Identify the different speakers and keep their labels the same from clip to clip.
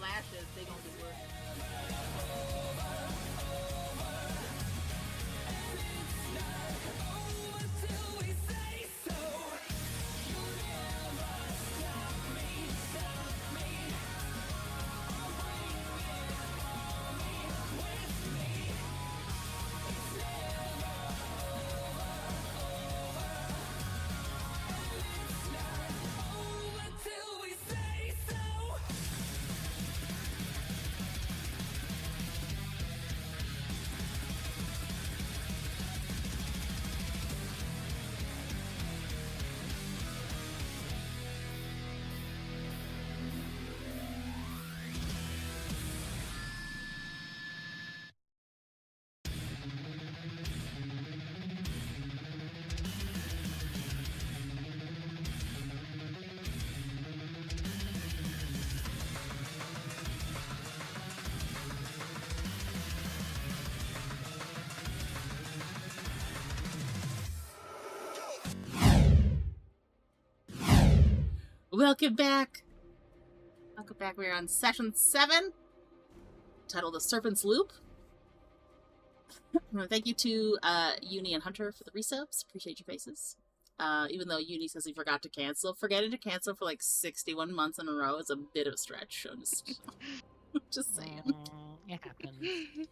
Speaker 1: lashes, they gonna do work. Welcome back. Welcome back. We're on session 7, titled The Serpent's Loop. Thank you to Uni and Hunter for the resubs. Appreciate your faces. Even though Uni says he forgot to cancel. Forgetting to cancel for like 61 months in a row is a bit of a stretch. So just saying.
Speaker 2: It happens.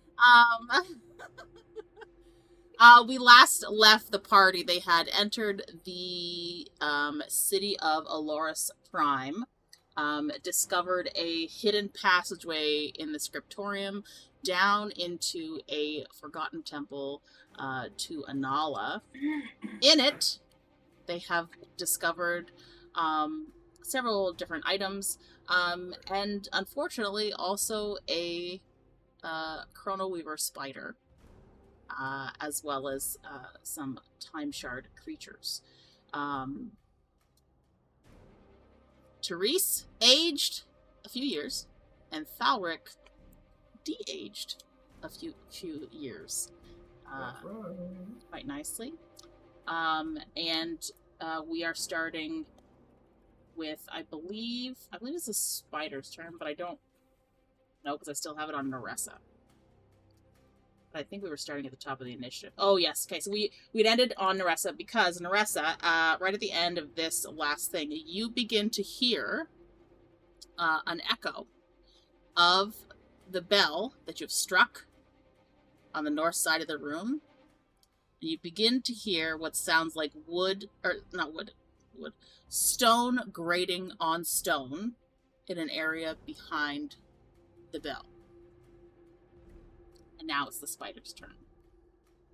Speaker 1: We last left the party. They had entered the city of Aloris Prime, discovered a hidden passageway in the scriptorium down into a forgotten temple to Anala. In it, they have discovered several different items, and unfortunately also a Chrono Weaver spider. As well as some time shard creatures. Therese aged a few years, and Thalrik de-aged a few years. Quite nicely. And we are starting with, I believe it's a spider's turn, but I don't know because I still have it on Neressa. I think we were starting at the top of the initiative. Oh, yes. Okay, so we'd ended on Neressa because Neressa, right at the end of this last thing, you begin to hear an echo of the bell that you've struck on the north side of the room. And you begin to hear what sounds like stone grating on stone in an area behind the bell. And now it's the spider's turn.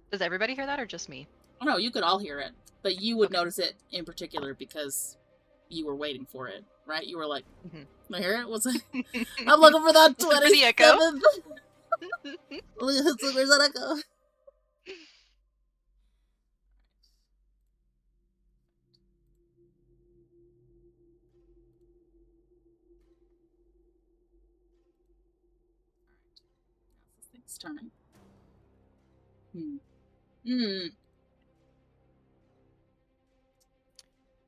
Speaker 3: Does everybody hear that or just me?
Speaker 1: Oh no, you could all hear it. But you would notice it in particular because you were waiting for it, right? You were like, I hear it? What's it? I'm looking for that 27th. Where's that echo? It's turning.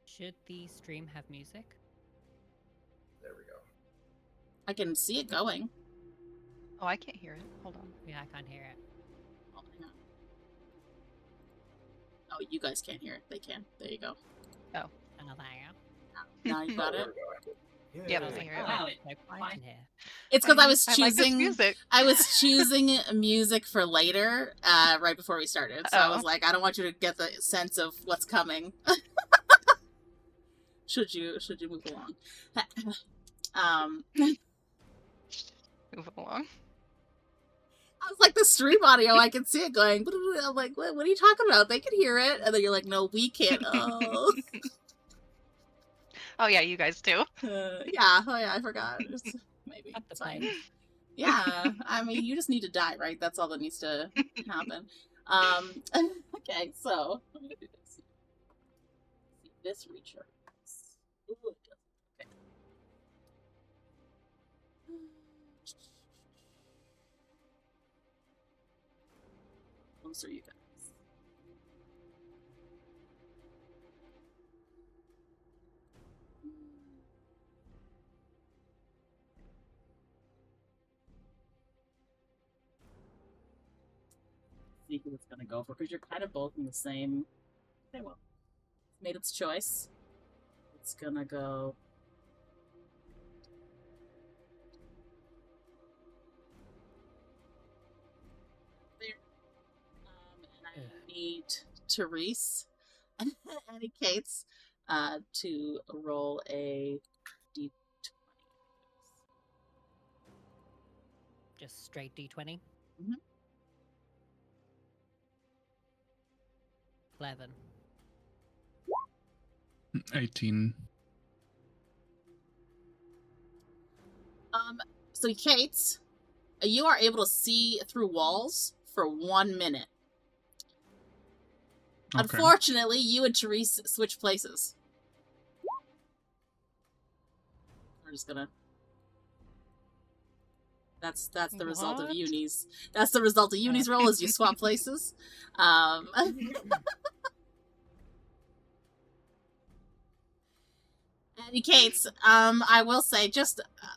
Speaker 2: Should the stream have music?
Speaker 4: There we go.
Speaker 1: I can see it going.
Speaker 3: Oh, I can't hear it. Hold on.
Speaker 2: Yeah, I can't hear it.
Speaker 1: Oh, hang on. Oh, you guys can't hear it. They can. There you go.
Speaker 3: Oh.
Speaker 2: Another echo.
Speaker 1: Now you got it.
Speaker 3: Yep, I hear it.
Speaker 2: Wow, it's so quiet in here.
Speaker 1: It's because I was choosing
Speaker 3: music.
Speaker 1: I was choosing music for later, right before we started. So I was like, I don't want you to get the sense of what's coming. should you move along?
Speaker 3: Move along.
Speaker 1: I was like, the stream audio, I can see it going. I'm like, what are you talking about? They can hear it. And then you're like, no, we can't. Oh.
Speaker 3: Oh yeah, you guys too.
Speaker 1: Yeah, I forgot. Maybe.
Speaker 2: That's
Speaker 1: Fine.
Speaker 2: fine.
Speaker 1: Yeah, I mean, you just need to die, right? That's all that needs to happen. Okay, so I'm gonna do this. See, this recharges. Ooh, it does. Okay. Closer, you guys. see who it's gonna go for, because you're kind of both in the same. Okay, well, it's made its choice. It's gonna go. There. And I need Therese and Ekaitz to roll a d20.
Speaker 2: Just straight D20.
Speaker 1: Mhm.
Speaker 2: 11.
Speaker 5: 18.
Speaker 1: So Ekaitz, you are able to see through walls for 1 minute.
Speaker 5: Okay.
Speaker 1: Unfortunately, you and Therese switch places. We're just gonna. That's the result of
Speaker 2: What?
Speaker 1: Uni's. That's the result of Uni's roll is you swap places. And Ekaitz, I will say,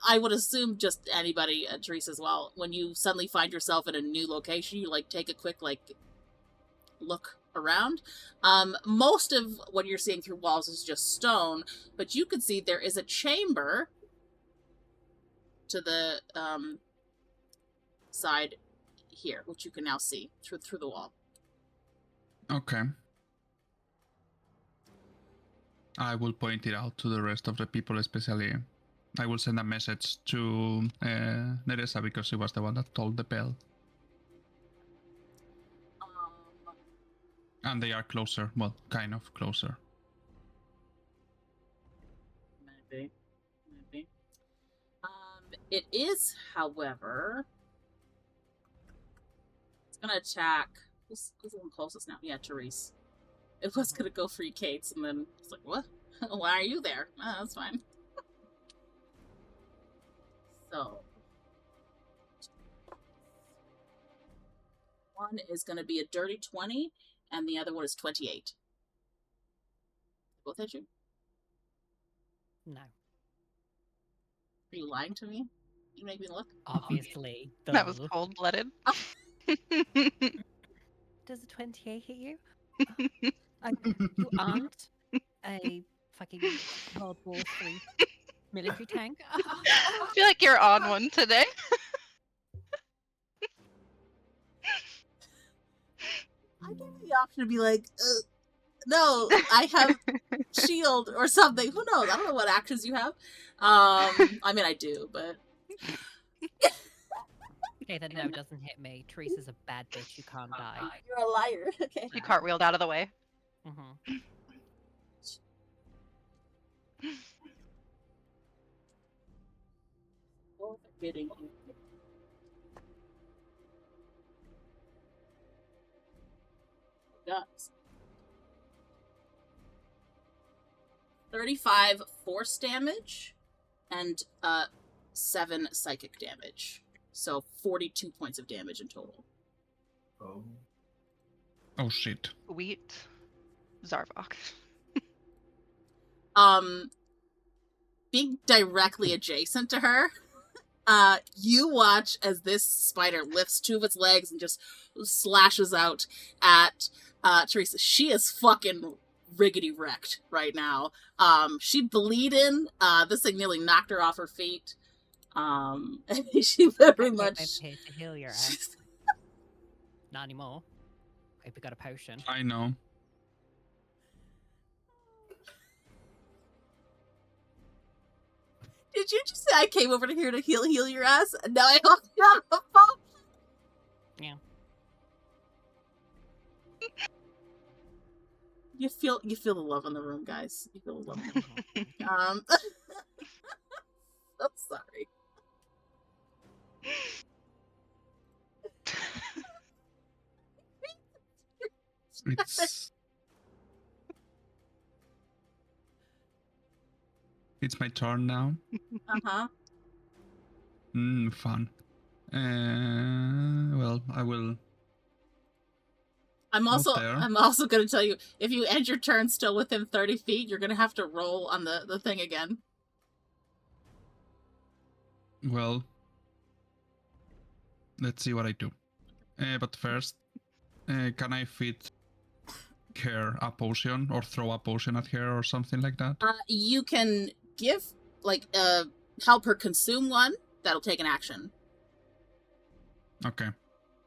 Speaker 1: I would assume just anybody, Therese as well, when you suddenly find yourself in a new location, you, take a quick, look around. Most of what you're seeing through walls is just stone, but you can see there is a chamber to the, side here, which you can now see through the wall.
Speaker 5: Okay. I will point it out to the rest of the people, especially I will send a message to Neressa because she was the one that told the bell. And they are closer. Well, kind of closer.
Speaker 1: Maybe. It is, however, it's gonna attack. Who's the one closest now? Yeah, Therese. It was gonna go for Ekaitz, and then it's like, what? Why are you there? Oh, that's fine. So, one is gonna be a dirty 20, and the other one is 28. Both hit you?
Speaker 2: No.
Speaker 1: Are you lying to me? You make me look?
Speaker 2: Obviously.
Speaker 3: That was
Speaker 2: duh.
Speaker 3: cold-blooded.
Speaker 2: Does a 28 hit you? You aren't a fucking World War III military tank.
Speaker 3: I feel like you're on one today.
Speaker 1: I gave you the option to be like, no, I have shield or something. Who knows? I don't know what actions you have. I mean, I do, but...
Speaker 2: Okay, then no, doesn't hit me. Teresa's a bad bitch. You can't die.
Speaker 1: You're a liar. Okay.
Speaker 3: You cartwheeled out of the way.
Speaker 2: Mm-hmm.
Speaker 1: Both are hitting you. Guts. 35 force damage and 7 psychic damage. So 42 points of damage in total.
Speaker 4: Oh.
Speaker 5: Oh shit.
Speaker 3: Sweet. Zarvok.
Speaker 1: Being directly adjacent to her, you watch as this spider lifts 2 of its legs and just slashes out at Teresa. She is fucking riggedy wrecked right now. She bleeding. This thing nearly knocked her off her feet. She very much.
Speaker 2: I'm here to heal your ass. Not anymore. Hope you got a potion.
Speaker 5: I know.
Speaker 1: Did you just say I came over to here to heal your ass? And now I hope you have a phone.
Speaker 2: Yeah.
Speaker 1: You feel the love in the room, guys. You feel the love in the room. I'm sorry.
Speaker 5: It's my turn now.
Speaker 1: Uh-huh.
Speaker 5: Fun. Well, I will.
Speaker 1: I'm also
Speaker 5: there.
Speaker 1: going to tell you, if you end your turn still within 30 feet, you're going to have to roll on the thing again.
Speaker 5: Well, let's see what I do. But first, Can I fit her a potion or throw a potion at her or something like that?
Speaker 1: You can give, help her consume one. That'll take an action.
Speaker 5: Okay.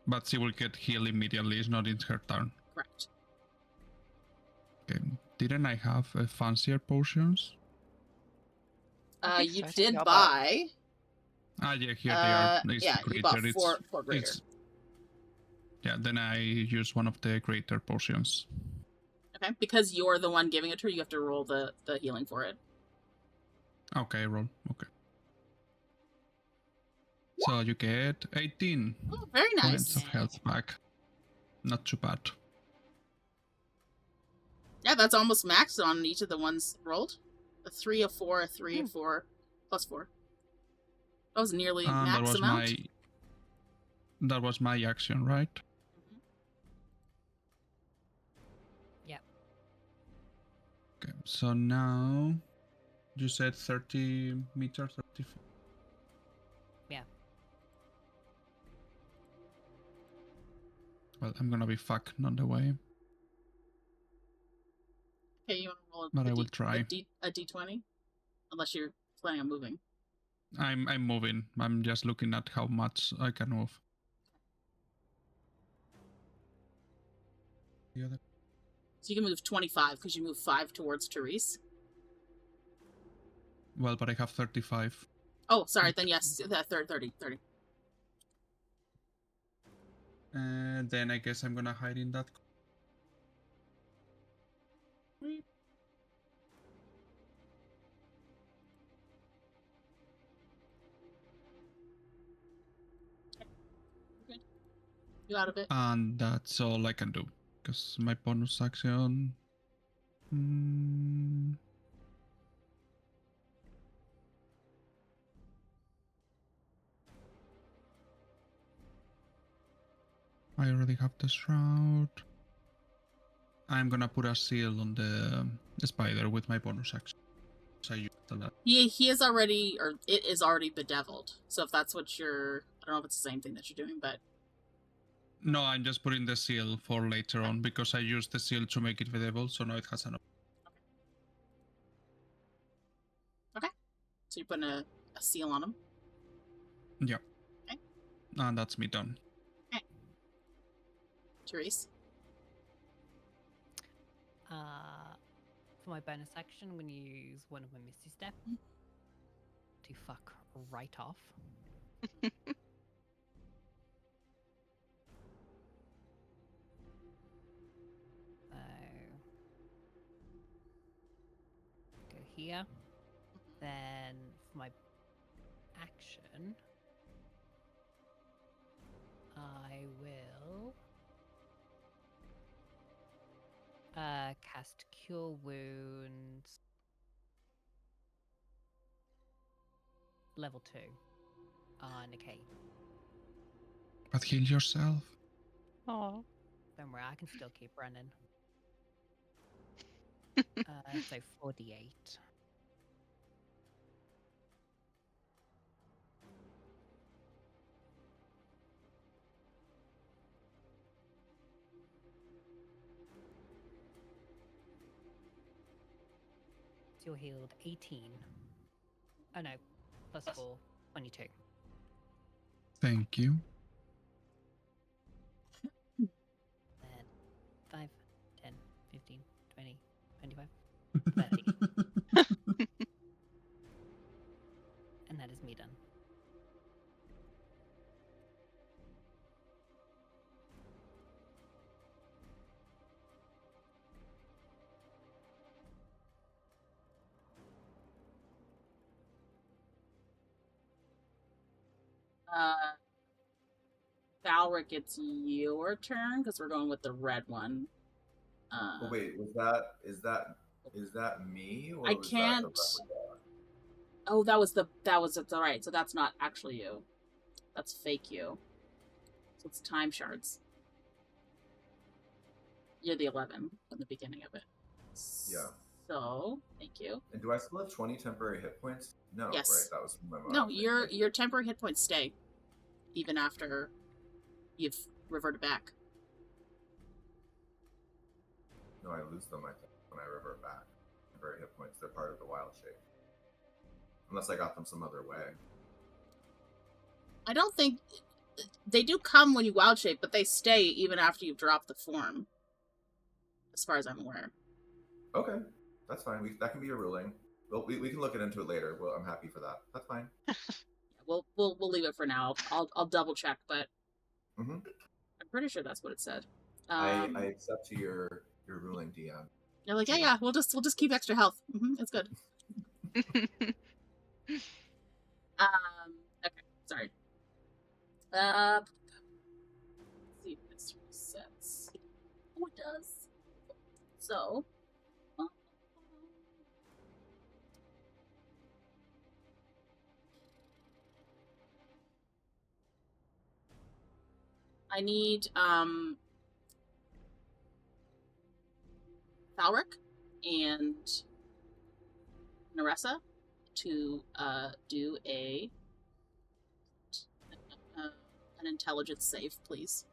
Speaker 5: But she will get healed immediately. It's not in her turn.
Speaker 1: Correct.
Speaker 5: Okay. Didn't I have fancier potions?
Speaker 3: I think
Speaker 1: You
Speaker 3: so. I think
Speaker 1: did
Speaker 3: y'all
Speaker 1: buy.
Speaker 5: Ah, yeah, here they are. It's
Speaker 1: Yeah, you bought
Speaker 5: greater.
Speaker 1: four greater.
Speaker 5: Yeah, then I use one of the greater potions.
Speaker 1: Okay, because you're the one giving it to her, you have to roll the healing for it.
Speaker 5: Okay, roll. Okay. So you get 18
Speaker 1: Oh, very
Speaker 5: points
Speaker 1: nice.
Speaker 5: of health back. Not too bad.
Speaker 1: Yeah, that's almost maxed on each of the ones rolled. A 3, a 4, a 3, a 4, plus 4. That was nearly max amount.
Speaker 5: That was my action, right?
Speaker 2: Yep.
Speaker 5: Okay, so now you said 30 meters, 30 feet.
Speaker 2: Yeah.
Speaker 5: Well, I'm gonna be fucked on the way,
Speaker 1: Okay, you want to roll
Speaker 5: but I will try.
Speaker 1: a d20? Unless you're planning on moving.
Speaker 5: I'm moving. I'm just looking at how much I can move. The other.
Speaker 1: So you can move 25 because you move 5 towards Therese.
Speaker 5: Well, but I have 35.
Speaker 1: Oh, sorry. Then yes, 30.
Speaker 5: And then I guess I'm gonna hide in that.
Speaker 1: You out of it?
Speaker 5: And that's all I can do. Because my bonus action... I already have the shroud. I'm gonna put a seal on the spider with my bonus action. So I used a lot.
Speaker 1: He is already, or it is already bedeviled. So if that's what you're... I don't know if it's the same thing that you're doing, but...
Speaker 5: No, I'm just putting the seal for later on because I used the seal to make it bedeviled, so now it has an...
Speaker 1: Okay. So you're putting a seal on him?
Speaker 5: Yeah.
Speaker 1: Okay.
Speaker 5: And that's me done.
Speaker 1: Okay. Therese?
Speaker 2: For my bonus action, I'm going to use one of my Misty Step to fuck right off. So, go here. Then for my action, I will cast Cure Wounds level 2 on Ekaitz.
Speaker 5: But heal yourself.
Speaker 3: Oh.
Speaker 2: Don't worry, I can still keep running. So 48. So you're healed 18. Oh no, plus 4, 22.
Speaker 5: Thank you.
Speaker 2: Then 5, 10, 15, 20, 25, 30. And that is me done.
Speaker 1: Thalrik, it's your turn because we're going with the red one.
Speaker 4: Oh, wait, is that me? Or
Speaker 1: I
Speaker 4: was
Speaker 1: can't.
Speaker 4: That the leopard
Speaker 1: Oh, that was all right. So that's not actually you. That's fake you. So it's time shards. You're the 11 from the beginning of it.
Speaker 4: Yeah.
Speaker 1: So thank you.
Speaker 4: And do I still have 20 temporary hit points? No,
Speaker 1: Yes.
Speaker 4: right? That was my mom.
Speaker 1: No, your temporary hit points stay even after you've reverted back.
Speaker 4: No, I lose them, I think, when I revert back. Temporary hit points, they're part of the wild shape. Unless I got them some other way.
Speaker 1: I don't think... They do come when you wild shape, but they stay even after you've dropped the form. As far as I'm aware.
Speaker 4: Okay, that's fine. That can be a ruling. Well, we can look into it later. Well, I'm happy for that. That's fine.
Speaker 1: We'll leave it for now. I'll double check, but
Speaker 4: Mm-hmm.
Speaker 1: I'm pretty sure that's what it said.
Speaker 4: I accept your ruling, DM.
Speaker 1: You're like, yeah, we'll just keep extra health. It's good. Okay, sorry. Let's see if this resets. Oh, it does. So. I need Thalrik and Neressa to do an intelligence save, please.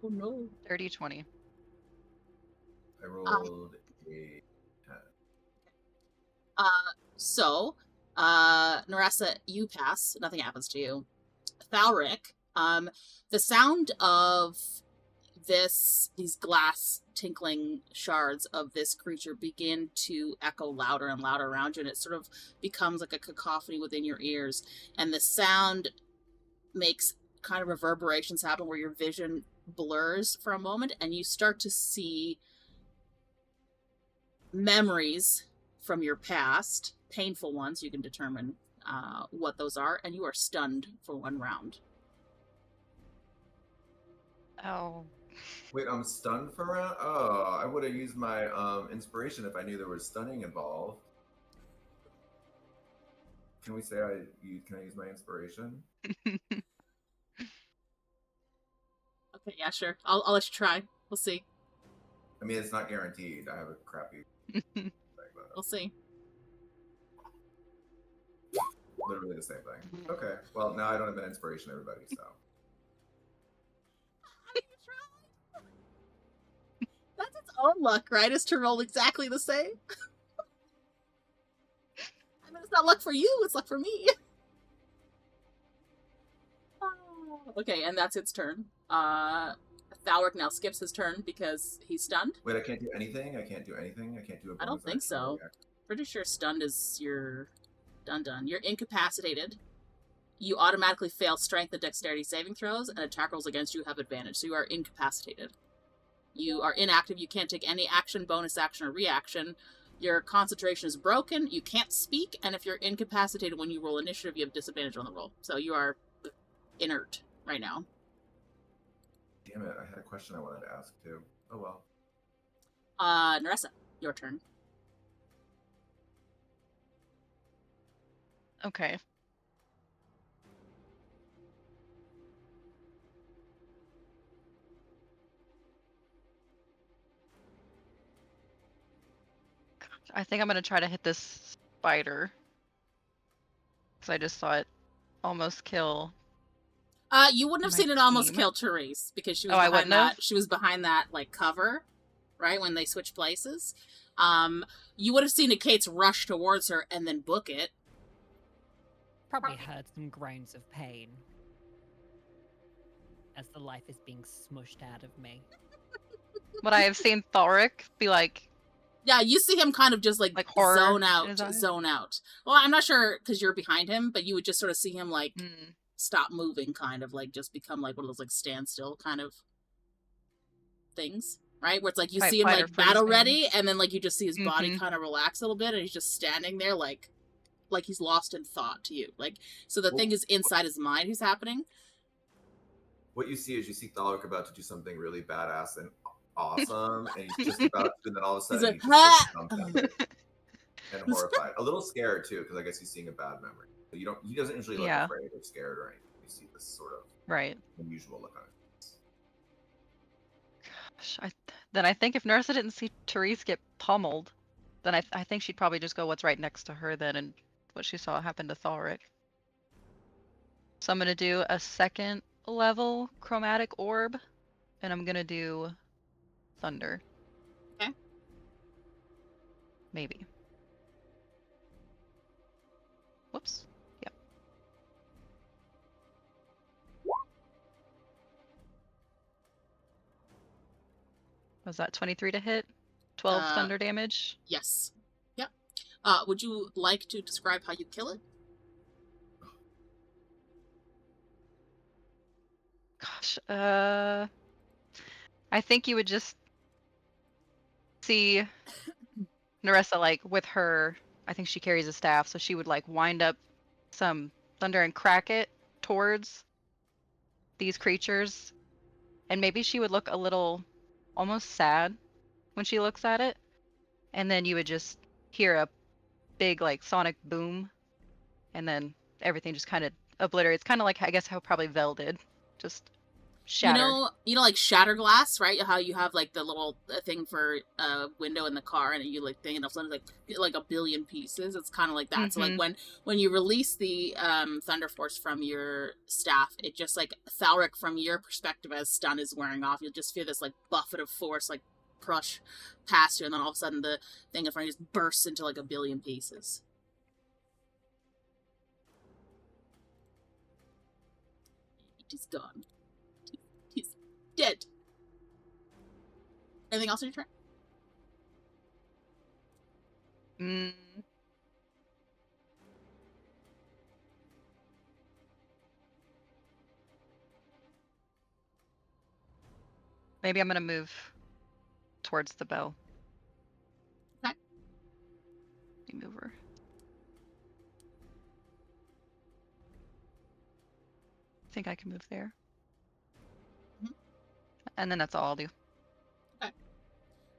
Speaker 1: Oh no.
Speaker 3: 30-20.
Speaker 4: I rolled a 10.
Speaker 1: So, Neressa, you pass. Nothing happens to you. Thalrik, the sound of these glass tinkling shards of this creature begin to echo louder and louder around you, and it sort of becomes like a cacophony within your ears. And the sound makes kind of reverberations happen where your vision blurs for a moment, and you start to see memories from your past, painful ones. You can determine what those are, and you are stunned for 1 round.
Speaker 3: Oh.
Speaker 4: Wait, I'm stunned for a round? Oh, I would have used my inspiration if I knew there was stunning involved. Can we say can I use my inspiration?
Speaker 1: Okay, yeah, sure. I'll let you try. We'll see.
Speaker 4: I mean, it's not guaranteed. I have a crappy thing, but
Speaker 1: We'll see.
Speaker 4: literally the same thing. Okay, well, now I don't have an inspiration, everybody, so.
Speaker 1: How do you try? That's its own luck, right? Is to roll exactly the same? I mean, it's not luck for you, it's luck for me. Okay, and that's its turn. Thalrik now skips his turn because he's stunned.
Speaker 4: Wait, I can't do anything? I can't do anything? I can't do a
Speaker 1: I don't
Speaker 4: bonus
Speaker 1: think
Speaker 4: action
Speaker 1: so.
Speaker 4: reaction?
Speaker 1: Pretty sure stunned is your done. You're incapacitated. You automatically fail strength and dexterity saving throws, and attack rolls against you have advantage. So you are incapacitated. You are inactive. You can't take any action, bonus action, or reaction. Your concentration is broken. You can't speak, and if you're incapacitated when you roll initiative, you have disadvantage on the roll. So you are inert right now.
Speaker 4: Damn it, I had a question I wanted to ask too. Oh well.
Speaker 1: Neressa, your turn.
Speaker 3: Okay. I think I'm going to try to hit this spider. Because I just saw it almost kill.
Speaker 1: You wouldn't have
Speaker 3: My
Speaker 1: seen it almost
Speaker 3: team.
Speaker 1: kill Therese because she was
Speaker 3: I
Speaker 1: behind
Speaker 3: wouldn't
Speaker 1: that.
Speaker 3: have?
Speaker 1: She was behind that like cover, right when they switch places. You would have seen Ekaitz rush towards her and then book it.
Speaker 2: Probably heard some groans of pain as the life is being smushed out of me.
Speaker 3: But I have seen Thalrik be like,
Speaker 1: Yeah, you see him kind of just like
Speaker 3: horror
Speaker 1: zone
Speaker 3: in his
Speaker 1: out.
Speaker 3: eyes?
Speaker 1: Well, I'm not sure because you're behind him, but you would just sort of see him like
Speaker 3: hmm.
Speaker 1: stop moving, kind of like just become like one of those like standstill kind of things, right? Where it's like you see him
Speaker 3: Fight or
Speaker 1: like
Speaker 3: freeze
Speaker 1: battle
Speaker 3: thing.
Speaker 1: ready, and then like you just see his body
Speaker 3: Mhm.
Speaker 1: kind of relax a little bit, and he's just standing there like he's lost in thought to you. Like so, the
Speaker 4: Well,
Speaker 1: thing is inside his mind who's happening.
Speaker 4: What you see is you see Thalrik about to do something really badass and awesome, and he's just about to, and then all of a sudden
Speaker 1: He's
Speaker 4: he
Speaker 1: like,
Speaker 4: just
Speaker 1: "Ah!"
Speaker 4: dumbfounded and horrified. A little scared too, because I guess he's seeing a bad memory. So he doesn't usually look
Speaker 3: Yeah.
Speaker 4: afraid or scared or anything. You see this sort of
Speaker 3: Right.
Speaker 4: unusual look on his face.
Speaker 3: Gosh, then I think if Nerissa didn't see Therese get pummeled, then I think she'd probably just go what's right next to her then and what she saw happen to Thalrik. So I'm going to do a second level chromatic orb, and I'm going to do thunder.
Speaker 1: Okay.
Speaker 3: Maybe. Whoops. Yep. Was that 23 to hit? 12 thunder damage?
Speaker 1: Yes. Yep. Would you like to describe how you kill it?
Speaker 3: Gosh, I think you would just see Neressa, like, with her, I think she carries a staff, so she would, like, wind up some thunder and crack it towards these creatures. And maybe she would look a little almost sad when she looks at it. And then you would just hear a big, like, sonic boom. And then everything just kind of obliterates. Kind of like, I guess, how probably Vel did. Just shatter.
Speaker 1: You know, like shatter glass, right? How you have like the little thing for a window in the car, and you like thing, and all of a sudden like a billion pieces. It's kind of like that. Mm-hmm. So like when you release the Thunder Force from your staff, it just like Thalrik, from your perspective as stun is wearing off, you'll just feel this like buffet of force like crush past you, and then all of a sudden the thing in front of you just bursts into like a billion pieces. He's gone. He's dead. Anything else on your turn?
Speaker 3: Maybe I'm gonna move towards the bell.
Speaker 1: Okay.
Speaker 3: Move her. I think I can move there. Mm-hmm. And then that's all I'll do.
Speaker 1: Okay.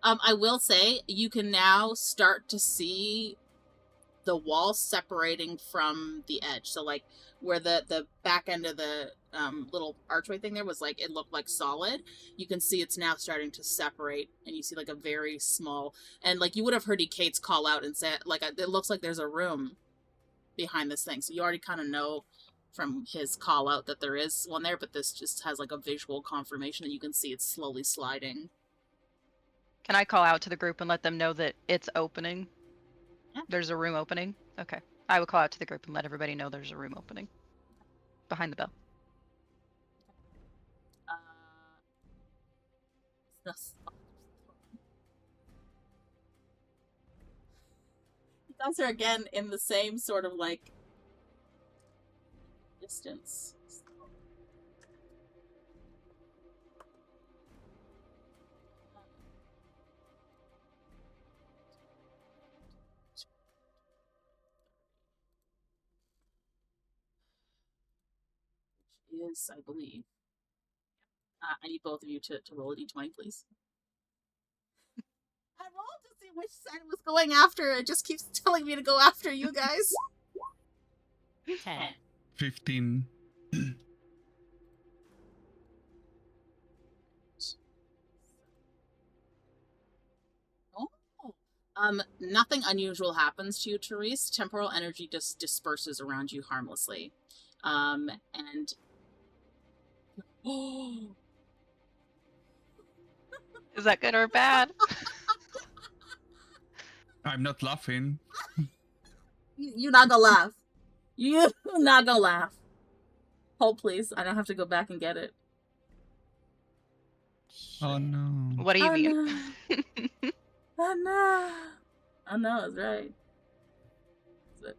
Speaker 1: I will say you can now start to see the wall separating from the edge. So like where the back end of the little archway thing there was like, it looked like solid. You can see it's now starting to separate, and you see like a very small, and like you would have heard Ekaitz call out and say like, it looks like there's a room behind this thing. So you already kind of know from his call out that there is one there, but this just has like a visual confirmation that you can see it's slowly sliding.
Speaker 3: Can I call out to the group and let them know that it's opening?
Speaker 1: Yeah. There's
Speaker 3: a room opening? Okay. I would call out to the group and let everybody know there's a room opening. Behind the bell.
Speaker 1: You guys are again in the same sort of like distance. Which is, I believe. I need both of you to roll a d20, please. I rolled to see which side it was going after. It just keeps telling me to go after you guys.
Speaker 2: 10.
Speaker 5: 15.
Speaker 1: Nothing unusual happens to you, Therese. Temporal energy just disperses around you harmlessly. And
Speaker 3: is that good or bad?
Speaker 5: I'm not laughing.
Speaker 1: You're not gonna laugh. You're not gonna laugh. Hold, please. I don't have to go back and get it.
Speaker 5: Oh no.
Speaker 3: What do you mean?
Speaker 1: No. Oh no. Oh no, it's right. That's it.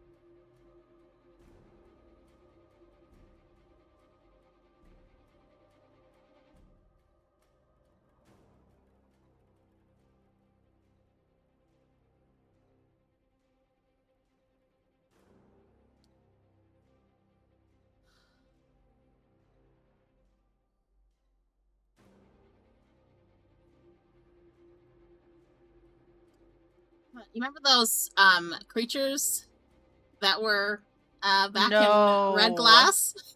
Speaker 1: You remember those creatures that were back in Red Glass?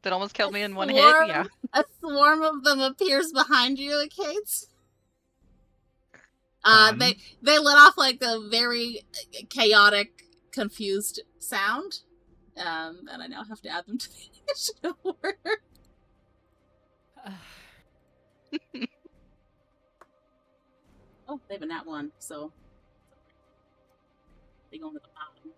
Speaker 3: That almost killed me in one hit, yeah.
Speaker 1: A swarm of them appears behind you, Ekaitz. They let off like a very chaotic, confused sound. And I now have to add them to the initiative order. Oh, they have a nat 1, so they go into the bottom.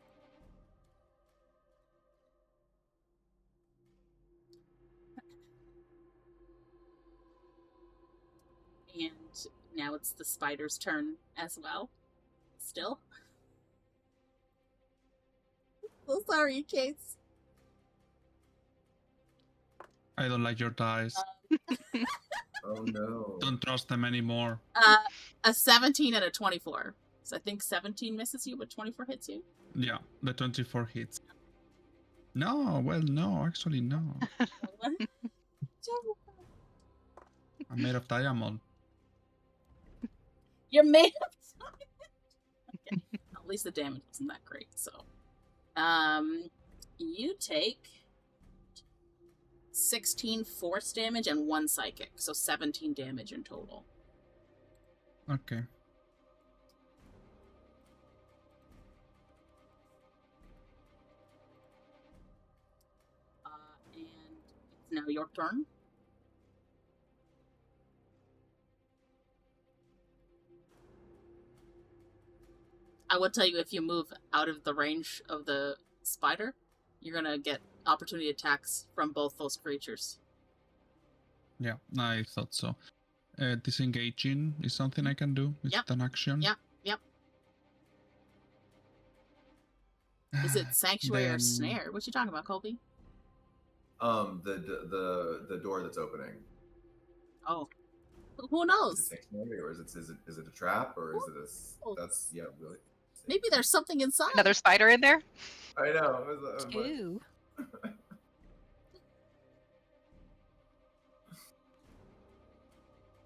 Speaker 1: And now it's the spider's turn as well. Still. So sorry, Ekaitz.
Speaker 5: I don't like your dice.
Speaker 4: Oh no.
Speaker 5: Don't trust them anymore.
Speaker 1: A 17 and a 24. So I think 17 misses you, but 24 hits you.
Speaker 5: Yeah, the 24 hits. No, well, no, actually, no. I'm made of diamond.
Speaker 1: You're made of okay. At least the damage wasn't that great, so. You take 16 force damage and 1 psychic, so 17 damage in total.
Speaker 5: Okay.
Speaker 1: And it's now your turn. I would tell you if you move out of the range of the spider, you're gonna get opportunity attacks from both those creatures.
Speaker 5: Yeah, I thought so. Disengaging is something I can do. Is it an action?
Speaker 1: Yep. Is it sanctuary or snare? What you talking about, Colby?
Speaker 4: The door that's opening.
Speaker 1: Oh, who knows?
Speaker 4: Is it sanctuary or is it a trap or is it a? That's really.
Speaker 1: Maybe there's something inside.
Speaker 3: Another spider in there?
Speaker 4: I know.
Speaker 2: Two.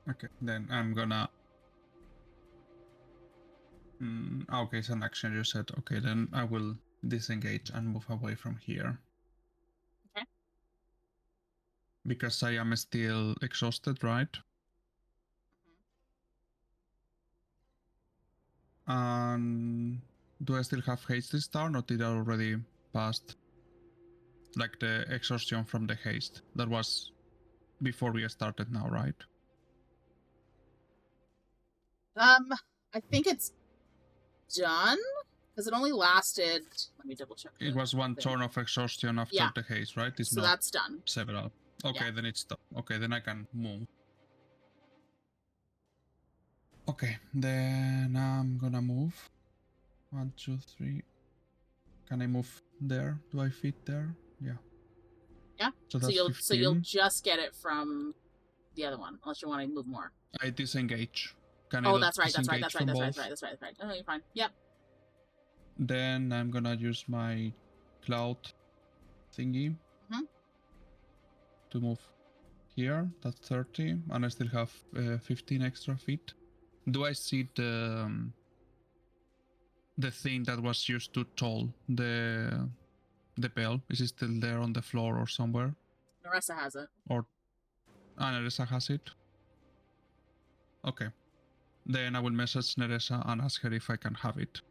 Speaker 5: Okay, then I'm gonna. Okay, it's an action you said. Okay, then I will disengage and move away from here.
Speaker 1: Okay.
Speaker 5: Because I am still exhausted, right? And do I still have haste this turn, or did I already passed? Like the exhaustion from the haste that was before we started now, right?
Speaker 1: I think it's done because it only lasted. Let me double check.
Speaker 5: It was one turn of exhaustion after the haste, right? It's
Speaker 1: so
Speaker 5: not
Speaker 1: that's done.
Speaker 5: several. Okay, then it's done. Okay, then I can move. Okay, then I'm gonna move. 1, 2, 3. Can I move there? Do I fit there? Yeah.
Speaker 1: Yeah.
Speaker 5: So that's 15.
Speaker 1: You'll just get it from the other one, unless you want to move more.
Speaker 5: I disengage. Can
Speaker 1: Oh,
Speaker 5: I
Speaker 1: that's right.
Speaker 5: disengage
Speaker 1: That's
Speaker 5: from
Speaker 1: right.
Speaker 5: both?
Speaker 1: No, you're fine. Yep.
Speaker 5: Then I'm gonna use my cloud thingy to move here. That's 30, and I still have 15 extra feet. Do I see the thing that was used to toll the bell? Is it still there on the floor or somewhere?
Speaker 1: Neressa has it.
Speaker 5: Or Neressa has it? Okay. Then I will message Neressa and ask her if I can have it.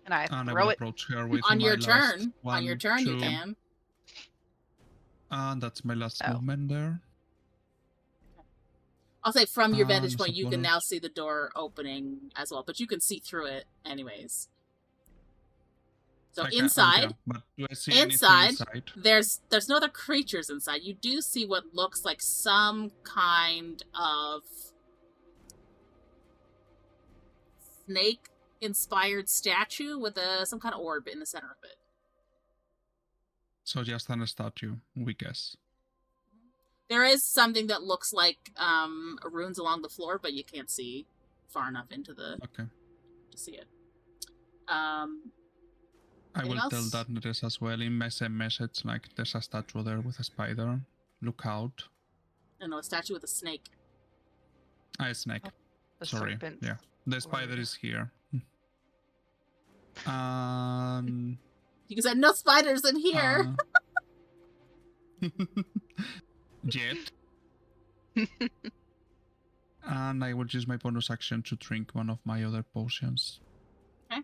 Speaker 3: And I
Speaker 5: will
Speaker 3: throw it
Speaker 5: approach her with
Speaker 1: on
Speaker 5: my
Speaker 1: your
Speaker 5: last
Speaker 1: turn.
Speaker 5: 1,
Speaker 1: On your turn,
Speaker 5: 2,
Speaker 1: you can.
Speaker 5: And that's my last movement there.
Speaker 1: I'll say from your vantage
Speaker 5: as
Speaker 1: point,
Speaker 5: a
Speaker 1: you can
Speaker 5: bonus.
Speaker 1: now see the door opening as well, but you can see through it anyways. So
Speaker 5: I can-
Speaker 1: inside,
Speaker 5: yeah, but do I see anything
Speaker 1: inside,
Speaker 5: inside?
Speaker 1: there's no other creatures inside. You do see what looks like some kind of snake-inspired statue with some kind of orb in the center of it.
Speaker 5: So just a statue, we guess.
Speaker 1: There is something that looks like runes along the floor, but you can't see far enough into the to see it.
Speaker 5: I
Speaker 1: Anything
Speaker 5: will
Speaker 1: else?
Speaker 5: tell that Neressa as well in my same message, like there's a statue there with a spider. Look out.
Speaker 1: No, a statue with a snake.
Speaker 5: A snake.
Speaker 3: The
Speaker 5: Sorry.
Speaker 3: serpent.
Speaker 5: Yeah. The spider is here.
Speaker 1: You said no spiders in here.
Speaker 5: Jet. And I will use my bonus action to drink one of my other potions.
Speaker 1: Okay.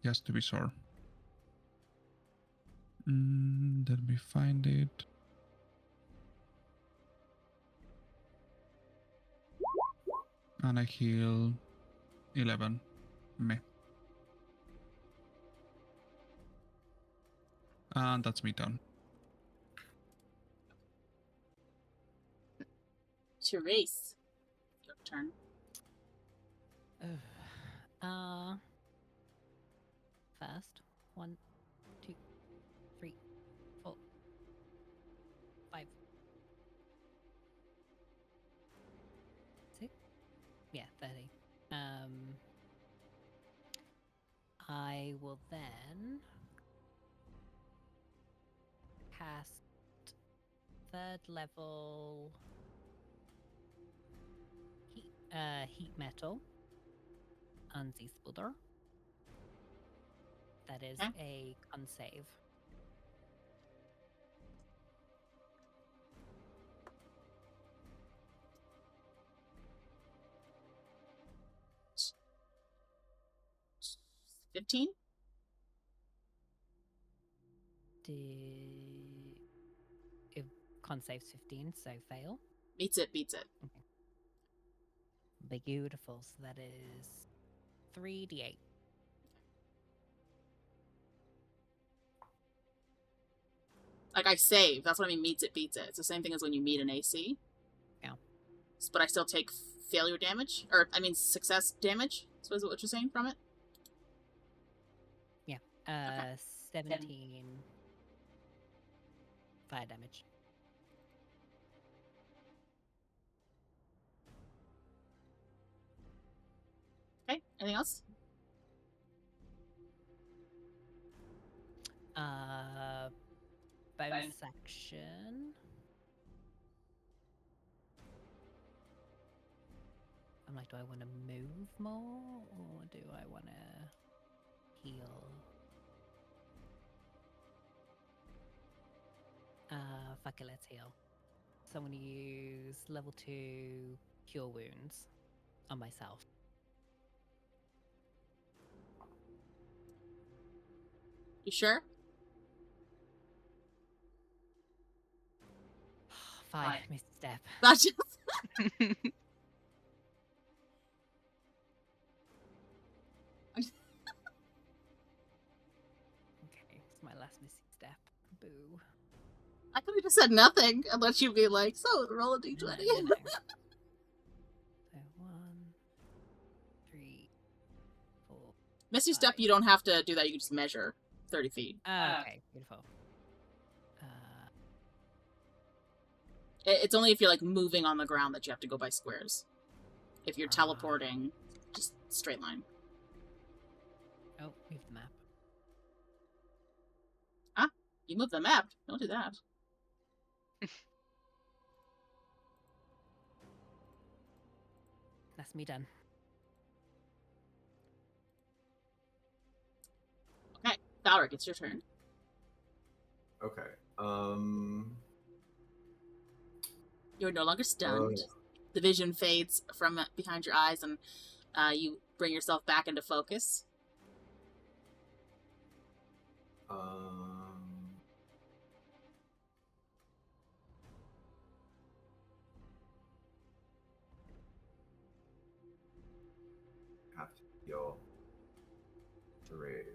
Speaker 5: Just to be sure. Let me find it. And I heal 11. Meh. And that's me done.
Speaker 1: Therese, your turn.
Speaker 2: First, 1, 2, 3, 4, 5, 6. Yeah, 30. I will then cast 3rd level heat metal on the Spudder. That is a con save.
Speaker 1: $15?
Speaker 2: If con save's 15, so fail.
Speaker 1: Beats it.
Speaker 2: Okay. Beautiful. So that is 3d8.
Speaker 1: Like I save. That's what I mean. Meets it, beats it. It's the same thing as when you meet an AC.
Speaker 2: Yeah.
Speaker 1: But I still take failure damage, or I mean success damage. So is what you're saying from it?
Speaker 2: Yeah.
Speaker 1: Okay.
Speaker 2: 17 fire damage.
Speaker 1: Okay. Anything else?
Speaker 2: Bonus action. I'm like, do I want to move more, or do I want to heal? Fuck it, let's heal. So I'm going to use level 2 cure wounds on myself.
Speaker 1: You sure?
Speaker 2: 5 misstep.
Speaker 1: That's just...
Speaker 2: Okay, it's my last missing step. Boo.
Speaker 1: I could have just said nothing and let you be like, so roll a d20.
Speaker 2: No. So 1, 3, 4.
Speaker 1: Misty step, you don't have to do that. You can just measure 30 feet.
Speaker 2: Okay, beautiful.
Speaker 1: It's only if you're like moving on the ground that you have to go by squares. If you're teleporting, just straight line.
Speaker 2: Oh, move the map.
Speaker 1: You move the map. Don't do that.
Speaker 2: That's me done.
Speaker 1: Okay, Thalrik, it's your turn.
Speaker 4: Okay.
Speaker 1: You're no longer stunned. The vision fades from behind your eyes, and you bring yourself back into focus.
Speaker 4: Have to heal Therese.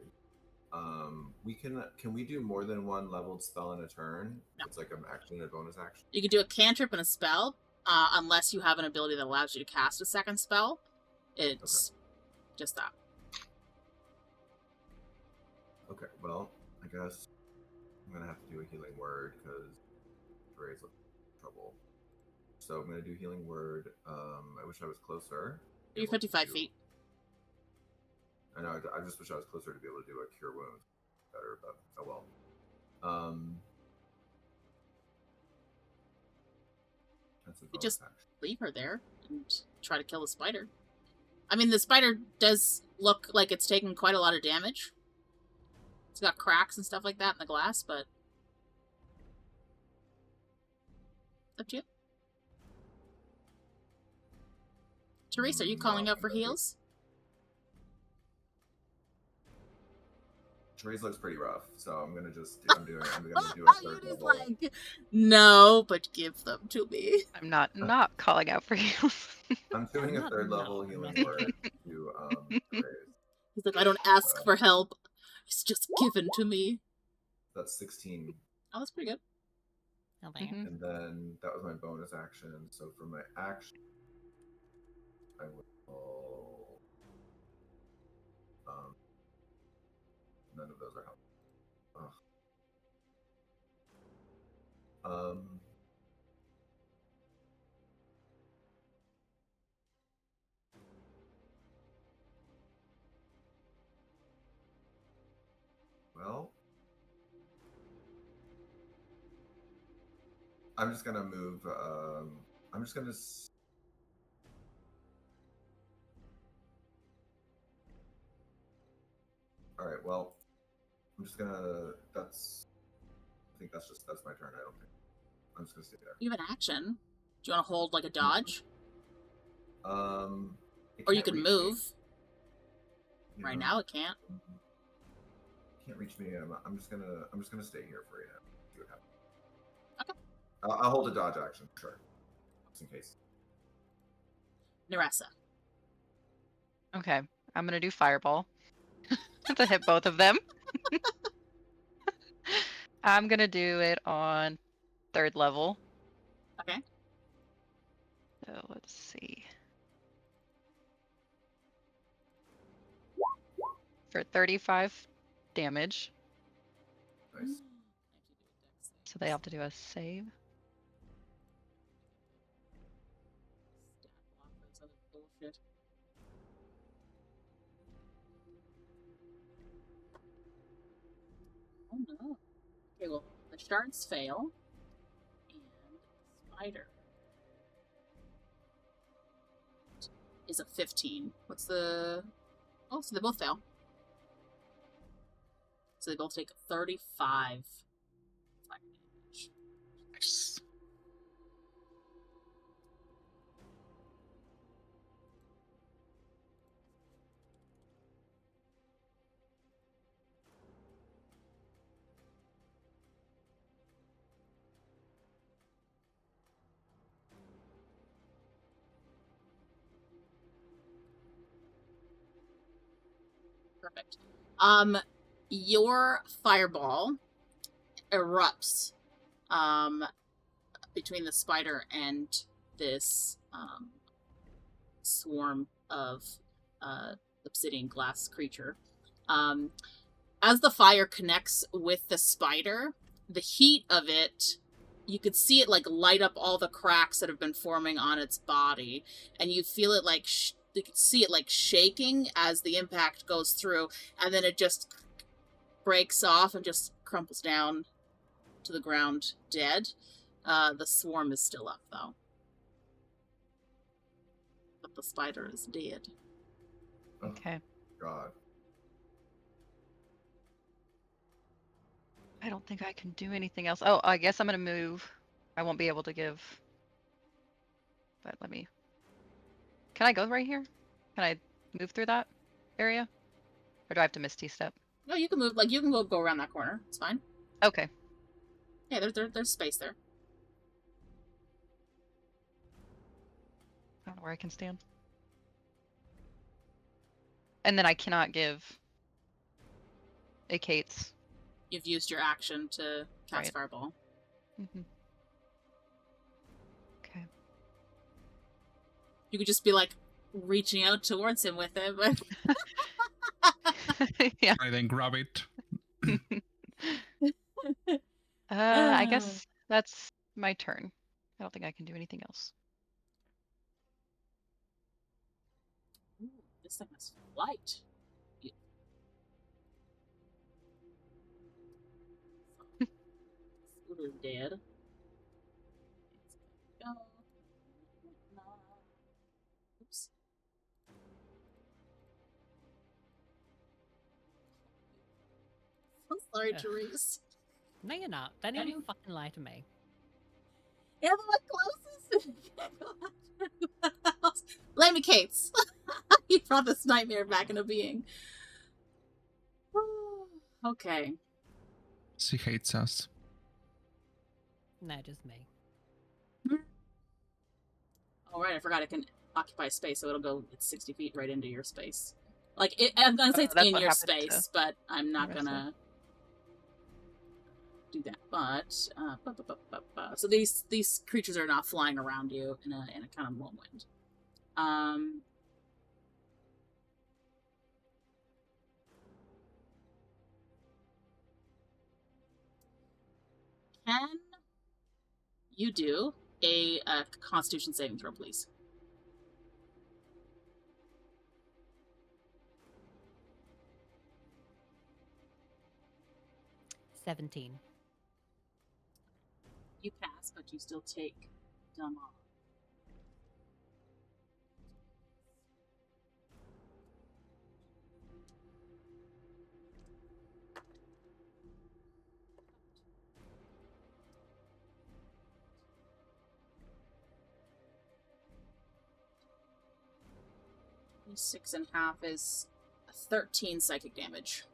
Speaker 4: Can we do more than one leveled spell in a turn?
Speaker 1: No.
Speaker 4: It's like an action and a bonus action.
Speaker 1: You can do a cantrip and a spell, unless you have an ability that allows you to cast a second spell. It's just that.
Speaker 4: Okay, well, I guess I'm gonna have to do a healing word because Therese looks in trouble. So I'm gonna do healing word. I wish I was closer.
Speaker 1: You're 55 feet.
Speaker 4: I know. I just wish I was closer to be able to do a cure wounds better, but oh well. That's a
Speaker 1: You
Speaker 4: bonus
Speaker 1: just
Speaker 4: action.
Speaker 1: leave her there and try to kill the spider. I mean, the spider does look like it's taken quite a lot of damage. It's got cracks and stuff like that in the glass, but... Up to you. Therese, are you calling out for heals?
Speaker 4: Therese looks pretty rough, so I'm gonna do a third
Speaker 1: Yudi's
Speaker 4: level.
Speaker 1: like, no, but give them to me.
Speaker 3: I'm not calling out for you.
Speaker 4: I'm doing a
Speaker 2: Not
Speaker 4: third
Speaker 2: no,
Speaker 4: level
Speaker 2: I'm
Speaker 4: healing
Speaker 2: not.
Speaker 4: word to Therese.
Speaker 1: He's like, I don't ask for help. It's just given to me.
Speaker 4: That's 16.
Speaker 1: Oh, that's pretty good.
Speaker 2: Oh, there.
Speaker 3: Mhm.
Speaker 4: And then that was my bonus action. So for my action, I will. None of those are helpful. Well, I'm just gonna move. I'm just gonna. All right. Well, I'm just gonna. I think that's my turn. I don't think. I'm just gonna stay there.
Speaker 1: You have an action. Do you want to hold like a dodge?
Speaker 4: It
Speaker 1: Or you
Speaker 4: can't
Speaker 1: can
Speaker 4: reach
Speaker 1: move.
Speaker 4: me.
Speaker 1: Right now it can't.
Speaker 4: Can't reach me. I'm just gonna stay here for right now. See what happens.
Speaker 1: Okay.
Speaker 4: I'll hold a dodge action, sure, just in case.
Speaker 1: Neressa.
Speaker 3: Okay, I'm gonna do fireball to hit both of them. I'm gonna do it on 3rd level.
Speaker 1: Okay.
Speaker 3: So let's see. For 35 damage.
Speaker 4: Nice.
Speaker 3: So they have to do a save.
Speaker 1: Oh no. Okay, well, the shards fail. And the spider is a 15. What's the... Oh, so they both fail. So they both take 35 fire damage.
Speaker 5: Nice.
Speaker 1: Perfect. Your fireball erupts between the spider and this swarm of obsidian glass creature. As the fire connects with the spider, the heat of it, you could see it like light up all the cracks that have been forming on its body, and you feel it like you can see it like shaking as the impact goes through, and then it just breaks off and just crumples down to the ground dead. The swarm is still up though, but the spider is dead.
Speaker 3: Okay.
Speaker 4: God.
Speaker 3: I don't think I can do anything else. Oh, I guess I'm gonna move. I won't be able to give. But let me. Can I go right here? Can I move through that area? Or do I have to Misty Step?
Speaker 1: No, you can move. Like, you can go around that corner. It's fine.
Speaker 3: Okay.
Speaker 1: Yeah, there's space there.
Speaker 3: I don't know where I can stand. And then I cannot give Ekaitz.
Speaker 1: You've used your action to cast
Speaker 3: Right.
Speaker 1: Fireball.
Speaker 3: Mm-hmm. Okay.
Speaker 1: You could just be, like, reaching out towards him with it, but...
Speaker 3: Yeah.
Speaker 5: I then grab it.
Speaker 3: I guess that's my turn. I don't think I can do anything else.
Speaker 1: Ooh, this thing has flight. Scooter's dead. Go. Oops. I'm sorry,
Speaker 2: Ugh.
Speaker 1: Therese.
Speaker 2: No, you're not. Don't even fucking lie to me.
Speaker 1: Yeah, the one closest. Blame Ekaitz. He brought this nightmare back into being. Okay.
Speaker 5: She hates us.
Speaker 2: No, just me.
Speaker 1: All right, I forgot it can occupy space, so it'll go 60 feet right into your space. Like, I'm gonna say it's
Speaker 3: that's
Speaker 1: in
Speaker 3: what
Speaker 1: your
Speaker 3: happened to
Speaker 1: space, but I'm not
Speaker 3: Neressa.
Speaker 1: gonna do that. But so these creatures are not flying around you in a kind of whirlwind. Can you do a Constitution saving throw, please?
Speaker 2: $17.
Speaker 1: You pass, but you still take damage. Six and a half is 13 psychic damage.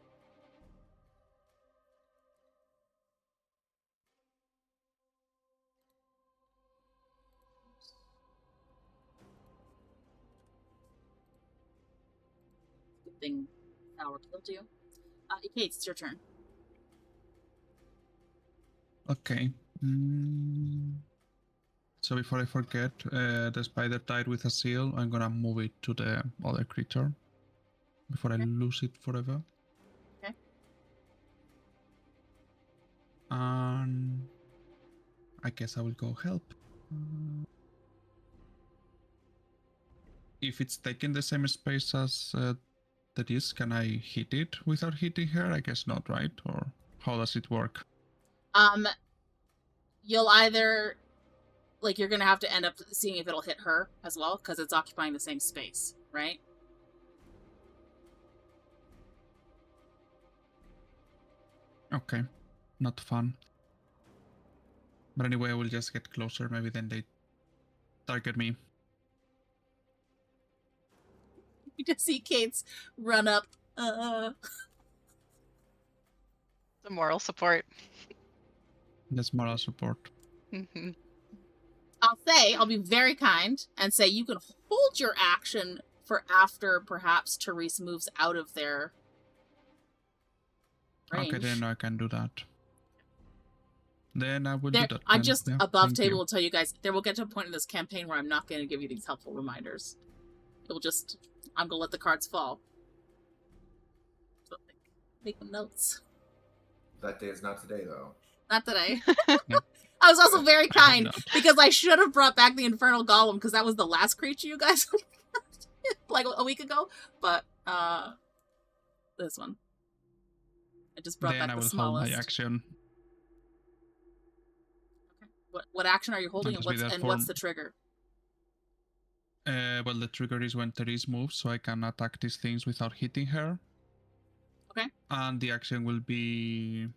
Speaker 1: Good thing Thalrik killed you. Ekaitz, it's your turn.
Speaker 5: Okay. So before I forget, the spider died with a seal. I'm gonna move it to the other creature before I lose it forever.
Speaker 1: Okay.
Speaker 5: And I guess I will go help. If it's taking the same space as Therese, can I hit it without hitting her? I guess not, right? Or how does it work?
Speaker 1: You'll either... Like, you're gonna have to end up seeing if it'll hit her as well, because it's occupying the same space, right?
Speaker 5: Okay. Not fun. But anyway, I will just get closer. Maybe then they target me.
Speaker 1: You just see Kate's run up.
Speaker 3: The moral support.
Speaker 5: That's moral support.
Speaker 3: Mm-hmm.
Speaker 1: I'll be very kind and say you can hold your action for after perhaps Therese moves out of their range.
Speaker 5: Okay, then I can do that. Then I will do that.
Speaker 1: I'm
Speaker 5: then.
Speaker 1: just
Speaker 5: Yeah,
Speaker 1: above
Speaker 5: thank
Speaker 1: table
Speaker 5: you.
Speaker 1: to tell you guys, there will get to a point in this campaign where I'm not going to give you these helpful reminders. I'm going to let the cards fall. So make them notes.
Speaker 4: That day is not today, though.
Speaker 1: Not today.
Speaker 5: Yeah.
Speaker 1: I was also very
Speaker 5: I hope
Speaker 1: kind
Speaker 5: not.
Speaker 1: because I should have brought back the Infernal Golem because that was the last creature you guys like a week ago. But this one, I just brought
Speaker 5: Then
Speaker 1: back
Speaker 5: I
Speaker 1: the
Speaker 5: will
Speaker 1: smallest.
Speaker 5: hold my action.
Speaker 1: Okay. What action are you holding,
Speaker 5: I'll
Speaker 1: and
Speaker 5: just be there
Speaker 1: what's
Speaker 5: for-
Speaker 1: the trigger?
Speaker 5: Well, the trigger is when Therese moves, so I can attack these things without hitting her.
Speaker 1: Okay.
Speaker 5: And the action will be...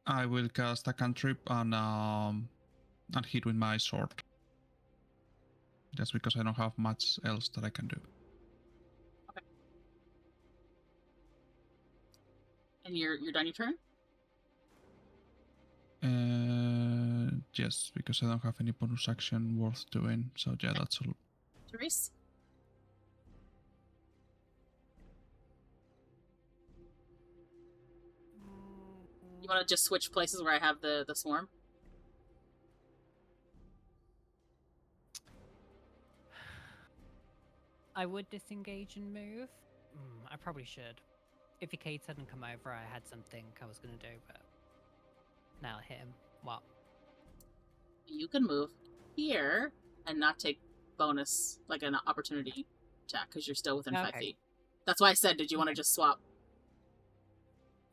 Speaker 5: I will cast a cantrip and hit with my sword. Just because I don't have much else that I can do.
Speaker 1: And you're done your turn?
Speaker 5: Yes, because I don't have any bonus action worth doing. So yeah, that's all.
Speaker 1: Therese? You want to just switch places where I have the swarm?
Speaker 2: I would disengage and move. I probably should. If Ekaitz hadn't come over, I had something I was going to do, but now I hit him. What?
Speaker 1: You can move here and not take bonus, like an opportunity attack, because you're still within 5
Speaker 2: Okay.
Speaker 1: feet. That's why I said, did you want to just swap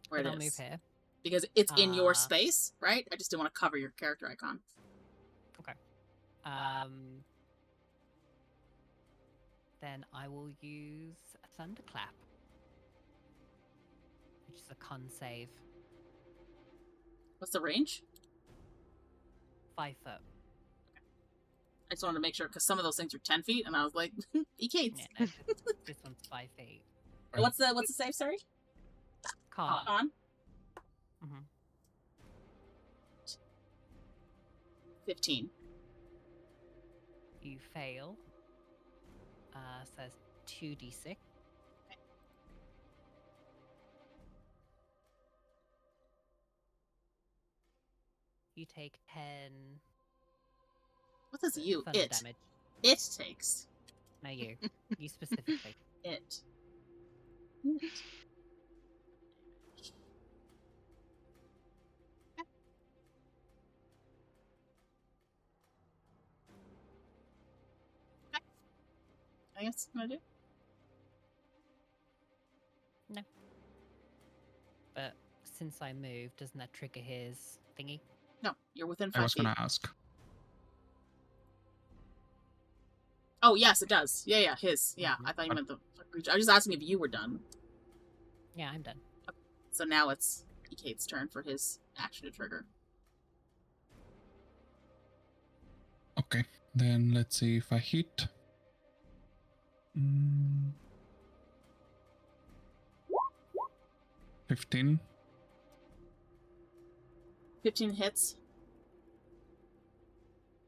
Speaker 1: where
Speaker 2: Then
Speaker 1: it
Speaker 2: I'll
Speaker 1: is?
Speaker 2: move here.
Speaker 1: Because it's in your
Speaker 2: Ah.
Speaker 1: space, right? I just didn't want to cover your character icon.
Speaker 2: Then I will use a Thunderclap, which is a con save.
Speaker 1: What's the range?
Speaker 2: 5 foot.
Speaker 1: I just wanted to make sure, because some of those things are 10 feet, and I was like, Ekaitz.
Speaker 2: Yeah, no, this one's 5 feet.
Speaker 1: What's the save, sorry?
Speaker 2: Con.
Speaker 1: Con?
Speaker 2: Mm-hmm.
Speaker 1: 15.
Speaker 2: You fail. Says 2d6. You take 10
Speaker 1: What does you?
Speaker 2: thunder
Speaker 1: It.
Speaker 2: damage.
Speaker 1: It takes.
Speaker 2: No, you. You specifically.
Speaker 1: It. I guess I'm gonna do.
Speaker 2: No. But since I moved, doesn't that trigger his thingy?
Speaker 1: No, you're within 5
Speaker 5: I was
Speaker 1: feet.
Speaker 5: gonna ask.
Speaker 1: Oh, yes, it does. Yeah, his. Yeah,
Speaker 2: Mhm.
Speaker 1: I thought you meant the creature. I was just asking if you were done.
Speaker 2: Yeah, I'm done.
Speaker 1: So now it's Ekait's turn for his action to trigger.
Speaker 5: Okay, then let's see if I hit. 15.
Speaker 1: 15 hits.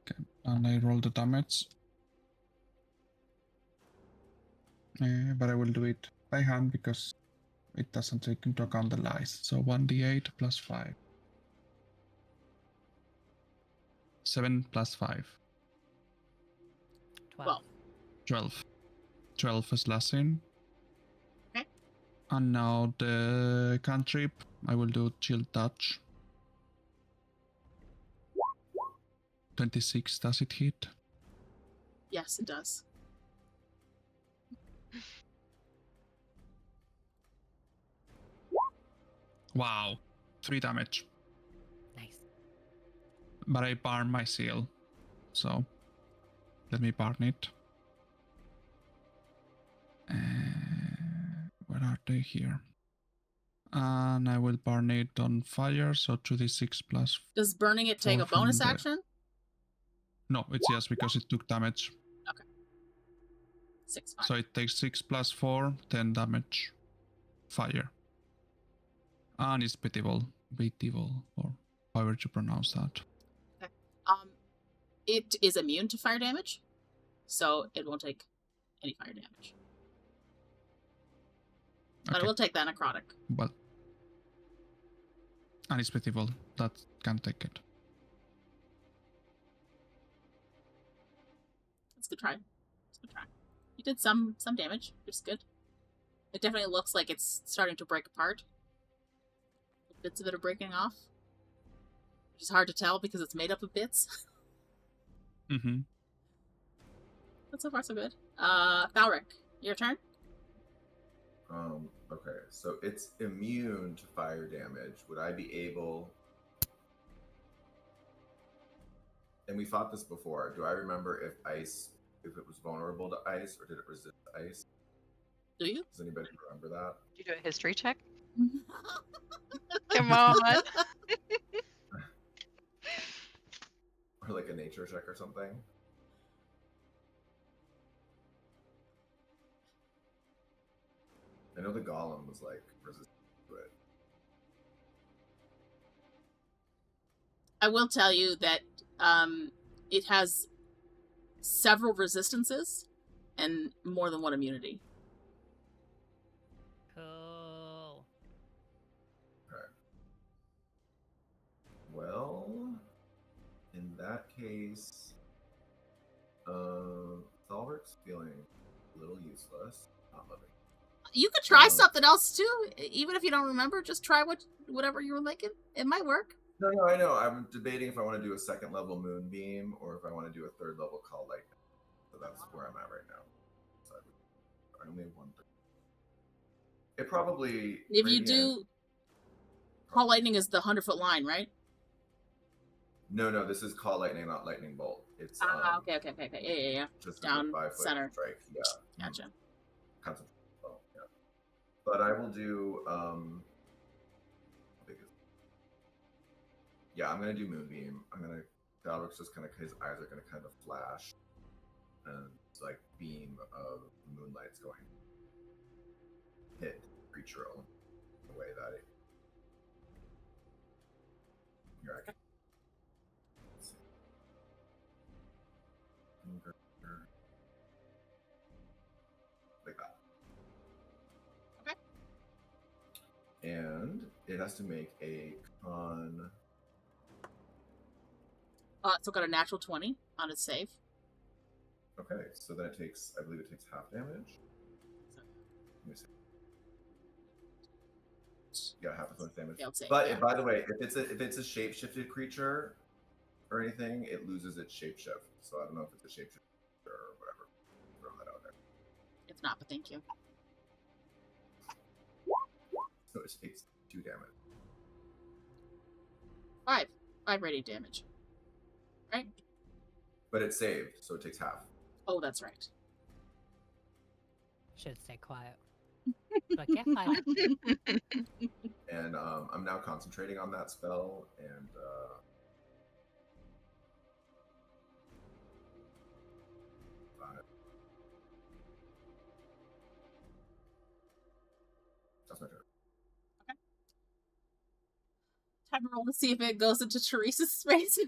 Speaker 5: Okay, and I roll the damage. But I will do it by hand because it doesn't take into account the lies. So 1d8 plus 5. 7 plus 5.
Speaker 2: 12.
Speaker 5: 12. 12 slashing.
Speaker 1: Okay.
Speaker 5: And now the cantrip, I will do chill touch. 26, does it hit?
Speaker 1: Yes, it does.
Speaker 5: Wow, 3 damage.
Speaker 2: Nice.
Speaker 5: But I burn my seal. So let me burn it. Where are they here? And I will burn it on fire, so 2d6 plus.
Speaker 1: Does burning it take a
Speaker 5: 4
Speaker 1: bonus
Speaker 5: from the-
Speaker 1: action?
Speaker 5: No, it's just because it took damage.
Speaker 1: 6, 5.
Speaker 5: So it takes 6 plus 4, 10 damage. Fire. And it's beatable, or however you pronounce that.
Speaker 1: It is immune to fire damage, so it won't take any fire damage. But it
Speaker 5: Okay,
Speaker 1: will take that necrotic.
Speaker 5: but... And it's beatable, that can take it.
Speaker 1: It's a good try. It's a good try. You did some damage, which is good. It definitely looks like it's starting to break apart. Bits of it are breaking off. Which is hard to tell because it's made up of bits.
Speaker 5: Mm-hmm.
Speaker 1: But so far so good. Thalrik, your turn?
Speaker 4: Okay, so it's immune to fire damage. Would I be able... And we fought this before. Do I remember if it was vulnerable to ice, or did it resist ice?
Speaker 1: Do you?
Speaker 4: Does anybody remember that?
Speaker 3: Did you do a history check? Come on.
Speaker 4: Or like a nature check or something? I know the golem was like resistant to it.
Speaker 1: I will tell you that it has several resistances and more than one immunity.
Speaker 2: Cool.
Speaker 4: Well, in that case, Thalrik's feeling a little useless. Not loving.
Speaker 1: You could try something else too, even if you don't remember. Just try whatever you were making. It might work.
Speaker 4: No, I know. I'm debating if I want to do a second level moonbeam or if I want to do a third level call lightning. So that's where I'm at right now. So I only have one thing. It probably.
Speaker 1: If you do, call lightning is the 100-foot line, right?
Speaker 4: No, this is call lightning, not lightning bolt. It's
Speaker 1: Okay. Yeah.
Speaker 4: just
Speaker 1: Down
Speaker 4: a 5-foot
Speaker 1: center.
Speaker 4: strike. Yeah.
Speaker 1: Gotcha.
Speaker 4: Concentration. Oh, yeah. But I will do how big is it? Yeah, I'm gonna do moonbeam. I'm gonna Thalrik's just his eyes are gonna kind of flash, and like beam of moonlight's going to hit the creature in the way that it. Here I can. Let's see. Like that.
Speaker 1: Okay.
Speaker 4: And it has to make a con.
Speaker 1: So got a natural 20 on its save.
Speaker 4: Okay, so then it takes, I believe it takes half damage. Let me see. Yeah, half as much damage.
Speaker 1: Yeah, I'll say,
Speaker 4: But
Speaker 1: yeah.
Speaker 4: by the way, if it's a shapeshifted creature or anything, it loses its shapeshift. So I don't know if it's a shapeshift or whatever. Throw that out there.
Speaker 1: It's not, but thank you.
Speaker 4: So it takes 2 damage.
Speaker 1: 5 radiant damage. Right?
Speaker 4: But it's saved, so it takes half.
Speaker 1: Oh, that's right.
Speaker 2: Should stay quiet. Like, yeah, 5.
Speaker 4: And I'm now concentrating on that spell, and that's my turn.
Speaker 1: Time to roll to see if it goes into Therese's space.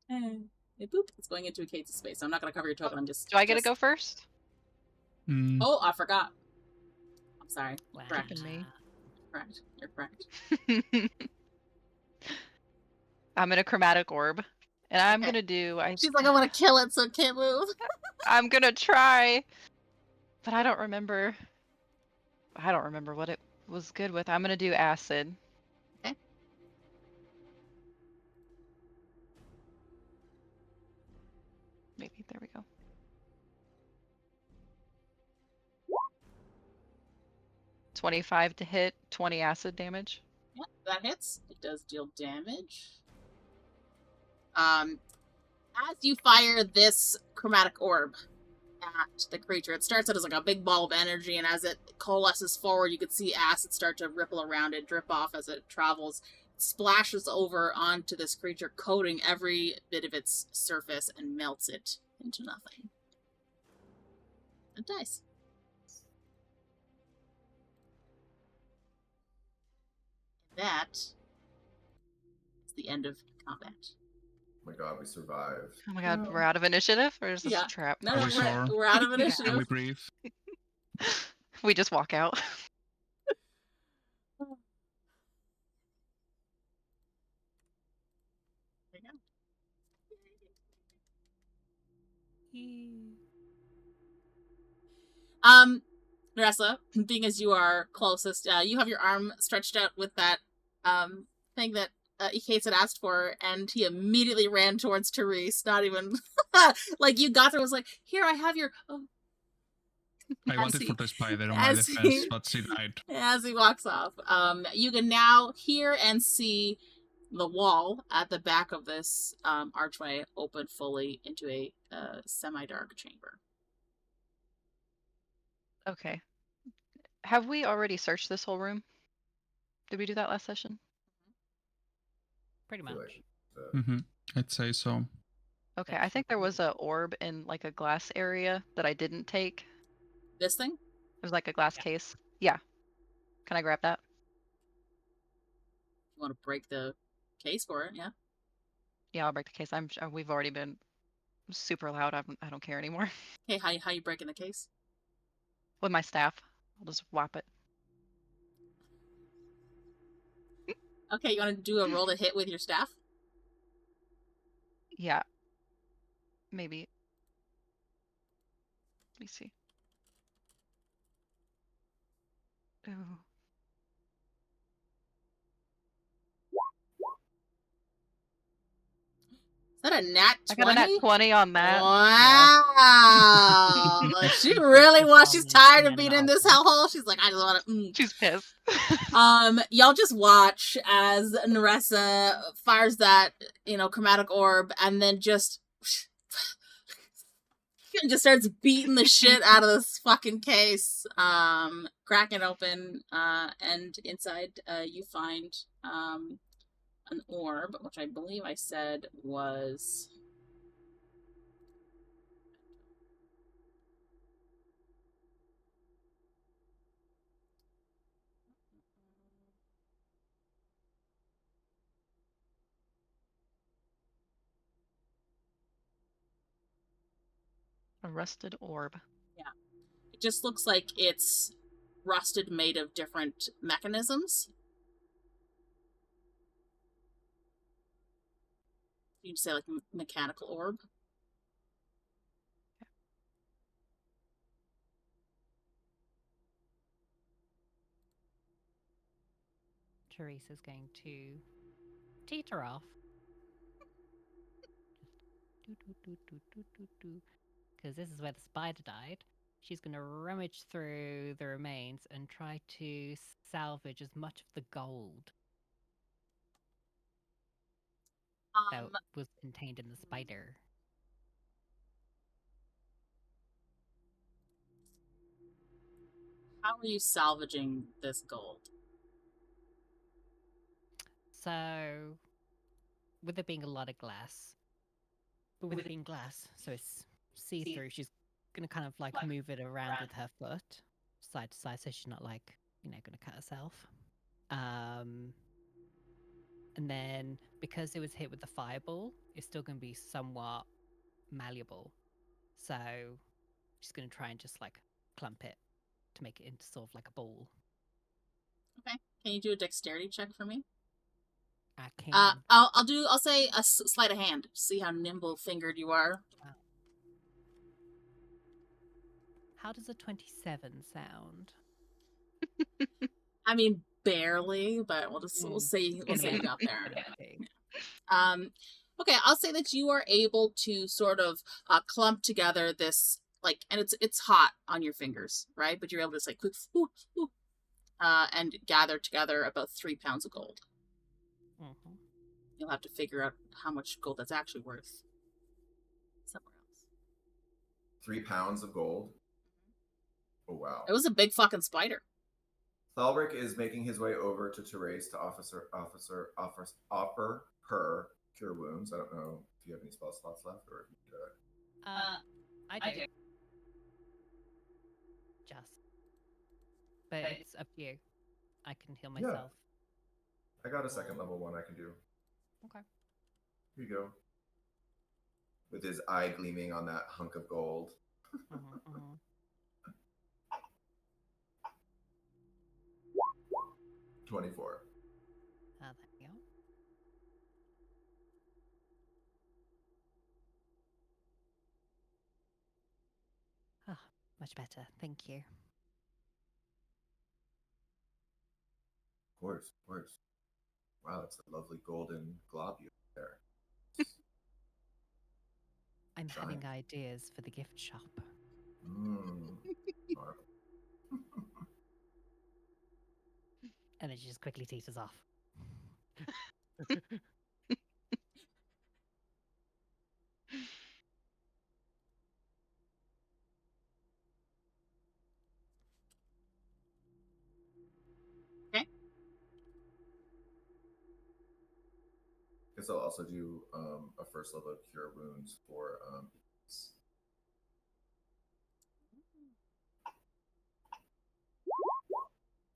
Speaker 1: And boop, it's going into Ekaitz' space. So I'm not going to cover your token. I'm just.
Speaker 3: Do I get to go first?
Speaker 1: Oh, I forgot. I'm sorry.
Speaker 2: Wow.
Speaker 1: Correct.
Speaker 3: Me.
Speaker 1: Correct. You're correct.
Speaker 3: I'm in a chromatic orb, and I'm gonna do.
Speaker 1: She's like, I want to kill it, so it can't move.
Speaker 3: I'm gonna try, but I don't remember. I don't remember what it was good with. I'm gonna do acid.
Speaker 1: Okay.
Speaker 3: Maybe there we go. $25 to hit, 20 acid damage.
Speaker 1: Yep, that hits. It does deal damage. As you fire this chromatic orb at the creature, it starts out as like a big ball of energy, and as it coalesces forward, you can see acid start to ripple around it, drip off as it travels. It splashes over onto this creature, coating every bit of its surface and melts it into nothing. It dies. That is the end of combat.
Speaker 4: Oh my god, we survived.
Speaker 3: Oh my god,
Speaker 1: No.
Speaker 3: we're out of initiative? Or is this
Speaker 1: Yeah.
Speaker 3: a trap?
Speaker 1: No,
Speaker 5: Are we
Speaker 1: we're
Speaker 5: sure?
Speaker 1: we're out of
Speaker 5: Can
Speaker 1: initiative.
Speaker 5: we breathe?
Speaker 3: We just walk out.
Speaker 1: There you go. Neressa, being as you are closest, you have your arm stretched out with that thing that Ekaitz had asked for, and he immediately ran towards Therese, not even like you got there, was like, here, I have your
Speaker 5: I
Speaker 1: As
Speaker 5: wanted
Speaker 1: he-
Speaker 5: for the spider on my
Speaker 1: as
Speaker 5: defense,
Speaker 1: he-
Speaker 5: but she died.
Speaker 1: as he walks off. You can now hear and see the wall at the back of this archway open fully into a semi-dark chamber.
Speaker 3: Okay. Have we already searched this whole room? Did we do that last session?
Speaker 2: Pretty
Speaker 4: I feel
Speaker 2: much.
Speaker 4: like,
Speaker 5: I'd say so.
Speaker 3: Okay, I think there was a orb in like a glass area that I didn't take.
Speaker 1: This thing?
Speaker 3: It was like a glass case. Yeah. Can I grab that?
Speaker 1: You want to break the case for it? Yeah.
Speaker 3: Yeah, I'll break the case. We've already been super loud. I don't care anymore.
Speaker 1: Okay, how you breaking the case?
Speaker 3: With my staff, I'll just whop it.
Speaker 1: Okay, you want to do a roll to hit with your staff?
Speaker 3: Yeah. Maybe. Let me see. Oh.
Speaker 1: Is that a nat 20?
Speaker 3: I got a nat 20 on that.
Speaker 1: Wow. She really was. She's tired of being in this hellhole. She's like, I just want to.
Speaker 3: She's pissed.
Speaker 1: Y'all just watch as Neressa fires that, chromatic orb, and then just just starts beating the shit out of this fucking case, cracking it open, and inside you find an orb, which I believe I said was...
Speaker 3: A rusted orb.
Speaker 1: Yeah. It just looks like it's rusted, made of different mechanisms. You'd say like mechanical orb.
Speaker 2: Therese is going to teeter off. Because this is where the spider died. She's going to rummage through the remains and try to salvage as much of the gold that was contained in the spider.
Speaker 1: How are you salvaging this gold?
Speaker 2: So, with it being a lot of glass, but with it being glass, so it's see-through, she's going to kind of like move it around with her foot, side to side, so she's not like, going to cut herself. And then, because it was hit with the fireball, it's still going to be somewhat malleable. So, she's going to try and just like clump it to make it into sort of like a ball.
Speaker 1: Okay. Can you do a dexterity check for me?
Speaker 2: I can.
Speaker 1: I'll say a sleight of hand. See how nimble fingered you are.
Speaker 2: How does a 27 sound?
Speaker 1: I mean, barely, but we'll say you got there. Okay, I'll say that you are able to sort of clump together this, like, and it's hot on your fingers, right? But you're able to just like quick, and gather together about 3 pounds of gold.
Speaker 2: Mm-hmm.
Speaker 1: You'll have to figure out how much gold that's actually worth somewhere else.
Speaker 4: 3 pounds of gold? Oh, wow.
Speaker 1: It was a big fucking spider.
Speaker 4: Thalrik is making his way over to Therese to offer her cure wounds. I don't know if you have any spell slots left or if you can do it.
Speaker 2: I do. Just. But it's up to you. I can heal myself.
Speaker 4: I got a second level one I can do.
Speaker 2: Okay.
Speaker 4: Here you go. With his eye gleaming on that hunk of gold. 24.
Speaker 2: There you go. Ah, much better. Thank you.
Speaker 4: Of course. Wow, that's a lovely golden globule there.
Speaker 2: I'm having ideas for the gift shop. And then she just quickly teeters off.
Speaker 1: Okay.
Speaker 4: Guess I'll also do a first level cure wounds for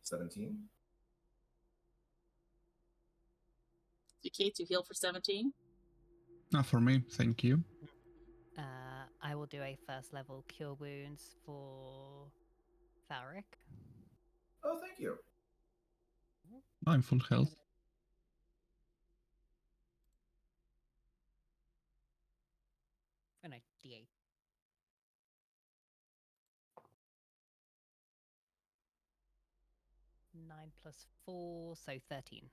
Speaker 4: 17.
Speaker 1: Ekaitz, you heal for 17.
Speaker 5: Not for me, thank you.
Speaker 2: I will do a first level cure wounds for Thalrik.
Speaker 4: Oh, thank you.
Speaker 5: I'm full health.
Speaker 2: Oh no, D8. Nine plus 4, so 13.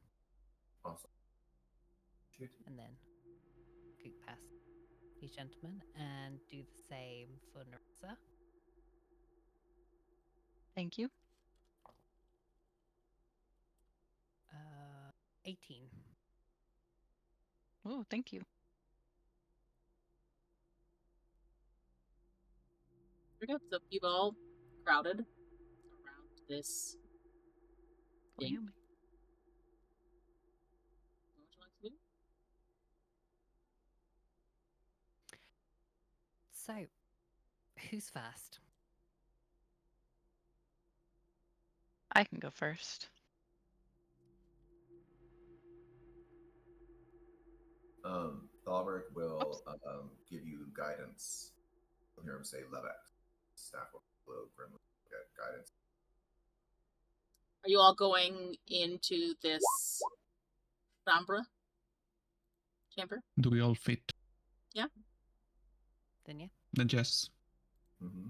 Speaker 4: Awesome.
Speaker 2: And then goop past these gentlemen and do the same for Neressa.
Speaker 3: Thank you.
Speaker 2: 18.
Speaker 3: Oh, thank you.
Speaker 1: There we go. So you've all crowded around this thing. What would you like to do?
Speaker 2: So, who's first?
Speaker 3: I can go first.
Speaker 4: Thalrik will give you guidance. You'll hear him say Levet. Staff will blow grimly. Get guidance.
Speaker 1: Are you all going into this chamber?
Speaker 5: Do we all fit?
Speaker 1: Yeah.
Speaker 2: Then yeah.
Speaker 5: Then yes.
Speaker 4: Mm-hmm.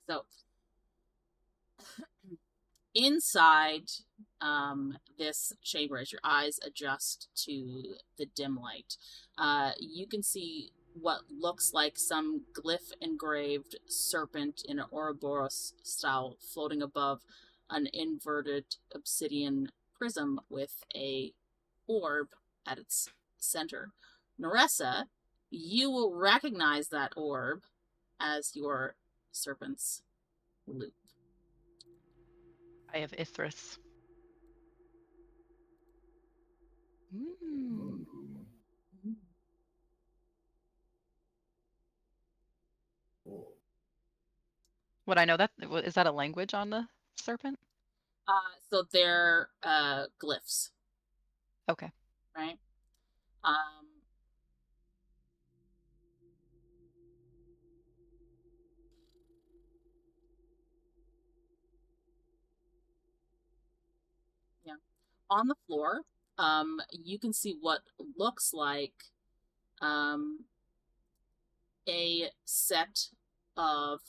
Speaker 1: So, inside this chamber, as your eyes adjust to the dim light, you can see what looks like some glyph engraved serpent in an Ouroboros style floating above an inverted obsidian prism with a orb at its center. Neressa, you will recognize that orb as your serpent's loop.
Speaker 3: I have Ithris.
Speaker 4: Ooh. Cool.
Speaker 3: Would I know that? Is that a language on the serpent?
Speaker 1: So they're glyphs,
Speaker 3: Okay.
Speaker 1: right? Yeah. On the floor, you can see what looks like a set of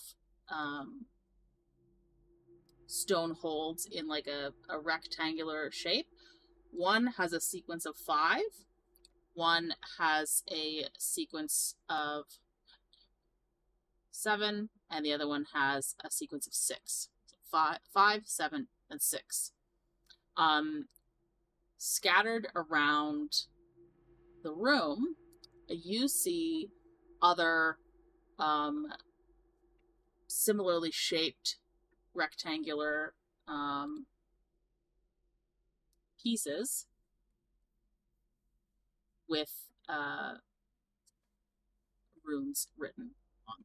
Speaker 1: stone holds in like a rectangular shape. One has a sequence of 5. One has a sequence of 7, and the other one has a sequence of 6. So 5, 7, and 6. Scattered around the room, you see other similarly shaped rectangular pieces with runes written on them.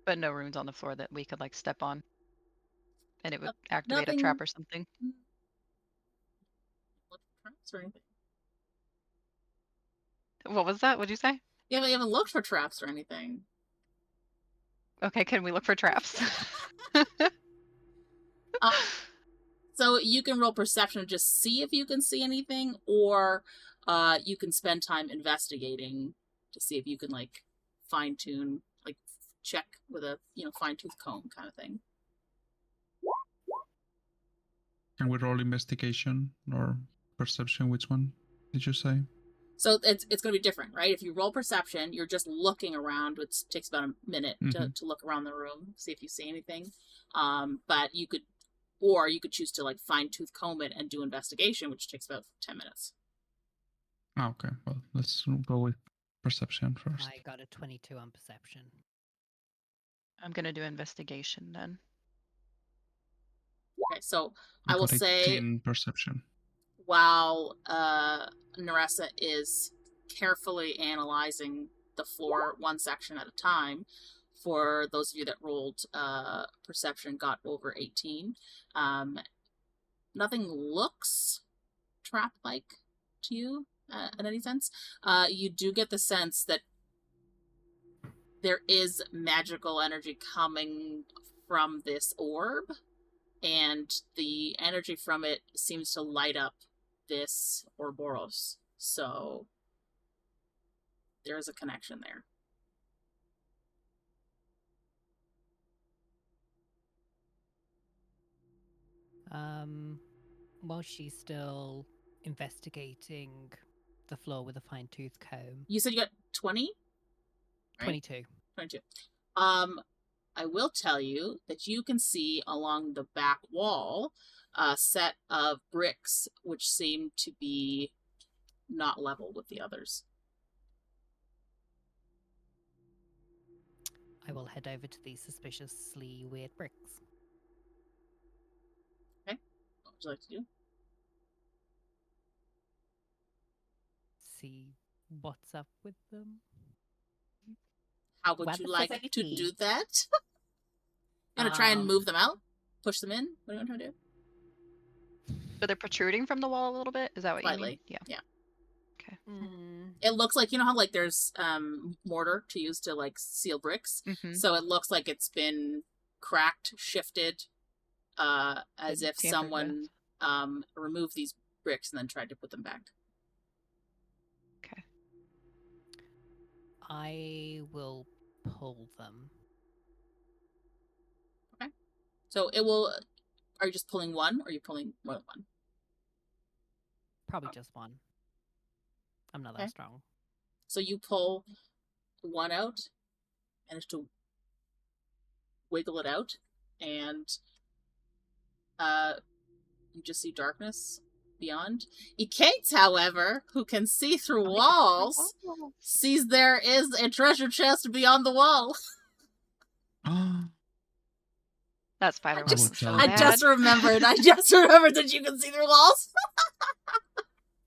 Speaker 3: But no runes on the floor that we could like step on, and it would activate
Speaker 1: nothing-
Speaker 3: a trap or something.
Speaker 1: Look for traps or anything.
Speaker 3: What was that? What'd you say?
Speaker 1: Yeah, we haven't looked for traps or anything.
Speaker 3: Okay, can we look for traps?
Speaker 1: So you can roll perception and just see if you can see anything, or you can spend time investigating to see if you can like fine tune, like check with a fine tooth comb kind of thing.
Speaker 5: Can we roll investigation or perception? Which one did you say?
Speaker 1: So it's going to be different, right? If you roll perception, you're just looking around, which takes about a minute to look around the room, see if you see anything. But you could choose to like fine tooth comb it and do investigation, which takes about 10 minutes.
Speaker 5: Okay, well, let's go with perception first.
Speaker 2: I got a 22 on perception.
Speaker 3: I'm gonna do investigation then.
Speaker 1: Okay, so I will say
Speaker 5: perception.
Speaker 1: While Neressa is carefully analyzing the floor one section at a time, for those of you that rolled perception got over 18, nothing looks trap-like to you in any sense. You do get the sense that there is magical energy coming from this orb, and the energy from it seems to light up this Ouroboros. So there is a connection there.
Speaker 2: While she's still investigating the floor with a fine-tooth comb.
Speaker 1: You said you got 20? Right?
Speaker 2: 22.
Speaker 1: 22. I will tell you that you can see along the back wall a set of bricks which seem to be not level with the others.
Speaker 2: I will head over to these suspiciously weird bricks.
Speaker 1: Okay. What would you like to do?
Speaker 2: See what's up with them.
Speaker 1: How would
Speaker 2: What
Speaker 1: you
Speaker 2: the
Speaker 1: like
Speaker 2: fuck
Speaker 1: to
Speaker 2: is
Speaker 1: do that? You want to try and
Speaker 2: Um,
Speaker 1: move them out? Push them in? What do you want to do?
Speaker 3: But they're protruding from the wall a little bit? Is that what you mean?
Speaker 1: Slightly.
Speaker 3: Yeah.
Speaker 1: Yeah.
Speaker 3: Okay.
Speaker 1: It looks like, you know how like there's mortar to use to like seal bricks?
Speaker 3: Mm-hmm.
Speaker 1: So it looks like it's been cracked, shifted, as
Speaker 3: Been
Speaker 1: if
Speaker 3: tampered
Speaker 1: someone removed these bricks and then tried to put them back.
Speaker 3: Okay.
Speaker 2: I will pull them.
Speaker 1: So it will. Are you just pulling one, or are you pulling more than one?
Speaker 2: Probably just one. I'm not
Speaker 1: Okay.
Speaker 2: that strong.
Speaker 1: So you pull one out, manage to wiggle it out, and you just see darkness beyond. Ekaitz, however, who can see through walls, sees there is a treasure chest beyond the wall.
Speaker 3: That spider
Speaker 1: I
Speaker 3: wasn't
Speaker 5: just-
Speaker 3: so
Speaker 1: I
Speaker 3: bad.
Speaker 1: just remembered. I just remembered that you can see through walls.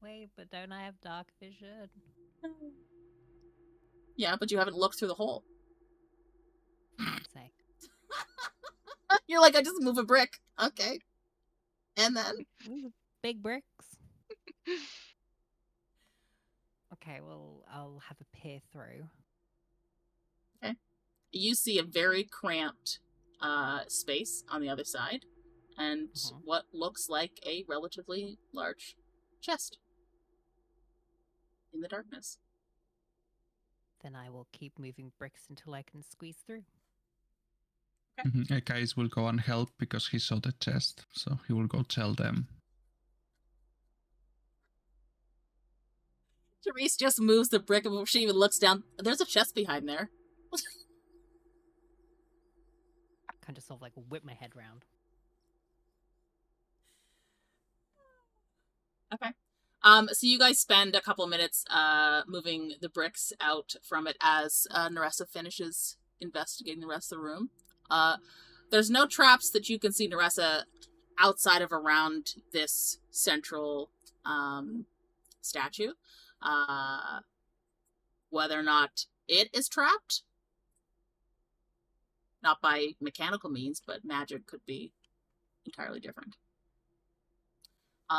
Speaker 2: Wait, but don't I have dark vision?
Speaker 1: Yeah, but you haven't looked through the hole.
Speaker 2: Say.
Speaker 1: You're like, I just move a brick. Okay. And then
Speaker 2: Ooh, big bricks. Okay, well, I'll have a peer through.
Speaker 1: you see a very cramped space on the other side, and what looks like a relatively large chest in the darkness.
Speaker 2: Then I will keep moving bricks until I can squeeze through.
Speaker 5: Ekaitz will go and help because he saw the chest, so he will go tell them.
Speaker 1: Therese just moves the brick, and before she even looks down, there's a chest behind there.
Speaker 2: I kind of sort of like whip my head round.
Speaker 1: Okay. So you guys spend a couple minutes moving the bricks out from it as Neressa finishes investigating the rest of the room. There's no traps that you can see, Neressa, outside of around this central statue. Whether or not it is trapped, not by mechanical means, but magic could be entirely different.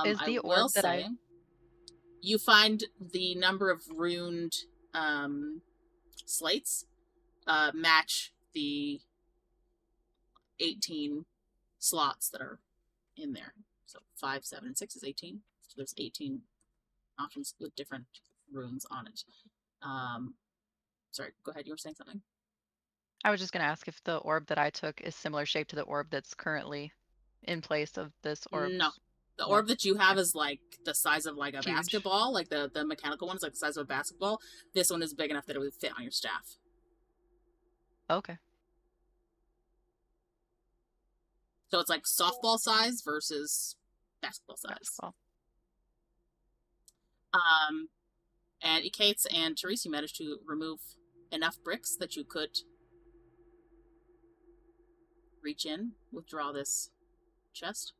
Speaker 3: Is the
Speaker 1: I will
Speaker 3: orb that
Speaker 1: say, you find the number of runed slates match the 18 slots that are in there. So 5, 7, and 6 is 18. So there's 18 options with different runes on it. Sorry, go ahead. You were saying something?
Speaker 3: I was just going to ask if the orb that I took is similar shape to the orb that's currently in place of this orb.
Speaker 1: No. The
Speaker 3: No.
Speaker 1: orb that you have is like the size of like a
Speaker 3: Huge.
Speaker 1: basketball. Like the mechanical one is like the size of a basketball. This one is big enough that it would fit on your staff.
Speaker 3: Okay.
Speaker 1: So it's like softball size versus basketball size.
Speaker 3: Basketball.
Speaker 1: And Ekaitz and Therese, you managed to remove enough bricks that you could reach in, withdraw this chest.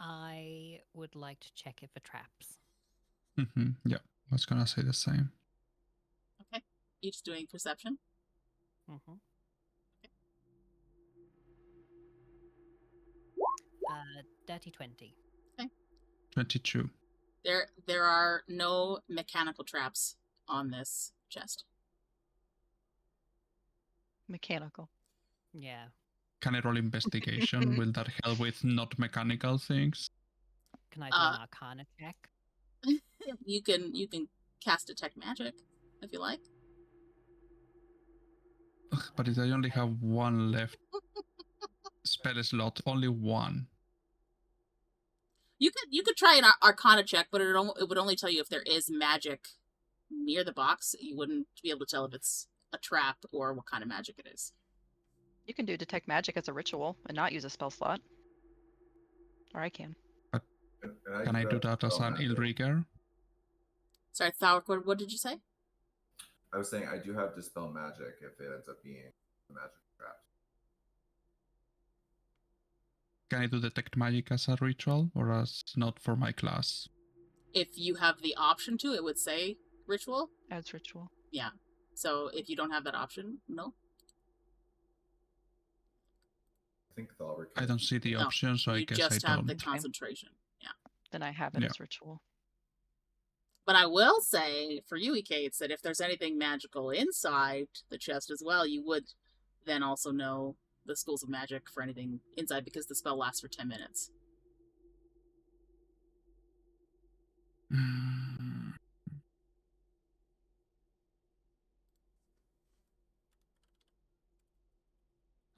Speaker 2: I would like to check it for traps.
Speaker 5: Yeah, I was gonna say the same.
Speaker 1: Okay. Each doing perception.
Speaker 2: Dirty 20.
Speaker 5: 22.
Speaker 1: There are no mechanical traps on this chest.
Speaker 3: Mechanical.
Speaker 2: Yeah.
Speaker 5: Can I roll investigation? Will that help with not mechanical things?
Speaker 2: Can I do an Arcana check?
Speaker 1: You can cast detect magic if you like.
Speaker 5: Ugh, but if I only have one left spell slot, only one.
Speaker 1: You could try an Arcana check, but it would only tell you if there is magic near the box, you wouldn't be able to tell if it's a trap or what kind of magic it is.
Speaker 3: You can do detect magic as a ritual and not use a spell slot. Or I can.
Speaker 5: Can I do that as an Illrigger?
Speaker 1: Sorry, Thalrik, what did you say?
Speaker 4: I was saying I do have Dispel Magic if it ends up being a magic trap.
Speaker 5: Can I do detect magic as a ritual or as not for my class?
Speaker 1: If you have the option to, it would say ritual.
Speaker 3: As ritual.
Speaker 1: Yeah. So if you don't have that option, no.
Speaker 4: I think Thalrik.
Speaker 5: I don't see the
Speaker 1: No,
Speaker 5: option, so I guess I
Speaker 1: You just have
Speaker 5: don't.
Speaker 1: the concentration. Yeah.
Speaker 3: Then I have it
Speaker 5: Yeah.
Speaker 3: as ritual.
Speaker 1: But I will say, for you, Ekaitz, that if there's anything magical inside the chest as well, you would then also know the schools of magic for anything inside, because the spell lasts for 10 minutes.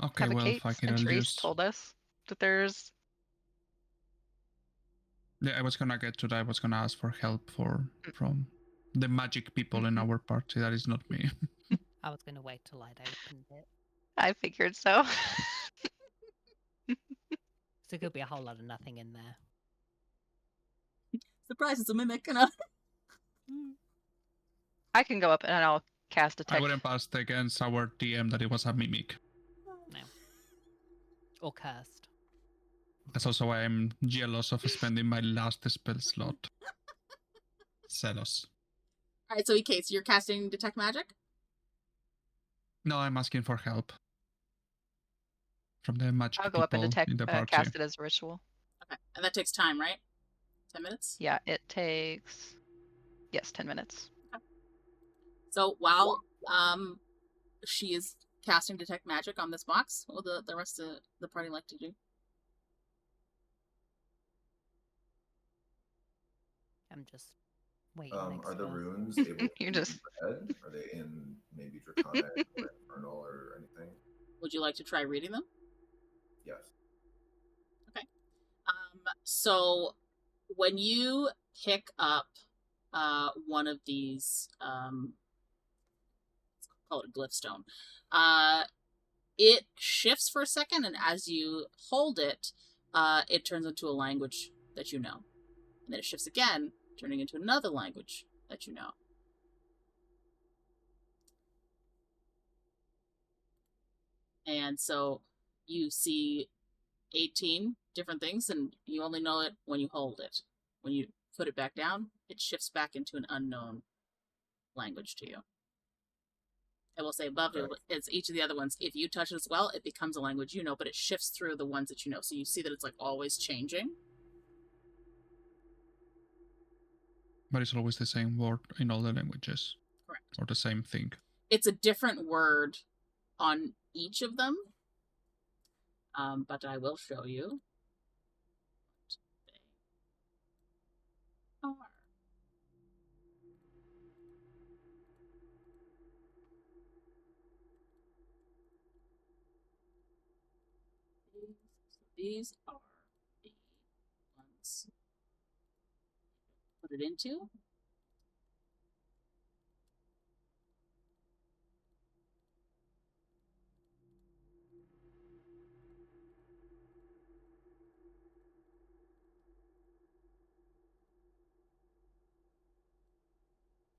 Speaker 5: Okay, well,
Speaker 3: Ekaitz
Speaker 5: fuck it,
Speaker 3: and
Speaker 5: I'll
Speaker 3: Therese
Speaker 5: just...
Speaker 3: told us that there's...
Speaker 5: Yeah, I was gonna get to that. I was gonna ask for help from the magic people in our party. That is not me.
Speaker 2: I was gonna wait till I'd opened it.
Speaker 3: I figured so.
Speaker 2: So there could be a whole lot of nothing in there.
Speaker 1: Surprise, it's a mimic. And
Speaker 3: I can go up and I'll cast detect.
Speaker 5: I wouldn't pass against our DM that it was a mimic.
Speaker 2: No. Or cursed.
Speaker 5: That's also why I'm jealous of spending my last spell slot. Zealous.
Speaker 1: Alright, so Ekaitz, you're casting Detect Magic?
Speaker 5: No, I'm asking for help. From the magic
Speaker 3: I'll go up and
Speaker 5: people
Speaker 3: detect,
Speaker 5: in the party.
Speaker 3: cast it as a ritual.
Speaker 1: Okay, and that takes time, right? 10 minutes?
Speaker 3: Yeah, it takes... Yes, 10 minutes.
Speaker 1: Okay. So while she is casting Detect Magic on this box, what will the rest of the party like to do?
Speaker 2: I'm just waiting.
Speaker 4: Are the runes able to
Speaker 3: You're
Speaker 4: be
Speaker 3: just...
Speaker 4: read? Are they in maybe Draconic or Infernal or anything?
Speaker 1: Would you like to try reading them?
Speaker 4: Yes.
Speaker 1: Okay. So when you pick up one of these, let's call it a glyph stone, it shifts for a second, and as you hold it, it turns into a language that you know. And then it shifts again, turning into another language that you know. And so you see 18 different things, and you only know it when you hold it. When you put it back down, it shifts back into an unknown language to you. I will say above it, it's each of the other ones. If you touch it as well, it becomes a language you know, but it shifts through the ones that you know. So you see that it's like always changing.
Speaker 5: But it's always the same word in all the languages.
Speaker 1: Correct.
Speaker 5: Or the same thing.
Speaker 1: It's a different word on each of them. But I will show you what they are. These are the ones put it into.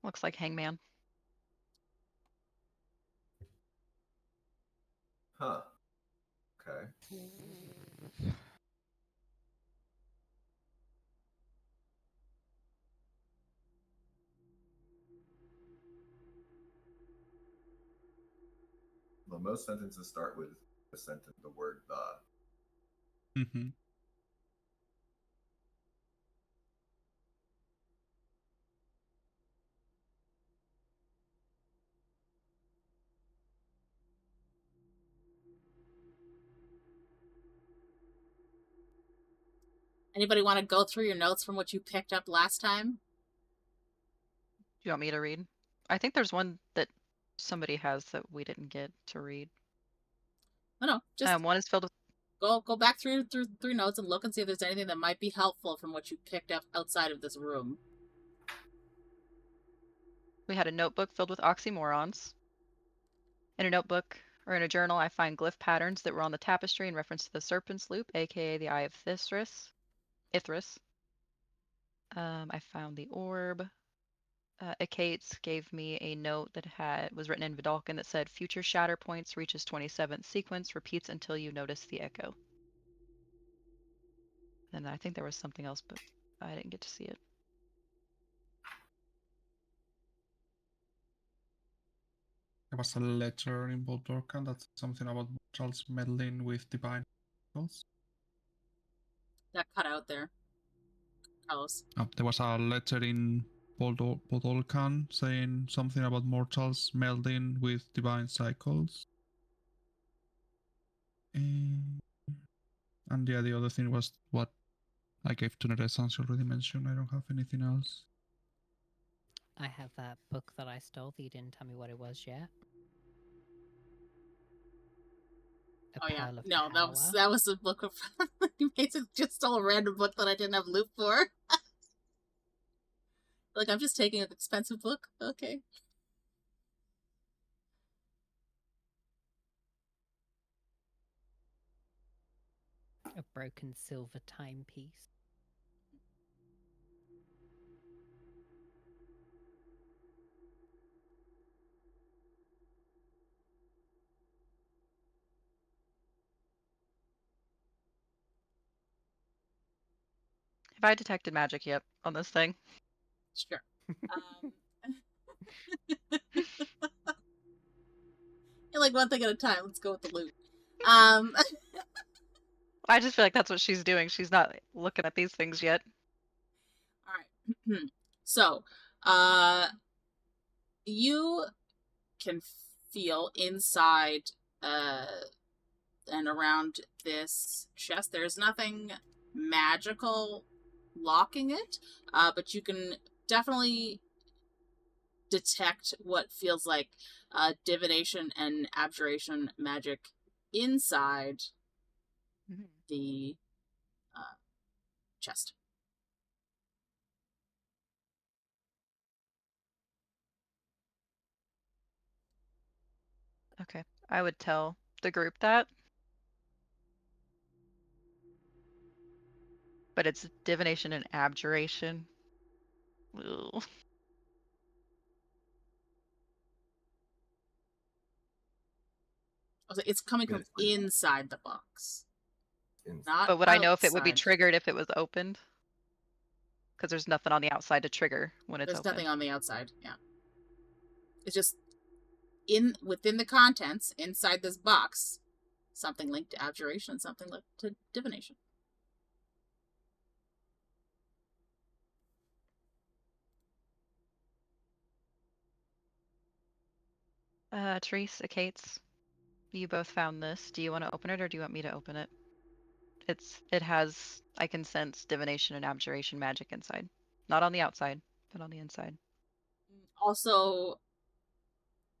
Speaker 3: Looks like Hangman.
Speaker 4: Huh. Okay. Well, most sentences start with the word the.
Speaker 5: Mm-hmm.
Speaker 1: Anybody want to go through your notes from what you picked up last time?
Speaker 3: Do you want me to read? I think there's one that somebody has that we didn't get to read.
Speaker 1: No, just
Speaker 3: one is filled with...
Speaker 1: go back through notes and look and see if there's anything that might be helpful from what you picked up outside of this room.
Speaker 3: We had a notebook filled with oxymorons. In a notebook, or in a journal, I find glyph patterns that were on the tapestry in reference to the Serpent's Loop, aka the Eye of Ithris. I found the orb. Ekaitz gave me a note that was written in Vidalcan that said, "Future shatter points reaches 27th sequence, repeats until you notice the echo." And I think there was something else, but I didn't get to see it.
Speaker 5: There was a letter in Bodorkan that's something about mortals meddling with divine souls.
Speaker 1: That cut out there. Carlos.
Speaker 5: There was a letter in Bodolkan saying something about mortals melding with divine cycles. And yeah, the other thing was what I gave to Neressa, she already mentioned. I don't have anything else.
Speaker 2: I have that book that I stole that you didn't tell me what it was yet.
Speaker 1: Oh yeah,
Speaker 2: Pearl of
Speaker 1: no,
Speaker 2: Power.
Speaker 1: that was a book of. You basically just stole a random book that I didn't have loot for. Like, I'm just taking an expensive book. Okay.
Speaker 2: A broken silver timepiece.
Speaker 3: Have I detected magic yet on this thing?
Speaker 1: Sure. Like one thing at a time. Let's go with the loot.
Speaker 3: I just feel like that's what she's doing. She's not looking at these things yet.
Speaker 1: All right. So, you can feel inside and around this chest. There's nothing magical locking it, but you can definitely detect what feels like divination and abjuration magic inside the chest.
Speaker 3: Okay, I would tell the group that. But it's divination and abjuration. Ugh.
Speaker 1: It's coming from inside the box. Not
Speaker 3: but would I know if it would be
Speaker 1: outside.
Speaker 3: triggered if it was opened? Because there's nothing on the outside to trigger when it's
Speaker 1: There's
Speaker 3: open.
Speaker 1: nothing on the outside, yeah. It's just within the contents, inside this box, something linked to abjuration, something linked to divination.
Speaker 3: Therese, Ekaitz, you both found this. Do you want to open it or do you want me to open it? It has, I can sense divination and abjuration magic inside. Not on the outside, but on the inside.
Speaker 1: Also,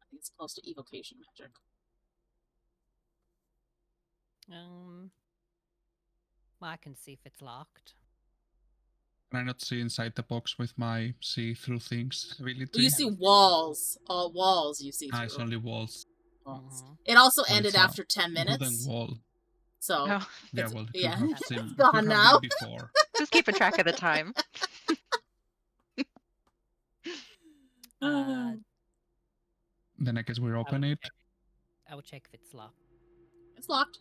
Speaker 1: I think it's close to evocation magic.
Speaker 2: Well, I can see if it's locked.
Speaker 5: Can I not see inside the box with my see-through things ability?
Speaker 1: You see walls. All walls you see through.
Speaker 5: It's only walls.
Speaker 1: Walls. It also
Speaker 5: Well,
Speaker 1: ended
Speaker 5: it's a
Speaker 1: after 10 minutes.
Speaker 5: Wooden wall.
Speaker 1: So,
Speaker 3: Oh.
Speaker 5: Yeah, well, it could
Speaker 1: yeah.
Speaker 5: have
Speaker 1: It's
Speaker 5: been,
Speaker 1: gone
Speaker 5: could have
Speaker 1: now.
Speaker 5: been before.
Speaker 3: Just keeping track of the time.
Speaker 5: Then I guess we open it.
Speaker 2: I will check if it's locked.
Speaker 1: It's locked.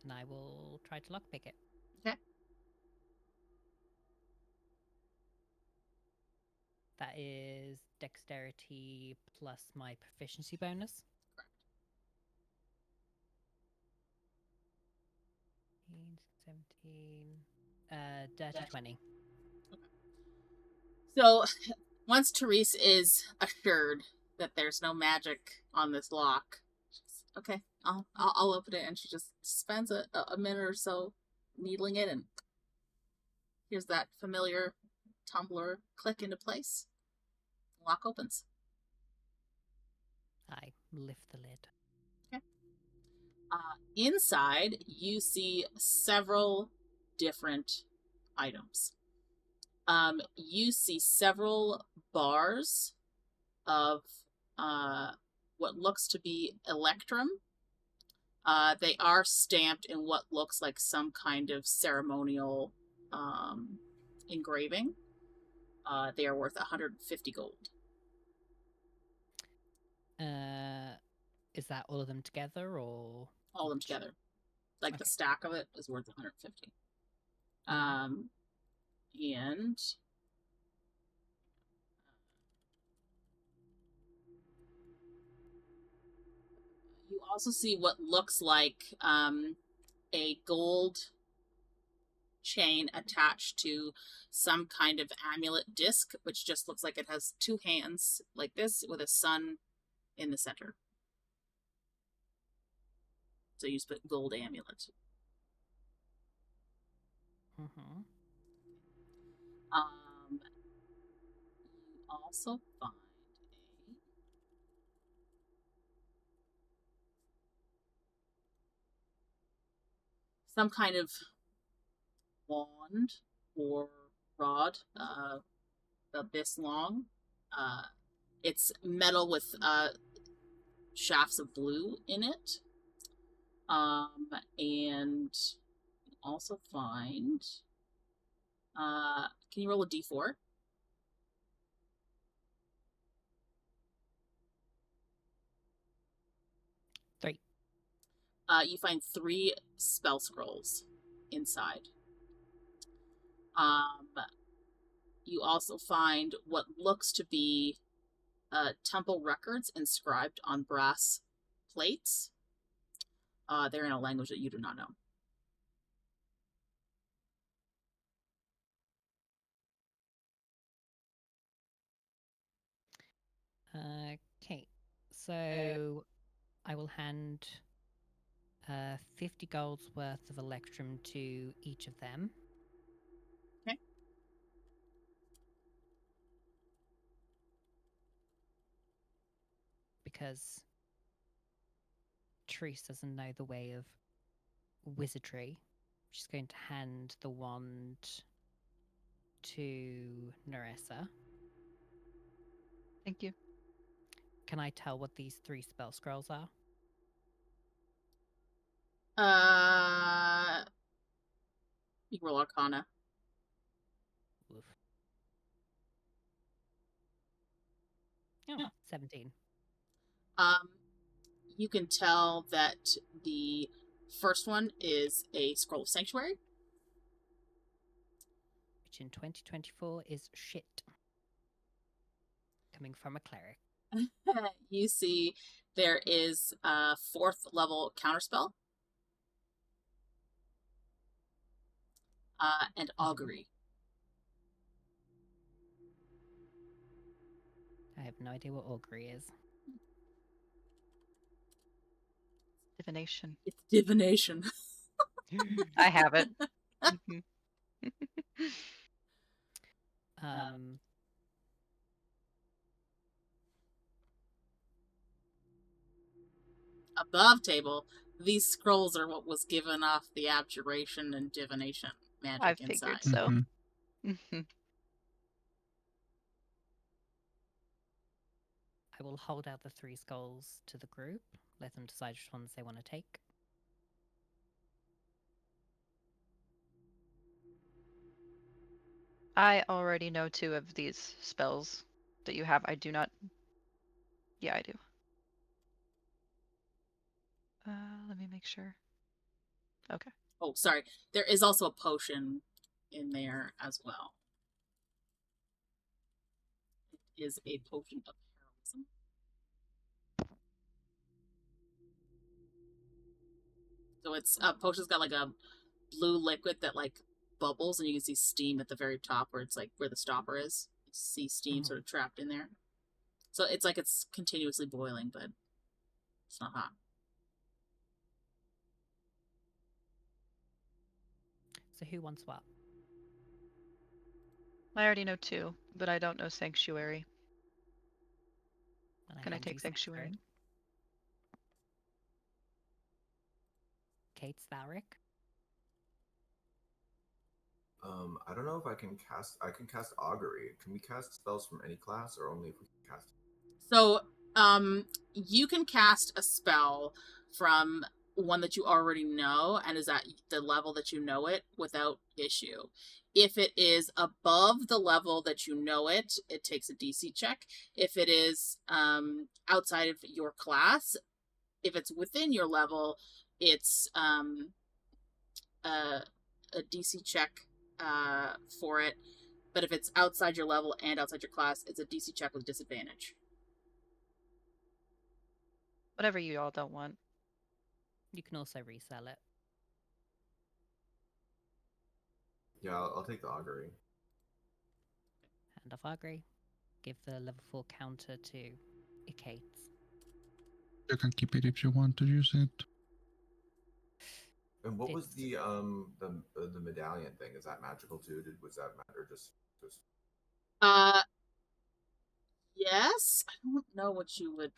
Speaker 2: And I will try to lockpick it.
Speaker 1: Okay.
Speaker 2: That is dexterity plus my proficiency bonus.
Speaker 1: Correct.
Speaker 2: 17, dirty 20.
Speaker 1: Okay. So, once Therese is assured that there's no magic on this lock, she's, okay, I'll open it, and she just spends a minute or so needling it, and here's that familiar tumbler click into place. The lock opens.
Speaker 2: I lift the lid.
Speaker 1: Okay. Inside, you see several different items. You see several bars of what looks to be electrum. They are stamped in what looks like some kind of ceremonial engraving. They are worth 150 gold.
Speaker 2: Is that all of them together, or
Speaker 1: All of them together. Like the stack of it is worth 150. And you also see what looks like a gold chain attached to some kind of amulet disc, which just looks like it has two hands like this with a sun in the center. So you just put gold amulet.
Speaker 2: Mm-hmm.
Speaker 1: You also find some kind of wand or rod, this long. It's metal with shafts of blue in it. And you also find. Can you roll a d4?
Speaker 2: Three.
Speaker 1: You find 3 spell scrolls inside. You also find what looks to be temple records inscribed on brass plates. They're in a language that you do not know.
Speaker 2: Okay, so I will hand 50 gold's worth of electrum to each of them.
Speaker 1: Okay.
Speaker 2: Because Therese doesn't know the way of wizardry. She's going to hand the wand to Neressa.
Speaker 3: Thank you.
Speaker 2: Can I tell what these 3 spell scrolls are?
Speaker 1: You roll Arcana.
Speaker 2: Oof. Oh, 17.
Speaker 1: You can tell that the first one is a Scroll of Sanctuary.
Speaker 2: Which in 2024 is shit. Coming from a cleric.
Speaker 1: You see there is a 4th level counterspell. And Augury.
Speaker 2: I have no idea what Augury is.
Speaker 3: Divination.
Speaker 1: It's divination.
Speaker 3: I have it.
Speaker 1: Above table, these scrolls are what was given off the abjuration and divination magic
Speaker 3: I
Speaker 1: inside.
Speaker 3: figured so.
Speaker 2: I will hold out the 3 skulls to the group, let them decide which ones they want to take.
Speaker 3: I already know 2 of these spells that you have. I do not. Yeah, I do. Let me make sure. Okay.
Speaker 1: Oh, sorry. There is also a potion in there as well. It is a potion of heroism. So it's a potion's got like a blue liquid that like bubbles, and you can see steam at the very top where it's like where the stopper is. You see steam sort of trapped in there. So it's like it's continuously boiling, but it's not hot.
Speaker 2: So who wants what?
Speaker 3: I already know 2, but I don't know Sanctuary. Can I take Sanctuary?
Speaker 2: Ekaitz, Thalrik?
Speaker 4: I don't know if I can cast. I can cast augury. Can we cast spells from any class, or only if we can cast?
Speaker 1: So, you can cast a spell from one that you already know and is at the level that you know it without issue. If it is above the level that you know it, it takes a DC check. If it is outside of your class, if it's within your level, it's a DC check for it. But if it's outside your level and outside your class, it's a DC check with disadvantage.
Speaker 3: Whatever you all don't want.
Speaker 2: You can also resell it.
Speaker 4: Yeah, I'll take the augury.
Speaker 2: Hand off Augury. Give the level 4 counter to Ekaitz.
Speaker 5: You can keep it if you want to use it.
Speaker 4: And what was the medallion thing? Is that magical too? Was that matter just?
Speaker 1: Yes. I don't know what you would.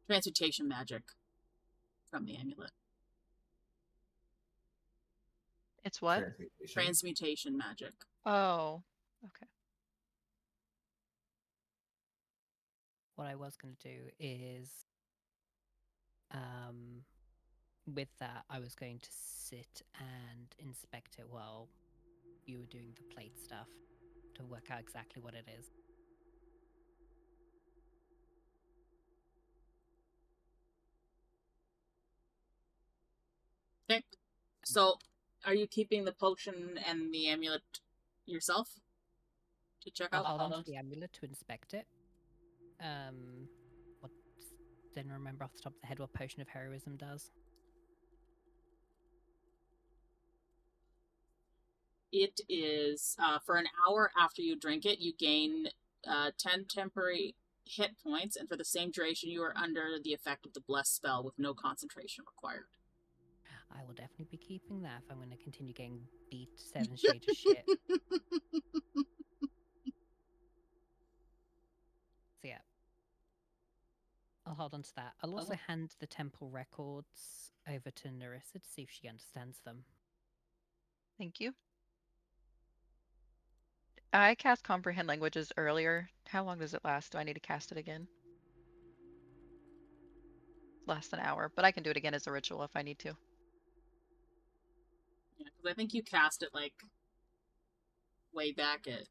Speaker 1: Transmutation magic from the amulet.
Speaker 3: It's what?
Speaker 1: Transmutation magic.
Speaker 3: Oh, okay.
Speaker 2: What I was going to do is, with that, I was going to sit and inspect it while you were doing the plate stuff to work out exactly what it is.
Speaker 1: Okay. So, are you keeping the potion and the amulet yourself to check
Speaker 2: I'll
Speaker 1: out?
Speaker 2: hold on to the amulet to inspect it. What? Didn't remember off the top of the head what Potion of Heroism does.
Speaker 1: It is for an hour after you drink it, you gain 10 temporary hit points, and for the same duration, you are under the effect of the bless spell with no concentration required.
Speaker 2: I will definitely be keeping that if I'm going to continue getting beat 7 shades of shit. So yeah, I'll hold on to that. I'll also hand the temple records over to Neressa to see if she understands them.
Speaker 3: Thank you. I cast Comprehend Languages earlier. How long does it last? Do I need to cast it again? Last an hour, but I can do it again as a ritual if I need to.
Speaker 1: Yeah, because I think you cast it like way back at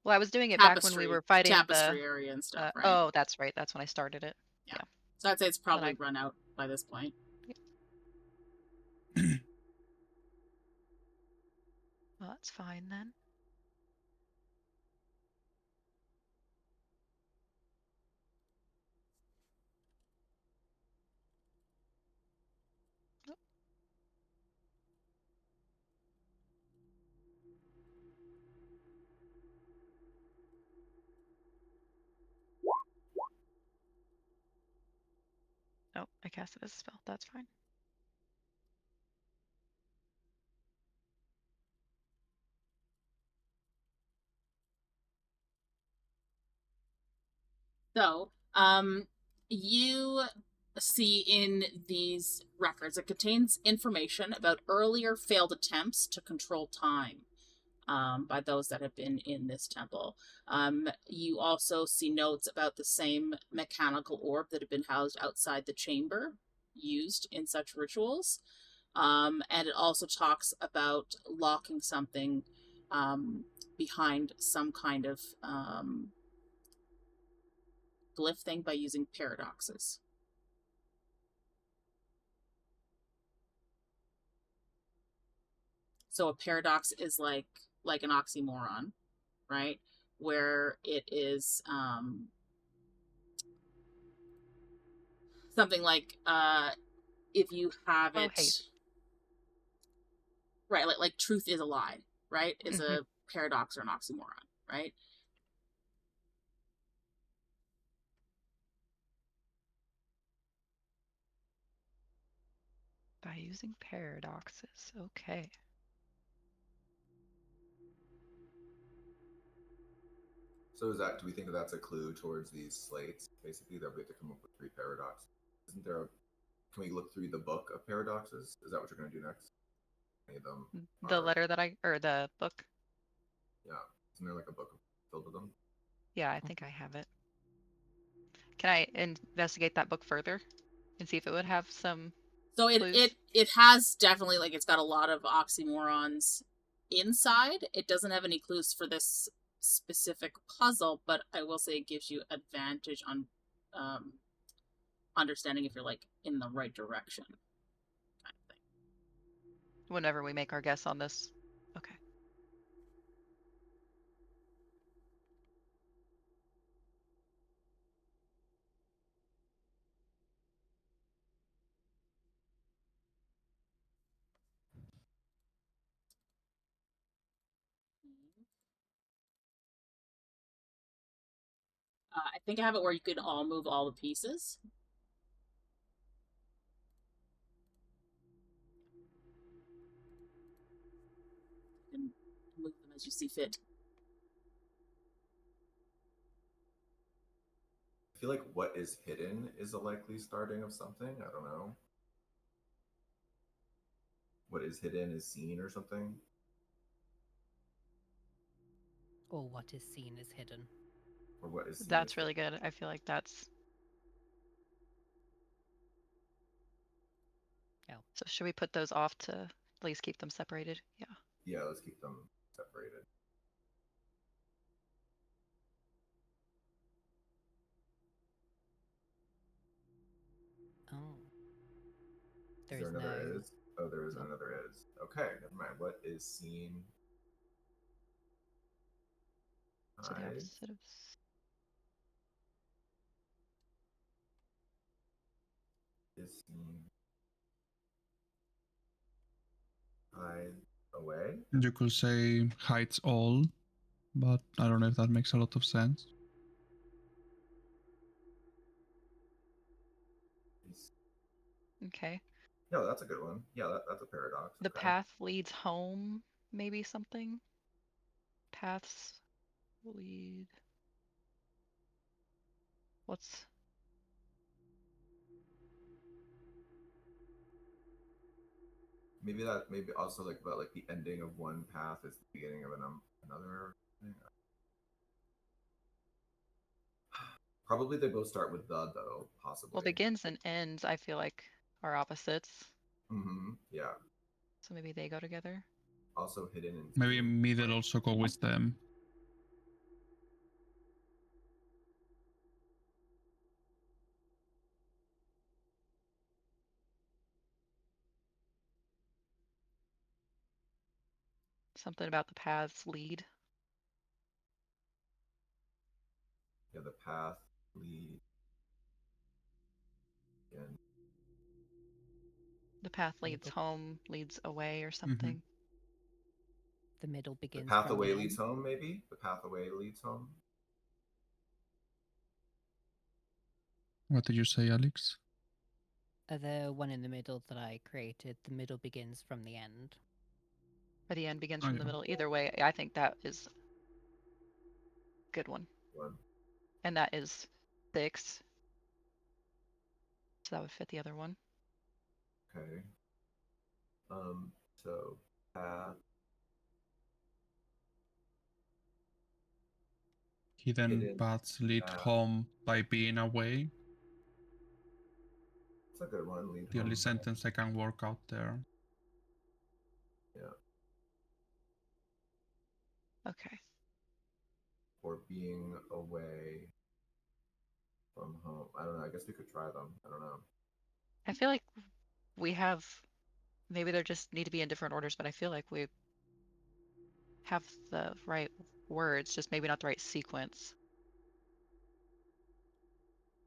Speaker 3: Well, I was doing it back when we were fighting
Speaker 1: tapestry area and stuff, right?
Speaker 3: Oh, that's right. That's when I started it. Yeah.
Speaker 1: So I'd say it's probably run out by this point.
Speaker 3: Well, that's fine then. Oh, I cast it as a spell. That's fine.
Speaker 1: So, you see in these records, it contains information about earlier failed attempts to control time by those that have been in this temple. You also see notes about the same mechanical orb that had been housed outside the chamber used in such rituals. And it also talks about locking something behind some kind of glyph thing by using paradoxes. So a paradox is like an oxymoron, right? Where it is something like if you have it right, like truth is a lie, right? Is a paradox or an oxymoron, right?
Speaker 3: By using paradoxes. Okay.
Speaker 4: So is that? Do we think that that's a clue towards these slates? Basically, that we have to come up with 3 paradoxes. Isn't there a? Can we look through the book of paradoxes? Is that what you're going to do next? Any of them?
Speaker 3: The letter that or the book.
Speaker 4: Yeah. Isn't there like a book filled with them?
Speaker 3: Yeah, I think I have it. Can I investigate that book further and see if it would have some
Speaker 1: So
Speaker 3: clues?
Speaker 1: it has definitely, like, it's got a lot of oxymorons inside. It doesn't have any clues for this specific puzzle, but I will say it gives you advantage on understanding if you're, like, in the right direction, kind of thing.
Speaker 3: Whenever we make our guess on this. Okay.
Speaker 1: I think I have it where you can all move all the pieces. And move them as you see fit.
Speaker 4: I feel like what is hidden is a likely starting of something. I don't know. What is hidden is seen or something.
Speaker 2: Or what is seen is hidden.
Speaker 4: Or what is seen
Speaker 3: That's
Speaker 4: is
Speaker 3: really good. I feel like that's.
Speaker 2: Yeah.
Speaker 3: So should we put those off to at least keep them separated? Yeah.
Speaker 4: Yeah, let's keep them separated.
Speaker 2: Oh. There
Speaker 4: Is there
Speaker 2: is
Speaker 4: another
Speaker 2: no.
Speaker 4: is? Oh, there is
Speaker 2: Nope.
Speaker 4: another is. Okay, never mind. What is seen?
Speaker 3: So the
Speaker 4: Hides.
Speaker 3: opposite of.
Speaker 4: Is seen. Hide away.
Speaker 5: You could say hides all, but I don't know if that makes a lot of sense.
Speaker 3: Okay.
Speaker 4: Yeah, that's a good one. Yeah, that's a paradox.
Speaker 3: The
Speaker 4: Okay.
Speaker 3: path leads home, maybe something? Paths lead. What's.
Speaker 4: Maybe also like about like the ending of one path is the beginning of another thing. Probably they both start with the though, possibly.
Speaker 3: Well, begins and ends, I feel like, are opposites.
Speaker 4: Mm-hmm. Yeah.
Speaker 3: So maybe they go together.
Speaker 4: Also hidden in
Speaker 5: Maybe
Speaker 4: seen.
Speaker 5: middle also go with them.
Speaker 3: Something about the paths lead.
Speaker 4: Yeah, the path lead. And
Speaker 3: The path leads
Speaker 2: Middle.
Speaker 3: home, leads away, or something.
Speaker 2: The middle
Speaker 4: the
Speaker 2: begins
Speaker 4: path
Speaker 2: from
Speaker 4: away
Speaker 2: the
Speaker 4: leads
Speaker 2: end.
Speaker 4: home, maybe? The path away leads home.
Speaker 5: What did you say, Alex?
Speaker 2: The one in the middle that I created, the middle begins from the end.
Speaker 3: Or the end begins
Speaker 5: Oh,
Speaker 3: from the
Speaker 5: yeah.
Speaker 3: middle. Either way, I think that is a good one.
Speaker 4: One.
Speaker 3: And that is 6. So that would fit the other one.
Speaker 4: Okay. So path.
Speaker 5: Hidden paths lead
Speaker 4: path.
Speaker 5: home by being away.
Speaker 4: It's a good one. Lead
Speaker 5: The
Speaker 4: home.
Speaker 5: only sentence I can work out there.
Speaker 4: Yeah.
Speaker 3: Okay.
Speaker 4: Or being away from home. I don't know. I guess we could try them. I don't know.
Speaker 3: I feel like we have. Maybe they just need to be in different orders, but I feel like we have the right words, just maybe not the right sequence.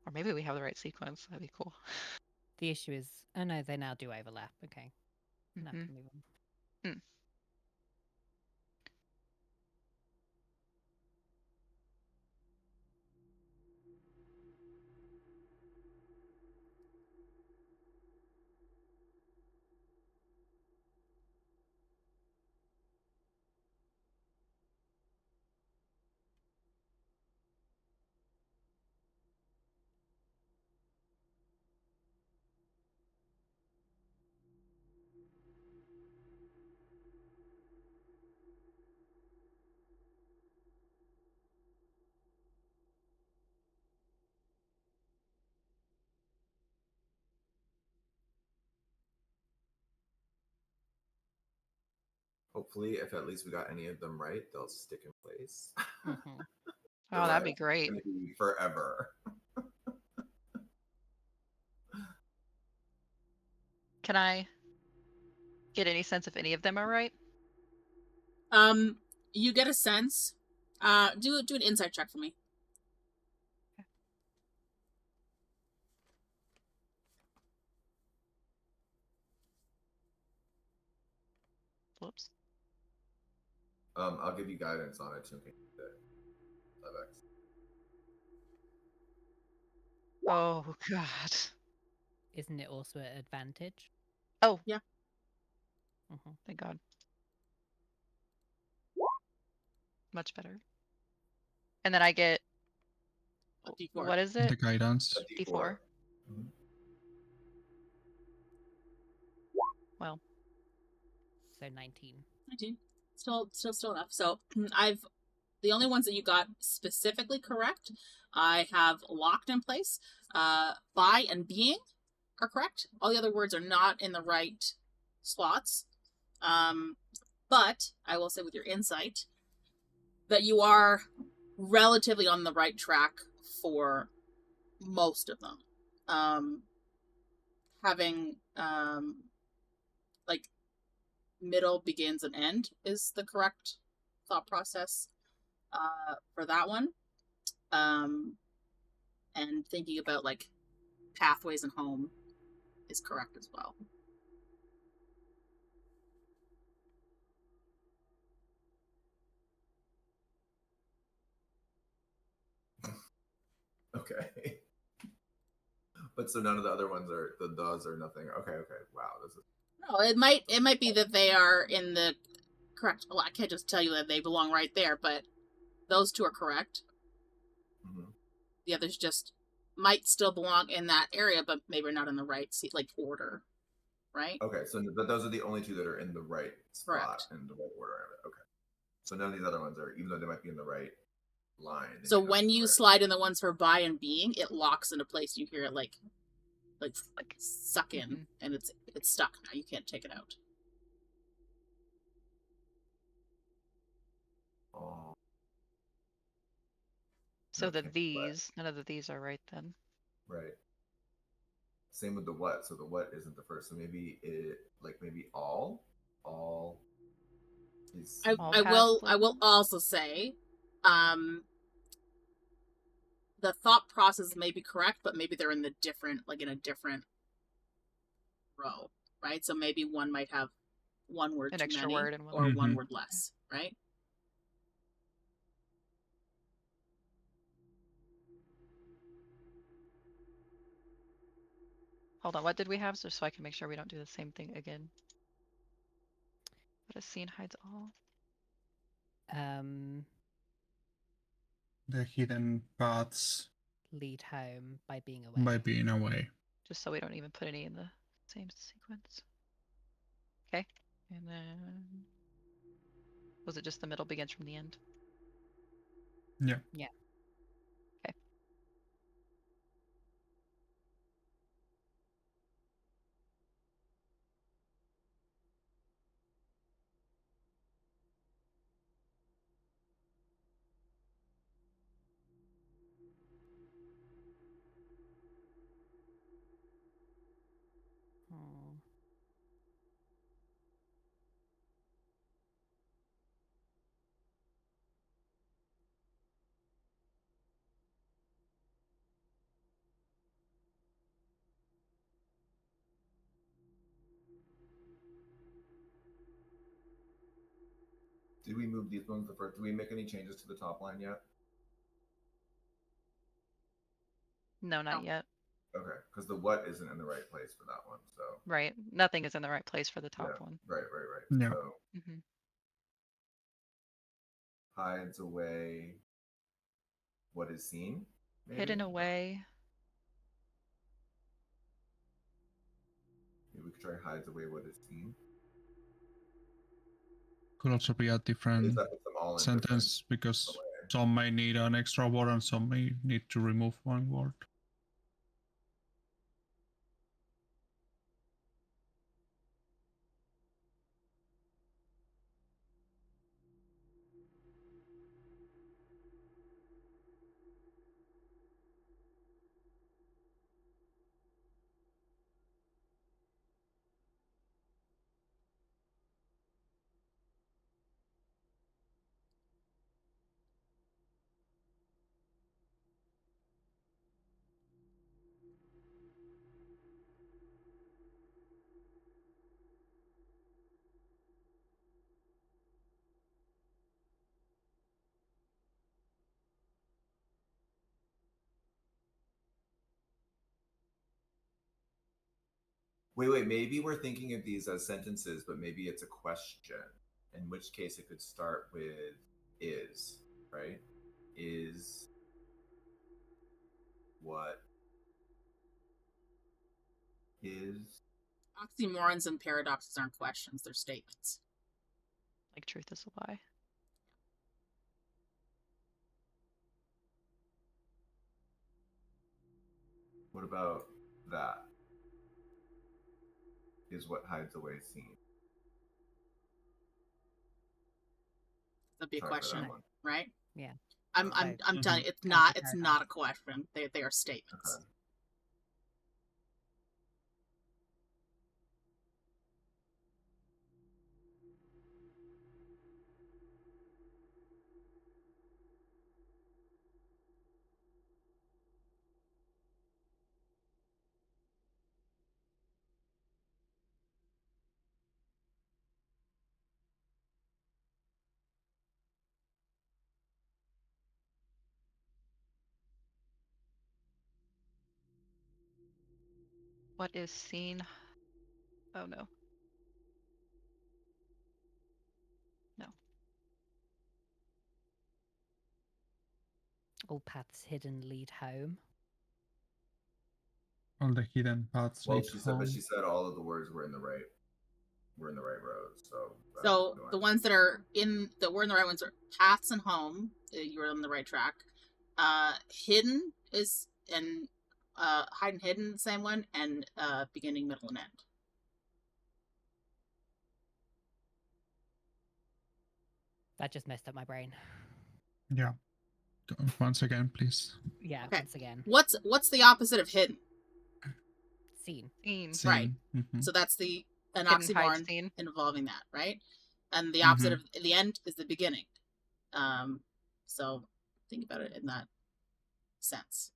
Speaker 3: Or maybe we have the right sequence. That'd be cool.
Speaker 2: The issue is, oh no, they now do overlap. Okay. Now
Speaker 3: Mhm.
Speaker 2: can move on.
Speaker 4: Hopefully, if at least we got any of them right, they'll stick in place.
Speaker 2: Mhm.
Speaker 3: Oh, that'd be great.
Speaker 4: It's gonna be forever.
Speaker 3: Can I get any sense if any of them are right?
Speaker 1: You get a sense. Do an insight check for me.
Speaker 3: Whoops.
Speaker 4: I'll give you guidance on it too. Okay. 5x.
Speaker 3: Oh God.
Speaker 2: Isn't it also an advantage?
Speaker 3: Oh.
Speaker 1: Yeah.
Speaker 2: Mhm.
Speaker 3: Thank God. Much better. And then I get.
Speaker 1: A D4.
Speaker 3: What is
Speaker 5: The
Speaker 3: it?
Speaker 5: guidance.
Speaker 4: A
Speaker 3: D4.
Speaker 4: Mhm.
Speaker 3: Well.
Speaker 2: So 19.
Speaker 1: 19. Still enough. So the only ones that you got specifically correct, I have locked in place. By and being are correct. All the other words are not in the right slots. But I will say with your insight that you are relatively on the right track for most of them. Having like middle, begins, and end is the correct thought process for that one. And thinking about like pathways and home is correct as well.
Speaker 4: Okay. But so none of the other ones are the does or nothing. Okay. Wow. This is.
Speaker 1: No, it might be that they are in the correct. Well, I can't just tell you that they belong right there, but those two are correct.
Speaker 4: Mm-hmm.
Speaker 1: The others just might still belong in that area, but maybe not in the right seat, like order, right?
Speaker 4: Okay, so but those are the only two that are in the right spot
Speaker 1: Correct.
Speaker 4: in the right order. Okay, so none of these other ones are, even though they might be in the right line.
Speaker 1: So when you slide in the ones for by and being, it locks into place. You hear it like suck in, and it's stuck now. You can't take it out.
Speaker 4: Oh.
Speaker 3: So
Speaker 4: Okay,
Speaker 3: none of these are right then.
Speaker 4: Right. Same with the what. So the what isn't the first. So maybe maybe all is.
Speaker 1: I will also say, the thought process may be correct, but maybe they're in a different row, right? So maybe one might have one word
Speaker 3: An
Speaker 1: too
Speaker 3: extra
Speaker 1: many,
Speaker 3: word and one
Speaker 1: or
Speaker 5: word.
Speaker 1: one word less, right?
Speaker 3: Hold on, what did we have? So I can make sure we don't do the same thing again. But a scene hides all.
Speaker 5: The hidden paths
Speaker 2: Lead home by being away.
Speaker 5: by being away.
Speaker 3: Just so we don't even put any in the same sequence. Okay. And then was it just the middle begins from the end?
Speaker 5: Yeah.
Speaker 2: Yeah.
Speaker 3: Okay.
Speaker 4: Did we move these ones the first? Did we make any changes to the top line yet?
Speaker 3: No, not yet.
Speaker 4: Okay, because the what isn't in the right place for that one. So
Speaker 3: Right. Nothing is in the right place for the top one.
Speaker 4: Right.
Speaker 5: Yeah.
Speaker 4: So
Speaker 3: Mm-hmm.
Speaker 4: hides away what is seen. Maybe?
Speaker 3: Hidden away.
Speaker 4: Maybe we could try hides away what is seen.
Speaker 5: Could also be a different
Speaker 4: That puts them all in
Speaker 5: sentence because
Speaker 4: away.
Speaker 5: some may need an extra word and some may need to remove one word.
Speaker 4: Wait. Maybe we're thinking of these as sentences, but maybe it's a question. In which case, it could start with "is," right? Is what is.
Speaker 1: Oxymorons and paradoxes aren't questions; they're statements.
Speaker 3: Like truth is a lie.
Speaker 4: What about that? Is what hides away seen.
Speaker 1: That'd be a
Speaker 4: Try for that
Speaker 1: question,
Speaker 4: one.
Speaker 1: right?
Speaker 2: Yeah.
Speaker 1: I'm telling you, it's not a question. They are statements.
Speaker 4: Okay.
Speaker 3: What is seen? Oh no. No.
Speaker 2: All paths hidden lead home.
Speaker 5: All the hidden paths
Speaker 4: Well,
Speaker 5: lead
Speaker 4: she said,
Speaker 5: home.
Speaker 4: but she said all of the words were in the right. We're in the right road. So.
Speaker 1: So the ones that are we're in the right ones are paths and home. You're on the right track. Hidden is and hide and hidden, the same one, and beginning, middle, and end.
Speaker 2: That just messed up my brain.
Speaker 5: Yeah. Once again, please.
Speaker 2: Yeah,
Speaker 1: Okay.
Speaker 2: once again.
Speaker 1: What's the opposite of hidden?
Speaker 2: Seen.
Speaker 3: Seen.
Speaker 5: Seen.
Speaker 1: Right.
Speaker 5: Mhm.
Speaker 1: So that's an
Speaker 3: Hidden, hide,
Speaker 1: oxymoron
Speaker 3: seen.
Speaker 1: involving that, right? And the opposite of the end is the beginning. So think about it in that sense.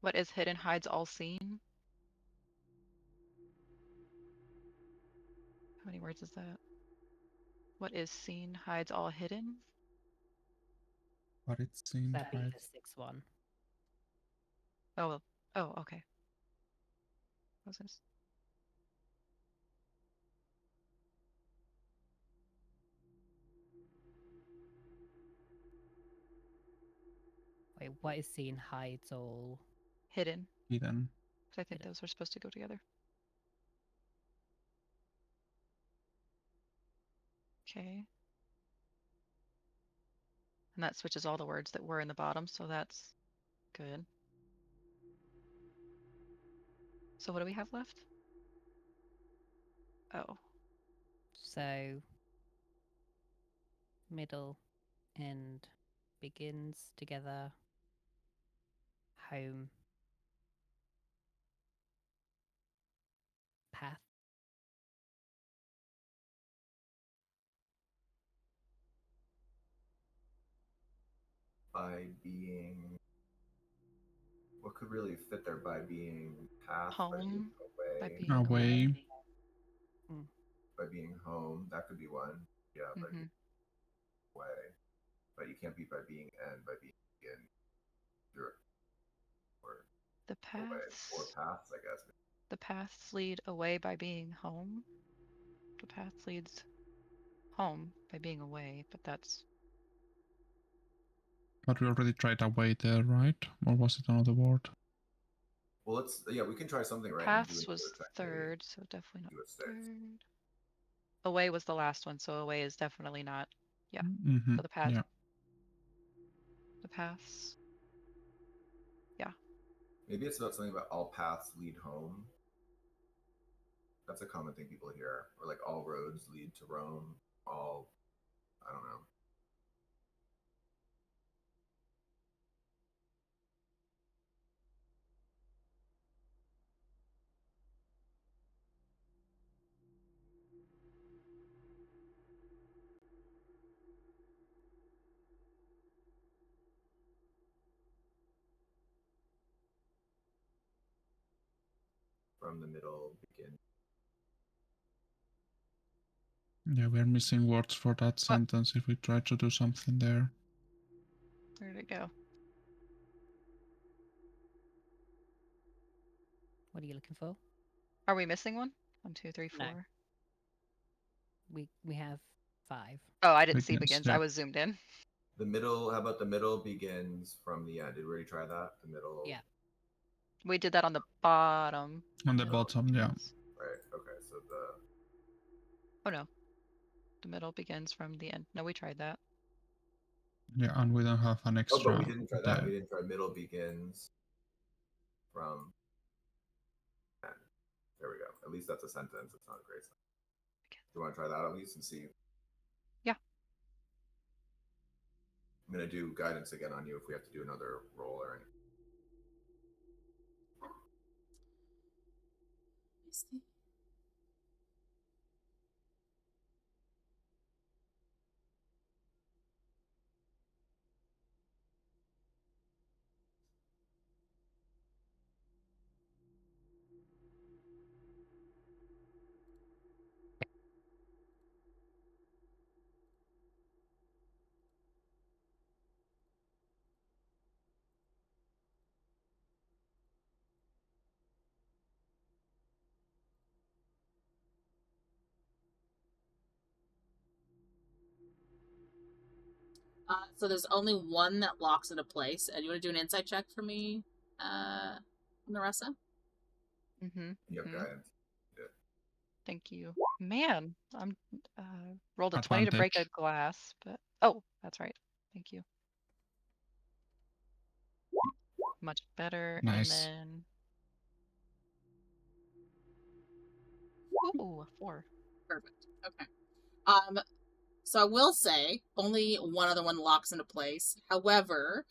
Speaker 3: What is hidden hides all seen? How many words is that? What is seen hides all hidden?
Speaker 5: But it's seen.
Speaker 2: That'd be
Speaker 5: Right?
Speaker 2: the sixth one.
Speaker 3: Oh, okay. What was this?
Speaker 2: Wait, what is seen hides all?
Speaker 3: Hidden.
Speaker 5: Hidden.
Speaker 3: So I think
Speaker 2: Hidden.
Speaker 3: those are supposed to go together. Okay. And that switches all the words that were in the bottom, so that's good. So what do we have left? Oh.
Speaker 2: So middle, end, begins together, home, path.
Speaker 4: By being. What could really fit there? By being path.
Speaker 3: Home.
Speaker 4: By
Speaker 3: By
Speaker 4: being
Speaker 3: being
Speaker 5: Away.
Speaker 3: away.
Speaker 4: By being home. That could be one. Yeah. By
Speaker 3: Mm-hmm.
Speaker 4: being away. But you can't be by being end. By being in. Or
Speaker 3: The
Speaker 4: away.
Speaker 3: paths.
Speaker 4: Or paths, I guess.
Speaker 3: The paths lead away by being home. The path leads home by being away, but that's
Speaker 5: But we already tried away there, right? Or was it another word?
Speaker 4: Well, we can try something right.
Speaker 3: paths was third, so definitely not third. Away was the last one, so away is definitely not. Yeah.
Speaker 5: Mm-hmm.
Speaker 3: So the path.
Speaker 5: Yeah.
Speaker 3: The paths. Yeah.
Speaker 4: Maybe it's about something about all paths lead home. That's a common thing people hear. Or like all roads lead to Rome. I don't know. From the middle, begin.
Speaker 5: Yeah, we're missing words for that sentence if we try to do something there.
Speaker 3: Where did it go?
Speaker 2: What are you looking for?
Speaker 3: Are we missing one? 1, 2, 3,
Speaker 2: No.
Speaker 3: 4.
Speaker 2: We have 5.
Speaker 3: Oh, I didn't see
Speaker 5: Begins,
Speaker 3: begins.
Speaker 5: yeah.
Speaker 3: I was zoomed in.
Speaker 4: The middle. How about the middle begins from the end? Did we already try that? The middle.
Speaker 2: Yeah.
Speaker 3: We did that on the bottom.
Speaker 5: On the bottom, yeah.
Speaker 4: Right. Okay. So the.
Speaker 3: Oh no. The middle begins from the end. No, we tried that.
Speaker 5: Yeah, and we don't have an
Speaker 4: Oh,
Speaker 5: extra.
Speaker 4: but we didn't try that.
Speaker 5: there.
Speaker 4: We didn't try middle begins from end. There we go. At least that's a sentence. It's not a great sentence. Do you want to try that at least and see?
Speaker 3: Yeah.
Speaker 4: I'm gonna do guidance again on you if we have to do another roll or anything.
Speaker 1: So there's only one that locks into place. And you want to do an insight check for me, Neressa?
Speaker 3: Mm-hmm.
Speaker 4: You have guidance.
Speaker 3: Thank you. Man, I'm rolled a 20 to break a
Speaker 5: Advantage.
Speaker 3: glass, but oh, that's right. Thank you. Much better.
Speaker 5: Nice.
Speaker 3: And then ooh, 4.
Speaker 1: Perfect. Okay. So I will say only one other one locks into place. However,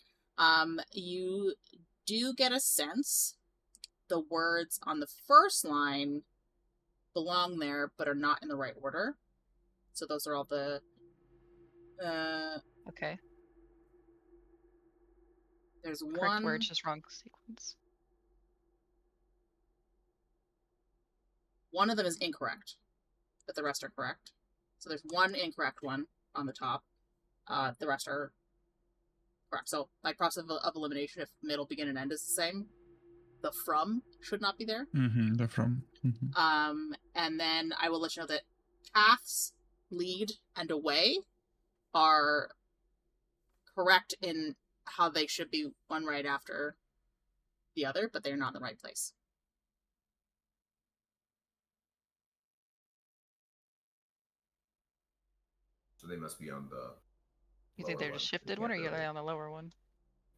Speaker 1: you do get a sense the words on the first line belong there, but are not in the right order. So those are all the.
Speaker 3: Okay.
Speaker 1: There's
Speaker 3: Correct
Speaker 1: one
Speaker 3: word, just wrong sequence.
Speaker 1: One of them is incorrect, but the rest are correct. So there's one incorrect one on the top. The rest are correct. So by process of elimination, if middle, begin, and end is the same, the from should not be there.
Speaker 5: Mm-hmm, the from. Mm-hmm.
Speaker 1: And then I will let you know that paths, lead, and away are correct in how they should be one right after the other, but they're not in the right place.
Speaker 4: So they must be on the.
Speaker 3: You think they're just shifted one, or you're on the lower one?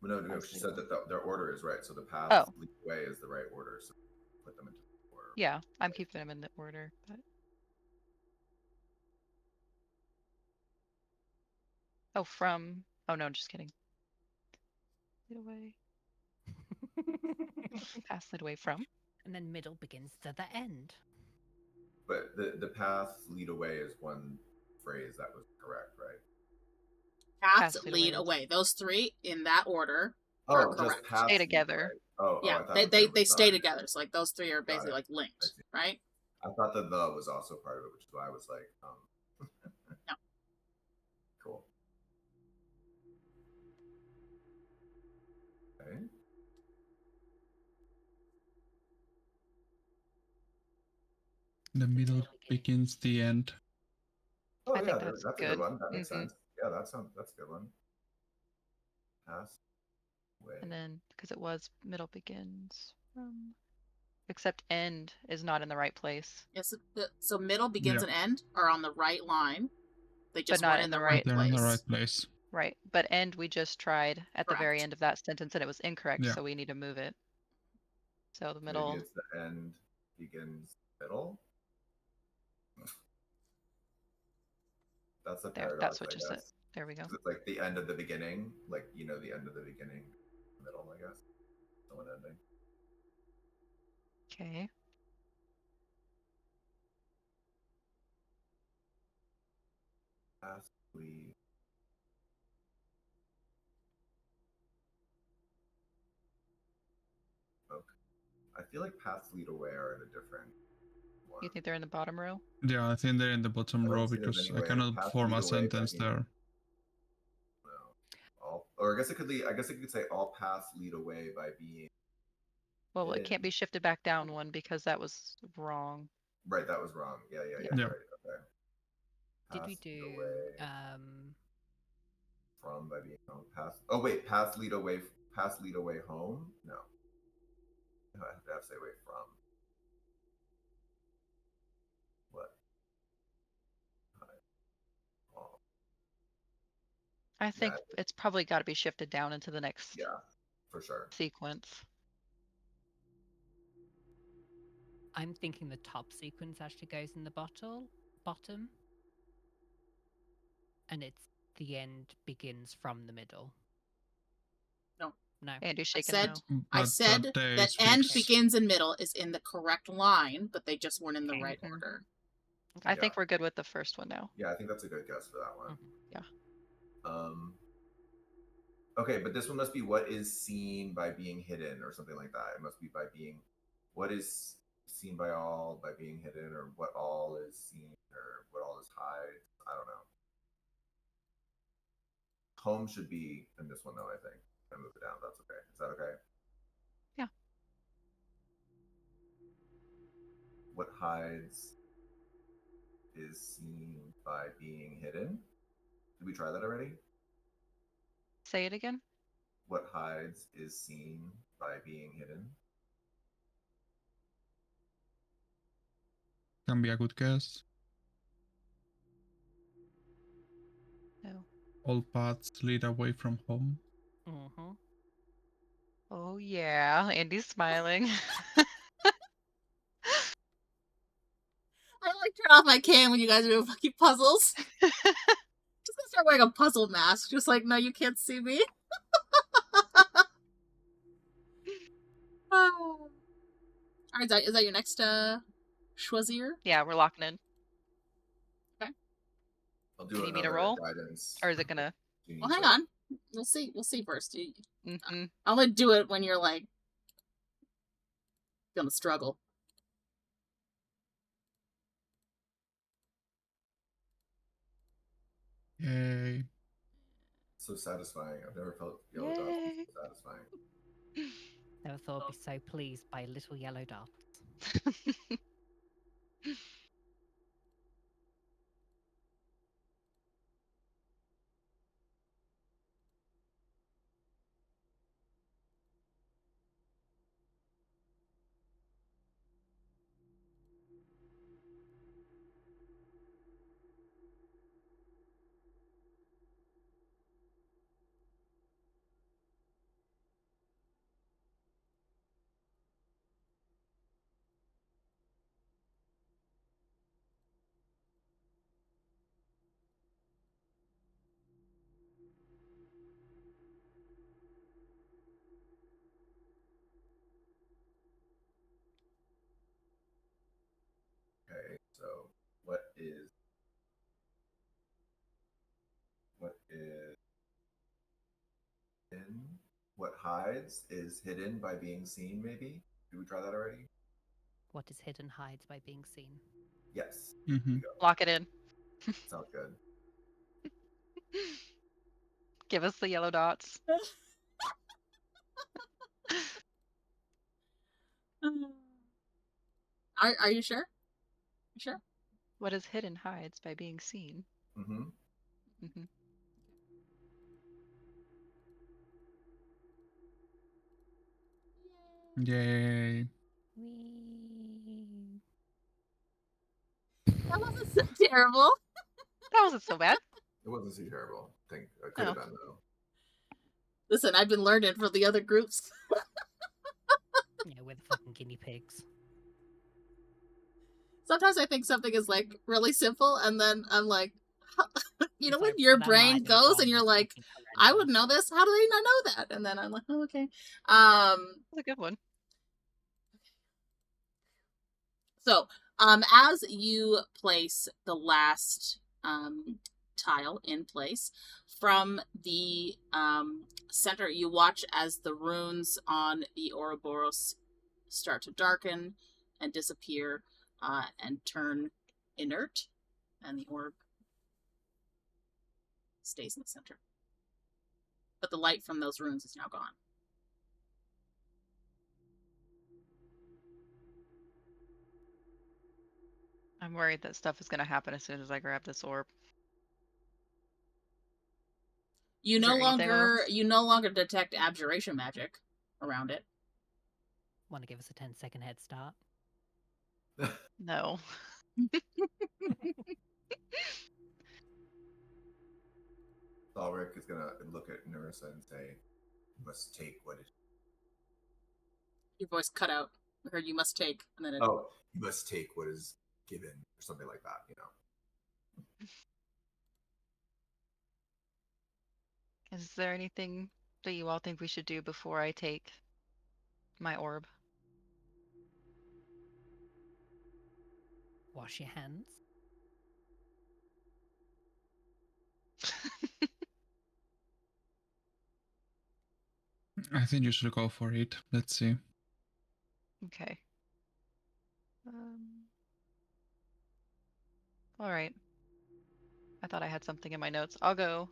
Speaker 4: No, she said that their order is right. So the path lead way is the right order. So put them into the order.
Speaker 3: Yeah, I'm keeping them in the order, but. Oh, from. Oh no, just kidding. Lead away. Pass lead away from.
Speaker 2: And then middle begins to the end.
Speaker 4: But the path lead away is one phrase that was correct, right?
Speaker 1: Paths lead away. Those three in that order are correct.
Speaker 4: Just
Speaker 3: stay together.
Speaker 1: Yeah, they stay together. So like those three are basically like linked, right?
Speaker 4: I thought the was also part of it, which is why I was like,
Speaker 1: No.
Speaker 4: Cool. Okay.
Speaker 5: The middle begins the end.
Speaker 4: Oh,
Speaker 3: I
Speaker 4: yeah,
Speaker 3: think that's
Speaker 4: a
Speaker 3: good.
Speaker 4: good one. That makes sense. Yeah, that's a good one. Pass away.
Speaker 3: And then, because it was middle begins from. Except end is not in the right place.
Speaker 1: Yes, so middle, begins, and end are on the right line. They just
Speaker 3: but not
Speaker 1: weren't in the right
Speaker 5: They're
Speaker 1: place.
Speaker 5: in the right place.
Speaker 3: Right, but end we just tried at the very end of that sentence and it was incorrect,
Speaker 5: Yeah.
Speaker 3: so we need to move it. So the middle.
Speaker 4: Maybe it's the end begins middle. That's a paradox.
Speaker 3: That switches it. There we go.
Speaker 4: It's like the end of the beginning, like the end of the beginning, middle, I guess. Someone ending.
Speaker 3: Okay.
Speaker 4: Pass lead. Okay. I feel like paths lead away are in a different one.
Speaker 3: You think they're in the bottom row?
Speaker 5: Yeah, I think they're in the bottom row because I cannot form a sentence there.
Speaker 4: No. Or I guess it could lead. I guess it could say all paths lead away by being
Speaker 3: Well, it can't be shifted back down one because that was wrong.
Speaker 4: Right, that was wrong. Yeah.
Speaker 5: Yeah.
Speaker 4: Right. Okay.
Speaker 2: Did we
Speaker 4: Paths lead
Speaker 2: do
Speaker 4: away from by being home? Paths lead away home? No. I have to say away from. What? Oh.
Speaker 3: I think it's probably got to be shifted down into the next
Speaker 4: for sure.
Speaker 3: sequence.
Speaker 2: I'm thinking the top sequence actually goes in the bottom. And it's the end begins from the middle. No.
Speaker 3: Andy's shaking no.
Speaker 1: I said that end begins and middle is in the correct line, but they just weren't in the right order.
Speaker 3: I think we're good with the first one now.
Speaker 4: Yeah, I think that's a good guess for that one.
Speaker 3: Yeah.
Speaker 4: Okay, but this one must be what is seen by being hidden or something like that. It must be by being what is seen by all by being hidden, or what all is seen, or what all is hide. I don't know. Home should be in this one though, I think. I move it down. That's okay. Is that okay?
Speaker 3: Yeah.
Speaker 4: What hides is seen by being hidden. Did we try that already?
Speaker 3: Say it again.
Speaker 4: What hides is seen by being hidden.
Speaker 5: Can be a good guess.
Speaker 3: No.
Speaker 5: All paths lead away from home.
Speaker 2: Mm-hmm.
Speaker 3: Oh yeah, Andy's smiling.
Speaker 1: I like turn off my cam when you guys are doing fucking puzzles. Just gonna start wearing a puzzle mask. Just like, no, you can't see me. Alright, is that your next Schwazier?
Speaker 3: Yeah, we're locking in.
Speaker 1: Okay.
Speaker 4: I'll do
Speaker 3: you need me to
Speaker 4: another
Speaker 3: roll?
Speaker 4: guidance.
Speaker 3: Or is it gonna?
Speaker 1: Well, hang on. We'll see first.
Speaker 3: Mm-hmm.
Speaker 1: I'm gonna do it when you're like gonna struggle.
Speaker 5: Yay.
Speaker 4: So satisfying. I've never felt yellow dots be so satisfying.
Speaker 2: Never thought I'd be so pleased by little yellow dots.
Speaker 4: Okay, so what is hidden? What hides is hidden by being seen, maybe? Did we try that already?
Speaker 2: What is hidden hides by being seen.
Speaker 4: Yes.
Speaker 5: Mm-hmm.
Speaker 3: Lock it in.
Speaker 4: Sounds good.
Speaker 3: Give us the yellow dots.
Speaker 1: Are you sure? Sure.
Speaker 3: What is hidden hides by being seen.
Speaker 4: Mm-hmm.
Speaker 3: Mm-hmm.
Speaker 5: Yay.
Speaker 2: Whee.
Speaker 1: That wasn't so terrible.
Speaker 3: That wasn't so bad.
Speaker 4: It wasn't too terrible. I think it could have been though.
Speaker 1: Listen, I've been learning for the other groups.
Speaker 2: Yeah, we're the fucking guinea pigs.
Speaker 1: Sometimes I think something is like really simple, and then I'm like, you know,
Speaker 2: It's
Speaker 1: when
Speaker 2: like,
Speaker 1: your
Speaker 2: but that
Speaker 1: brain
Speaker 2: might be
Speaker 1: goes
Speaker 2: wrong,
Speaker 1: and you're
Speaker 2: it's
Speaker 1: like,
Speaker 2: fucking
Speaker 1: I would
Speaker 2: horrendous.
Speaker 1: know this. How do they not know that? And then I'm like, oh, okay.
Speaker 3: That's a good one.
Speaker 1: So, as you place the last tile in place, from the center, you watch as the runes on the Ouroboros start to darken and disappear and turn inert, and the orb stays in the center. But the light from those runes is now gone.
Speaker 3: I'm worried that stuff is going to happen as soon as I grab this orb.
Speaker 1: You
Speaker 3: Is
Speaker 1: no
Speaker 3: there anything
Speaker 1: longer detect abjuration magic around it.
Speaker 2: Want to give us a 10-second head start?
Speaker 3: No.
Speaker 4: Thalrik is gonna look at Neressa and say, "You must take what is."
Speaker 1: Your voice cut out. I heard you must take, and then it...
Speaker 4: Oh, you must take what is given, or something like that. You know.
Speaker 3: Is there anything that you all think we should do before I take my orb?
Speaker 2: Wash your hands.
Speaker 5: I think you should go for it. Let's see.
Speaker 3: Okay. All right. I thought I had something in my notes. I'll go.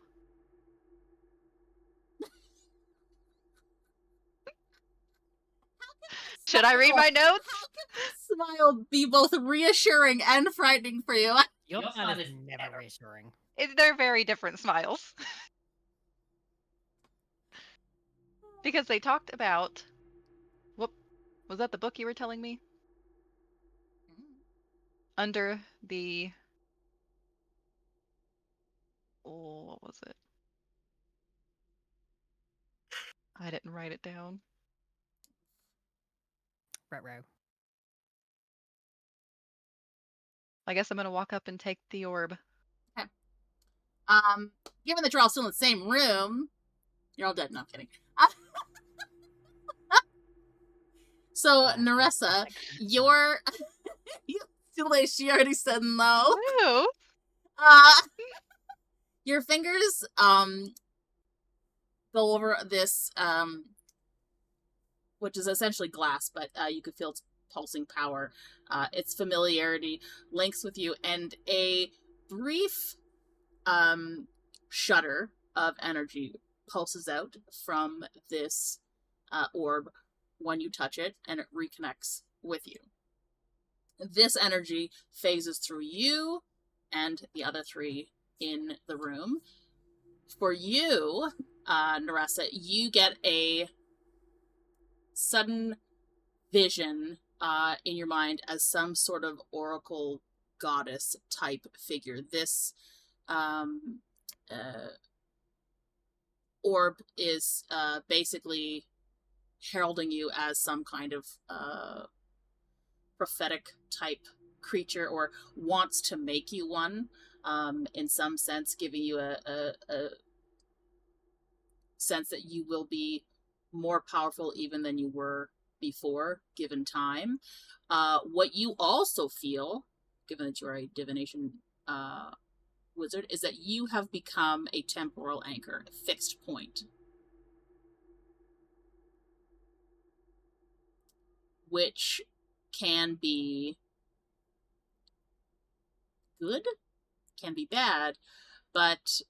Speaker 3: Should I read my notes?
Speaker 1: How can this smile be both reassuring and frightening for you?
Speaker 2: Your smile is never reassuring.
Speaker 3: They're very different smiles. Because they talked about... Whoop. Was that the book you were telling me? Under the... Oh, what was it? I didn't write it down.
Speaker 2: Retro.
Speaker 3: I guess I'm gonna walk up and take the orb.
Speaker 1: Okay. Given that you're all still in the same room, you're all dead. No, I'm kidding. So, Neressa, your... Too late, she already said no.
Speaker 3: Ooh.
Speaker 1: Your fingers, go over this, which is essentially glass, but you could feel its pulsing power. Its familiarity links with you, and a brief shudder of energy pulses out from this orb when you touch it, and it reconnects with you. This energy phases through you and the other three in the room. For you, Neressa, you get a sudden vision in your mind as some sort of oracle goddess type figure. This orb is basically heralding you as some kind of prophetic type creature, or wants to make you one, in some sense, giving you a sense that you will be more powerful even than you were before, given time. What you also feel, given that you're a divination wizard, is that you have become a temporal anchor, a fixed point. Which can be good, can be bad, but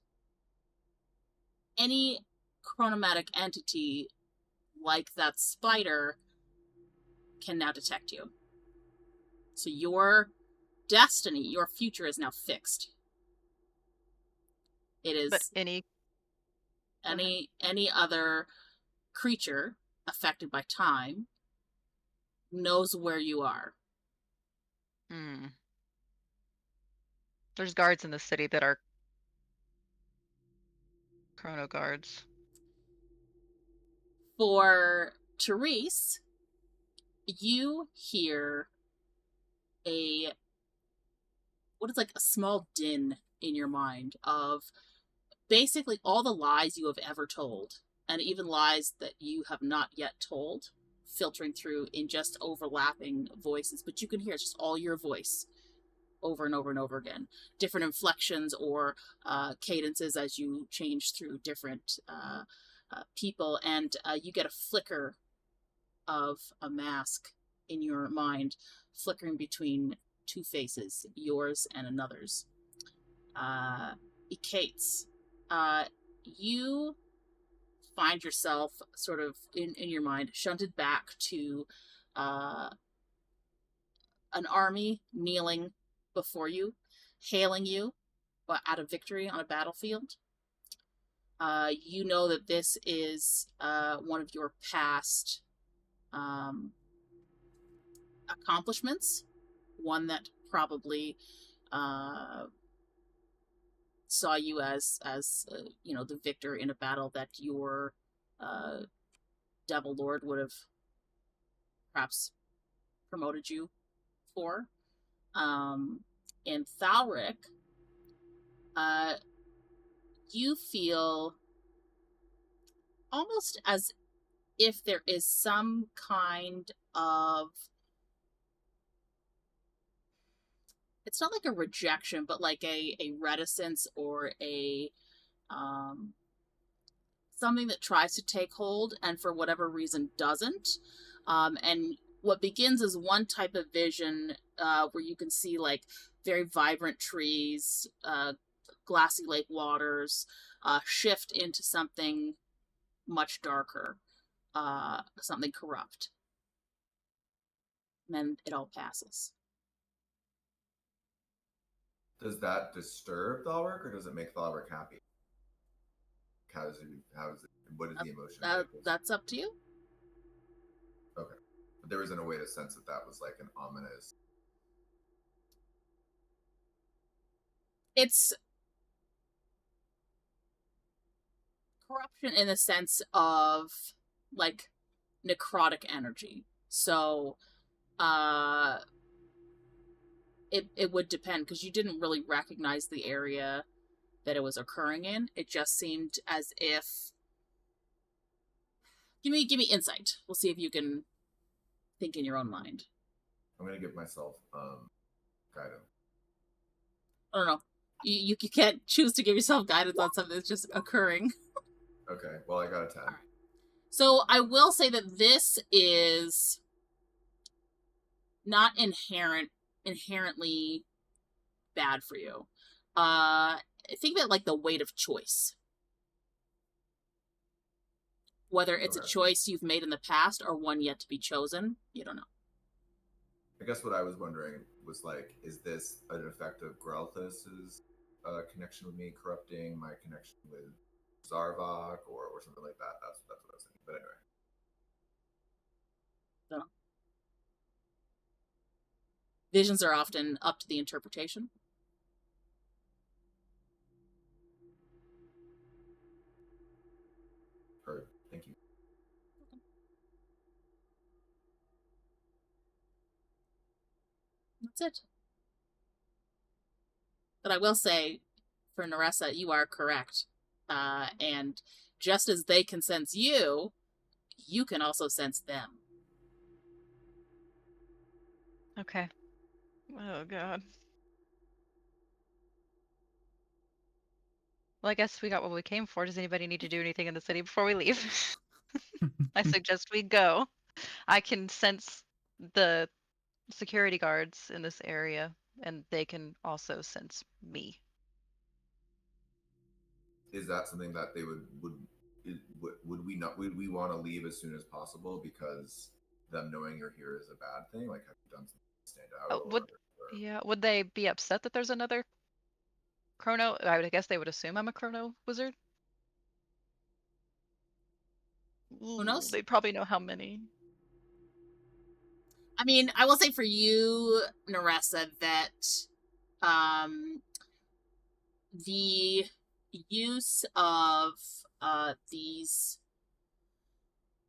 Speaker 1: any chronomatic entity like that spider can now detect you. So your destiny, your future is now fixed. It is...
Speaker 3: But any
Speaker 1: other creature affected by time knows where you are.
Speaker 3: There's guards in the city that are chrono guards.
Speaker 1: For Therese, you hear a small din in your mind of basically all the lies you have ever told, and even lies that you have not yet told, filtering through in just overlapping voices. But you can hear it's just all your voice over and over and over again. Different inflections or cadences as you change through different people, and you get a flicker of a mask in your mind, flickering between two faces, yours and another's. Ekaitz, you find yourself sort of in your mind shunted back to an army kneeling before you, hailing you at a victory on a battlefield. You know that this is one of your past accomplishments, one that probably saw you as the victor in a battle that your Devil Lord would have perhaps promoted you for. In Thalrik, you feel almost as if there is some kind of, it's not like a rejection, but like a reticence or a something that tries to take hold and for whatever reason doesn't. And what begins as one type of vision where you can see like very vibrant trees, glassy lake waters, shift into something much darker, something corrupt. And then it all passes.
Speaker 4: Does that disturb Thalrik, or does it make Thalrik happy? How is it? What is the emotion?
Speaker 1: That's up to you.
Speaker 4: Okay, but there isn't a way to sense that was like an ominous.
Speaker 1: It's corruption in the sense of like necrotic energy. So, it would depend, because you didn't really recognize the area that it was occurring in. It just seemed as if. Give me insight. We'll see if you can think in your own mind.
Speaker 4: I'm gonna give myself guidance.
Speaker 1: I don't know. You can't choose to give yourself guidance on something that's just occurring.
Speaker 4: Okay. Well, I got a 10.
Speaker 1: Right. So I will say that this is not inherently bad for you. Think of it like the weight of choice. Whether it's a choice you've made in the past or one yet to be chosen, you don't know.
Speaker 4: I guess what I was wondering was like, is this an effect of Grelthas's connection with me corrupting my connection with Zarvok or something like that? That's what I was thinking. But anyway.
Speaker 1: So, visions are often up to the interpretation.
Speaker 4: Heard. Thank you.
Speaker 1: That's it. But I will say, for Neressa, you are correct. And just as they can sense you, you can also sense them.
Speaker 3: Okay. Oh, God. Well, I guess we got what we came for. Does anybody need to do anything in the city before we leave? I suggest we go. I can sense the security guards in this area, and they can also sense me.
Speaker 4: Is that something that they would we want to leave as soon as possible because them knowing you're here is a bad thing? Like, have you done something to stand out?
Speaker 3: Yeah, would they be upset that there's another chrono? I guess they would assume I'm a chrono wizard.
Speaker 1: Who knows?
Speaker 3: They probably know how many.
Speaker 1: I mean, I will say for you, Neressa, that the use of these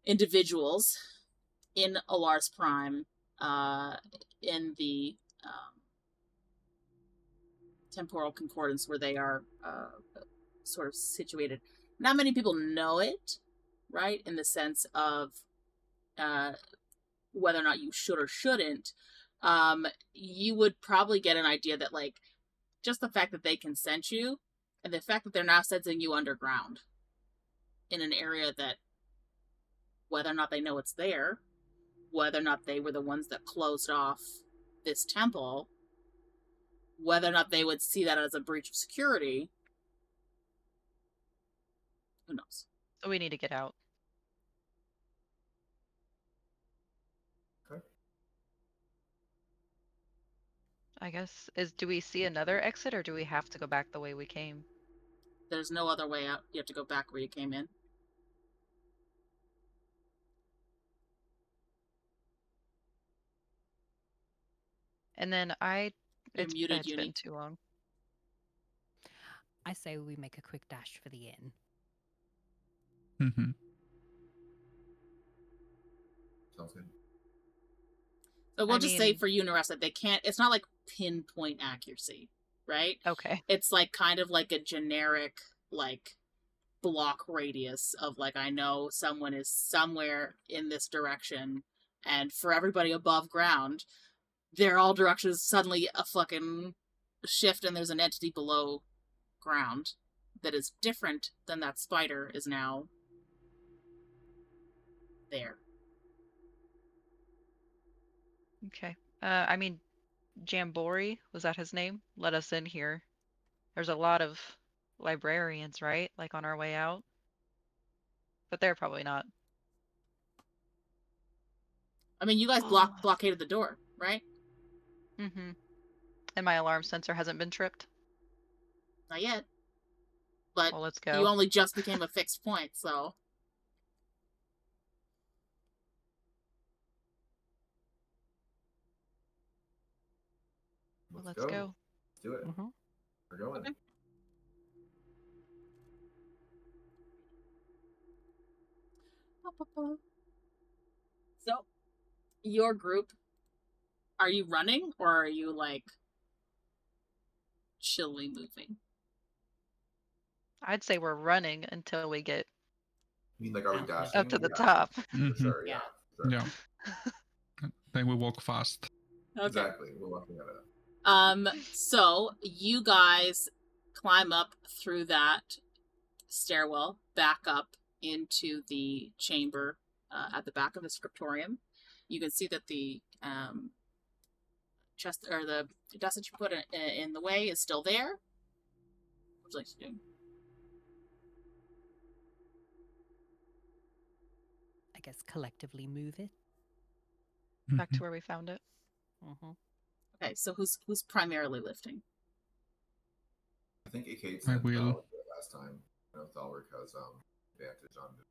Speaker 1: individuals in Alar's Prime, in the temporal concordance where they are sort of situated, not many people know it, right? In the sense of whether or not you should or shouldn't, you would probably get an idea that, like, just the fact that they can sense you, and the fact that they're now sensing you underground in an area that, whether or not they know it's there, whether or not they were the ones that closed off this temple, whether or not they would see that as a breach of security, who knows?
Speaker 3: So we need to get out. I guess do we see another exit, or do we have to go back the way we came?
Speaker 1: There's no other way out. You have to go back where you came in.
Speaker 3: And then
Speaker 1: You're muted,
Speaker 3: it's been
Speaker 1: Uni.
Speaker 3: too long.
Speaker 2: I say we make a quick dash for the inn.
Speaker 5: Mm-hmm.
Speaker 4: Sounds good.
Speaker 1: So we'll
Speaker 3: I
Speaker 1: just say
Speaker 3: mean-
Speaker 1: for you, Neressa, they can't. It's not like pinpoint accuracy, right?
Speaker 3: Okay.
Speaker 1: It's like kind of like a generic like block radius of like I know someone is somewhere in this direction, and for everybody above ground, they're all directions. Suddenly, a fucking shift, and there's an entity below ground that is different than that spider is now there.
Speaker 3: Okay. I mean, Jambori, was that his name? Let us in here. There's a lot of librarians, right? Like on our way out. But they're probably not.
Speaker 1: I mean, you guys blockaded the door, right?
Speaker 3: Mm-hmm. And my alarm sensor hasn't been tripped.
Speaker 1: Not yet. But
Speaker 3: Well, let's go.
Speaker 1: you only just became a fixed point, so...
Speaker 3: Let's go.
Speaker 4: Let's do it.
Speaker 2: Mm-hmm.
Speaker 4: We're going.
Speaker 1: Okay. So, your group, are you running, or are you, like, chilly moving?
Speaker 3: I'd say we're running until we get
Speaker 4: I mean, like, are we dashing?
Speaker 3: up to the
Speaker 4: Yeah,
Speaker 3: top.
Speaker 4: For
Speaker 5: Mhm.
Speaker 4: sure, yeah. Sure.
Speaker 5: Yeah. Then we walk fast.
Speaker 1: Okay.
Speaker 4: Exactly. We're walking at it.
Speaker 1: So, you guys climb up through that stairwell, back up into the chamber at the back of the scriptorium. You can see that the chest, or the desk that you put in the way is still there. What would you like to do?
Speaker 2: I guess collectively move it.
Speaker 3: Back to where we found it.
Speaker 2: Mm-hmm.
Speaker 1: Okay, so who's primarily lifting?
Speaker 4: I think Ekaitz
Speaker 5: I
Speaker 4: and
Speaker 5: will.
Speaker 4: Thalrik did it last time. I know Thalrik has advantage on it.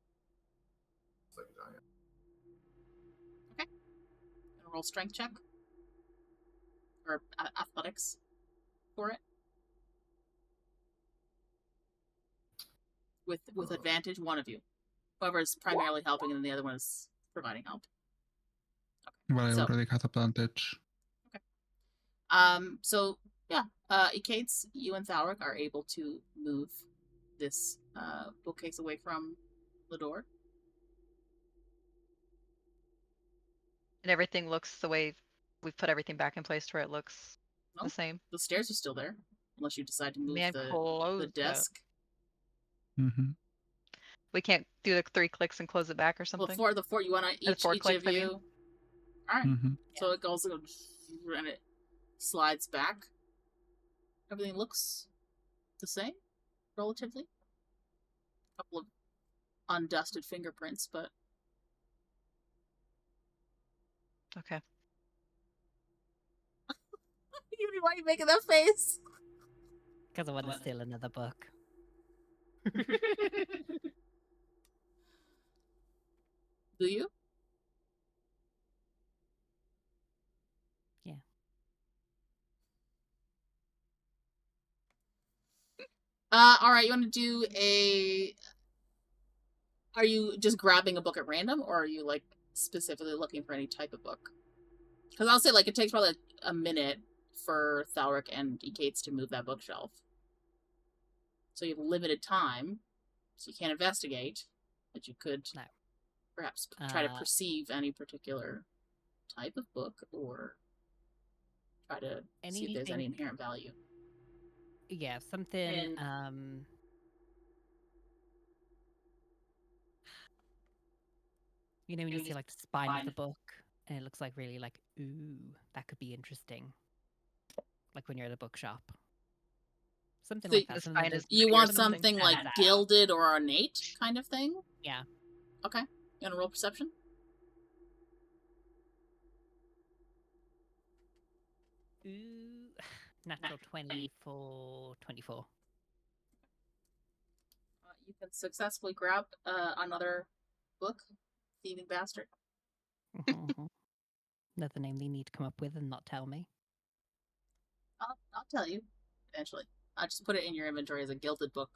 Speaker 4: It's like a giant.
Speaker 1: Gonna roll strength check? Or athletics for it? With advantage, one of you. Whoever is primarily helping, and then the other one is providing help.
Speaker 5: But I
Speaker 1: So-
Speaker 5: already had advantage.
Speaker 1: So yeah, Ekaitz, you and Thalrik are able to move this bookcase away from the door.
Speaker 3: And everything looks the way we've put everything back in place to where it looks
Speaker 1: No.
Speaker 3: the same.
Speaker 1: The stairs are still there, unless you decide to move
Speaker 3: Man,
Speaker 1: the
Speaker 3: close that.
Speaker 1: desk.
Speaker 5: Mm-hmm.
Speaker 3: We can't do the 3 clicks and close it back or something.
Speaker 1: Well, the four you want to each
Speaker 3: 4
Speaker 1: each
Speaker 3: clicks,
Speaker 1: of
Speaker 3: I mean.
Speaker 1: you. All right.
Speaker 5: Mm-hmm.
Speaker 1: So it goes and it slides back. Everything looks the same, relatively. A couple of undusted fingerprints, but
Speaker 3: Okay.
Speaker 1: Yuri, why are you making that face?
Speaker 2: Because I want to steal another book.
Speaker 1: Do you?
Speaker 2: Yeah.
Speaker 1: All right. You want to do a? Are you just grabbing a book at random, or are you like specifically looking for any type of book? Because I'll say like it takes probably a minute for Thalrik and Ekaitz to move that bookshelf. So you have limited time, so you can't investigate, but you could
Speaker 2: No.
Speaker 1: perhaps try to
Speaker 2: Uh,
Speaker 1: perceive any particular type of book, or try to see if there's any
Speaker 2: Anything-
Speaker 1: inherent value.
Speaker 2: Yeah, something. You know when you see like the spine of the book, and it looks like really like, ooh, that could be interesting. Like when you're at a bookshop. Something
Speaker 1: So
Speaker 2: like
Speaker 3: the
Speaker 2: that. something
Speaker 3: spine
Speaker 2: that-
Speaker 3: is
Speaker 1: You
Speaker 3: pretty or
Speaker 1: want
Speaker 3: something?
Speaker 1: something like
Speaker 2: Stands out.
Speaker 1: gilded or ornate kind of thing?
Speaker 2: Yeah.
Speaker 1: Okay. You want to roll perception?
Speaker 2: Ooh. Natural 20 for 24.
Speaker 1: You can successfully grab another book, Thieving Bastard.
Speaker 2: Another name they need to come up with and not tell me.
Speaker 1: I'll tell you eventually. I'll just put it in your inventory as a gilded book.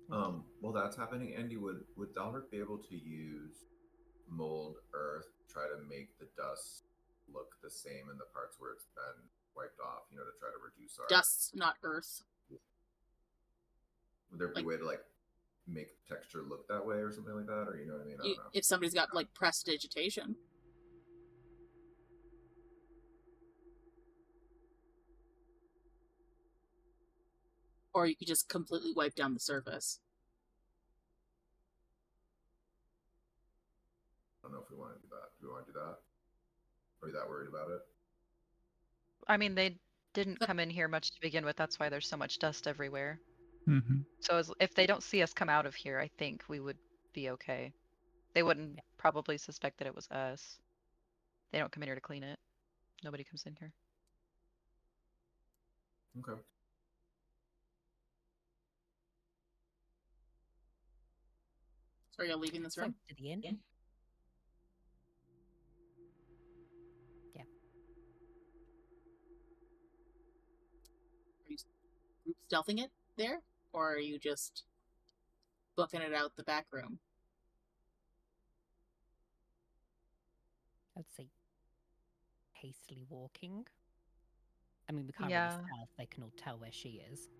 Speaker 4: While that's happening, Andy, would Thalrik be able to use mold earth to try to make the dust look the same in the parts where it's been wiped off, to try to reduce our
Speaker 1: Dust, not earth.
Speaker 4: Would there be a way to make the texture look that way or something like that, or you know what I mean? I don't know.
Speaker 1: If somebody's got prestidigitation. Or you could just completely wipe down the surface.
Speaker 4: I don't know if we want to do that. Do we want to do that? Are you that worried about it?
Speaker 3: I mean, they didn't come in here much to begin with. That's why there's so much dust everywhere.
Speaker 5: Mm-hmm.
Speaker 3: So if they don't see us come out of here, I think we would be okay. They wouldn't probably suspect that it was us. They don't come in here to clean it. Nobody comes in here.
Speaker 4: Okay.
Speaker 1: So are you leaving this room?
Speaker 2: To the inn?
Speaker 1: Yeah.
Speaker 2: Yeah.
Speaker 1: Are you group stealthing it there? Or are you just booking it out the back room?
Speaker 2: I'd say hastily walking. I mean, we can't
Speaker 3: Yeah.
Speaker 2: really stealth. They can all tell where she is.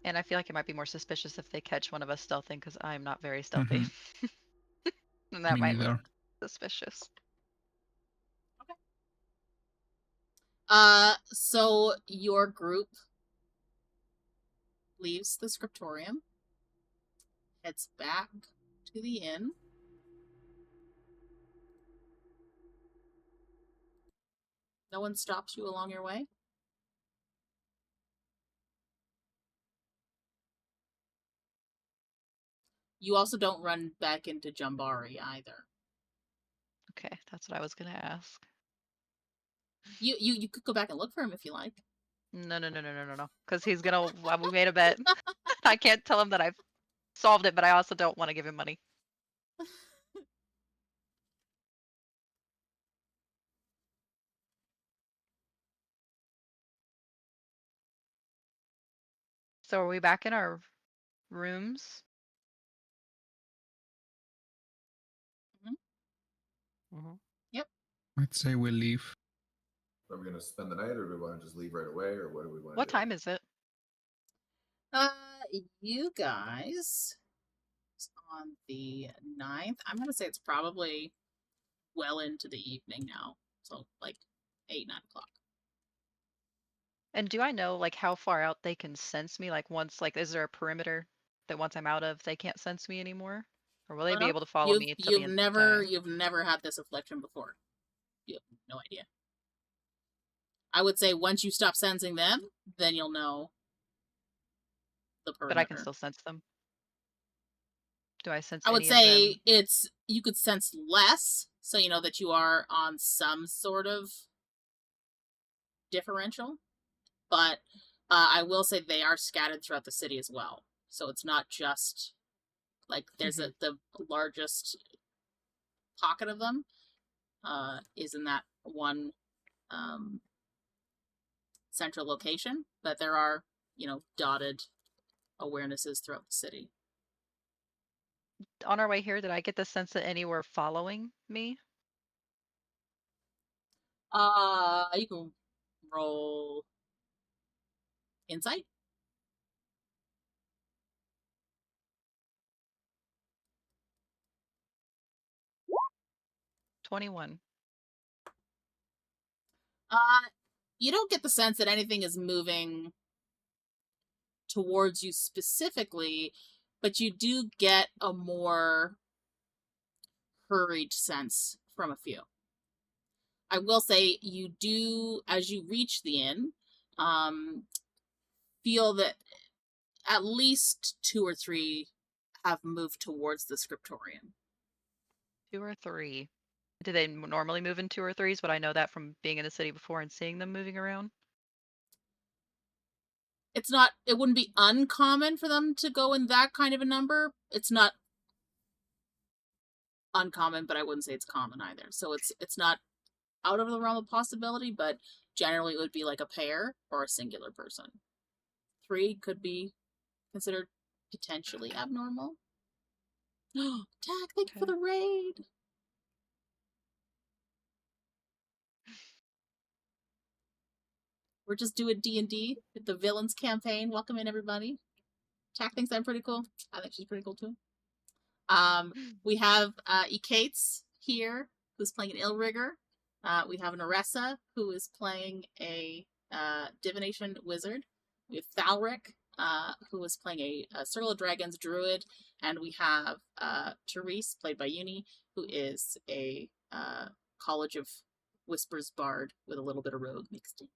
Speaker 3: And I feel like it might be more suspicious if they catch one of us stealthing, because I'm not very stealthy. And that
Speaker 5: Me
Speaker 3: might
Speaker 5: neither.
Speaker 3: look suspicious.
Speaker 1: So your group leaves the scriptorium, heads back to the inn. No one stops you along your way? You also don't run back into Jambari either.
Speaker 3: Okay, that's what I was gonna ask.
Speaker 1: You could go back and look for him if you like.
Speaker 3: No. Because he's gonna. We made a bet. I can't tell him that I've solved it, but I also don't want to give him money. So are we back in our rooms?
Speaker 2: Mm-hmm.
Speaker 1: Yep.
Speaker 5: I'd say we'll leave.
Speaker 4: Are we going to spend the night, or do we want to just leave right away, or what do we want to do?
Speaker 3: What time is it?
Speaker 1: You guys, on the 9th, I'm going to say it's probably well into the evening now. So, 8, 9 o'clock.
Speaker 3: And do I know how far out they can sense me? Is there a perimeter that once I'm out of, they can't sense me anymore? Or will they be able to follow me till the end of time?
Speaker 1: You've never had this affliction before. You have no idea. I would say once you stop sensing them, then you'll know the perimeter.
Speaker 3: But I can still sense them. Do I sense
Speaker 1: I would
Speaker 3: any
Speaker 1: say
Speaker 3: of them?
Speaker 1: you could sense less, so you know that you are on some sort of differential. But I will say they are scattered throughout the city as well. So it's not just there's the largest pocket of them is in that one central location, but there are, dotted awarenesses throughout the city.
Speaker 3: On our way here, did I get the sense that any were following me?
Speaker 1: You can roll insight.
Speaker 3: $21.
Speaker 1: You don't get the sense that anything is moving towards you specifically, but you do get a more hurried sense from a few. I will say you do, as you reach the inn, feel that at least 2 or 3 have moved towards the scriptorium.
Speaker 3: 2 or 3. Do they normally move in 2 or 3s? Would I know that from being in the city before and seeing them moving around?
Speaker 1: It wouldn't be uncommon for them to go in that kind of a number. It's not uncommon, but I wouldn't say it's common either. So it's not out of the realm of possibility, but generally it would be like a pair or a singular person. 3 could be considered potentially abnormal. Tack, thank you for the raid. We're just doing D&D with the villains campaign. Welcome in, everybody. Tack thinks I'm pretty cool. I think she's pretty cool too. We have Ekaitz here, who's playing an Illrigger. We have Neressa, who is playing a Divination wizard. We have Thalrik, who is playing a Circle of Dragons Druid. And we have Therese, played by Uni, who is a College of Whispers bard with a little bit of rogue mixed in.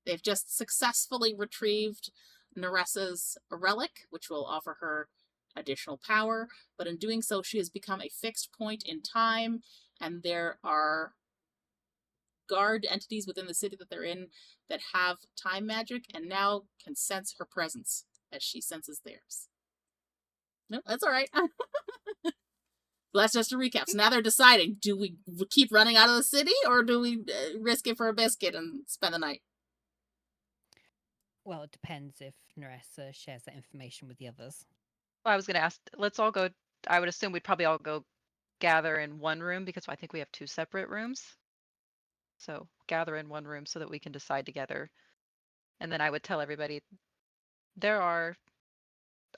Speaker 1: They've just successfully retrieved Neressa's relic, which will offer her additional power, but in doing so, she has become a fixed point in time, and there are guard entities within the city that they're in that have time magic and now can sense her presence as she senses theirs. No, that's all right. That's just a recap. So now they're deciding, do we keep running out of the city, or do we risk it for a biscuit and spend the night?
Speaker 2: Well, it depends if Neressa shares that information with the others.
Speaker 3: Well, I was going to ask, let's all go, I would assume we'd probably all go gather in one room because I think we have 2 separate rooms. So gather in one room so that we can decide together. And then I would tell everybody, there are,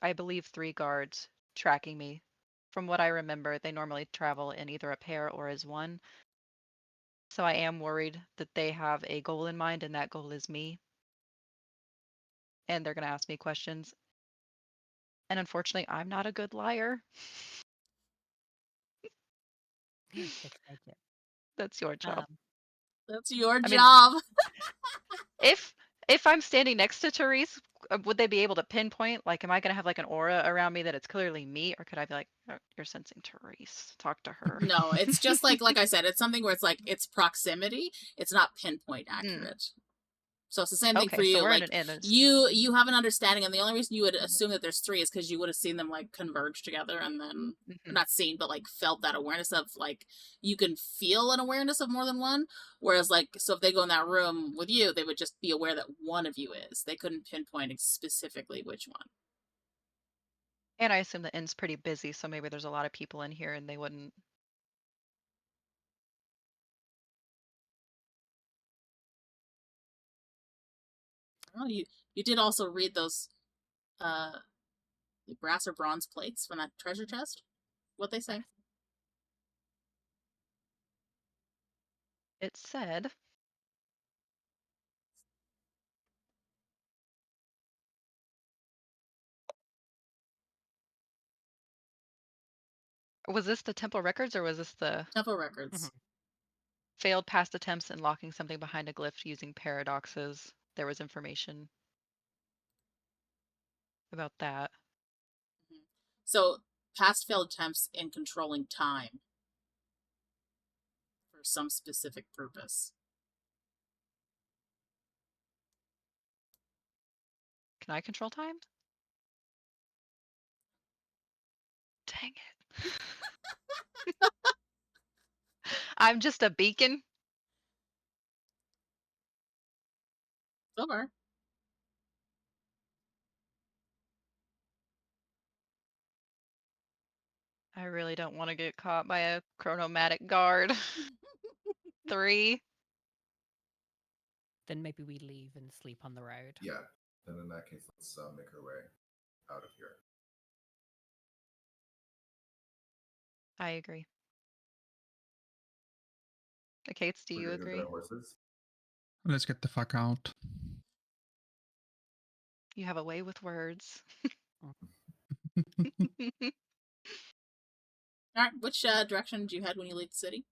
Speaker 3: I believe, 3 guards tracking me. From what I remember, they normally travel in either a pair or as one. So I am worried that they have a goal in mind, and that goal is me. And they're going to ask me questions. And unfortunately, I'm not a good liar. That's your job.
Speaker 1: That's your job.
Speaker 3: If I'm standing next to Therese, would they be able to pinpoint? Like, am I going to have like an aura around me that it's clearly me? Or could I be like, oh, you're sensing Therese. Talk to her.
Speaker 1: No, it's just like I said, it's something where it's like, it's proximity. It's not pinpoint accurate. So it's the same thing for you.
Speaker 3: So we're
Speaker 1: like you have an understanding, and the only reason you would assume that there's 3 is because you would have seen them like converge together, and then not seen, but like felt that awareness of like you can feel an awareness of more than one. Whereas like, so if they go in that room with you, they would just be aware that one of you is. They couldn't pinpoint specifically which one.
Speaker 3: And I assume the inn's pretty busy, so maybe there's a lot of people in here, and they wouldn't.
Speaker 1: Oh, you did also read those brass or bronze plates from that treasure chest? What they say?
Speaker 3: It said, was this the temple records, or was this the
Speaker 1: Temple records?
Speaker 3: Failed past attempts in locking something behind a glyph using paradoxes. There was information about that.
Speaker 1: So, past failed attempts in controlling time for some specific purpose.
Speaker 3: Can I control time? Dang it. I'm just a beacon.
Speaker 1: So far.
Speaker 3: I really don't want to get caught by a chronomatic guard. 3.
Speaker 2: Then maybe we leave and sleep on the road.
Speaker 4: Yeah. Then in that case, let's make our way out of here.
Speaker 3: I agree. Ekaitz, do you agree?
Speaker 5: Let's get the fuck out.
Speaker 3: You have a way with words.
Speaker 1: Alright, which direction do you head when you leave the city?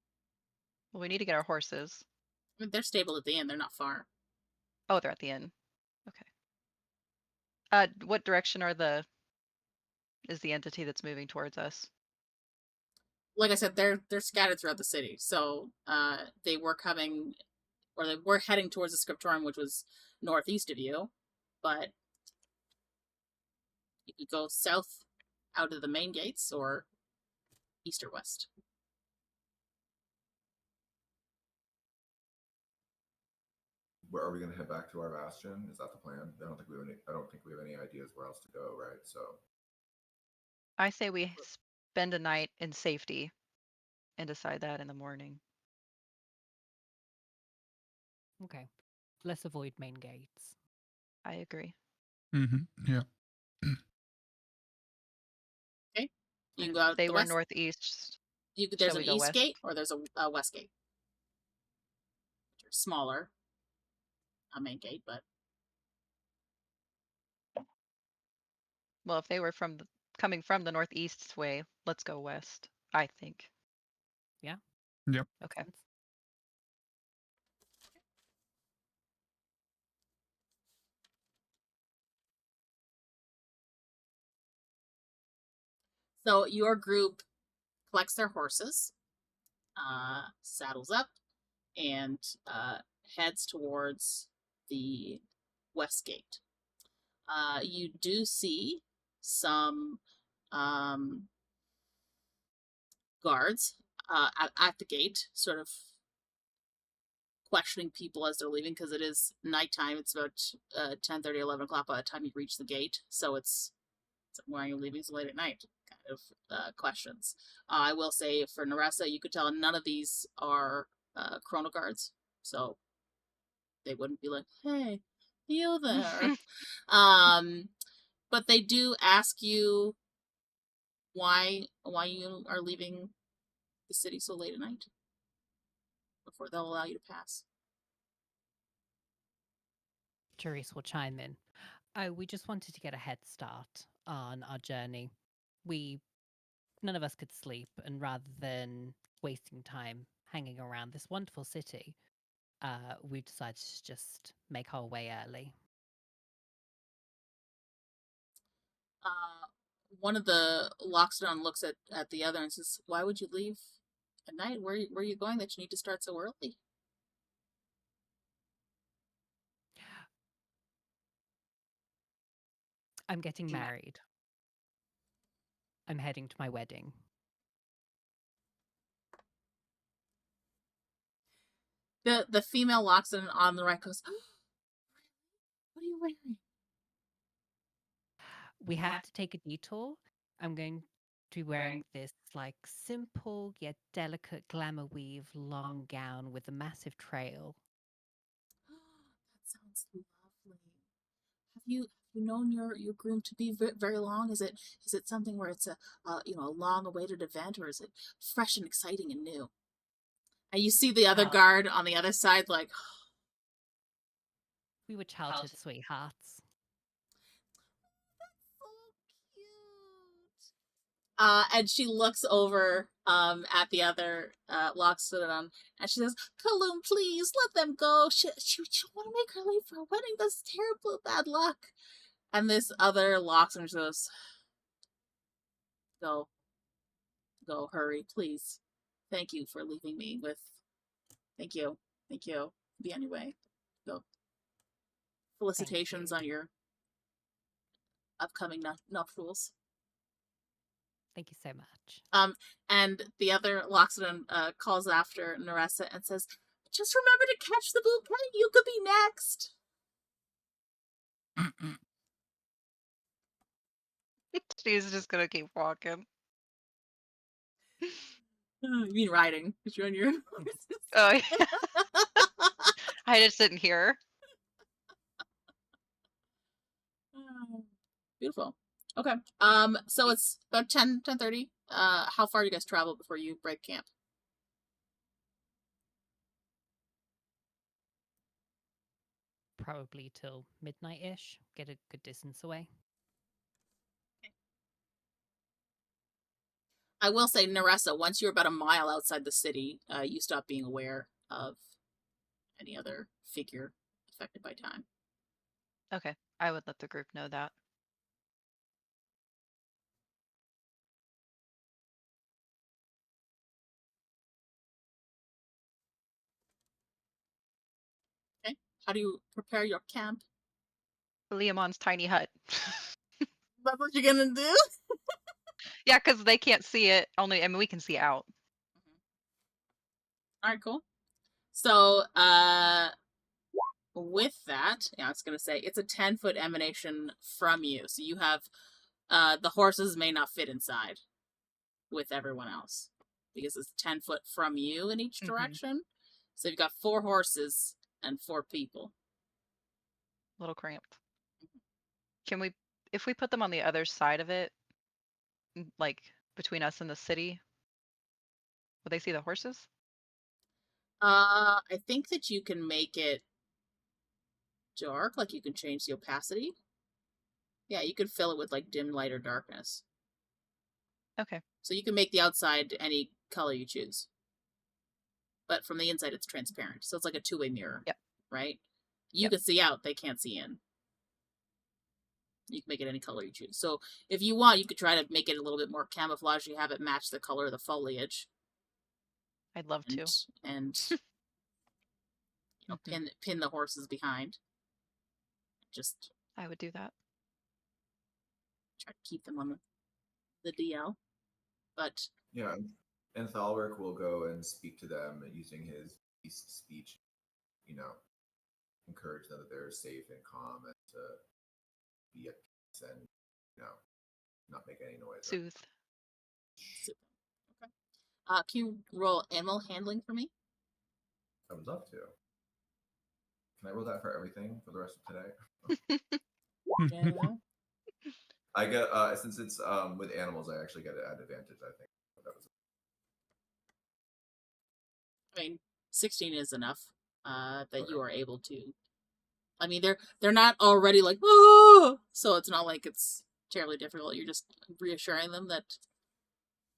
Speaker 3: Well, we need to get our horses.
Speaker 1: I mean, they're stabled at the inn, they're not far.
Speaker 3: Oh, they're at the inn. Okay. What direction is the entity that's moving towards us?
Speaker 1: like I said, they're scattered throughout the city. So they were coming, or they were heading towards the Scriptorium, which was northeast of you, but you could go south out of the main gates, or east or west.
Speaker 4: Where are we going to head back to our bastion? Is that the plan? I don't think we have any ideas where else to go, right? So
Speaker 3: I say we spend a night in safety and decide that in the morning.
Speaker 2: Okay. Let's avoid main gates.
Speaker 3: I agree.
Speaker 5: Yeah.
Speaker 1: Okay. You can go out
Speaker 3: They
Speaker 1: the
Speaker 3: were
Speaker 1: west.
Speaker 3: northeast.
Speaker 1: There's
Speaker 3: Shall
Speaker 1: an
Speaker 3: we go
Speaker 1: east
Speaker 3: west?
Speaker 1: gate, or there's a west gate. Smaller. A main gate, but
Speaker 3: Well, if they were coming from the northeast way, let's go west, I think.
Speaker 2: Yeah?
Speaker 5: Yep.
Speaker 3: Okay.
Speaker 1: so your group collects their horses, saddles up, and heads towards the west gate. You do see some guards at the gate, sort of questioning people as they're leaving, because it is nighttime. It's about 10:30, 11 o'clock by the time you reach the gate, so it's why are you leaving so late at night kind of questions. I will say for Neressa, you could tell none of these are chrono guards, so they wouldn't be like, hey, you there. But they do ask you why you are leaving the city so late at night before they'll allow you to pass.
Speaker 2: Therese will chime in. Oh, we just wanted to get a head start on our journey. None of us could sleep, and rather than wasting time hanging around this wonderful city, we decided to just make our way early.
Speaker 1: One of the Loxodon looks at the other and says, why would you leave at night? Where are you going that you need to start so early?
Speaker 2: I'm getting married. I'm heading to my wedding.
Speaker 1: The female Loxodon on the right goes, what are you wearing?
Speaker 2: We have to take a detour. I'm going to be wearing this like simple yet delicate glamour weave long gown with a massive trail.
Speaker 1: That sounds lovely. Have you known your groom to be very long? Is it something where it's a long awaited event, or is it fresh and exciting and new? And you see the other guard on the other side, like,
Speaker 2: we were childhood sweethearts.
Speaker 1: And she looks over at the other Loxodon, and she says, Kaloum, please let them go. She want to make her late for a wedding. That's terrible bad luck. And this other Loxodon goes, go, hurry, please. Thank you for leaving me with. Thank you. Be on your way. Go. Felicitations on your upcoming nuptials.
Speaker 2: Thank you so much.
Speaker 1: And the other Loxodon calls after Neressa and says, just remember to catch the bouquet. You could be next.
Speaker 3: She's just gonna keep walking.
Speaker 1: You mean riding? Because you're on your
Speaker 3: Oh, yeah. I just didn't hear.
Speaker 1: Beautiful. Okay. So it's about 10:30. How far do you guys travel before you break camp?
Speaker 2: Probably till midnight-ish. Get a good distance away.
Speaker 1: I will say, Neressa, once you're about a mile outside the city, you stop being aware of any other figure affected by time.
Speaker 3: Okay, I would let the group know that.
Speaker 1: How do you prepare your camp?
Speaker 3: Liamon's tiny hut.
Speaker 1: That's what you're gonna do?
Speaker 3: Yeah, because they can't see it. We can see out.
Speaker 1: Alright, cool. So, with that, I was gonna say, it's a 10-foot emanation from you. So you have, the horses may not fit inside with everyone else. Because it's 10 foot from you in each direction. So you've got 4 horses and 4 people.
Speaker 3: A little cramped. Can we, if we put them on the other side of it, like between us and the city, will they see the horses?
Speaker 1: I think that you can make it dark, like you can change the opacity. Yeah, you could fill it with like dim light or darkness.
Speaker 3: Okay.
Speaker 1: So you can make the outside any color you choose. But from the inside it's transparent. So it's like a two-way mirror.
Speaker 3: Yep.
Speaker 1: Right? You can see out, they can't see in. You can make it any color you choose. So if you want, you could try to make it a little bit more camouflage. You have it match the color of the foliage.
Speaker 3: I'd love to.
Speaker 1: And you know, pin the horses behind. Just
Speaker 3: I would do that.
Speaker 1: try to keep them on the DL. But
Speaker 4: yeah, and Thalrik will go and speak to them using his beast speech. You know, encourage them that they're safe and calm and to be at peace and, you know, not make any noise.
Speaker 3: Soothe.
Speaker 1: Okay. Can you roll animal handling for me?
Speaker 4: I would love to. Can I roll that for everything for the rest of today?
Speaker 1: Yeah.
Speaker 4: I get since it's with animals, I actually get an advantage. I think that was.
Speaker 1: I mean, 16 is enough. That you are able to. I mean, they're not already like, oh, so it's not like it's terribly difficult. You're just reassuring them that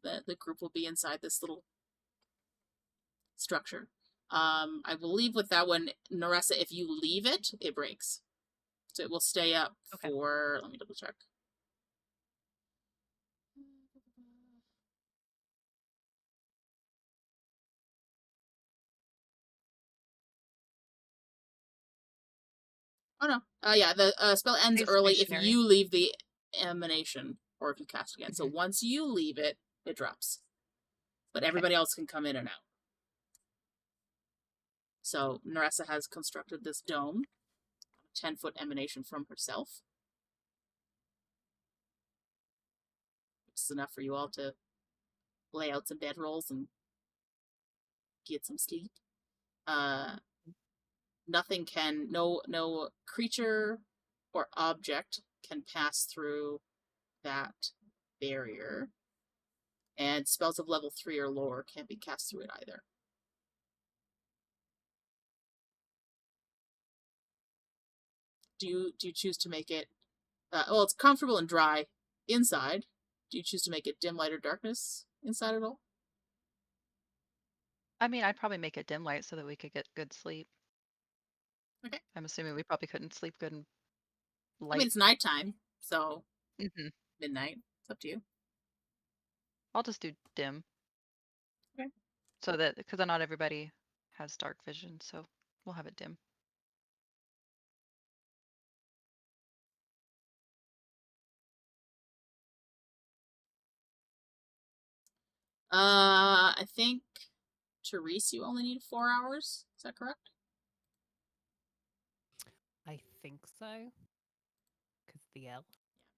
Speaker 1: the group will be inside this little structure. I believe with that one, Neressa, if you leave it, it breaks. So it will stay up for, let me double check. Oh no. Yeah, the spell ends early if you leave the emanation or if you cast again. So once you leave it, it drops. But everybody else can come in and out. So Neressa has constructed this dome, 10-foot emanation from herself. Which is enough for you all to lay out some bedrolls and get some sleep. Nothing can, no creature or object can pass through that barrier. And spells of level 3 or lower can't be cast through it either. Do you choose to make it, well, it's comfortable and dry inside. Do you choose to make it dim light or darkness inside at all?
Speaker 3: I mean, I'd probably make it dim light so that we could get good sleep.
Speaker 1: Okay.
Speaker 3: I'm assuming we probably couldn't sleep good in light.
Speaker 1: I mean, it's nighttime, so midnight. It's up to you.
Speaker 3: I'll just do dim.
Speaker 1: Okay.
Speaker 3: So that, because not everybody has dark vision, so we'll have it dim.
Speaker 1: I think, Therese, you only need 4 hours. Is that correct?
Speaker 2: I think so. Because the L.
Speaker 1: Yeah,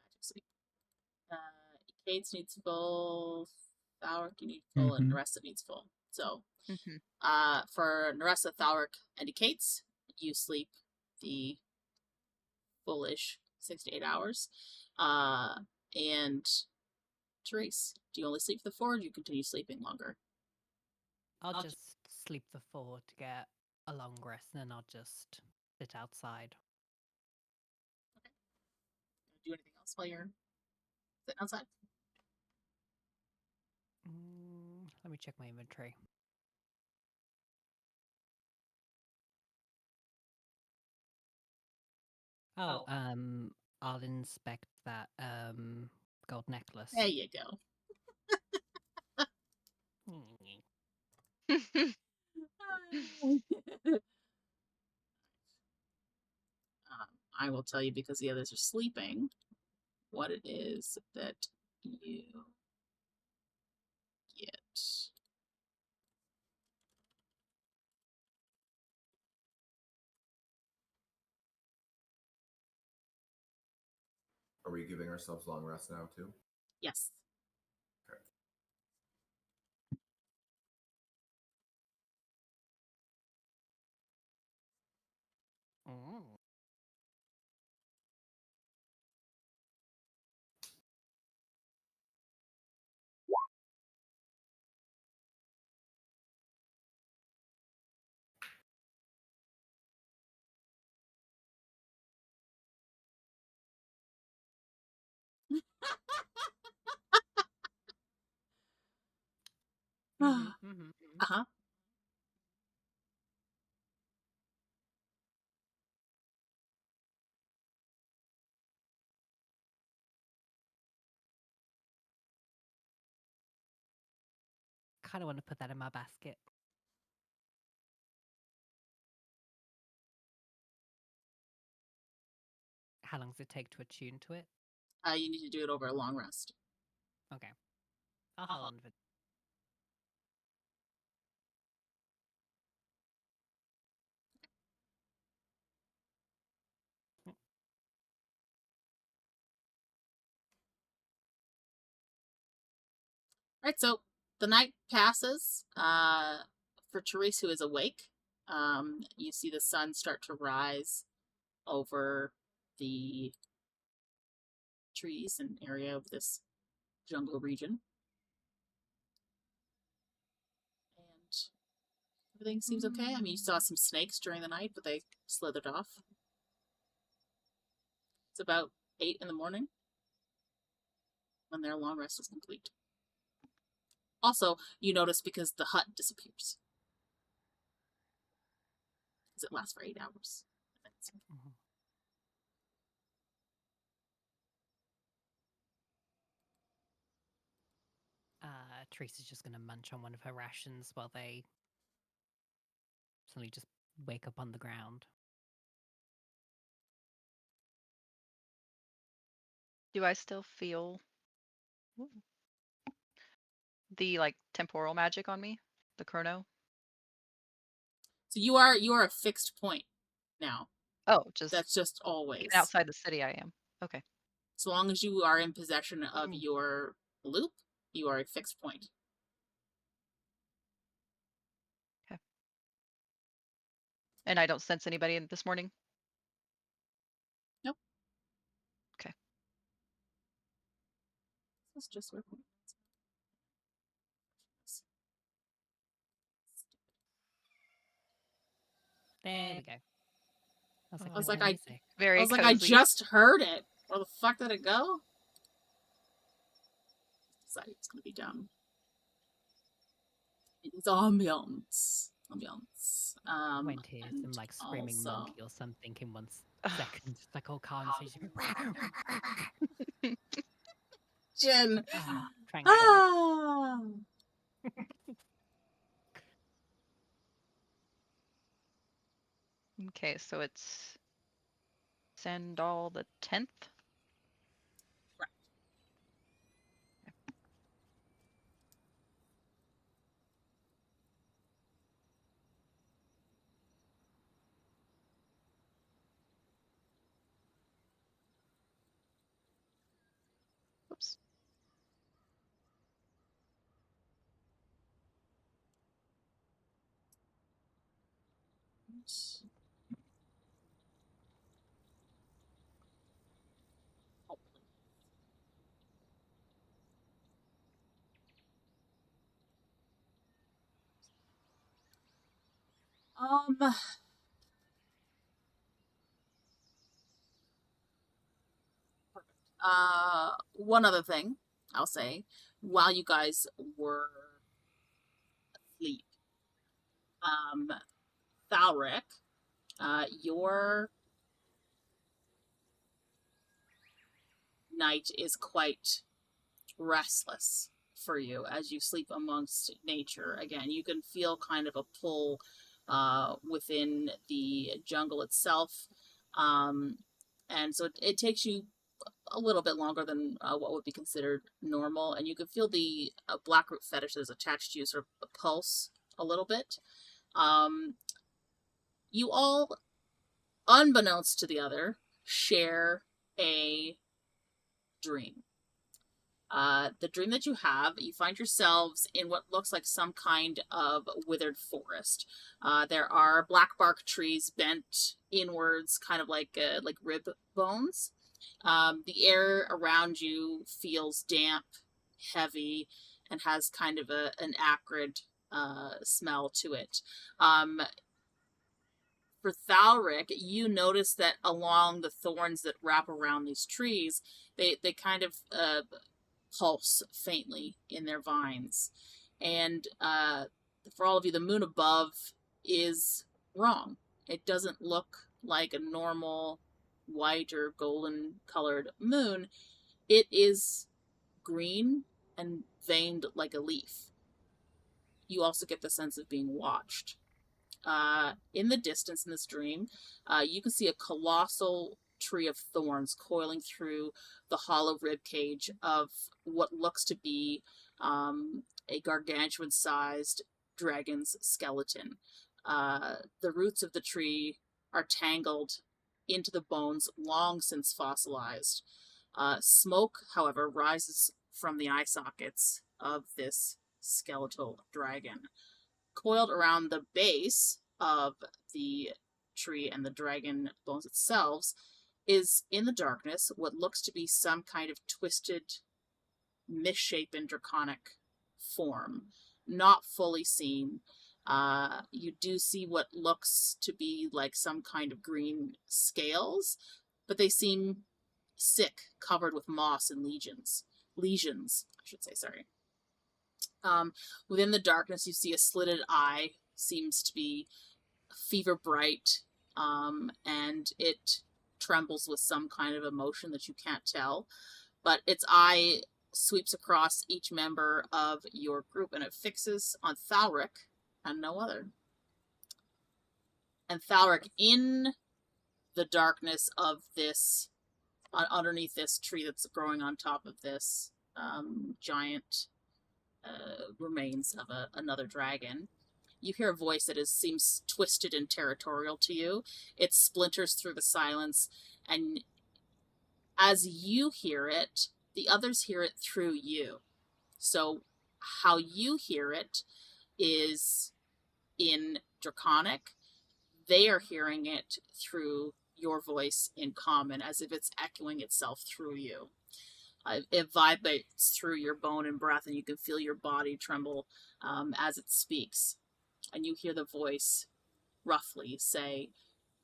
Speaker 1: magic sleep. Ekaitz needs full. Thalrik, you need full, and Neressa needs full. So, for Neressa, Thalrik, and Ekaitz, you sleep the fullish 6 to 8 hours. And Therese, do you only sleep the 4 or do you continue sleeping longer?
Speaker 2: I'll just sleep the 4 to get a long rest, and then I'll just sit outside.
Speaker 1: Okay. Do anything else while you're sitting outside?
Speaker 2: Let me check my inventory. Oh, I'll inspect that gold necklace.
Speaker 1: There you go. I will tell you, because the others are sleeping, what it is that you get.
Speaker 4: Are we giving ourselves long rest now too?
Speaker 1: Yes.
Speaker 4: Okay.
Speaker 2: Oh.
Speaker 1: Uh-huh.
Speaker 2: Kind of want to put that in my basket. How long does it take to attune to it?
Speaker 1: You need to do it over a long rest.
Speaker 2: Okay. I'll hold on for.
Speaker 1: Right, so the night passes. For Therese, who is awake, you see the sun start to rise over the trees and area of this jungle region. And everything seems okay. I mean, you saw some snakes during the night, but they slithered off. It's about 8 in the morning when their long rest is complete. Also, you notice because the hut disappears. Because it lasts for 8 hours.
Speaker 2: Therese is just going to munch on one of her rations while they suddenly just wake up on the ground.
Speaker 3: Do I still feel the like temporal magic on me? The chrono?
Speaker 1: So you are a fixed point now.
Speaker 3: Oh, just
Speaker 1: That's just always.
Speaker 3: even outside the city I am. Okay.
Speaker 1: So long as you are in possession of your loop, you are a fixed point.
Speaker 3: Okay. And I don't sense anybody this morning?
Speaker 1: Nope.
Speaker 3: Okay.
Speaker 1: That's just where.
Speaker 2: There we go.
Speaker 1: I was like, I
Speaker 3: very
Speaker 1: was like,
Speaker 3: cozy.
Speaker 1: I just heard it. Where the fuck did it go? Decided it's gonna be done. It's ambiance.
Speaker 2: Went here, some like screaming
Speaker 1: also...
Speaker 2: monkey or something in 1 second. It's like all calm.
Speaker 1: Jen.
Speaker 3: Okay, so it's Sandal the 10th?
Speaker 1: Right.
Speaker 3: Oops.
Speaker 1: One other thing I'll say, while you guys were asleep, Thalrik, your night is quite restless for you as you sleep amongst nature. Again, you can feel kind of a pull within the jungle itself. And so it takes you a little bit longer than what would be considered normal, and you can feel the blackroot fetish that is attached to you sort of pulse a little bit. You all, unbeknownst to the other, share a dream. The dream that you have, you find yourselves in what looks like some kind of withered forest. There are black bark trees bent inwards, kind of like rib bones. The air around you feels damp, heavy, and has kind of an acrid smell to it. For Thalrik, you notice that along the thorns that wrap around these trees, they kind of pulse faintly in their vines. And for all of you, the moon above is wrong. It doesn't look like a normal white or golden colored moon. It is green and veined like a leaf. You also get the sense of being watched. In the distance in this dream, you can see a colossal tree of thorns coiling through the hollow rib cage of what looks to be a gargantuan-sized dragon's skeleton. The roots of the tree are tangled into the bones long since fossilized. Smoke, however, rises from the eye sockets of this skeletal dragon. Coiled around the base of the tree and the dragon bones itself is, in the darkness, what looks to be some kind of twisted, misshapen draconic form. Not fully seen. You do see what looks to be like some kind of green scales, but they seem sick, covered with moss and lesions, I should say, sorry. Within the darkness, you see a slitted eye, seems to be fever bright, and it trembles with some kind of emotion that you can't tell, but its eye sweeps across each member of your group, and it fixes on Thalrik and no other. And Thalrik, in the darkness of this, underneath this tree that's growing on top of this giant remains of another dragon, you hear a voice that seems twisted and territorial to you. It splinters through the silence, and as you hear it, the others hear it through you. So how you hear it is in Draconic. They are hearing it through your voice in Common, as if it's echoing itself through you. It vibrates through your bone and breath, and you can feel your body tremble as it speaks. And you hear the voice roughly say,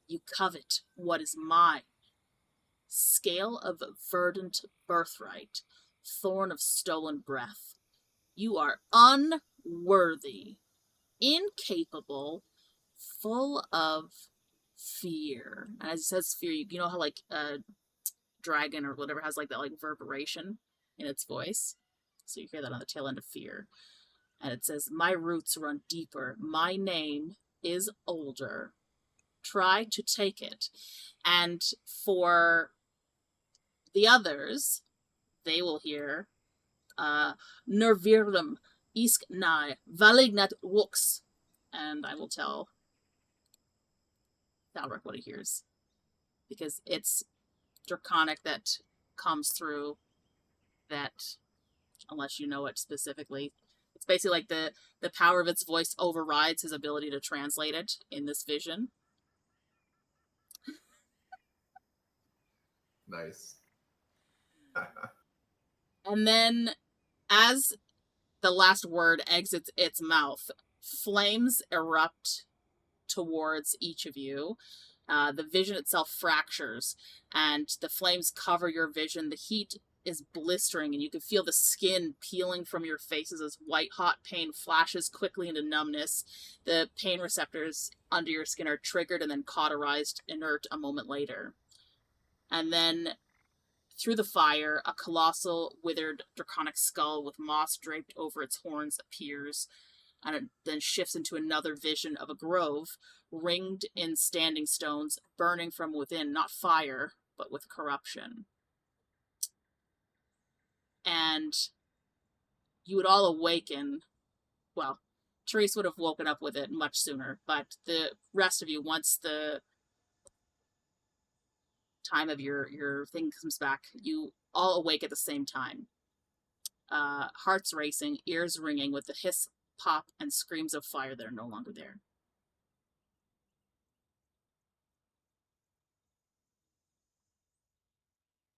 Speaker 1: "You covet what is mine. Scale of verdant birthright, thorn of stolen breath. You are unworthy, incapable, full of fear." And as it says fear, you know how like a dragon or whatever has like that like reverberation in its voice? So you hear that on the tail end of fear. And it says, "My roots run deeper. My name is older. Try to take it." And for the others, they will hear, "Nervirlum isk nai valignat wux." And I will tell Thalrik what he hears, because it's Draconic that comes through that, unless you know it specifically. It's basically like the power of its voice overrides his ability to translate it in this vision.
Speaker 4: Nice.
Speaker 1: And then, as the last word exits its mouth, flames erupt towards each of you. The vision itself fractures, and the flames cover your vision. The heat is blistering, and you can feel the skin peeling from your faces as white-hot pain flashes quickly into numbness. The pain receptors under your skin are triggered and then cauterized inert a moment later. And then, through the fire, a colossal, withered, draconic skull with moss draped over its horns appears, and it then shifts into another vision of a grove, ringed in standing stones, burning from within, not fire, but with corruption. And you would all awaken. Well, Therese would have woken up with it much sooner, but the rest of you, once the time of your thing comes back, you all awake at the same time. Hearts racing, ears ringing with the hiss, pop, and screams of fire that are no longer there.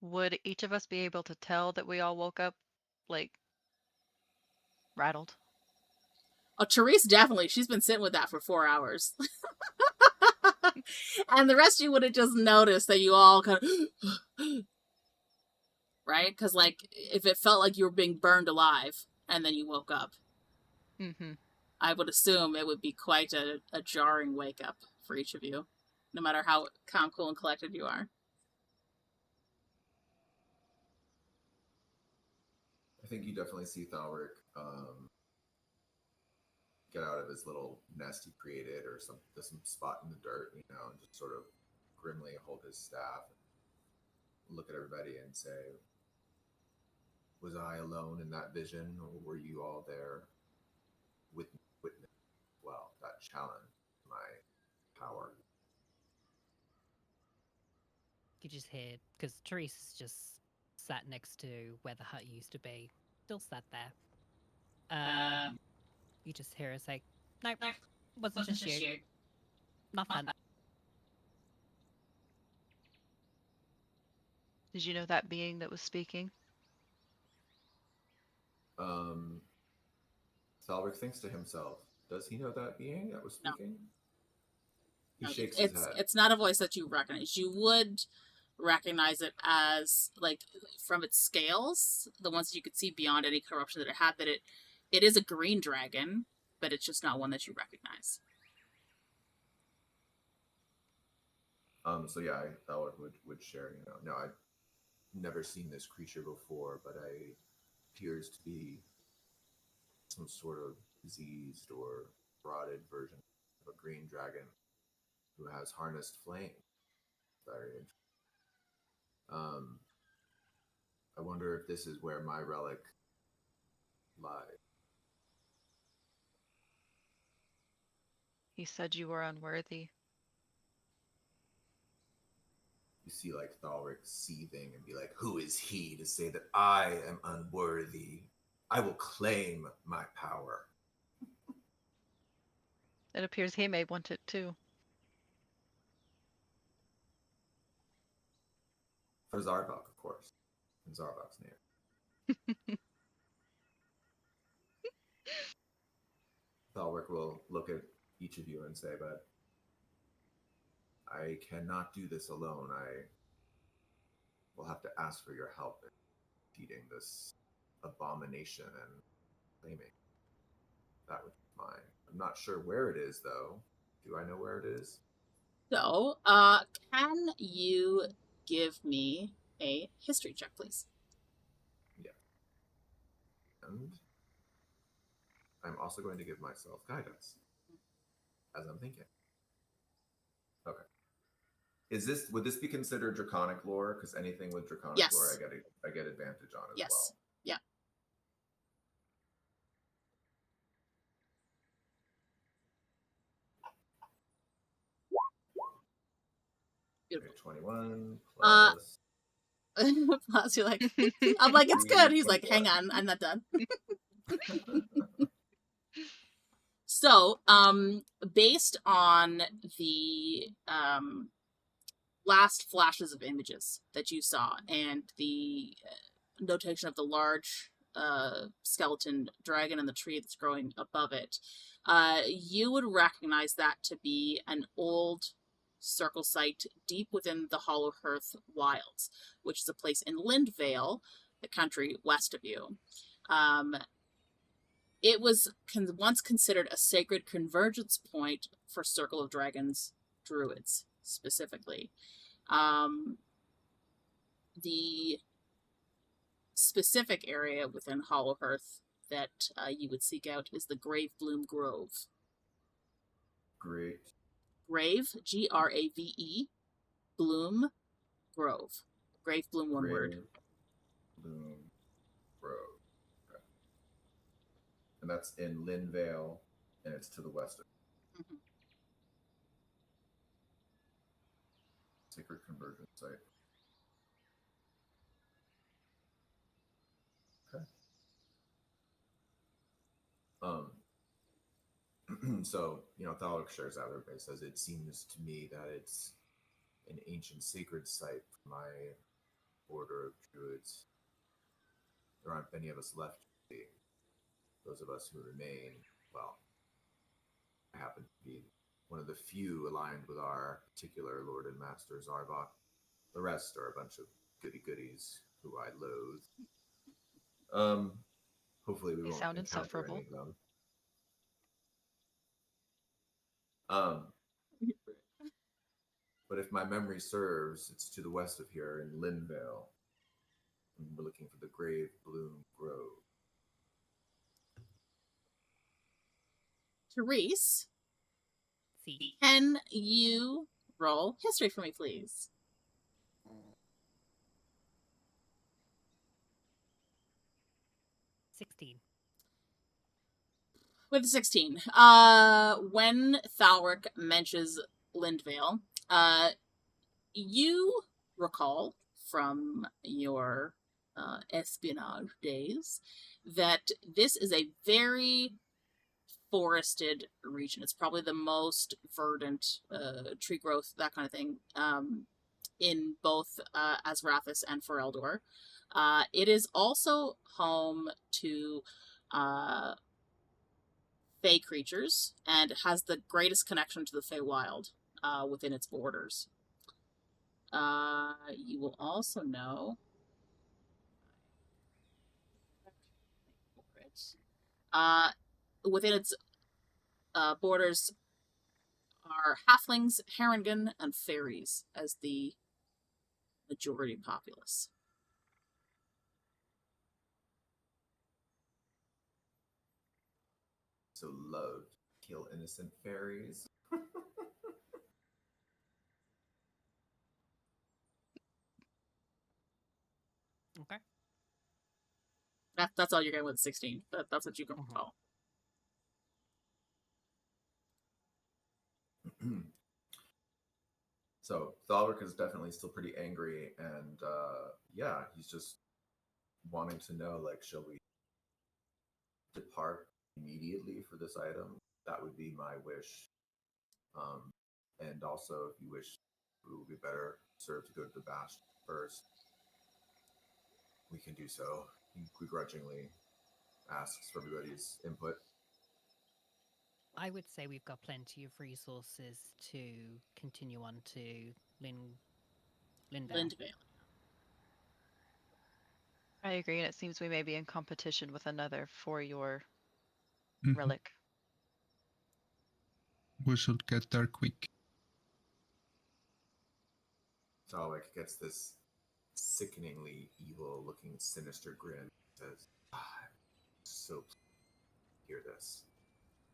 Speaker 3: Would each of us be able to tell that we all woke up, like, rattled?
Speaker 1: Oh, Therese definitely. She's been sitting with that for 4 hours. And the rest of you would have just noticed that you all kind of... right? Because, like, if it felt like you were being burned alive and then you woke up, I would assume it would be quite a jarring wake-up for each of you, no matter how calm, cool, and collected you are.
Speaker 4: I think you definitely see Thalrik get out of his little nest he created, or some spot in the dirt, and just sort of grimly hold his staff, and look at everybody, and say, "Was I alone in that vision, or were you all there with witness? Well, that challenged my power."
Speaker 2: You just hear, because Therese just sat next to where the hut used to be, still sat there. You just hear her say, "Nope, wasn't just you. Not fun."
Speaker 3: Did you know that being that was speaking?
Speaker 4: Thalrik thinks to himself, does he know that being that was speaking?
Speaker 1: No.
Speaker 4: He shakes his head.
Speaker 1: It's not a voice that you recognize. You would recognize it as, like, from its scales, the ones that you could see beyond any corruption that it had, that it is a green dragon, but it's just not one that you recognize.
Speaker 4: So yeah, Thalrik would share, no, I've never seen this creature before, but it appears to be some sort of diseased or rotted version of a green dragon who has harnessed flame. Very interesting. I wonder if this is where my relic lies.
Speaker 3: He said you were unworthy.
Speaker 4: You see, like, Thalrik seething and be like, who is he to say that I am unworthy? I will claim my power.
Speaker 3: It appears he may want it too.
Speaker 4: For Zarbok, of course. In Zarbok's name. Thalrik will look at each of you and say, but I cannot do this alone. I will have to ask for your help in defeating this abomination and claiming that which is mine. I'm not sure where it is, though. Do I know where it is?
Speaker 1: So, can you give me a history check, please?
Speaker 4: Yeah. And I'm also going to give myself guidance, as I'm thinking. Okay. Would this be considered draconic lore? Because anything with draconic lore, I get advantage on as well.
Speaker 1: Yeah.
Speaker 4: Okay, 21 plus.
Speaker 1: Plus, you're like, I'm like, it's good. He's like, hang on, I'm not done. So, based on the last flashes of images that you saw and the notation of the large skeleton dragon and the tree that's growing above it, you would recognize that to be an old circle site deep within the Hollow Hearth Wilds, which is a place in Lindvale, the country west of you. It was once considered a sacred convergence point for Circle of Dragons druids, specifically. The specific area within Hollow Hearth that you would seek out is the Grave Bloom Grove.
Speaker 4: Great.
Speaker 1: Grave, Grave, Bloom, Grove. Grave Bloom, one word.
Speaker 4: Grave Bloom Grove. Okay. And that's in Linvale, and it's to the west of
Speaker 1: Mhm.
Speaker 4: Sacred Conversion Site. Okay. So, Thalrik shares out. Everybody says, it seems to me that it's an ancient sacred site for my order of druids. There aren't many of us left. Those of us who remain, well, I happen to be one of the few aligned with our particular Lord and Master Zarbok. The rest are a bunch of goody-goodies who I loathe. Hopefully we
Speaker 3: They
Speaker 4: won't
Speaker 3: sound
Speaker 4: encounter any
Speaker 3: insufferable.
Speaker 4: of them. But if my memory serves, it's to the west of here in Linvale. And we're looking for the Grave Bloom Grove.
Speaker 1: Therese,
Speaker 2: See.
Speaker 1: can you roll history for me, please?
Speaker 2: 16.
Speaker 1: With 16. When Thalrik mentions Lindvale, you recall from your espionage days that this is a very forested region. It's probably the most verdant tree growth, that kind of thing, in both Azrathus and Fereldor. It is also home to Fey creatures and has the greatest connection to the Feywild within its borders. You will also know within its borders are halflings, Harengon, and fairies as the majority populace.
Speaker 4: So love to kill innocent fairies.
Speaker 2: Okay.
Speaker 1: That's all you're getting with 16. That's what you can recall.
Speaker 4: So Thalrik is definitely still pretty angry, and yeah, he's just wanting to know, like, shall we depart immediately for this item? That would be my wish. And also, if you wish, it would be better served to go to the Bastion first. We can do so. He begrudgingly asks for everybody's input.
Speaker 2: I would say we've got plenty of resources to continue on to Lindvale.
Speaker 3: I agree, and it seems we may be in competition with another for your
Speaker 5: Mhm.
Speaker 3: relic.
Speaker 5: We should get there quick.
Speaker 4: Thalrik gets this sickeningly evil-looking, sinister grin. Says, I'm so pleased to hear this.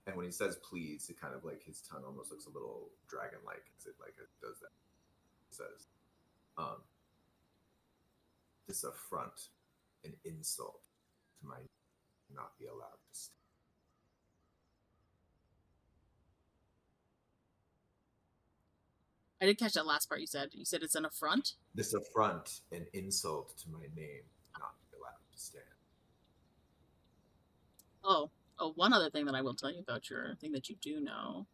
Speaker 4: And when he says please, it kind of like his tongue almost looks a little dragon-like as it does that. He says, this affront, an insult to my not be allowed to stay.
Speaker 1: I didn't catch that last part you said. You said it's an affront?
Speaker 4: This affront, an insult to my name, not be allowed to stand.
Speaker 1: Oh, one other thing that I will tell you about your thing that you do know.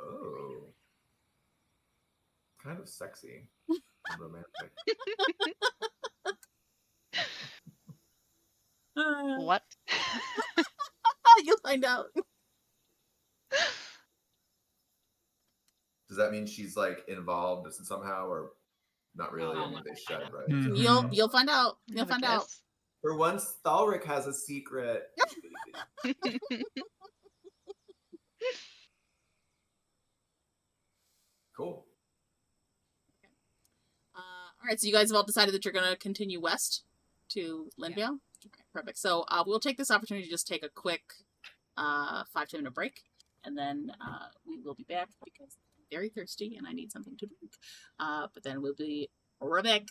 Speaker 4: Oh. Kind of sexy. And romantic.
Speaker 3: What?
Speaker 1: You'll find out.
Speaker 4: Does that mean she's like involved somehow, or not really? I mean, they shed, right?
Speaker 5: Mhm.
Speaker 1: You'll find out. You'll find out.
Speaker 4: For once, Thalrik has a secret. Cool.
Speaker 1: All right, so you guys have all decided that you're going to continue west to Linvale?
Speaker 2: Yeah.
Speaker 1: Okay, perfect. So we'll take this opportunity to just take a quick 5-10 minute break, and then we will be back because I'm very thirsty and I need something to drink. But then we'll be right back.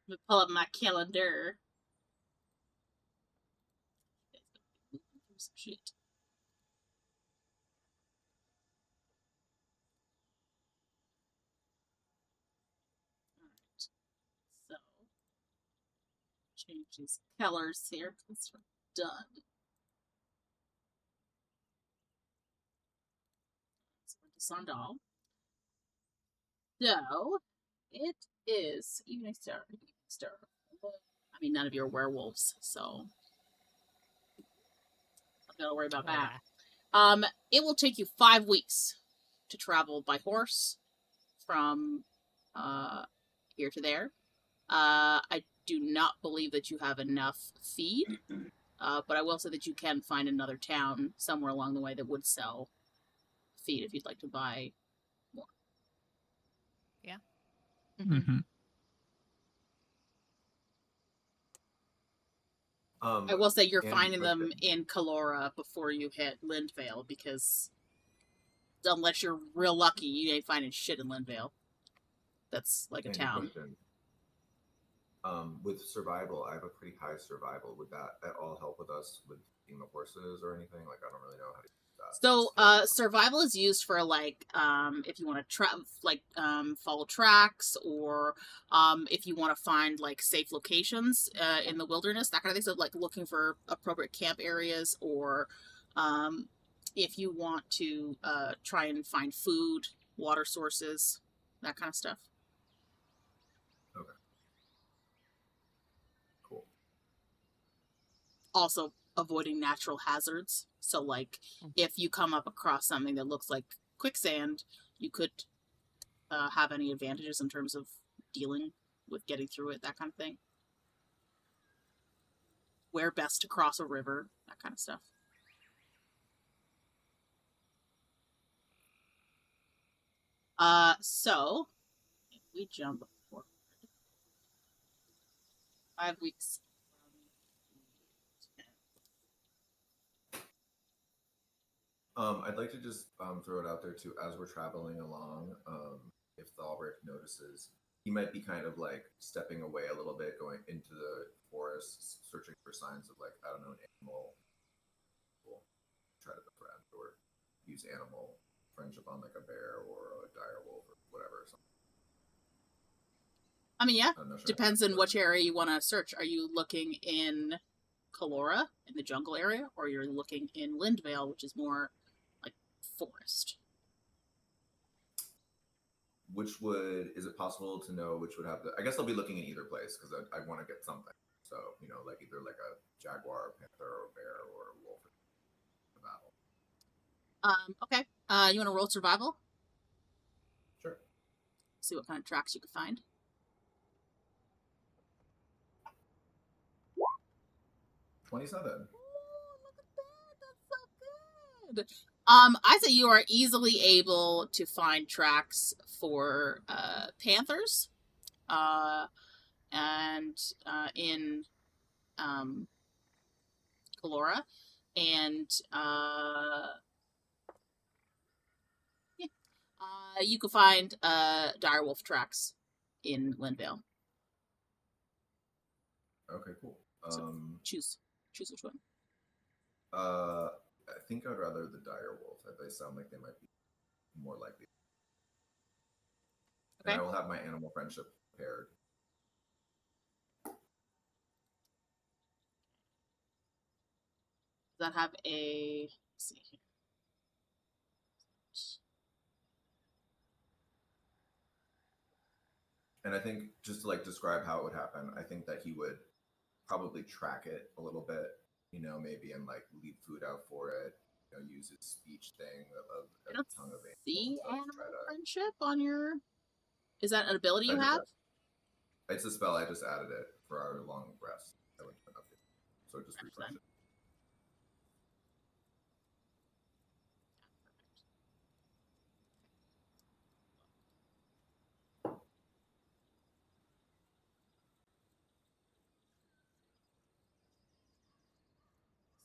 Speaker 1: Let me pull up my calendar. Some shit. Alright. So, change these colors here because we're done. So, we're just on doll. So, it is evening star. I mean, none of you are werewolves, so I'm not gonna worry about that. It will take you 5 weeks to travel by horse from here to there. I do not believe that you have enough feed, but I will say that you can find another town somewhere along the way that would sell feed if you'd like to buy more.
Speaker 2: Yeah.
Speaker 5: Mm-hmm.
Speaker 1: I will say you're
Speaker 4: and
Speaker 1: finding them
Speaker 4: Protean.
Speaker 1: in Kalora before you hit Lindvale, because unless you're real lucky, you ain't finding shit in Lindvale. That's like a
Speaker 4: And
Speaker 1: town.
Speaker 4: question. With survival, I have a pretty high survival. Would that at all help with us with feeding the horses or anything? Like, I don't really know how to use that.
Speaker 1: So, survival is used for like, if you want to follow tracks, or if you want to find like safe locations in the wilderness, that kind of thing. So, like looking for appropriate camp areas, or if you want to try and find food, water sources, that kind of stuff.
Speaker 4: Okay. Cool.
Speaker 1: Also, avoiding natural hazards. So, like, if you come up across something that looks like quicksand, you could have any advantages in terms of dealing with getting through it, that kind of thing. Where best to cross a river, that kind of stuff. So, if we jump forward 5 weeks
Speaker 4: I'd like to just throw it out there too, as we're traveling along, if Thalrik notices, he might be kind of like stepping away a little bit, going into the forest, searching for signs of like, I don't know, an animal. We'll try to befriend or use animal friendship on like a bear or a dire wolf or whatever.
Speaker 1: I mean, yeah,
Speaker 4: I'm not sure.
Speaker 1: depends on which area you want to search. Are you looking in Kalora, in the jungle area, or you're looking in Lindvale, which is more like forest?
Speaker 4: Is it possible to know which would have I guess I'll be looking in either place, because I want to get something. So, you know, like either like a jaguar, panther, or bear, or a wolf in battle.
Speaker 1: Okay. You want to roll survival?
Speaker 4: Sure.
Speaker 1: See what kind of tracks you can find.
Speaker 4: 27.
Speaker 1: Oh, look at that. That's so good. I say you are easily able to find tracks for panthers, and in Kalora, and you can find direwolf tracks in Lindvale.
Speaker 4: Okay, cool.
Speaker 1: So choose which one.
Speaker 4: I think I'd rather the dire wolf. They sound like they might be more likely. Okay. And I will have my animal friendship paired.
Speaker 1: Does that have a... Let's see here.
Speaker 4: And I think, just to like describe how it would happen, I think that he would probably track it a little bit, you know, maybe, and like leave food out for it, you know, use his speech thing of
Speaker 1: I don't
Speaker 4: tongue of
Speaker 1: see animal friendship on your... Is that an ability you have?
Speaker 4: It's a spell. I just added it for our long rest. I went to an update, so just refresh it.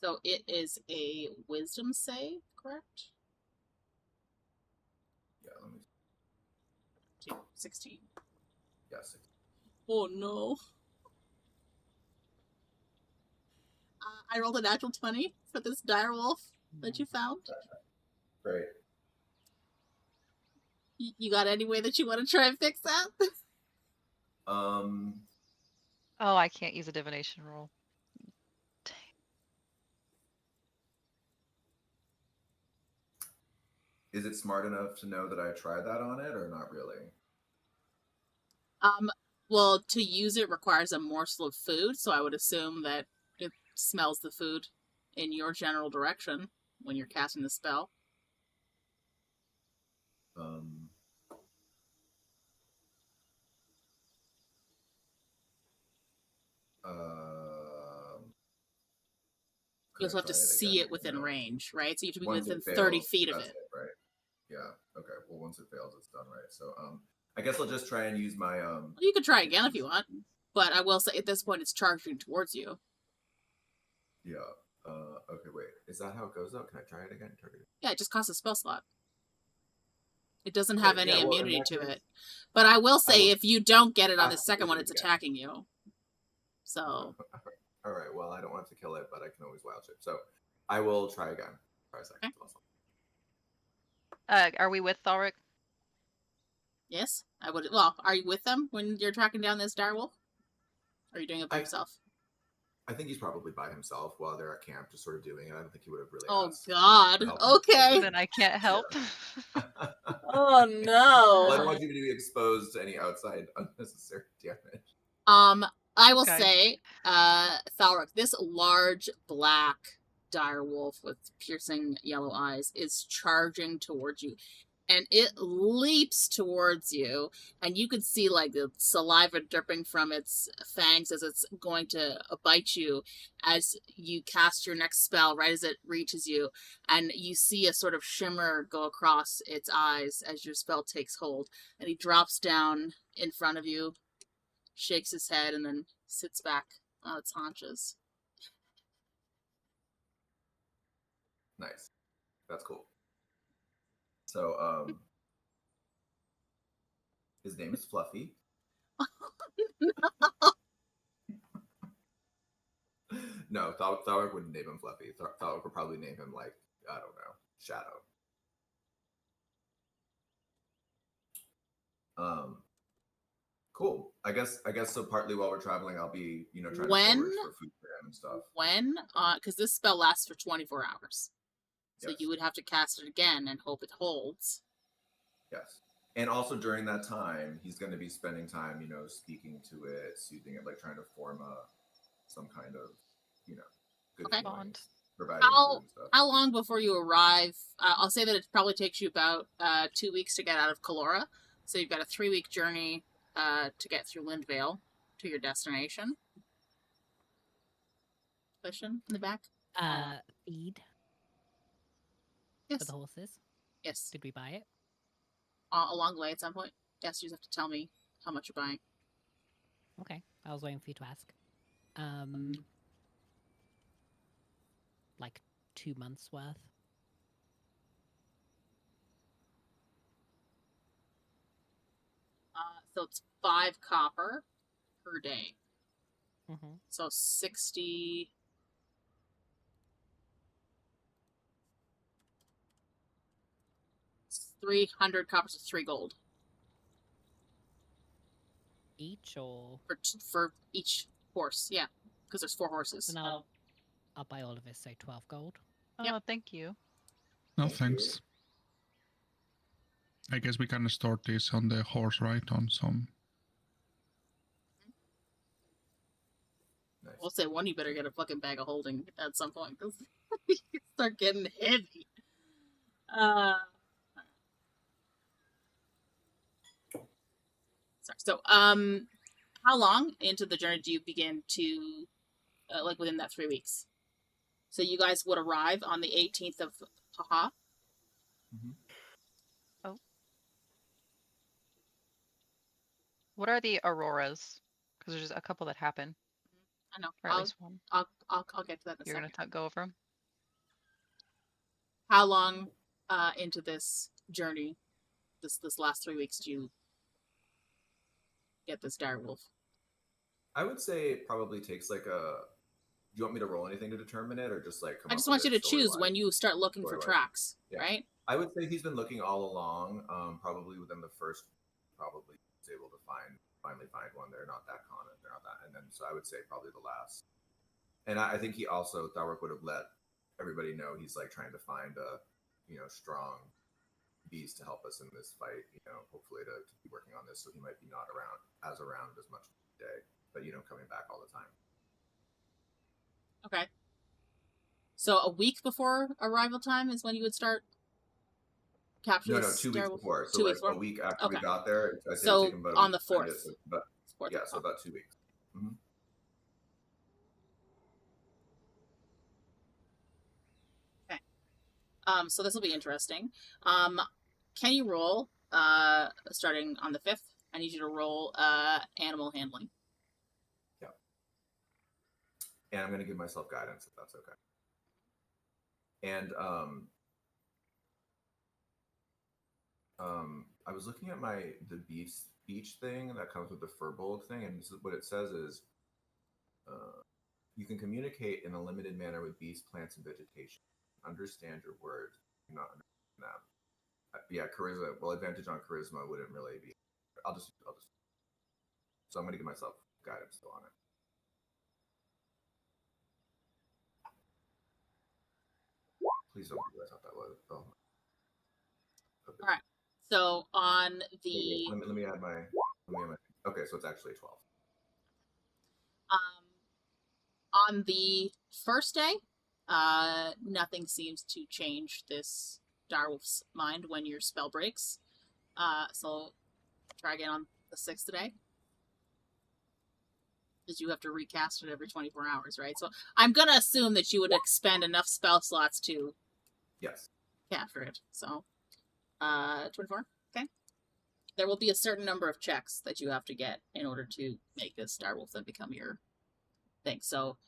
Speaker 1: So it is a wisdom save, correct?
Speaker 4: Yeah, let me...
Speaker 1: 16.
Speaker 4: Yeah, 16.
Speaker 1: Oh no. I rolled a natural 20 for this direwolf that you found.
Speaker 4: Great.
Speaker 1: You got any way that you want to try and fix that?
Speaker 3: Oh, I can't use a divination roll.
Speaker 4: Is it smart enough to know that I tried that on it, or not really?
Speaker 1: Well, to use it requires a morsel of food, so I would assume that it smells the food in your general direction when you're casting the spell. You also have to see it within range, right? So you have to be within 30 feet of it.
Speaker 4: Right? Yeah. Okay. Well, once it fails, it's done, right? So, I guess I'll just try and use my
Speaker 1: Well, you could try again if you want, but I will say at this point it's charging towards you.
Speaker 4: Yeah. Okay. Wait. Is that how it goes though? Can I try it again?
Speaker 1: Yeah, it just costs a spell slot. It doesn't have any immunity to it. But I will say, if you don't get it on the second one, it's attacking you. So.
Speaker 4: All right. Well, I don't want to kill it, but I can always wild shape. So I will try again. Try a second.
Speaker 3: Okay. Are we with Thalrik?
Speaker 1: Yes, I would. Well, are you with them when you're tracking down this direwolf? Or are you doing it by yourself?
Speaker 4: I think he's probably by himself while they're at camp, just sort of doing it. I don't think he would have really.
Speaker 1: Oh God! Okay.
Speaker 3: Then I can't help.
Speaker 1: Oh no!
Speaker 4: Well, I don't want you to be exposed to any outside unnecessary damage.
Speaker 1: I will say, Thalrik, this large black direwolf with piercing yellow eyes is charging towards you. And it leaps towards you, and you can see like the saliva dripping from its fangs as it's going to bite you as you cast your next spell, right as it reaches you, and you see a sort of shimmer go across its eyes as your spell takes hold, and he drops down in front of you, shakes his head, and then sits back on its haunches.
Speaker 4: Nice. That's cool. So, his name is Fluffy. No, Thalrik wouldn't name him Fluffy. Thalrik would probably name him, like, I don't know, Shadow. Cool. I guess so. Partly while we're traveling, I'll be, trying to forage for food for him and stuff.
Speaker 1: When? Because this spell lasts for 24 hours. So
Speaker 4: yes.
Speaker 1: You would have to cast it again and hope it holds.
Speaker 4: Yes. And also during that time, he's going to be spending time, speaking to it, soothing it, like trying to form some kind of, good bond.
Speaker 1: How long before you arrive? I'll say that it probably takes you about 2 weeks to get out of Kalora. So you've got a 3-week journey to get through Lindvale to your destination. Question in the back?
Speaker 2: Feed.
Speaker 1: Yes.
Speaker 2: For the horses?
Speaker 1: Yes.
Speaker 2: Did we buy it?
Speaker 1: Along the way at some point? Yes, you just have to tell me how much you're buying.
Speaker 2: Okay. I was waiting for you to ask. Like 2 months worth.
Speaker 1: So it's 5 copper per day.
Speaker 2: Mm-hmm.
Speaker 1: So 60... 300 coppers of 3 gold.
Speaker 2: Each or?
Speaker 1: For each horse, yeah. Because there's 4 horses.
Speaker 2: And I'll buy all of it, so 12 gold.
Speaker 3: Oh,
Speaker 1: yep.
Speaker 3: Thank you.
Speaker 5: No, thanks. I guess we can store this on the horse, right? On some.
Speaker 4: Nice.
Speaker 1: We'll say one, you better get a fucking bag of holding at some point, because you start getting heavy. Sorry. So, how long into the journey do you begin to, within that 3 weeks? So you guys would arrive on the 18th of Haha.
Speaker 4: Mm-hmm.
Speaker 3: Oh. What are the auroras? Because there's a couple that happen.
Speaker 1: I know.
Speaker 3: Or at least one.
Speaker 1: I'll get to that in a
Speaker 3: You're
Speaker 1: second.
Speaker 3: going to go over them?
Speaker 1: How long into this journey, this last 3 weeks, do you get this direwolf?
Speaker 4: I would say it probably takes like a. Do you want me to roll anything to determine it, or just like come
Speaker 1: I
Speaker 4: up
Speaker 1: just
Speaker 4: with
Speaker 1: want you to
Speaker 4: it
Speaker 1: choose
Speaker 4: story-wise?
Speaker 1: when you start looking for
Speaker 4: Story-wise.
Speaker 1: tracks,
Speaker 4: Yeah.
Speaker 1: right?
Speaker 4: I would say he's been looking all along. Probably within the first, probably was able to finally find one. They're not that common. They're not that. And then so I would say probably the last. And I think he also Thalrik would have let everybody know he's like trying to find a, strong beast to help us in this fight. Hopefully to be working on this. So he might be not around as much today, but coming back all the time.
Speaker 1: Okay. So a week before arrival time is when you would start capturing.
Speaker 4: No, 2 weeks before. So
Speaker 1: 2
Speaker 4: like
Speaker 1: weeks before?
Speaker 4: a week after
Speaker 1: Okay.
Speaker 4: we got there. I say
Speaker 1: So
Speaker 4: take him about a
Speaker 1: on
Speaker 4: week
Speaker 1: the
Speaker 4: to find
Speaker 1: 4th.
Speaker 4: it, so about 2 weeks. Mm-hmm.
Speaker 1: So this will be interesting. Can you roll, starting on the 5th? I need you to roll animal handling.
Speaker 4: Yeah. And I'm going to give myself guidance if that's okay. And I was looking at the beach thing that comes with the Firbolg thing, and this is what it says is you can communicate in a limited manner with beasts, plants, and vegetation. Understand your words, do not understand them. Yeah, charisma. Well, advantage on charisma wouldn't really be. I'll just. So I'm going to give myself guidance still on it. Please don't do what I thought that was. Oh.
Speaker 1: All right. So on the
Speaker 4: let me add my. Okay, so it's actually 12.
Speaker 1: On the first day, nothing seems to change this direwolf's mind when your spell breaks. So try again on the 6th day. Because you have to recast it every 24 hours, right? So I'm going to assume that you would expend enough spell slots to
Speaker 4: Yes.
Speaker 1: capture it. So 24. Okay. There will be a certain number of checks that you have to get in order to make this direwolf then become your thing. So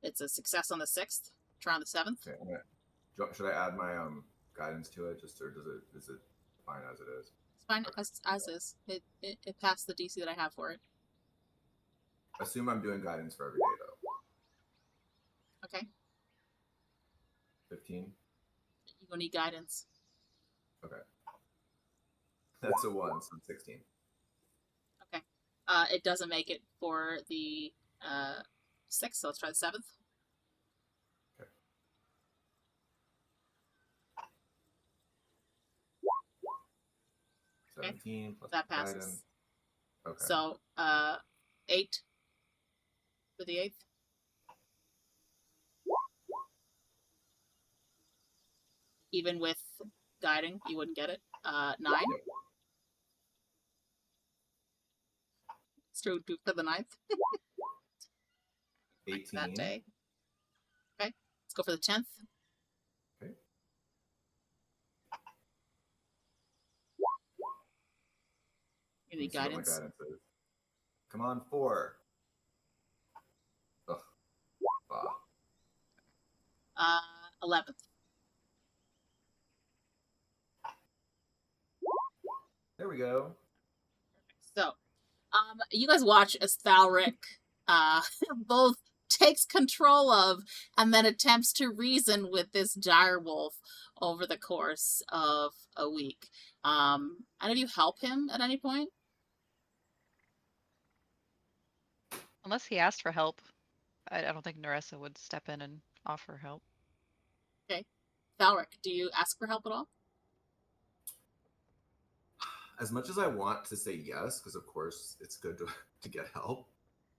Speaker 1: it's a success on the 6th. Try on the 7th.
Speaker 4: Okay. Should I add my guidance to it, or is it fine as it is?
Speaker 1: It's fine as is. It passed the DC that I have for it.
Speaker 4: Assume I'm doing guidance for every day though.
Speaker 1: Okay.
Speaker 4: 15.
Speaker 1: You gonna need guidance.
Speaker 4: Okay. That's a 1, so 16.
Speaker 1: Okay. It doesn't make it for the 6th, so let's try the 7th.
Speaker 4: Okay.
Speaker 1: Okay.
Speaker 4: 17 plus
Speaker 1: That passes.
Speaker 4: guidance. Okay.
Speaker 1: So 8 for the 8th. Even with guiding, you wouldn't get it. 9.
Speaker 4: Yep.
Speaker 1: Let's do for the 9th.
Speaker 4: 18.
Speaker 1: That day. Okay. Let's go for the 10th.
Speaker 4: Okay.
Speaker 1: You need
Speaker 4: Let me see what my
Speaker 1: guidance.
Speaker 4: guidance is. Come on, 4. Ugh.
Speaker 1: 11th.
Speaker 4: There we go.
Speaker 1: So, you guys watch as Thalrik both takes control of and then attempts to reason with this direwolf over the course of a week. Any of you help him at any point?
Speaker 3: Unless he asked for help, I don't think Neressa would step in and offer help.
Speaker 1: Okay. Thalrik, do you ask for help at all?
Speaker 4: As much as I want to say yes, because of course it's good to get help,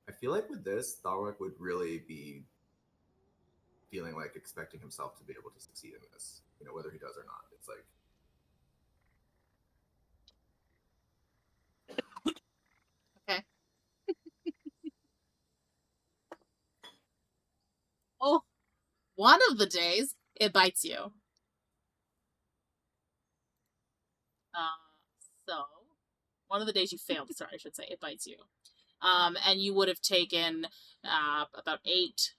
Speaker 4: I feel like with this, Thalrik would really be feeling like expecting himself to be able to succeed in this, whether he does or not. It's like...
Speaker 1: Okay. Oh, one of the days, it bites you. So, one of the days you failed, sorry, I should say, it bites you. And you would have taken about 8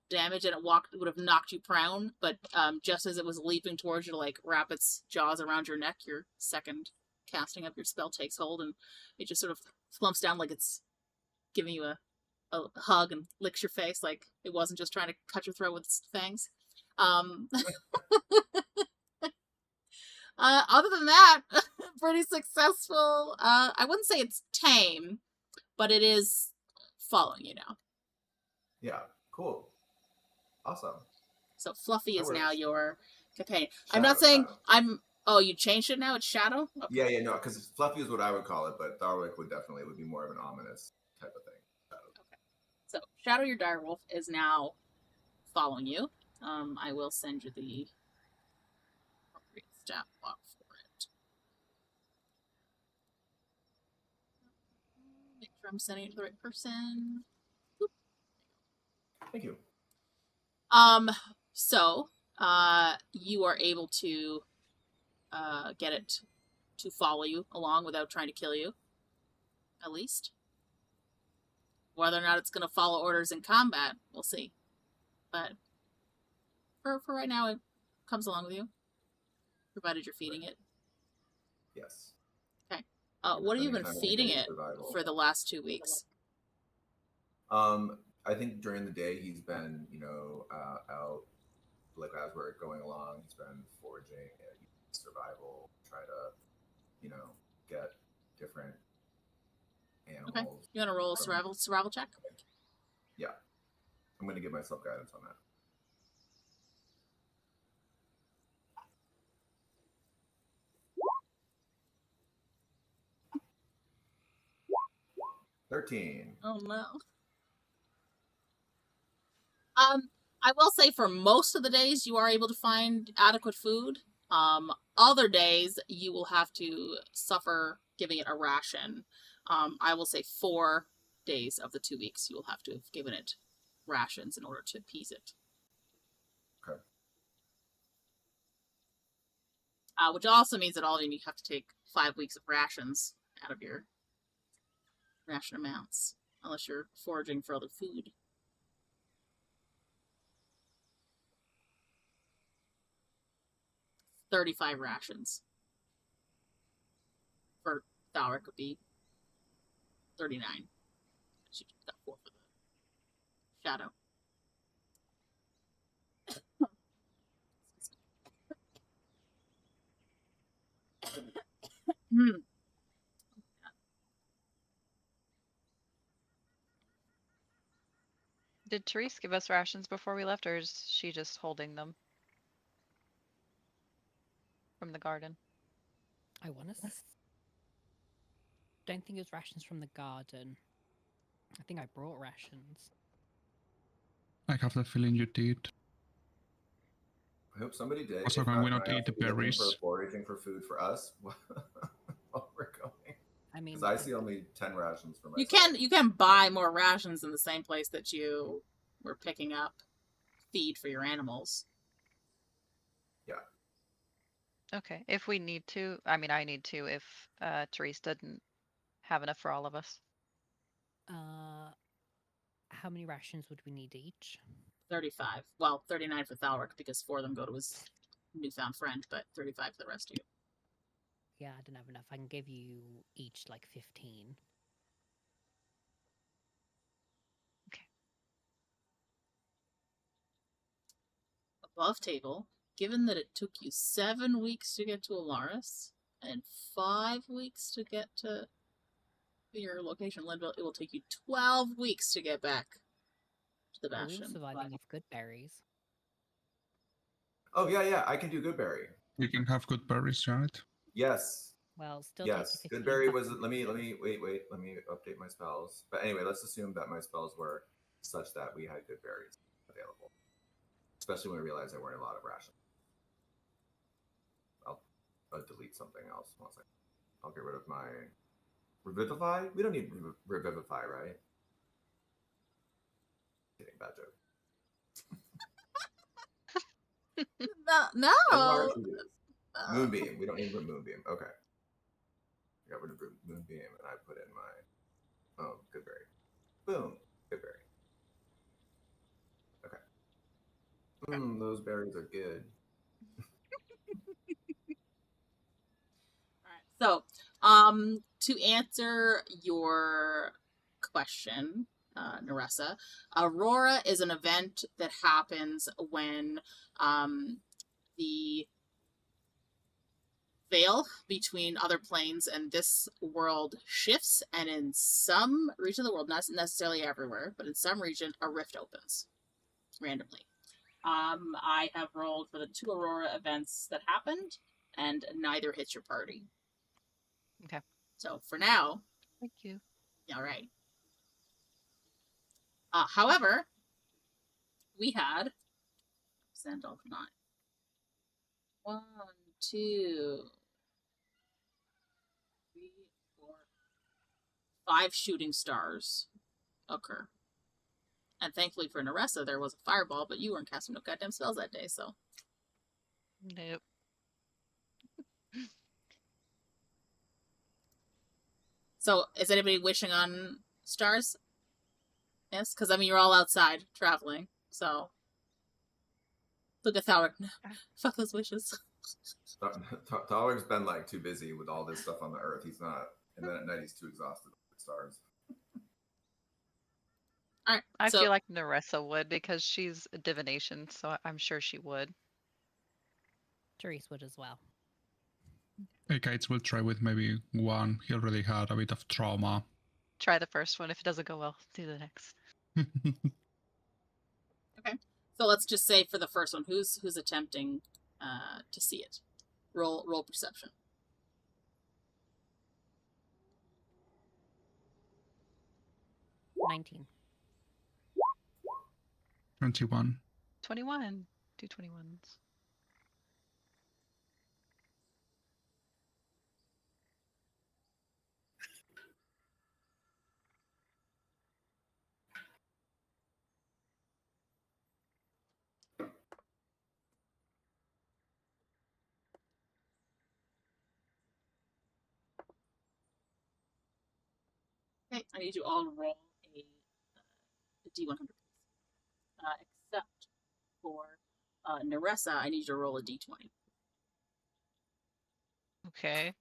Speaker 1: damage, and it would have knocked you prone, but just as it was leaping towards you to, wrap its jaws around your neck, your second casting of your spell takes hold, and it just sort of slumps down like it's giving you a hug and licks your face like it wasn't just trying to cut your throat with its fangs. Other than that, pretty successful. I wouldn't say it's tame, but it is following you now.
Speaker 4: Yeah, cool. Awesome.
Speaker 1: So Fluffy is now your companion.
Speaker 4: Shadow,
Speaker 1: I'm not saying
Speaker 4: Shadow.
Speaker 1: I'm... Oh, you changed it now? It's Shadow? Okay.
Speaker 4: Yeah, no, because Fluffy is what I would call it, but Thalrik would be more of an ominous type of thing.
Speaker 1: Okay. So Shadow, your direwolf, is now following you. I will send you the appropriate stat block for it. Make sure I'm sending it to the right person. Boop.
Speaker 4: Thank you.
Speaker 1: So, you are able to get it to follow you along without trying to kill you, at least. Whether or not it's going to follow orders in combat, we'll see. But for right now, it comes along with you, provided you're feeding it.
Speaker 4: Yes.
Speaker 1: Okay. What have you been feeding it for the last 2 weeks?
Speaker 4: I think during the day he's been, out, like as we're going along, he's been foraging and survival, try to, get different animals.
Speaker 1: Okay. You want to roll a survival check?
Speaker 4: Yeah. I'm going to give myself guidance on that. $13.
Speaker 1: Oh no. I will say for most of the days you are able to find adequate food. Other days you will have to suffer giving it a ration. I will say 4 days of the 2 weeks you will have to have given it rations in order to appease it.
Speaker 4: Okay.
Speaker 1: Which also means that all of you have to take 5 weeks of rations out of your ration amounts, unless you're foraging for other food. $35 rations. For Thalrik would be 39. She got 4 for the Shadow.
Speaker 3: Did Therese give us rations before we left, or is she just holding them from the garden?
Speaker 2: I want to. Don't think it was rations from the garden. I think I brought rations.
Speaker 5: I have the feeling you did.
Speaker 4: I hope somebody did.
Speaker 5: Also,
Speaker 4: If
Speaker 5: can we
Speaker 4: not,
Speaker 5: not
Speaker 4: I
Speaker 5: eat
Speaker 4: have
Speaker 5: the
Speaker 4: to be looking
Speaker 5: berries?
Speaker 4: for foraging for food for us while we're going.
Speaker 2: I mean,
Speaker 4: Because I see only 10 rations for myself.
Speaker 1: You can buy more rations in the same place that you were picking up feed for your animals.
Speaker 4: Yeah.
Speaker 3: Okay, if we need to, I mean, I need to if Therese didn't have enough for all of us.
Speaker 2: how many rations would we need each?
Speaker 1: 35. Well, 39 for Thalrik because 4 of them go to his newfound friend, but 35 for the rest of you.
Speaker 2: Yeah, I don't have enough. I can give you each like 15.
Speaker 1: Above table, given that it took you 7 weeks to get to Alaris and 5 weeks to get to your location in Leadville, it will take you 12 weeks to get back to the
Speaker 2: We were
Speaker 1: Bastion.
Speaker 2: surviving with good berries.
Speaker 4: Oh, yeah, I can do Goodberry.
Speaker 5: You can have good berries, right?
Speaker 4: Yes.
Speaker 2: Well, still
Speaker 4: Yes.
Speaker 2: takes you 15
Speaker 4: Goodberry was,
Speaker 2: seconds.
Speaker 4: let me update my spells. But anyway, let's assume that my spells were such that we had good berries available. Especially when we realized there weren't a lot of rations. I'll delete something else. 1 second. I'll get rid of my Revivify. We don't need Revivify, right? Kidding, bad joke.
Speaker 1: No.
Speaker 4: Moonbeam. We don't need Moonbeam. Okay. I got rid of Moonbeam and I put in my Goodberry. Boom. Goodberry. Okay. Those berries are good.
Speaker 1: So, to answer your question, Neressa. Aurora is an event that happens when the veil between other planes and this world shifts, and in some region of the world, not necessarily everywhere, but in some region, a rift opens randomly. I have rolled for the 2 Aurora events that happened, and neither hits your party.
Speaker 3: Okay.
Speaker 1: So for now,
Speaker 3: Thank you.
Speaker 1: all right. However, we had send all 9. 1, 2, 3, 4, 5 shooting stars occur. And thankfully for Neressa, there was a fireball, but you weren't casting no goddamn spells that day, so.
Speaker 3: Nope.
Speaker 1: So, is anybody wishing on stars? Yes? Because, I mean, you're all outside traveling, so. Look at Thalrik. No, fuck those wishes.
Speaker 4: Thalrik's been, like, too busy with all this stuff on the Earth. He's not. And then at night, he's too exhausted with stars.
Speaker 1: Alright.
Speaker 3: I feel like Neressa would because she's a divination, so I'm sure she would.
Speaker 2: Therese would as well.
Speaker 5: Ekaitz will try with maybe 1. He already had a bit of trauma.
Speaker 3: Try the first one. If it doesn't go well, do the next.
Speaker 1: Okay. So let's just say for the first one, who's attempting to see it? Roll perception.
Speaker 2: 19.
Speaker 5: 21.
Speaker 3: 21. 2 21s.
Speaker 1: Okay, I need you all to roll a D100. Except for Neressa, I need you to roll a D20.
Speaker 3: Okay.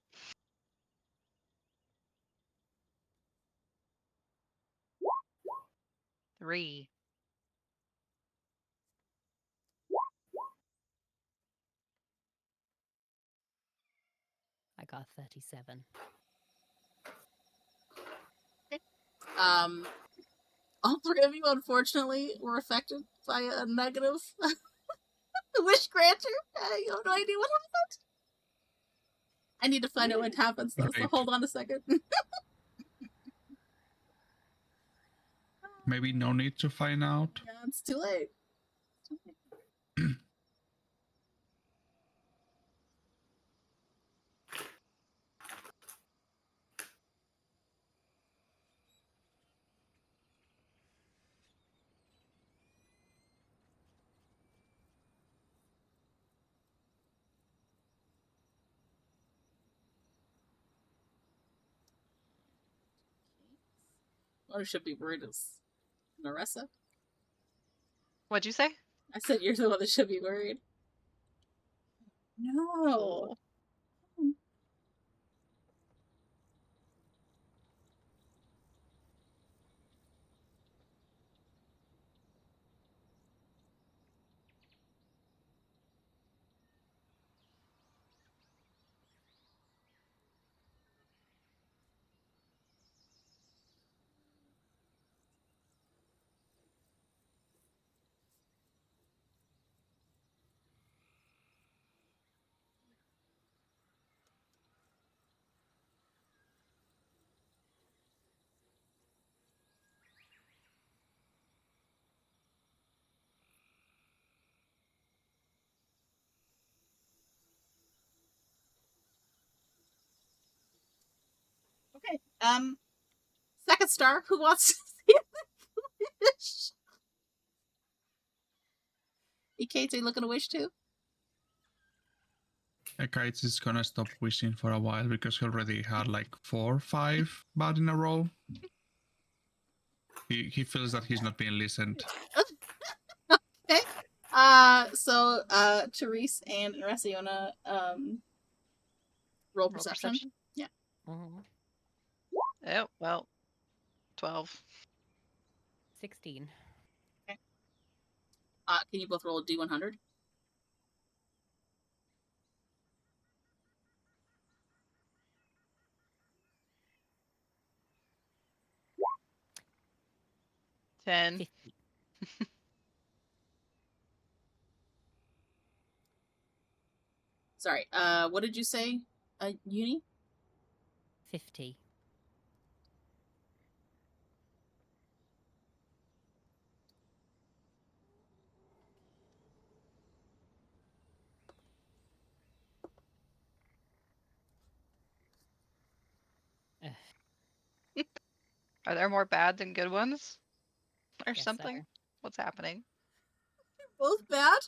Speaker 3: Three.
Speaker 2: I got 37.
Speaker 1: All 3 of you, unfortunately, were affected by a negative wish granter. You have no idea what happened. I need to find out what happens, though, so hold on a second.
Speaker 5: Maybe no need to find out.
Speaker 1: Yeah, it's too late. One who should be worried is Neressa.
Speaker 3: What'd you say?
Speaker 1: I said you're the one that should be worried. No. Okay. Second star, who wants to see the wish? Ekaitz, are you looking to wish too?
Speaker 5: Ekaitz is gonna stop wishing for a while because he already had like 4 or 5 bad in a row. He feels that he's not being listened.
Speaker 1: Okay. So Therese and Neressa, you wanna roll perception? Yeah.
Speaker 3: Oh, well. 12.
Speaker 2: 16.
Speaker 1: Can you both roll a D100?
Speaker 3: Ten.
Speaker 2: 50.
Speaker 1: Sorry. What did you say, Uni?
Speaker 2: 50.
Speaker 3: Are there more bad than good ones? Or
Speaker 2: Guess
Speaker 3: something?
Speaker 2: so.
Speaker 3: What's happening?
Speaker 1: Both bad?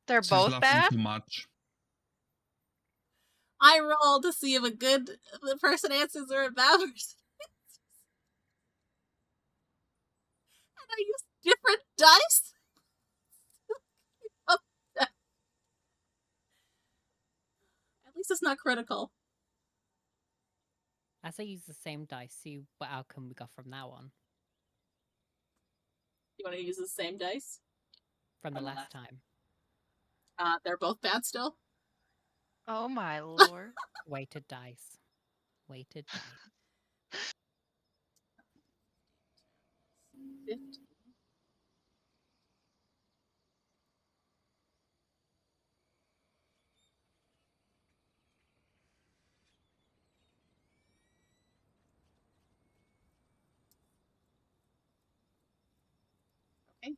Speaker 3: They're
Speaker 5: She's
Speaker 3: both
Speaker 5: laughing
Speaker 3: bad?
Speaker 5: too much.
Speaker 1: I roll to see if the person answers or a bad person. And I use different dice? At least it's not critical.
Speaker 2: As I use the same dice, see what outcome we got from that one.
Speaker 1: You want to use the same dice?
Speaker 2: From the last time.
Speaker 1: They're both bad still?
Speaker 3: Oh my lord.
Speaker 2: Weighted dice. Weighted dice.
Speaker 1: 50. Okay.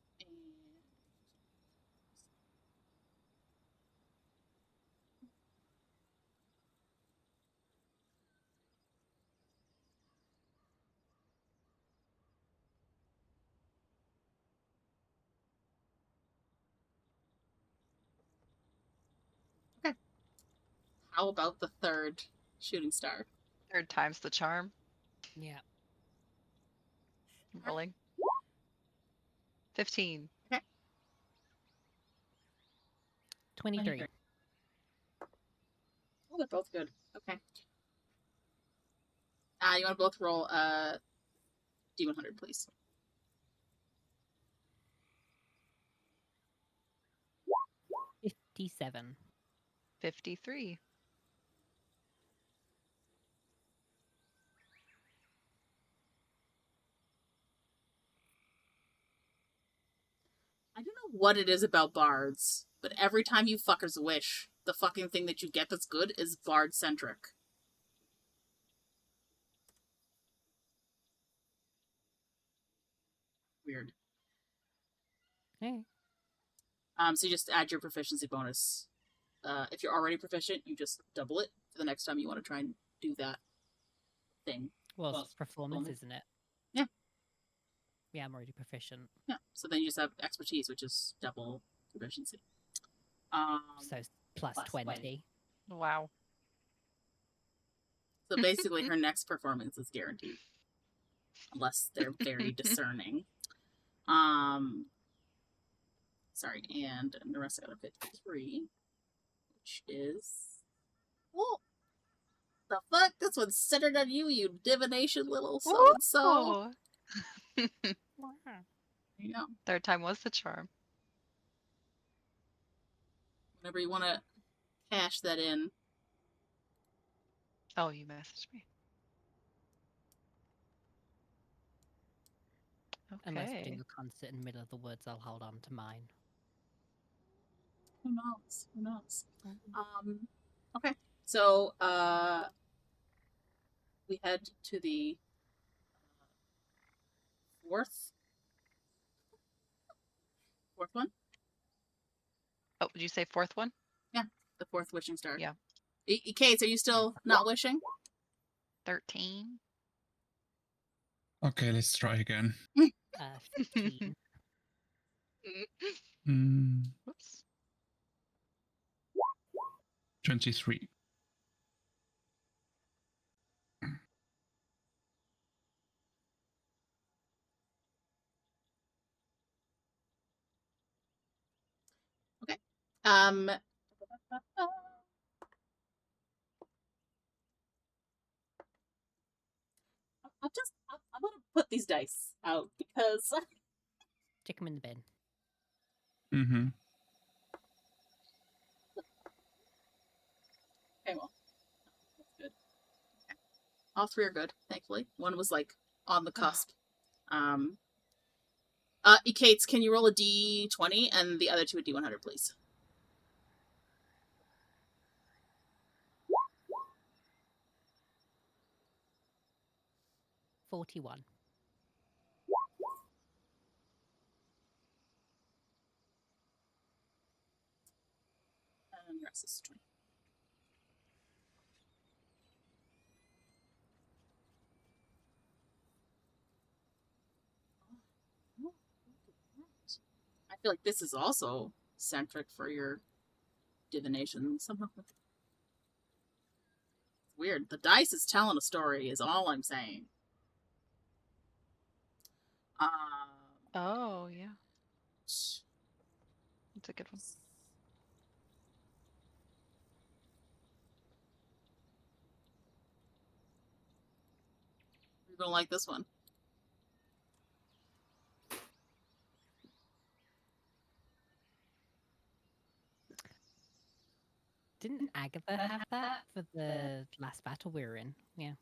Speaker 1: Okay. How about the third shooting star?
Speaker 3: Third time's the charm.
Speaker 2: Yeah.
Speaker 3: Rolling. 15.
Speaker 2: 23.
Speaker 1: Oh, they're both good. Okay. You want to both roll D100, please.
Speaker 2: 57.
Speaker 3: 53.
Speaker 1: I don't know what it is about bards, but every time you fuckers wish, the fucking thing that you get that's good is bard-centric. Weird.
Speaker 2: Hey.
Speaker 1: So you just add your proficiency bonus. If you're already proficient, you just double it for the next time you want to try and do that thing.
Speaker 2: Well, it's performance, isn't it?
Speaker 1: Yeah.
Speaker 2: Yeah, I'm already proficient.
Speaker 1: Yeah. So then you just have expertise, which is double proficiency.
Speaker 2: So it's plus 20.
Speaker 3: Wow.
Speaker 1: So basically, her next performance is guaranteed, unless they're very discerning. Sorry, and Neressa got a 53, which is... Oh! The fuck? This one's centered on you, you divination little so-and-so.
Speaker 3: Ooh.
Speaker 1: There you go.
Speaker 3: Third time was the charm.
Speaker 1: Whenever you want to cash that in.
Speaker 3: Oh, you messaged me.
Speaker 2: Unless we're
Speaker 3: Okay.
Speaker 2: doing a concert in the middle of the woods, I'll hold on to mine.
Speaker 1: Who knows? Who knows? Okay. So, we head to the fourth one?
Speaker 3: Oh, did you say fourth one?
Speaker 1: Yeah, the fourth wishing star.
Speaker 3: Yeah.
Speaker 1: Ekaitz, are you still not wishing?
Speaker 3: 13.
Speaker 5: Okay, let's try again.
Speaker 2: 15.
Speaker 3: Whoops.
Speaker 5: 23.
Speaker 1: Okay. I'm gonna put these dice out because
Speaker 2: Stick them in the bin.
Speaker 5: Mm-hmm.
Speaker 1: okay, well, that's good. Okay. All three are good, thankfully. One was like on the cusp. Ekaitz, can you roll a d20 and the other two a d100, please?
Speaker 2: $41.
Speaker 1: And the rest is 20. Oh, look at that. I feel like this is also centric for your divination somehow. It's weird. The dice is telling a story, is all I'm saying.
Speaker 3: Oh, yeah. That's a good one.
Speaker 1: You're gonna like this one.
Speaker 2: Didn't Agatha have that for the last battle we were in? Yeah.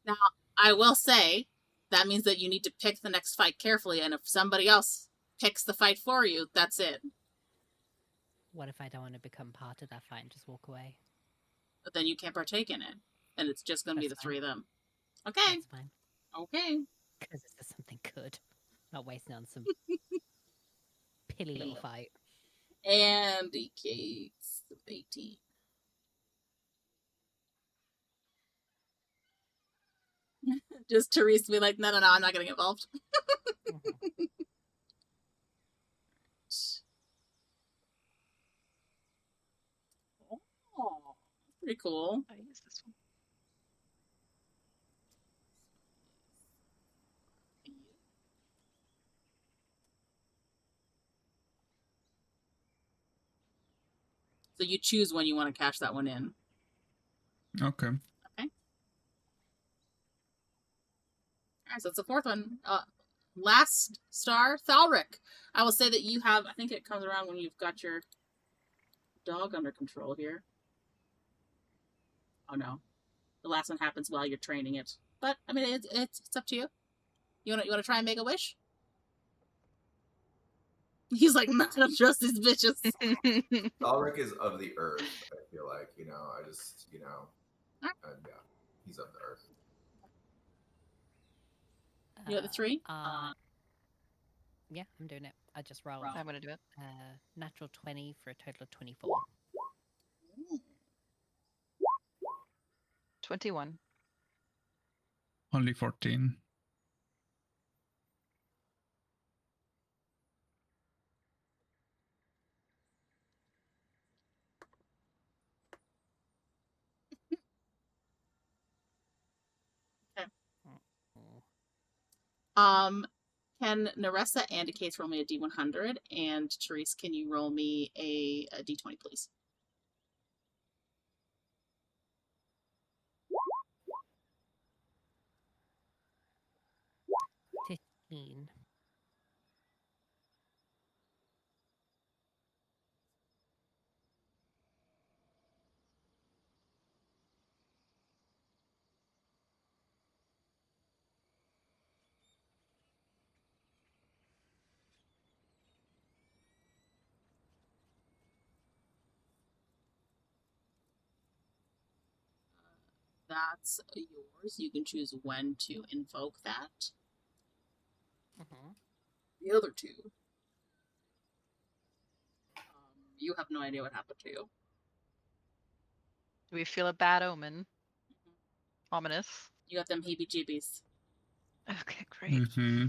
Speaker 1: Now, I will say that means that you need to pick the next fight carefully, and if somebody else picks the fight for you, that's it.
Speaker 2: What if I don't want to become part of that fight and just walk away?
Speaker 1: But then you can't partake in it, and it's just gonna be the
Speaker 2: That's
Speaker 1: three
Speaker 2: fine.
Speaker 1: of them. Okay.
Speaker 2: That's fine.
Speaker 1: Okay.
Speaker 2: Because it's just something good. Not wasting on some pilly little fight.
Speaker 1: And Ekaitz of 18. Just Therese to be like, no, I'm not getting involved.
Speaker 2: Mhm.
Speaker 1: Oh, pretty cool.
Speaker 3: I use this one.
Speaker 1: So you choose when you want to cash that one in.
Speaker 5: Okay.
Speaker 1: Okay. Alright, so it's the fourth one. Last star, Thalrik. I will say that you have, I think it comes around when you've got your dog under control here. Oh no. The last one happens while you're training it. But, I mean, it's up to you. You wanna try and make a wish? He's like, I don't trust these bitches.
Speaker 4: Thalrik is of the earth, I feel like, I just, yeah, he's of the earth.
Speaker 1: You got the three?
Speaker 2: Yeah, I'm doing it. I just rolled.
Speaker 3: I'm gonna do it.
Speaker 2: Natural 20 for a total of 24.
Speaker 3: 21.
Speaker 5: Only 14.
Speaker 1: Can Neressa and Ekaitz roll me a D100? And Therese, can you roll me a D20, please?
Speaker 2: $15.
Speaker 1: That's yours. You can choose when to invoke that.
Speaker 2: Mm-hmm.
Speaker 1: The other two, you have no idea what happened to you.
Speaker 3: Do we feel a bad omen? Ominous.
Speaker 1: You got them heebie-jeebies.
Speaker 3: Okay, great.
Speaker 5: Mm-hmm.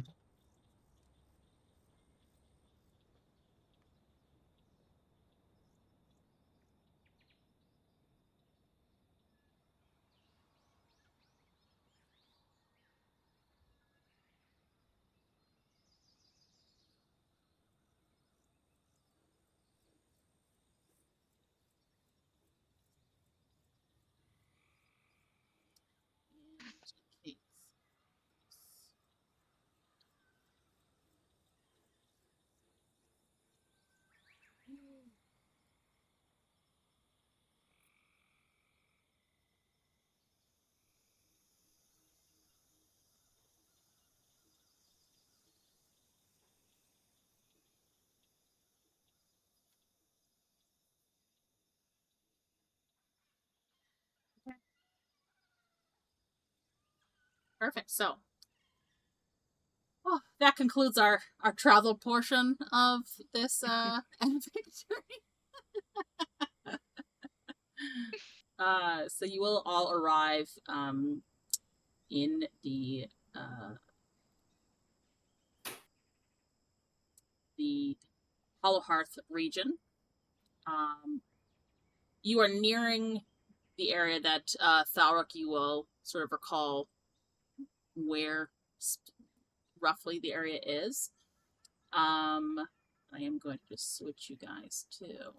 Speaker 1: Ekaitz. Perfect. So, that concludes our travel portion of this adventure. So you will all arrive in the Hollow Hearth region. You are nearing the area that Thalrik, you will sort of recall where roughly the area is. I am going to just switch you guys to...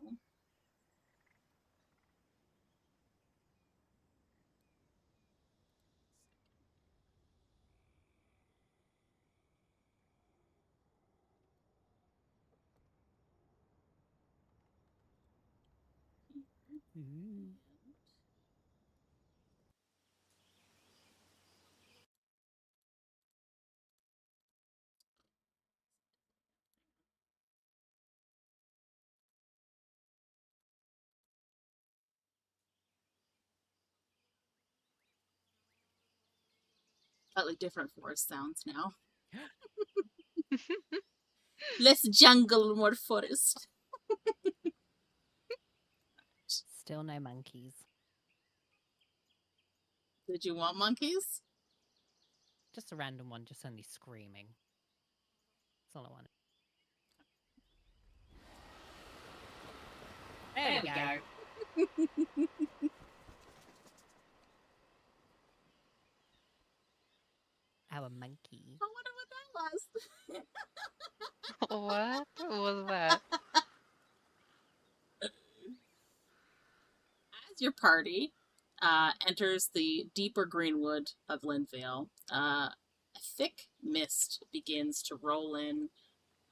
Speaker 1: Slightly different forest sounds now. Less jungle, more forest.
Speaker 2: Still no monkeys.
Speaker 1: Did you want monkeys?
Speaker 2: Just a random one, just only screaming. That's all I wanted. There we go. Our monkey.
Speaker 1: I wonder what that was.
Speaker 3: What was that?
Speaker 1: As your party enters the deeper greenwood of Lindvale, a thick mist begins to roll in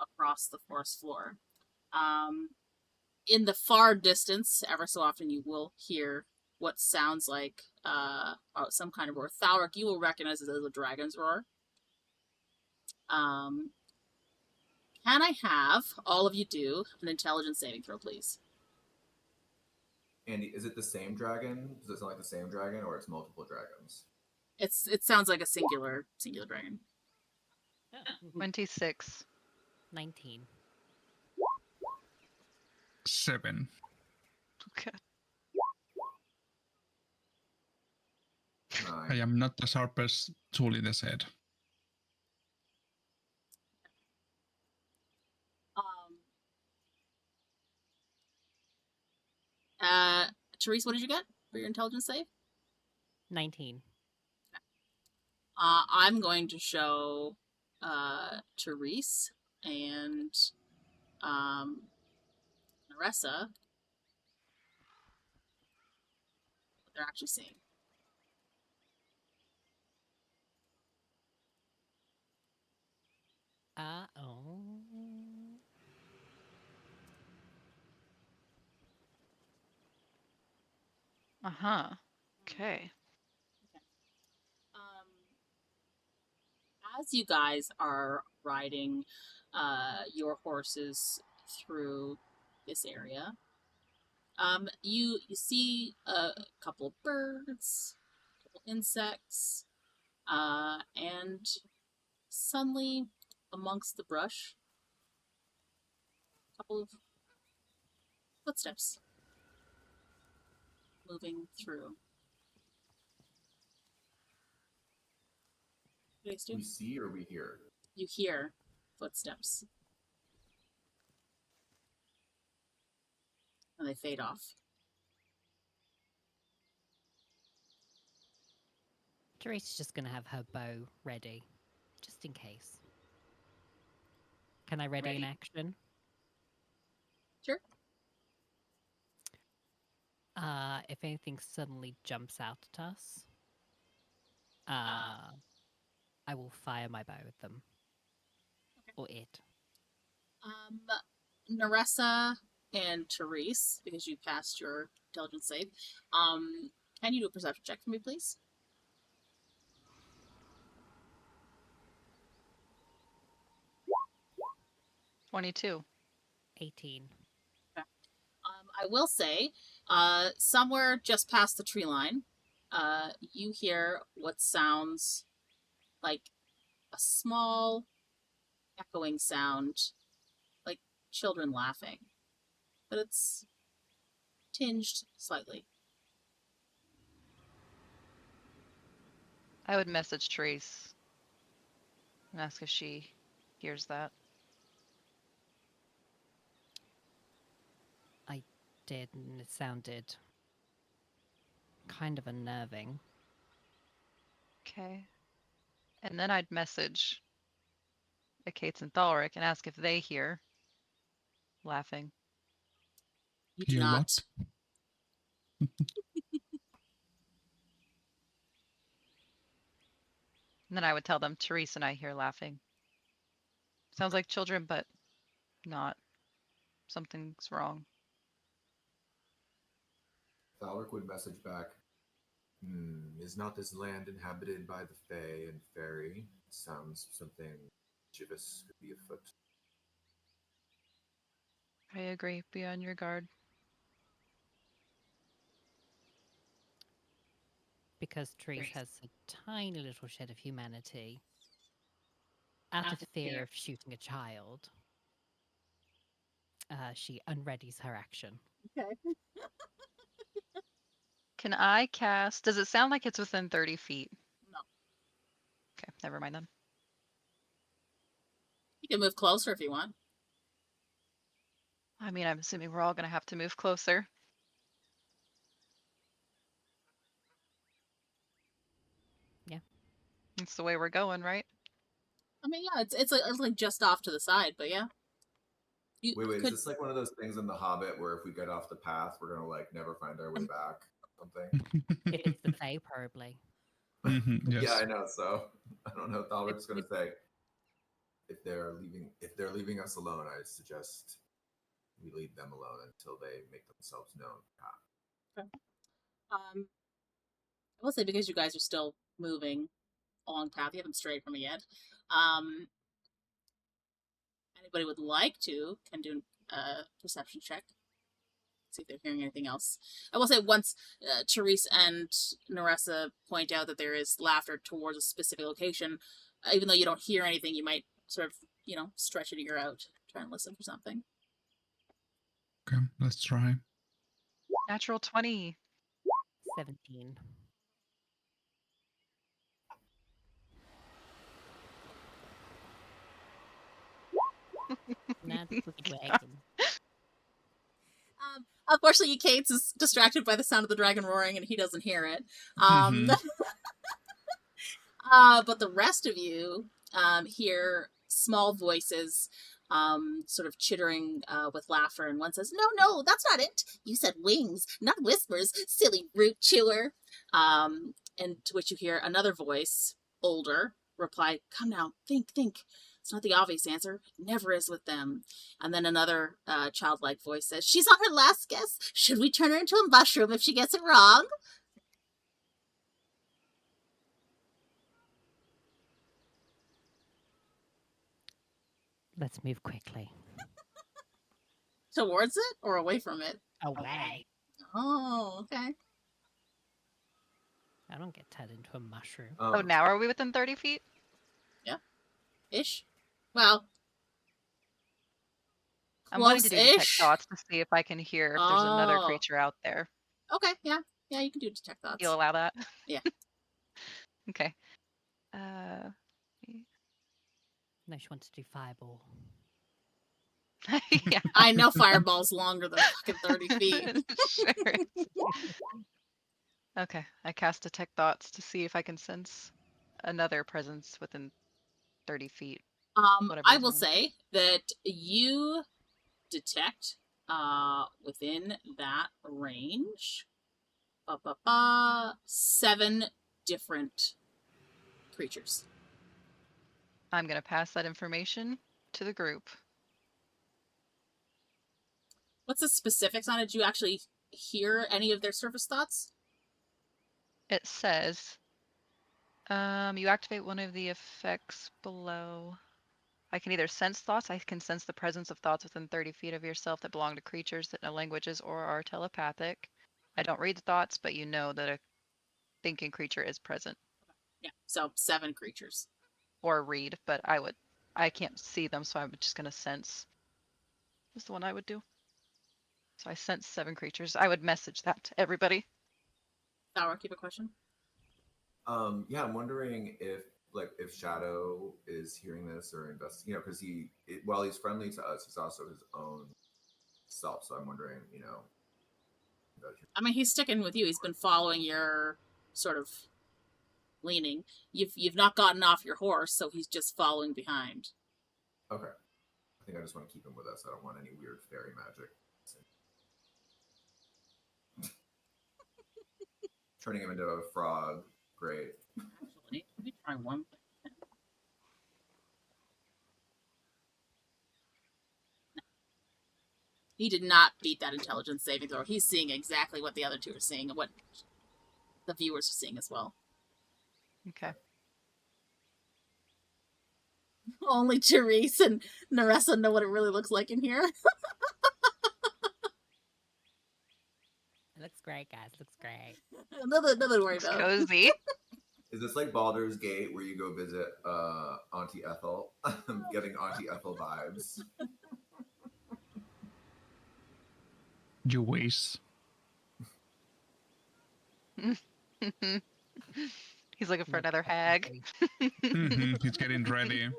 Speaker 1: across the forest floor. In the far distance, ever so often you will hear what sounds like some kind of roar. Thalrik, you will recognize it as a dragon's roar. Can I have all of you do an intelligence saving throw, please?
Speaker 4: Andy, is it the same dragon? Does it sound like the same dragon, or it's multiple dragons?
Speaker 1: It sounds like a singular dragon.
Speaker 3: 26.
Speaker 2: 19.
Speaker 5: 7.
Speaker 3: Okay.
Speaker 5: I am not as sharp as Julie said.
Speaker 1: Therese, what did you get for your intelligence save?
Speaker 2: 19.
Speaker 1: I'm going to show Therese and Neressa what they're actually seeing.
Speaker 2: Uh-oh.
Speaker 3: Uh-huh. Okay.
Speaker 1: As you guys are riding your horses through this area, you see a couple of birds, a couple insects, and suddenly amongst the brush, a couple of footsteps moving through. What do you guys do?
Speaker 4: We see or we hear?
Speaker 1: You hear footsteps. And they fade off.
Speaker 2: Therese's just going to have her bow ready, just in case. Can I ready an action?
Speaker 1: Sure.
Speaker 2: If anything suddenly jumps out at us, I will fire my bow at them. Okay. Or it.
Speaker 1: Neressa and Therese, because you passed your intelligence save, can you do a perception check for me, please?
Speaker 3: $22.
Speaker 2: 18.
Speaker 1: Okay. I will say, somewhere just past the tree line, you hear what sounds like a small echoing sound, like children laughing, but it's tinged slightly.
Speaker 3: I would message Therese and ask if she hears that.
Speaker 2: I did, and it sounded kind of unnerving.
Speaker 3: Okay. And then I'd message Ekaitz and Thalrik and ask if they hear laughing.
Speaker 1: You do
Speaker 5: Hear
Speaker 1: not.
Speaker 5: what?
Speaker 3: And then I would tell them Therese and I hear laughing. Sounds like children, but not. Something's wrong.
Speaker 6: Thalrik would message back, is not this land inhabited by the Fae and Fairy? Sounds something mischievous could be afoot.
Speaker 3: I agree. Be on your guard.
Speaker 2: Because Therese has a tiny little shed of humanity, out of fear of shooting a child, she unreadies her action.
Speaker 1: Okay.
Speaker 3: Can I cast? Does it sound like it's within 30 feet?
Speaker 1: No.
Speaker 3: Okay, never mind then.
Speaker 1: You can move closer if you want.
Speaker 3: I mean, I'm assuming we're all going to have to move closer.
Speaker 2: Yeah.
Speaker 3: That's the way we're going, right?
Speaker 1: I mean, yeah, it's like just off to the side, but yeah. You
Speaker 4: Wait,
Speaker 1: could...
Speaker 4: is this like one of those things in The Hobbit where if we get off the path, we're gonna like never find our way back? Something?
Speaker 2: If it's the Fae, probably.
Speaker 5: Yes.
Speaker 4: Yeah, I know. So I don't know. Thalrik's gonna say if they're leaving us alone, I suggest we leave them alone until they make themselves known.
Speaker 1: Okay. I will say, because you guys are still moving along the path, you haven't strayed from it yet. Anybody would like to can do a perception check. See if they're hearing anything else. I will say, once Therese and Neressa point out that there is laughter towards a specific location, even though you don't hear anything, you might sort of, stretch your ear out, try and listen for something.
Speaker 5: Okay, let's try.
Speaker 3: Natural 20.
Speaker 2: 17. Not the dragon.
Speaker 1: Unfortunately, Ekaitz is distracted by the sound of the dragon roaring, and he doesn't hear it. But the rest of you hear small voices sort of chittering with laughter, and one says, No, that's not it. You said wings, not whispers, silly root chewer. And to which you hear another voice, older, reply, Come now, think. It's not the obvious answer. It never is with them. And then another childlike voice says, She's on her last guess. Should we turn her into a mushroom if she gets it wrong?
Speaker 2: Let's move quickly.
Speaker 1: Towards it or away from it?
Speaker 2: Away.
Speaker 1: Oh, okay.
Speaker 2: I don't get turned into a mushroom.
Speaker 3: Oh, now are we within 30 feet?
Speaker 1: Ish. Well,
Speaker 3: I'm going to do detect
Speaker 1: close-ish.
Speaker 3: thoughts to see if I can hear if there's another creature out there.
Speaker 1: Okay, yeah. Yeah, you can do detect thoughts.
Speaker 3: You'll allow that?
Speaker 1: Yeah.
Speaker 3: Okay.
Speaker 2: No, she wants to do fireball.
Speaker 3: Yeah.
Speaker 1: I know fireball's longer than fucking 30 feet.
Speaker 3: Sure. Okay, I cast detect thoughts to see if I can sense another presence within 30 feet. Whatever
Speaker 1: I
Speaker 3: his
Speaker 1: will
Speaker 3: name.
Speaker 1: say that you detect within that range 7 different creatures.
Speaker 3: I'm going to pass that information to the group.
Speaker 1: What's the specifics on it? Did you actually hear any of their surface thoughts?
Speaker 3: It says, you activate one of the effects below. I can either sense thoughts, I can sense the presence of thoughts within 30 feet of yourself that belong to creatures that know languages or are telepathic. I don't read the thoughts, but you know that a thinking creature is present.
Speaker 1: Yeah, so 7 creatures.
Speaker 3: Or read, but I can't see them, so I'm just gonna sense. Is the one I would do. So I sense 7 creatures. I would message that to everybody.
Speaker 1: Thalrik, you have a question?
Speaker 4: Yeah, I'm wondering if Shadow is hearing this or because while he's friendly to us, he's also his own self. So I'm wondering,
Speaker 1: I mean, he's sticking with you. He's been following your sort of leaning. You've not gotten off your horse, so he's just following behind.
Speaker 4: Okay. I think I just want to keep him with us. I don't want any weird fairy magic. Turning him into a frog. Great.
Speaker 1: Actually, let me try one thing. He did not beat that intelligence saving throw. He's seeing exactly what the other 2 are seeing and what the viewers are seeing as well.
Speaker 3: Okay.
Speaker 1: Only Therese and Neressa know what it really looks like in here.
Speaker 2: It looks great, guys. Looks great.
Speaker 1: Nothing to worry
Speaker 3: It's
Speaker 1: about.
Speaker 3: cozy.
Speaker 4: Is this like Baldur's Gate where you go visit Auntie Ethel? I'm getting Auntie Ethel vibes.
Speaker 5: You waste.
Speaker 3: He's looking for another hag.
Speaker 5: He's getting ready.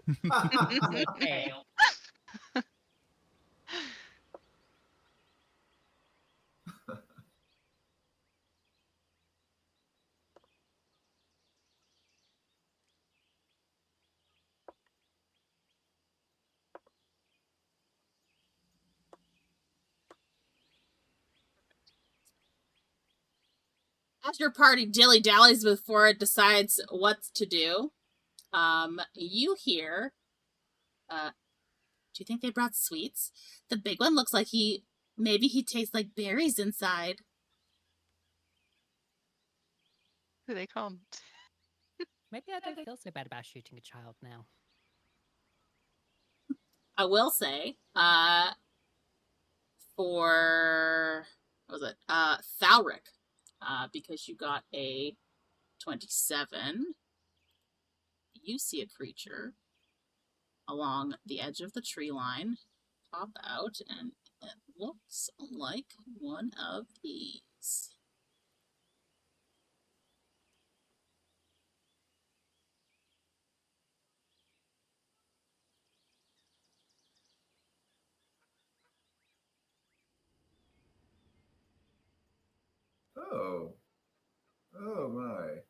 Speaker 1: As your party dilly-dallies before it decides what to do, you hear, do you think they brought sweets? The big one looks like maybe he tastes like berries inside.
Speaker 3: Who they come?
Speaker 2: Maybe I don't feel so bad about shooting a child now.
Speaker 1: I will say, for, what was it? Thalrik, because you got a 27, you see a creature along the edge of the tree line pop out, and it looks like one of these.
Speaker 4: Oh. Oh my.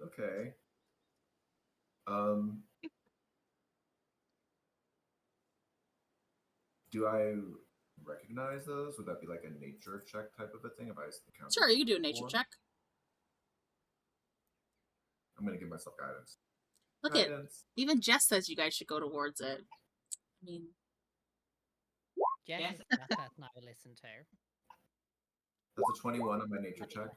Speaker 4: Okay. Do I recognize those? Would that be like a nature check type of a thing if I encountered?
Speaker 1: Sure, you can do a nature check.
Speaker 4: I'm gonna give myself guidance.
Speaker 1: Look
Speaker 4: Guidance.
Speaker 1: Even Jess says you guys should go towards it. I mean,
Speaker 2: Jess is the person I will listen to.
Speaker 4: That's a 21 on my nature check.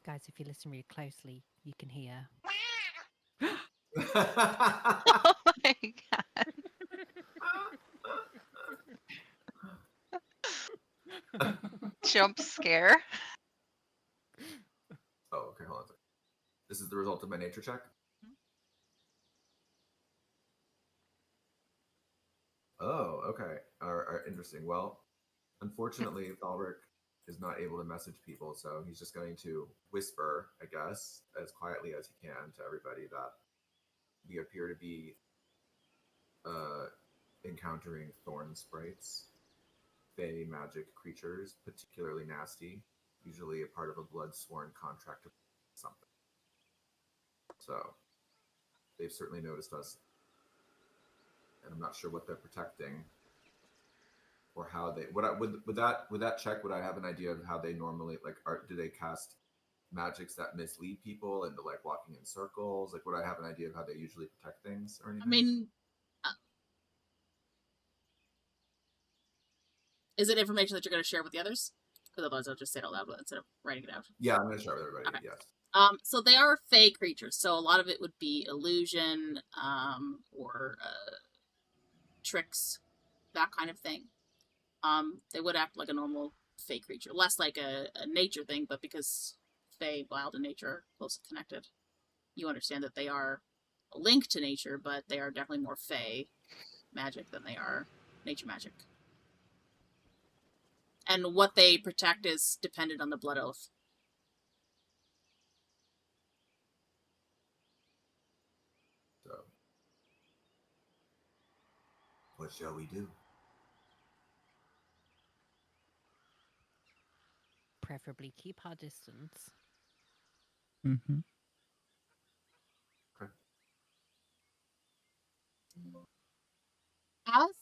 Speaker 2: Guys, if you listen really closely, you can hear.
Speaker 3: Oh my god. Jump scare.
Speaker 4: Oh, okay, hold on a second. This is the result of my nature check? Oh, okay. Interesting. Well, unfortunately, Thalrik is not able to message people, so he's just going to whisper, I guess, as quietly as he can to everybody that we appear to be encountering thorn sprites, fey magic creatures, particularly nasty, usually a part of a blood-sworn contract or something. So, they've certainly noticed us, and I'm not sure what they're protecting
Speaker 6: or how they would that check? Would I have an idea of how they normally do they cast magics that mislead people into like walking in circles? Like, would I have an idea of how they usually protect things or anything?
Speaker 1: I mean, is it information that you're going to share with the others? Because otherwise I'll just say it out loud instead of writing it out.
Speaker 6: Yeah, I'm going to share with everybody.
Speaker 1: Okay.
Speaker 6: Yes.
Speaker 1: So they are fey creatures, so a lot of it would be illusion, or tricks, that kind of thing. They would act like a normal fey creature, less like a nature thing, but because fey, wild, and nature are closely connected, you understand that they are a link to nature, but they are definitely more fey magic than they are nature magic. And what they protect is dependent on the blood oath.
Speaker 6: So, what shall we do?
Speaker 2: Preferably keep our distance.
Speaker 5: Mm-hmm.
Speaker 6: Okay.
Speaker 1: As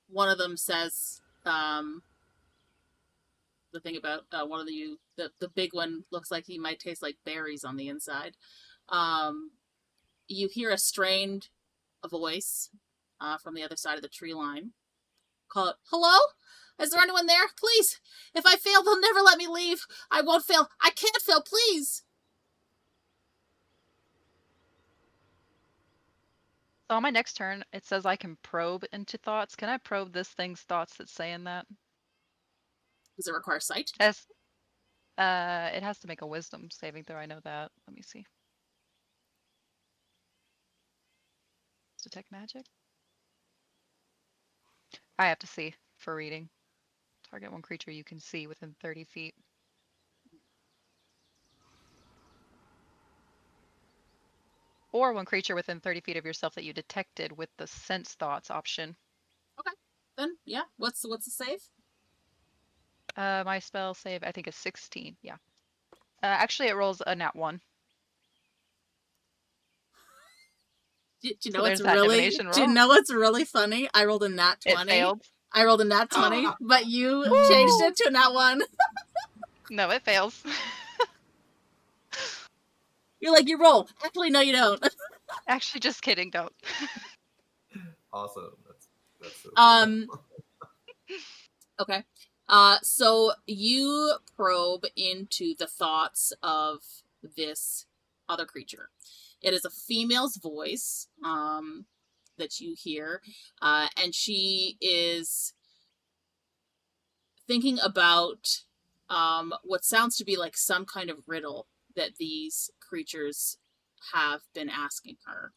Speaker 1: one of them says, the thing about one of the big one looks like he might taste like berries on the inside. You hear a strained voice from the other side of the tree line. Call it, "Hello? Is there anyone there? Please! If I fail, they'll never let me leave. I won't fail. I can't fail, please!"
Speaker 3: So on my next turn, it says I can probe into thoughts. Can I probe this thing's thoughts that's saying that?
Speaker 1: Does it require sight?
Speaker 3: Yes. It has to make a wisdom saving throw. I know that. Let me see. Detect magic? I have to see for reading. Target one creature you can see within 30 feet. Or one creature within 30 feet of yourself that you detected with the sense thoughts option.
Speaker 1: Okay. Then, yeah. What's the save?
Speaker 3: My spell save, I think, is 16. Yeah. Actually, it rolls a nat 1.
Speaker 1: Do you
Speaker 3: So
Speaker 1: know
Speaker 3: there's
Speaker 1: what's
Speaker 3: that
Speaker 1: really?
Speaker 3: divination
Speaker 1: Do you
Speaker 3: roll.
Speaker 1: know what's really funny? I rolled a nat 20.
Speaker 3: It failed.
Speaker 1: I rolled a nat 20, but you changed it to a nat 1.
Speaker 3: No, it fails.
Speaker 1: You're like, you roll. Actually, no, you don't.
Speaker 3: Actually, just kidding. Don't.
Speaker 6: Awesome. That's so cool.
Speaker 1: Okay. So you probe into the thoughts of this other creature. It is a female's voice that you hear, and she is thinking about what sounds to be like some kind of riddle that these creatures have been asking her.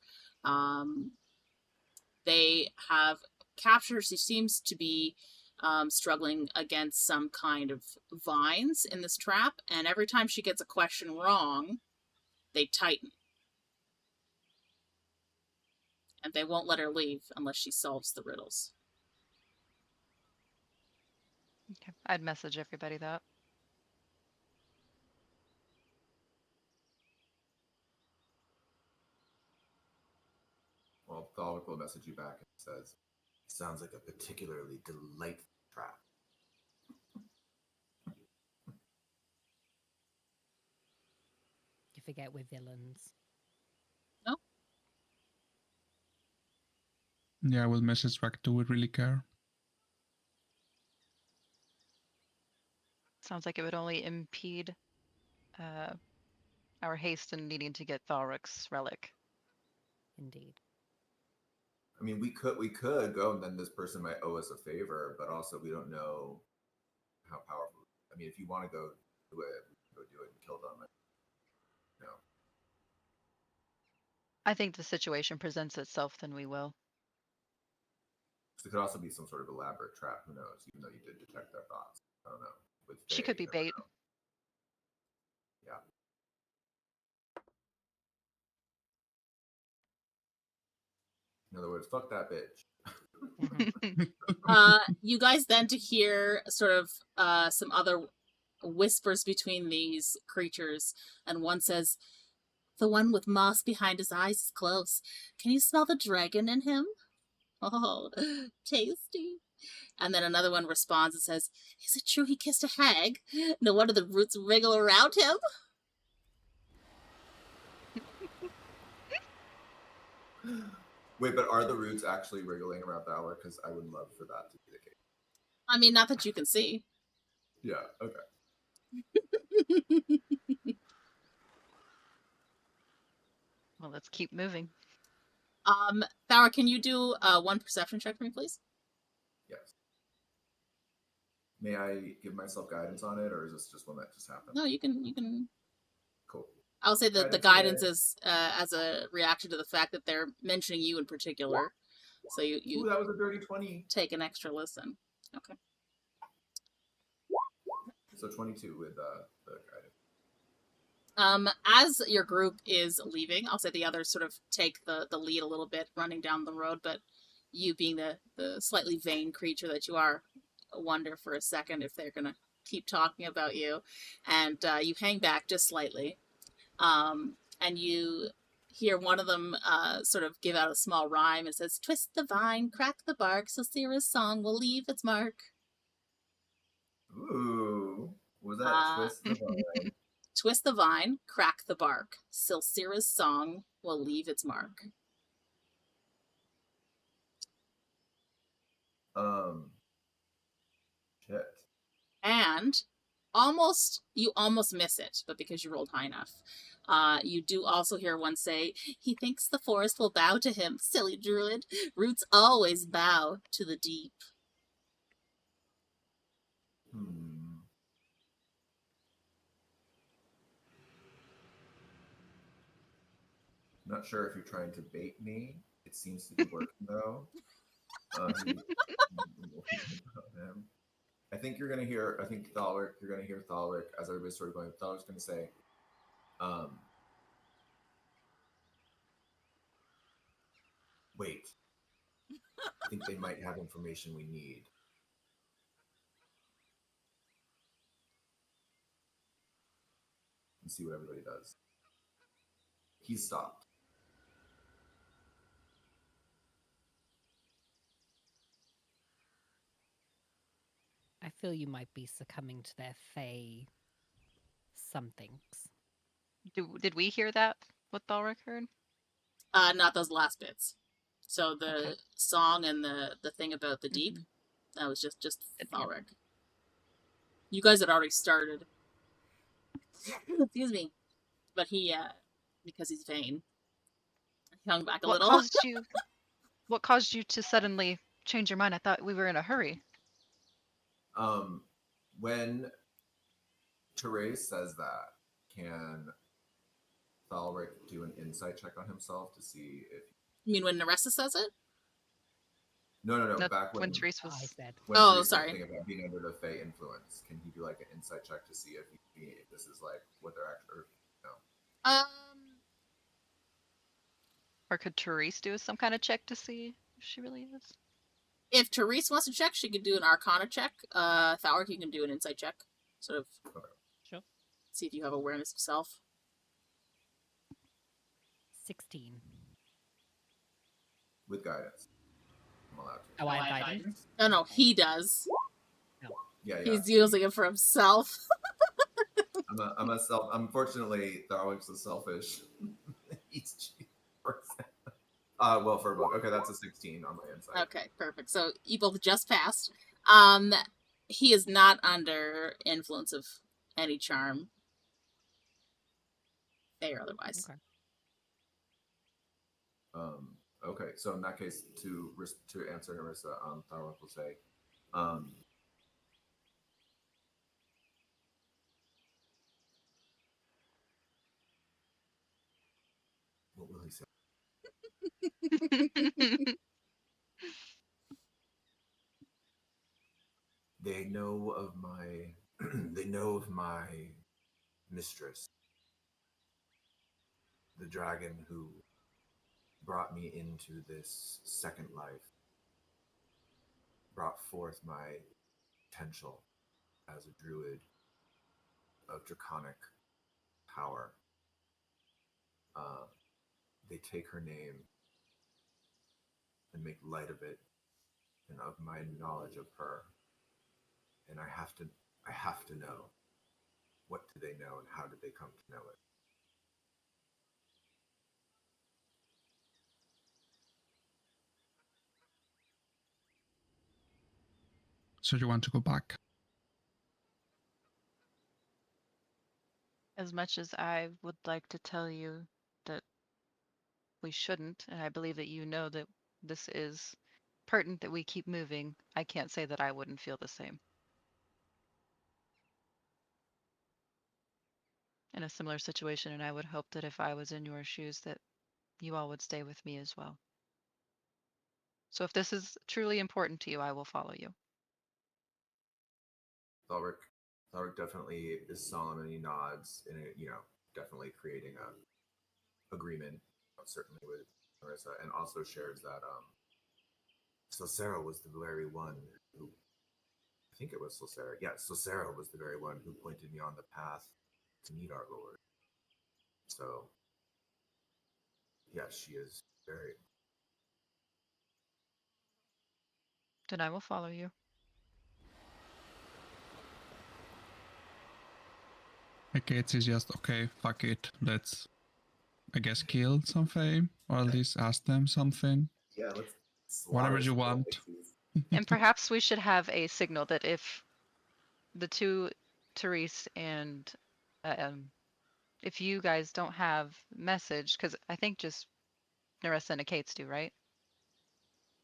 Speaker 1: They have captured, she seems to be struggling against some kind of vines in this trap, and every time she gets a question wrong, they tighten. And they won't let her leave unless she solves the riddles.
Speaker 3: Okay. I'd message everybody that.
Speaker 6: Well, Thalrik will message you back and says, "Sounds like a particularly delightful trap."
Speaker 2: You forget we're villains.
Speaker 1: No?
Speaker 5: Yeah, I will message back. Do we really care?
Speaker 3: Sounds like it would only impede our haste in needing to get Thalrik's relic.
Speaker 2: Indeed.
Speaker 6: I mean, we could go, and then this person might owe us a favor, but also we don't know how powerful. I mean, if you want to go do it, we can go do it and kill them. No.
Speaker 3: I think the situation presents itself, then we will.
Speaker 6: It could also be some sort of elaborate trap. Who knows? Even though you did detect their thoughts. I don't know. With
Speaker 3: She
Speaker 6: Faye,
Speaker 3: could be
Speaker 6: you never
Speaker 3: bait.
Speaker 6: know. Yeah. In other words, fuck that bitch.
Speaker 1: You guys then to hear sort of some other whispers between these creatures, and one says, "The one with moss behind his eyes is close. Can you smell the dragon in him?" Oh, tasty. And then another one responds and says, "Is it true he kissed a hag? No wonder the roots wriggle around him."
Speaker 4: Wait, but are the roots actually wriggling around Thalrik? Because I would love for that to be the case.
Speaker 1: I mean, not that you can see.
Speaker 4: Yeah, okay.
Speaker 3: Well, let's keep moving.
Speaker 1: Thalrik, can you do one perception check for me, please?
Speaker 4: Yes. May I give myself guidance on it, or is this just one that just happened?
Speaker 1: No, you can.
Speaker 4: Cool.
Speaker 1: I'll say that the
Speaker 4: Guidance
Speaker 1: guidance is as a reaction to the fact that they're mentioning you in particular. So you
Speaker 4: Ooh, that was a dirty 20.
Speaker 1: take an extra listen. Okay.
Speaker 4: So 22 with the guidance.
Speaker 1: As your group is leaving, I'll say the others sort of take the lead a little bit, running down the road, but you being the slightly vain creature that you are, wonder for a second if they're gonna keep talking about you, and you hang back just slightly, and you hear one of them sort of give out a small rhyme. It says, "Twist the vine, crack the bark, so Sira's song will leave its mark."
Speaker 4: Ooh. Was that twist the vine?
Speaker 1: Twist the vine, crack the bark, Silsira's song will leave its mark.
Speaker 4: Shit.
Speaker 1: And you almost miss it, but because you rolled high enough. You do also hear one say, "He thinks the forest will bow to him, silly druid. Roots always bow to the deep."
Speaker 4: Not sure if you're trying to bait me. It seems to be working though. I think you're gonna hear. I think Thalrik. You're gonna hear Thalrik as everybody's sort of going. Thalrik's gonna say, "Wait. I think they might have information we need." And see what everybody does. He's stopped.
Speaker 2: I feel you might be succumbing to their fey somethings.
Speaker 3: Did we hear that? What Thalrik heard?
Speaker 1: Not those last bits. So the song and the thing about the deep, that was just Thalrik. You guys had already started. Excuse me. But he, because he's vain, hung back a little.
Speaker 3: What caused you to suddenly change your mind? I thought we were in a hurry.
Speaker 4: When Therese says that, can Thalrik do an insight check on himself to see if...
Speaker 1: You mean when Neressa says it?
Speaker 4: No.
Speaker 3: That's
Speaker 4: Back when
Speaker 2: I
Speaker 1: Oh,
Speaker 4: Therese
Speaker 1: sorry.
Speaker 4: was thinking about being under the Fey influence, can he do like an insight check to see if this is like what they're actually... No.
Speaker 3: Or could Therese do some kind of check to see if she really is?
Speaker 1: If Therese wants to check, she could do an Arcana check. Thalrik, you can do an insight check. Sort of
Speaker 2: Sure.
Speaker 1: see if you have awareness of self.
Speaker 2: 16.
Speaker 4: With guidance. I'm allowed to.
Speaker 2: Oh, I have guidance?
Speaker 1: No, he does.
Speaker 4: Yeah.
Speaker 1: He's using it for himself.
Speaker 4: I'm a self... Unfortunately, Thalrik's a selfish. He's cheap person. Well, for a book. Okay, that's a 16 on my insight.
Speaker 1: Okay, perfect. So you both just passed. He is not under influence of any charm. They or otherwise.
Speaker 2: Okay.
Speaker 4: Okay, so in that case, to answer Neressa, Thalrik will say, what will he say? They know of my mistress, the dragon who brought me into this second life, brought forth my potential as a druid of draconic power. They take her name
Speaker 6: and make light of it and of my knowledge of her. And I have to know, what do they know and how did they come to know it?
Speaker 5: So you want to go back?
Speaker 3: As much as I would like to tell you that we shouldn't, and I believe that you know that this is pertinent that we keep moving, I can't say that I wouldn't feel the same. In a similar situation, and I would hope that if I was in your shoes that you all would stay with me as well. So if this is truly important to you, I will follow you.
Speaker 6: Thalrik definitely is solemn and he nods and definitely creating a agreement, certainly with Neressa, and also shares that Slocera was the very one who, I think it was Slocera. Yeah, Slocera was the very one who pointed me on the path to meet our Lord. So, yeah, she is very.
Speaker 3: Then I will follow you.
Speaker 5: Ekaitz is just, okay, fuck it. Let's, I guess, kill some Fae, or at least ask them something.
Speaker 6: Yeah, let's
Speaker 5: Whatever you want.
Speaker 3: And perhaps we should have a signal that if the two, Therese and if you guys don't have message, because I think just Neressa and Ekaitz do, right?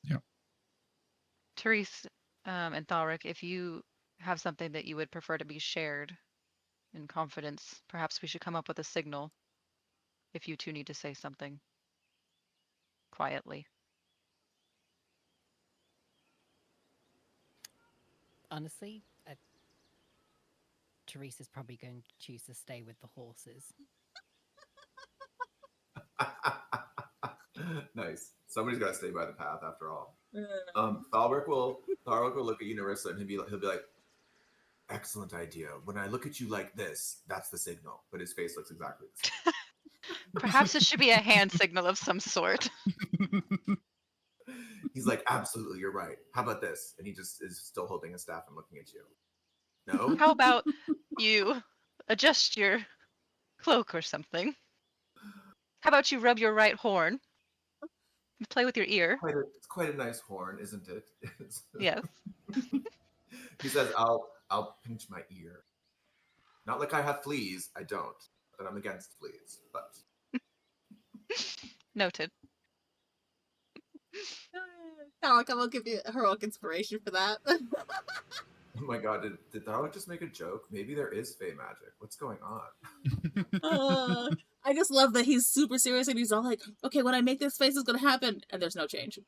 Speaker 5: Yeah.
Speaker 3: Therese and Thalrik, if you have something that you would prefer to be shared in confidence, perhaps we should come up with a signal if you two need to say something quietly.
Speaker 2: Honestly, Therese is probably going to choose to stay with the horses.
Speaker 6: Nice. Somebody's got to stay by the path after all. Thalrik will look at you, Nerissa, and he'll be like, excellent idea. When I look at you like this, that's the signal. But his face looks exactly the same.
Speaker 3: Perhaps it should be a hand signal of some sort.
Speaker 6: He's like, absolutely, you're right. How about this? And he just is still holding his staff and looking at you. No?
Speaker 3: How about you adjust your cloak or something? How about you rub your right horn? Play with your ear.
Speaker 6: It's quite a nice horn, isn't it?
Speaker 3: Yes.
Speaker 6: He says, I'll pinch my ear. Not like I have fleas. I don't. But I'm against fleas. But
Speaker 3: Noted.
Speaker 1: Thalrik, I will give you heroic inspiration for that.
Speaker 6: oh my god, did Thalrik just make a joke? Maybe there is Fey magic. What's going on?
Speaker 1: I just love that he's super serious and he's all like, okay, when I make this face, it's gonna happen. And there's no change.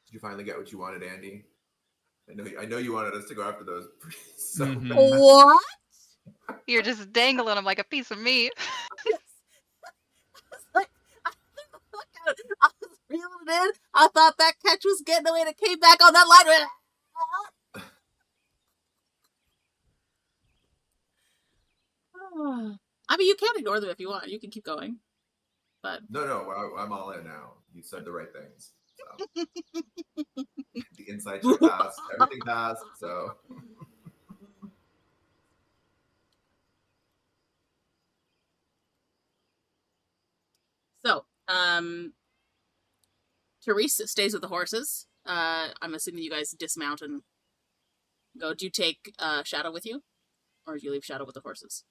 Speaker 6: Did you finally get what you wanted, Andy? I know you wanted us to go after those priests so
Speaker 5: Mhm.
Speaker 6: bad.
Speaker 1: What?
Speaker 3: You're just dangling them like a piece of meat.
Speaker 1: I was reeling it in. I thought that catch was getting away and it came back on that line. I mean, you can ignore them if you want. You can keep going. But
Speaker 6: No, I'm all in now. You said the right things. So. The inside check passed. Everything passed. So.
Speaker 1: So, Therese stays with the horses. I'm assuming you guys dismount and go. Do you take Shadow with you? Or do you leave Shadow with the horses?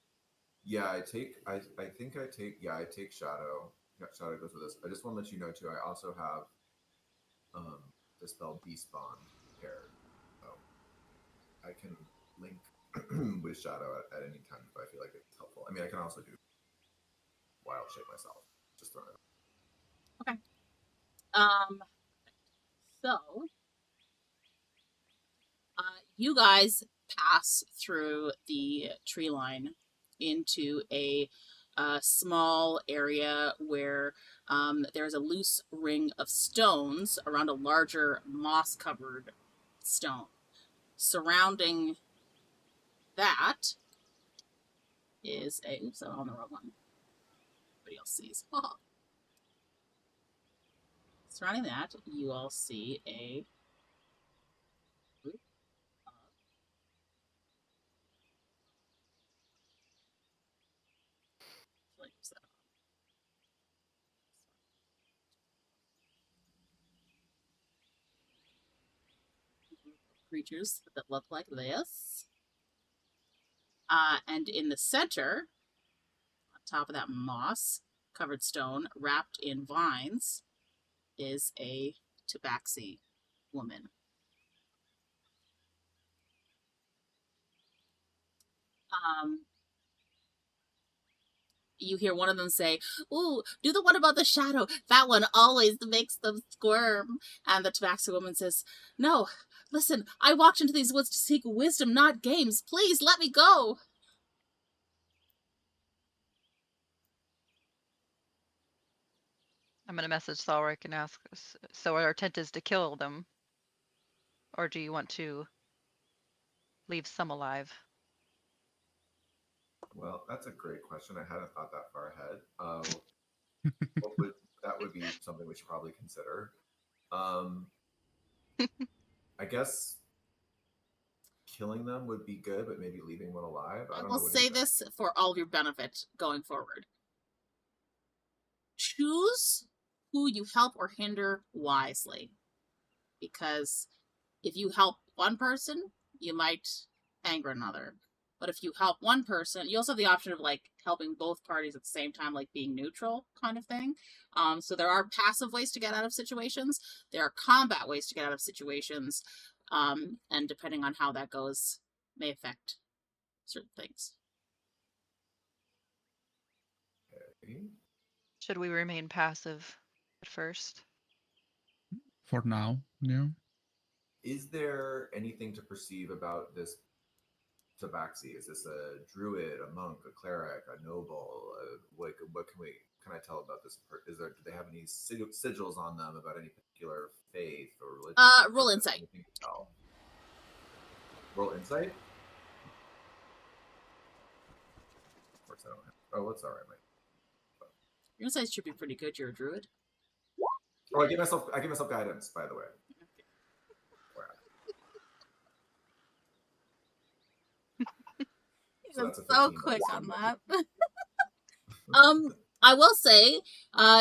Speaker 6: Yeah, I take Shadow. Yeah, Shadow goes with us. I just want to let you know too, I also have the spell Beast Bond paired. So I can link with Shadow at any time if I feel like it's helpful. I mean, I can also do wild shape myself. Just throwing it out.
Speaker 1: Okay. So you guys pass through the tree line into a small area where there's a loose ring of stones around a larger moss-covered stone. Surrounding that is a... Oops, I'm on the wrong one. Everybody else sees. Oh. Surrounding that, you all see a group of creatures that look like this. And in the center, on top of that moss-covered stone, wrapped in vines, is a tabaxi woman. You hear one of them say, "Ooh, do the one about the shadow. That one always makes them squirm." And the tabaxi woman says, "No, listen, I walked into these woods to seek wisdom, not games. Please, let me go."
Speaker 3: I'm going to message Thalrik and ask, so our intent is to kill them? Or do you want to leave some alive?
Speaker 4: Well, that's a great question. I hadn't thought that far ahead. That would be something we should probably consider. I guess killing them would be good, but maybe leaving one alive. I don't know.
Speaker 1: I will say this for all of your benefit going forward. Choose who you help or hinder wisely. Because if you help one person, you might anger another. But if you help one person, you also have the option of like helping both parties at the same time, like being neutral kind of thing. So there are passive ways to get out of situations. There are combat ways to get out of situations. And depending on how that goes, may affect certain things.
Speaker 4: Okay.
Speaker 3: Should we remain passive at first?
Speaker 5: For now, yeah.
Speaker 4: Is there anything to perceive about this tabaxi? Is this a druid, a monk, a cleric, a noble? What can I tell about this? Do they have any sigils on them about any particular faith or religion?
Speaker 1: Roll insight.
Speaker 4: Anything to tell? Roll insight? Of course I don't have. Oh, that's all right, mate.
Speaker 1: Your insight should be pretty good. You're a druid.
Speaker 4: Oh, I give myself guidance, by the way.
Speaker 1: Wow. So quick on that. I will say,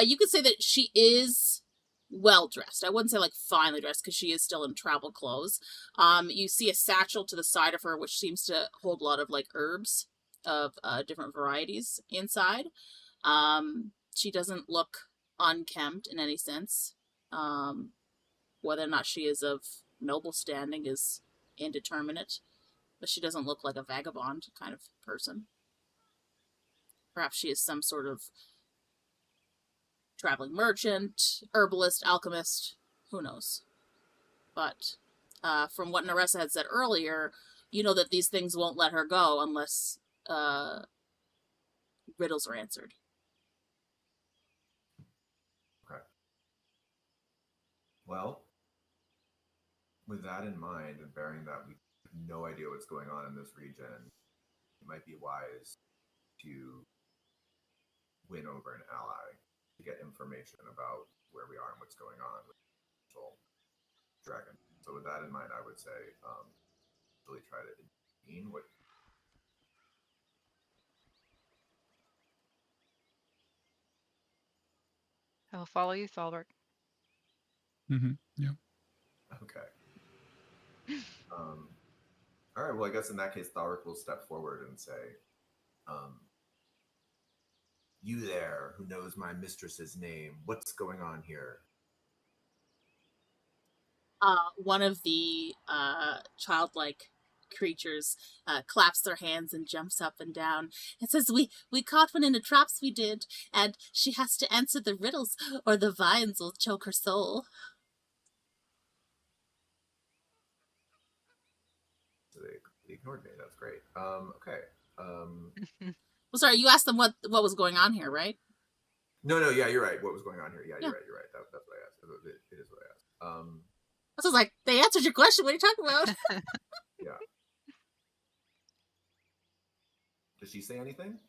Speaker 1: you could say that she is well dressed. I wouldn't say like finely dressed because she is still in travel clothes. You see a satchel to the side of her, which seems to hold a lot of like herbs of different varieties inside. She doesn't look unkempt in any sense. Whether or not she is of noble standing is indeterminate, but she doesn't look like a vagabond kind of person. Perhaps she is some sort of traveling merchant, herbalist, alchemist, who knows. But from what Neressa had said earlier, you know that these things won't let her go unless riddles are answered.
Speaker 4: Okay. Well, with that in mind, and bearing that we have no idea what's going on in this region, it might be wise to win over an ally to get information about where we are and what's going on with the dragon. So with that in mind, I would say really try to intervene.
Speaker 3: I will follow you, Thalrik.
Speaker 5: Yeah.
Speaker 4: Okay. All right. Well, I guess in that case, Thalrik will step forward and say, "You there, who knows my mistress's name? What's going on here?"
Speaker 1: One of the childlike creatures claps their hands and jumps up and down and says, we caught one in the traps we did, and she has to answer the riddles or the vines will choke her soul.
Speaker 4: So they ignored me. That's great. Okay.
Speaker 1: Well, sorry, you asked them what was going on here, right?
Speaker 4: No, yeah, you're right. What was going on here? Yeah, you're right. That's what I asked. It is what I asked.
Speaker 1: I was like, they answered your question. What are you talking about?
Speaker 4: Yeah. Does she say anything?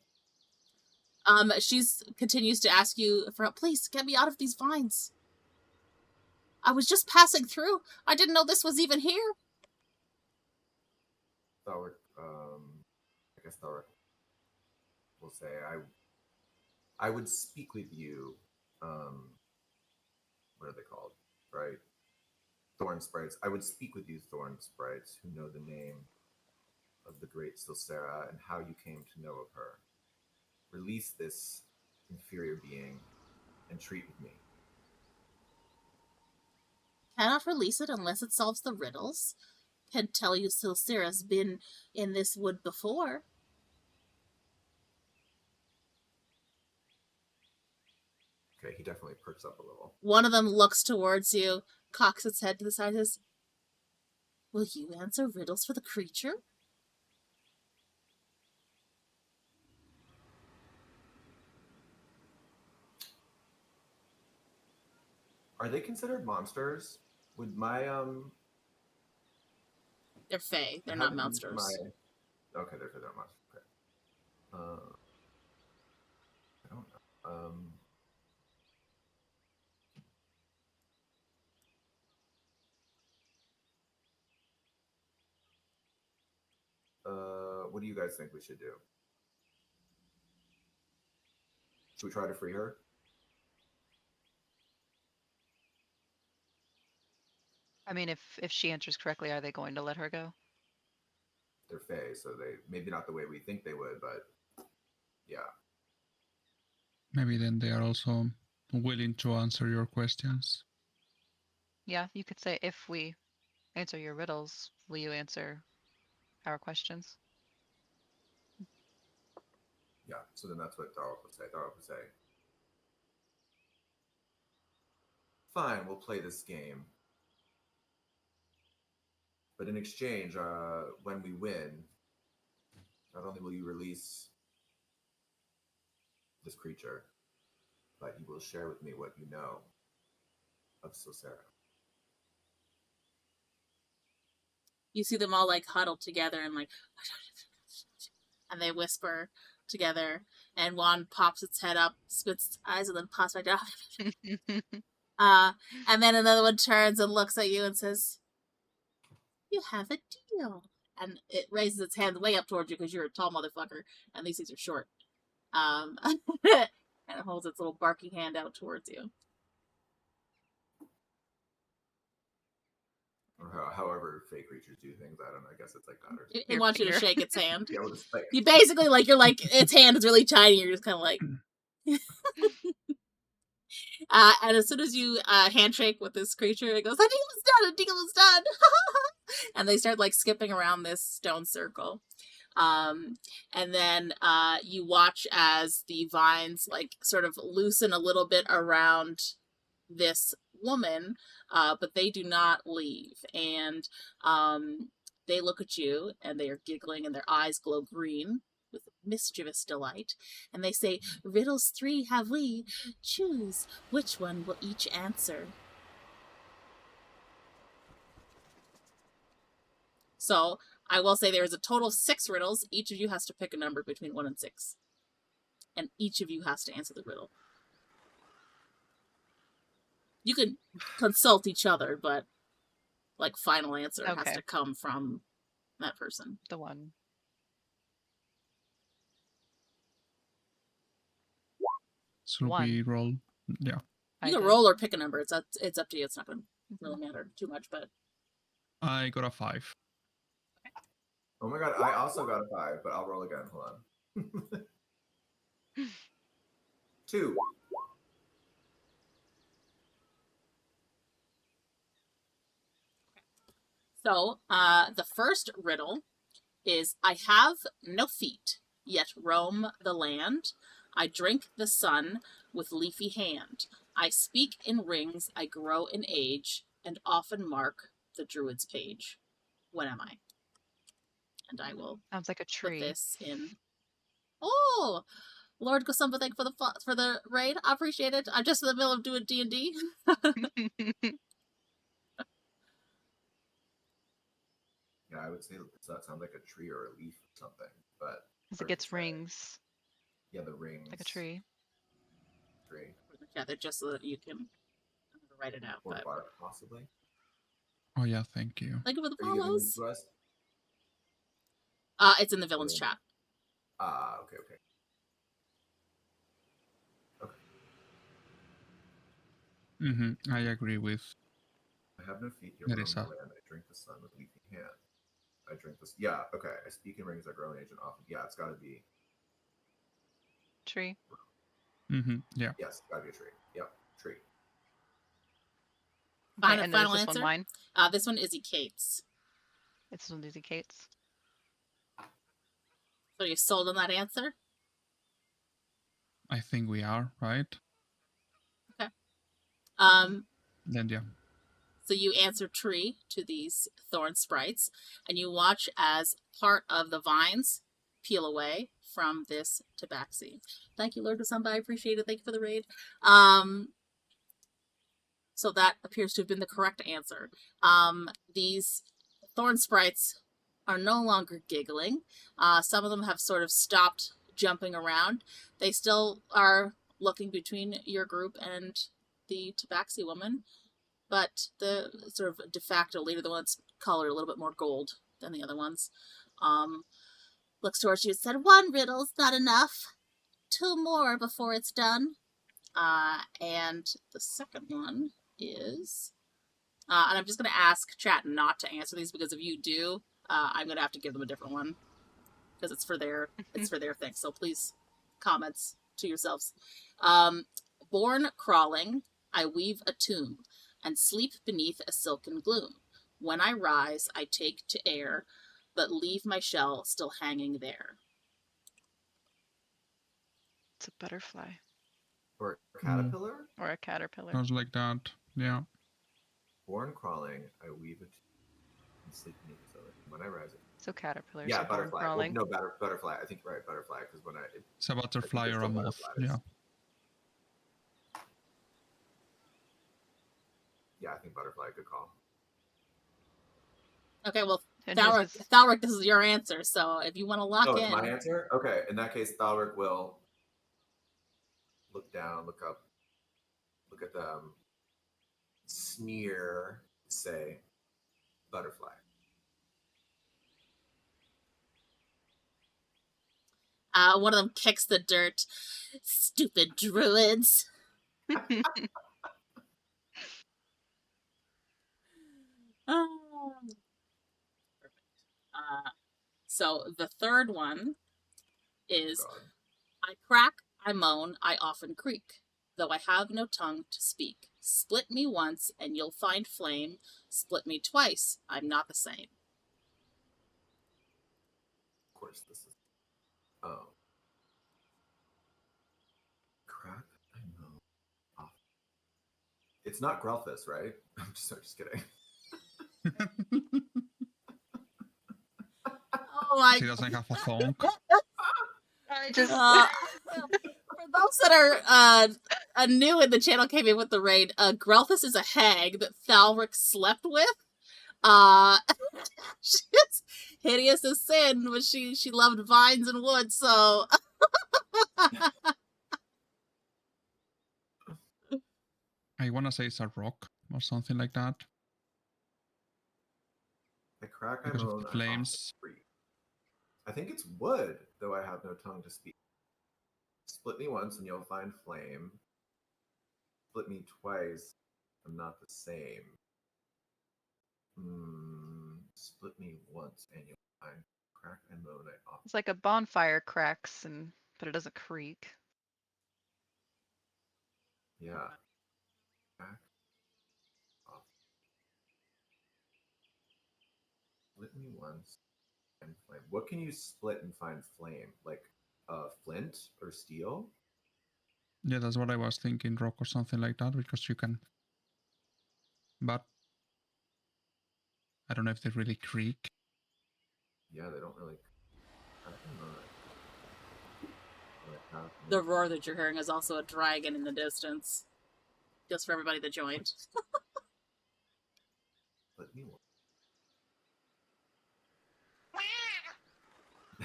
Speaker 1: She's continues to ask you for help. Please get me out of these vines. I was just passing through. I didn't know this was even here.
Speaker 4: Thalrik, I guess Thalrik will say, I would speak with you. What are they called? Right? Thorn sprites. I would speak with you, thorn sprites, who know the name of the great Silsera and how you came to know of her. Release this inferior being and treat with me.
Speaker 1: Cannot release it unless it solves the riddles. Can tell you Silsera's been in this wood before.
Speaker 4: Okay, he definitely perks up a little.
Speaker 1: One of them looks towards you, cocks its head to the side, and says, will you answer riddles for the creature?
Speaker 4: Are they considered monsters? Would my
Speaker 1: They're fae. They're not monsters.
Speaker 4: Okay, they're not monsters. Okay. I don't know. What do you guys think we should do? Should we try to free her?
Speaker 3: I mean, if she answers correctly, are they going to let her go?
Speaker 4: They're fae, so they maybe not the way we think they would, but yeah.
Speaker 5: Maybe then they are also willing to answer your questions.
Speaker 3: Yeah, you could say, if we answer your riddles, will you answer our questions?
Speaker 4: Yeah, so then that's what Thalrik would say. Thalrik would say, fine, we'll play this game. But in exchange, when we win, not only will you release this creature, but you will share with me what you know of Silsera.
Speaker 1: You see them all like huddled together and like, and they whisper together. And one pops its head up, squints its eyes, and then pops back down. And then another one turns and looks at you and says, you have a deal. And it raises its hand way up towards you because you're a tall motherfucker, and these things are short. And it holds its little barking hand out towards you.
Speaker 4: Or however fake creatures do things, I don't know. I guess it's like that. Or
Speaker 1: It wants you to shake its hand.
Speaker 4: yeah, we'll just like,
Speaker 1: You basically, you're like, its hand is really tiny. You're just kind of like. And as soon as you handshake with this creature, it goes, a deal is done, a deal is done. And they start like skipping around this stone circle. And then you watch as the vines like sort of loosen a little bit around this woman, but they do not leave. And they look at you and they are giggling and their eyes glow green with mischievous delight. And they say, riddles 3 have we. Choose which one will each answer. So I will say there is a total of 6 riddles. Each of you has to pick a number between 1 and 6. And each of you has to answer the riddle. You can consult each other, but like final answer has to come from that person.
Speaker 3: The one.
Speaker 5: So we roll. Yeah.
Speaker 1: You can roll or pick a number. It's up to you. It's not going to really matter too much, but
Speaker 5: I got a 5.
Speaker 4: oh my god, I also got a 5, but I'll roll again. Hold on. 2.
Speaker 1: So, the first riddle is, I have no feet, yet roam the land. I drink the sun with leafy hand. I speak in rings, I grow in age, and often mark the Druid's page. What am I? And I will
Speaker 3: sounds like a tree.
Speaker 1: put this in. Oh! Lord Gosumba, thank you for the raid. I appreciate it. I'm just in the middle of doing D&D.
Speaker 4: Yeah, I would say that sounds like a tree or a leaf or something, but
Speaker 3: Because it
Speaker 4: Hard to
Speaker 3: gets
Speaker 4: say.
Speaker 3: rings
Speaker 4: Yeah, the rings.
Speaker 3: like a tree.
Speaker 4: Tree.
Speaker 1: Yeah, they're just so that you can write it out.
Speaker 4: Or
Speaker 1: But
Speaker 4: bark, possibly.
Speaker 5: Oh yeah, thank you.
Speaker 1: think of it
Speaker 4: Are you giving it
Speaker 1: follows.
Speaker 4: to us?
Speaker 1: It's in the villains
Speaker 4: Yeah.
Speaker 1: chat.
Speaker 4: Okay.
Speaker 5: I agree with
Speaker 4: I have no feet here, but on
Speaker 5: Neressa.
Speaker 4: the land I drink the sun with leafy hand. I drink this. Yeah, okay. I speak in rings. I grow an agent often. Yeah, it's got to be.
Speaker 3: Tree.
Speaker 5: Yeah.
Speaker 4: Yes, got to be a tree. Yep, tree.
Speaker 3: Okay, and then
Speaker 1: Final
Speaker 3: is this
Speaker 1: answer.
Speaker 3: one mine?
Speaker 1: This one is Ekaitz.
Speaker 3: It's one Lizzie Kate's.
Speaker 1: So you sold on that answer?
Speaker 5: I think we are, right? Then yeah.
Speaker 1: So you answer tree to these thorn sprites, and you watch as part of the vines peel away from this tabaxi. Thank you, Lord Samba. I appreciate it. Thank you for the raid. So that appears to have been the correct answer. These thorn sprites are no longer giggling. Some of them have sort of stopped jumping around. They still are looking between your group and the tabaxi woman, but the sort of de facto leader, the one that's colored a little bit more gold than the other ones, looks towards you and said, "One riddle's not enough. 2 more before it's done." And the second one is, and I'm just going to ask chat not to answer these, because if you do, I'm going to have to give them a different one, because it's for their thing. So please, comments to yourselves. Born crawling, I weave a tomb and sleep beneath a silken gloom. When I rise, I take to air, but leave my shell still hanging there.
Speaker 3: It's a butterfly.
Speaker 4: Or a caterpillar?
Speaker 3: Or a caterpillar.
Speaker 5: Sounds like that. Yeah.
Speaker 4: Born crawling, I weave it and sleep beneath the silver. When I rise,
Speaker 3: So caterpillars
Speaker 4: yeah,
Speaker 3: are born
Speaker 4: butterfly.
Speaker 3: crawling.
Speaker 4: No, butterfly. I think you're right, butterfly. Because when
Speaker 5: It's a butterfly
Speaker 4: there's
Speaker 5: or a
Speaker 4: still
Speaker 5: moth.
Speaker 4: butterflies.
Speaker 5: Yeah.
Speaker 4: Yeah, I think butterfly. Good call.
Speaker 1: Okay, well,
Speaker 3: And
Speaker 1: Thalrik, this is your answer. So if you want to lock
Speaker 4: Oh,
Speaker 1: in,
Speaker 4: it's my answer? Okay, in that case, Thalrik will look down, look up, look at them, sneer, say, butterfly.
Speaker 1: one of them kicks the dirt. Stupid druids. Perfect. So the third one is,
Speaker 4: God.
Speaker 1: I crack, I moan, I often creak, though I have no tongue to speak. Split me once and you'll find flame. Split me twice, I'm not the same.
Speaker 4: Of course, this is. Crack, I know. Off. It's not Grelthus, right? I'm just kidding.
Speaker 1: Oh,
Speaker 5: She doesn't have a thong.
Speaker 3: I just
Speaker 1: for those that are new in the channel, came in with the raid, Grelthus is a hag that Thalrik slept with. She's hideous as sin, but she loved vines and wood, so
Speaker 5: I want to say it's a rock or something like that.
Speaker 4: I crack, I
Speaker 5: Because of
Speaker 4: moan,
Speaker 5: the
Speaker 4: I
Speaker 5: flames.
Speaker 4: often creak. I think it's wood, though I have no tongue to speak. Split me once and you'll find flame. Split me twice, I'm not the same. Split me once and you'll find crack and moan. I often.
Speaker 3: it's like a bonfire cracks but it doesn't creak.
Speaker 4: Yeah. Crack. Off. Split me once and flame. What can you split and find flame? Like flint or steel?
Speaker 5: Yeah, that's what I was thinking, rock or something like that, because you can. But I don't know if they really creak.
Speaker 4: Yeah, they don't really. I don't know.
Speaker 1: the roar that you're hearing is also a dragon in the distance. Just for everybody that joined.
Speaker 4: Let me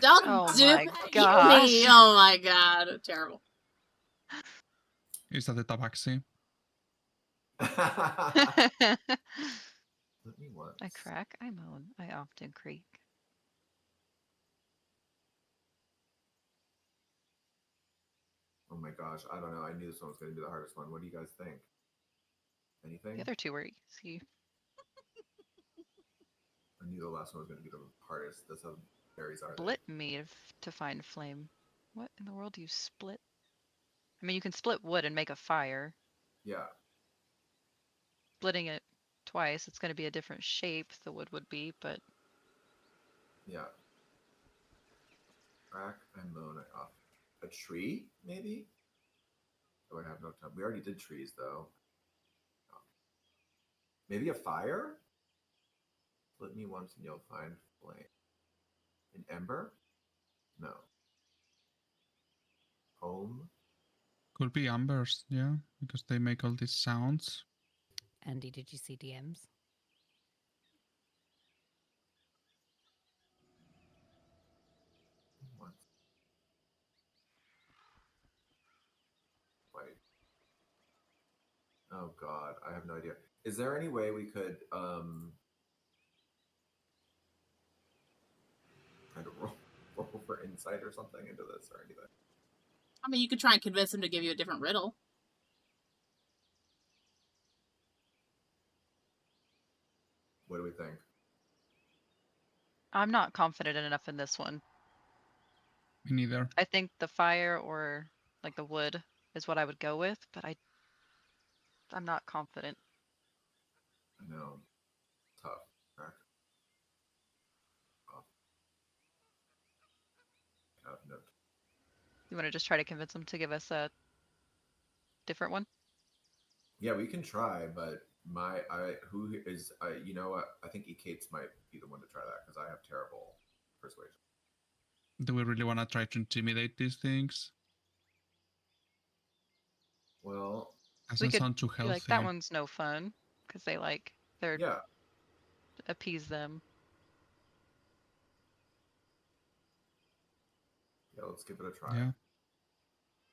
Speaker 1: Don't
Speaker 3: Oh
Speaker 1: do
Speaker 3: my
Speaker 1: that,
Speaker 3: gosh.
Speaker 1: Uni. Oh my god, terrible.
Speaker 5: Is that the tabaxi?
Speaker 4: Let me once.
Speaker 3: I crack, I moan, I often creak.
Speaker 4: Oh my gosh, I don't know. I knew this one was going to be the hardest one. What do you guys think? Anything?
Speaker 3: The other two were easy.
Speaker 4: I knew the last one was going to be the hardest. That's how berries are.
Speaker 3: Split meat to find flame. What in the world do you split? I mean, you can split wood and make a fire.
Speaker 4: Yeah.
Speaker 3: Splitting it twice, it's going to be a different shape, the wood would be, but
Speaker 4: Yeah. Crack and moan. I off. A tree, maybe? Oh, I have no time. We already did trees, though. Maybe a fire? Split me once and you'll find flame. An ember? No. Home?
Speaker 5: Could be ambers, yeah, because they make all these sounds.
Speaker 2: Andy, did you see DMs?
Speaker 4: Once. Wait. Oh god, I have no idea. Is there any way we could kind of roll for insight or something into this or anything?
Speaker 1: I mean, you could try and convince him to give you a different riddle.
Speaker 4: What do we think?
Speaker 3: I'm not confident enough in this one.
Speaker 5: Me neither.
Speaker 3: I think the fire or like the wood is what I would go with, but I'm not confident.
Speaker 4: I know. Tough. Crack. Off. Have no.
Speaker 3: You want to just try to convince them to give us a different one?
Speaker 4: Yeah, we can try, but you know what? I think Ekaitz might be the one to try that because I have terrible persuasion.
Speaker 5: Do we really want to try to intimidate these things?
Speaker 4: Well,
Speaker 5: Doesn't
Speaker 3: could
Speaker 5: sound too
Speaker 3: be
Speaker 5: healthy.
Speaker 3: like, that one's no fun because they're
Speaker 4: yeah.
Speaker 3: appease them.
Speaker 4: Yeah, let's give it a try.
Speaker 5: Yeah.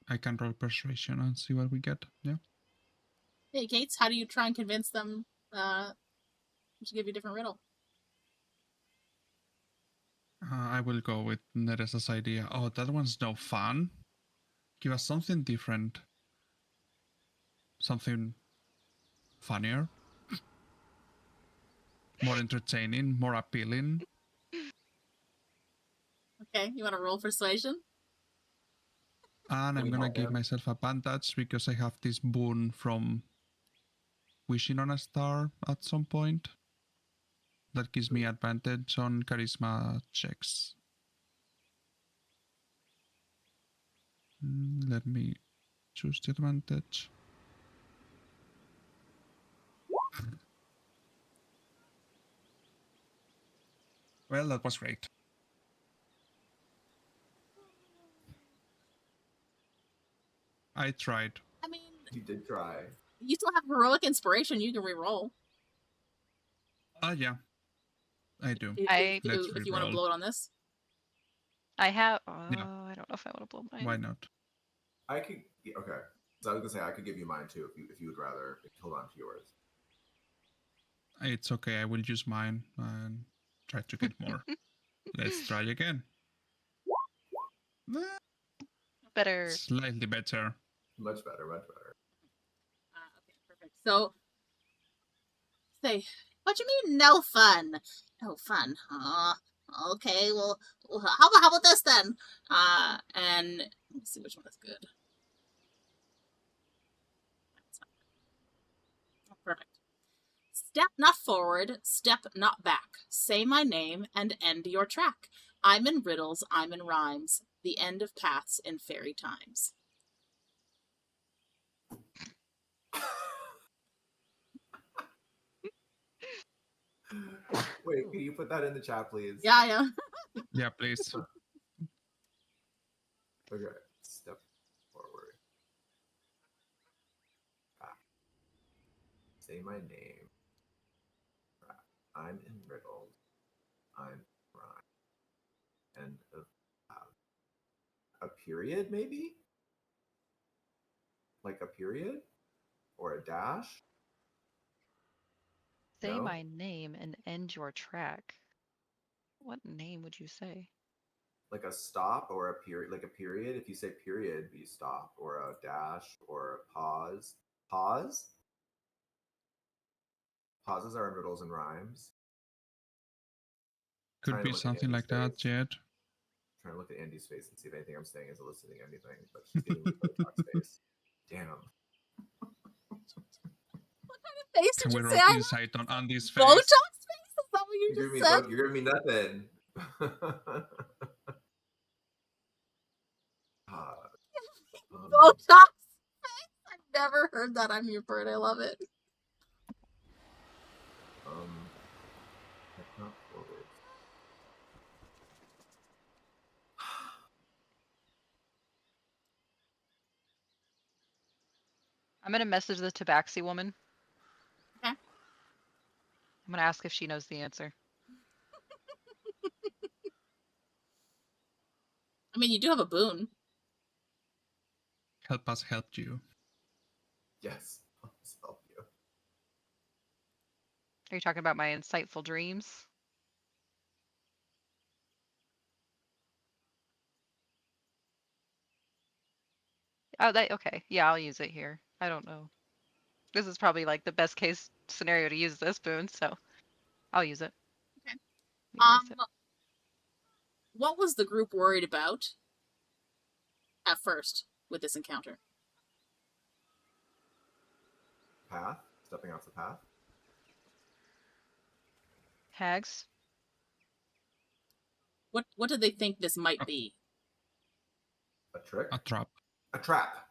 Speaker 5: I can roll persuasion and see what we get. Yeah.
Speaker 1: Hey, Gates, how do you try and convince them to give you a different riddle?
Speaker 5: I will go with Neressa's idea. Oh, that one's no fun. Give us something different. Something funnier. More entertaining, more appealing.
Speaker 1: Okay, you want to roll persuasion?
Speaker 5: And I'm
Speaker 4: We
Speaker 5: gonna
Speaker 4: help
Speaker 5: give
Speaker 4: him.
Speaker 5: myself advantage because I have this boon from wishing on a star at some point. That gives me advantage on charisma checks. Let me choose the advantage. Well, that was great. I tried.
Speaker 1: I mean,
Speaker 4: You did try.
Speaker 1: you still have heroic inspiration you can re-roll.
Speaker 5: Yeah, I do.
Speaker 3: I-
Speaker 5: Let's
Speaker 1: If you want to
Speaker 5: re-roll.
Speaker 1: blow it on this.
Speaker 3: I have.
Speaker 5: Yeah.
Speaker 3: I don't know if I want to blow mine.
Speaker 5: Why not?
Speaker 4: I could. Okay. So I was gonna say I could give you mine too if you would rather hold on to yours.
Speaker 5: It's okay. I will use mine and try to get more. Let's try again.
Speaker 3: Better.
Speaker 5: Slightly better.
Speaker 4: Much better. Much better.
Speaker 1: Okay, perfect. So, say, what you mean no fun? No fun? Okay, well, how about this then? And let's see which one is good. Oh, perfect. Step not forward, step not back. Say my name and end your track. I'm in riddles, I'm in rhymes. The end of paths in fairy times.
Speaker 4: Wait, can you put that in the chat, please?
Speaker 1: Yeah.
Speaker 5: Yeah, please.
Speaker 4: Okay. Step forward. Back. Say my name. I'm in riddles. I'm rhyme. End of period, maybe? Like a period? Or a dash?
Speaker 3: Say
Speaker 4: No?
Speaker 3: my name and end your track. What name would you say?
Speaker 4: Like a stop or a period, like a period. If you say period, you stop, or a dash, or a pause. Pause? Pauses are in riddles and rhymes.
Speaker 5: Could
Speaker 4: Trying to
Speaker 5: be
Speaker 4: look at
Speaker 5: something
Speaker 4: Andy's
Speaker 5: like that,
Speaker 4: face.
Speaker 5: Jed.
Speaker 4: Trying to look at Andy's face and see if anything I'm saying is eliciting anything, but she's getting the Botox face. Damn.
Speaker 1: Face
Speaker 5: Can
Speaker 1: did
Speaker 5: we
Speaker 1: you
Speaker 5: roll
Speaker 1: say?
Speaker 5: insight on Andy's
Speaker 1: Botox
Speaker 5: face?
Speaker 1: face? Is that what you
Speaker 4: You're
Speaker 1: just said?
Speaker 4: giving me nothing.
Speaker 1: Botox face? I've never heard that on your bird. I love it.
Speaker 4: That's not forward.
Speaker 3: I'm gonna message the Tabaxi woman.
Speaker 1: Okay.
Speaker 3: I'm gonna ask if she knows the answer.
Speaker 1: I mean, you do have a boon.
Speaker 5: Help us help you.
Speaker 4: Yes, I'll just help you.
Speaker 3: Are you talking about my insightful dreams? Oh, okay. Yeah, I'll use it here. I don't know. This is probably like the best case scenario to use this boon, so I'll use it.
Speaker 1: Okay.
Speaker 3: Erase it.
Speaker 1: What was the group worried about at first with this encounter?
Speaker 4: Path? Stepping off the path?
Speaker 3: Hags.
Speaker 1: What did they think this might be?
Speaker 4: A trick?
Speaker 5: A trap.
Speaker 4: A trap.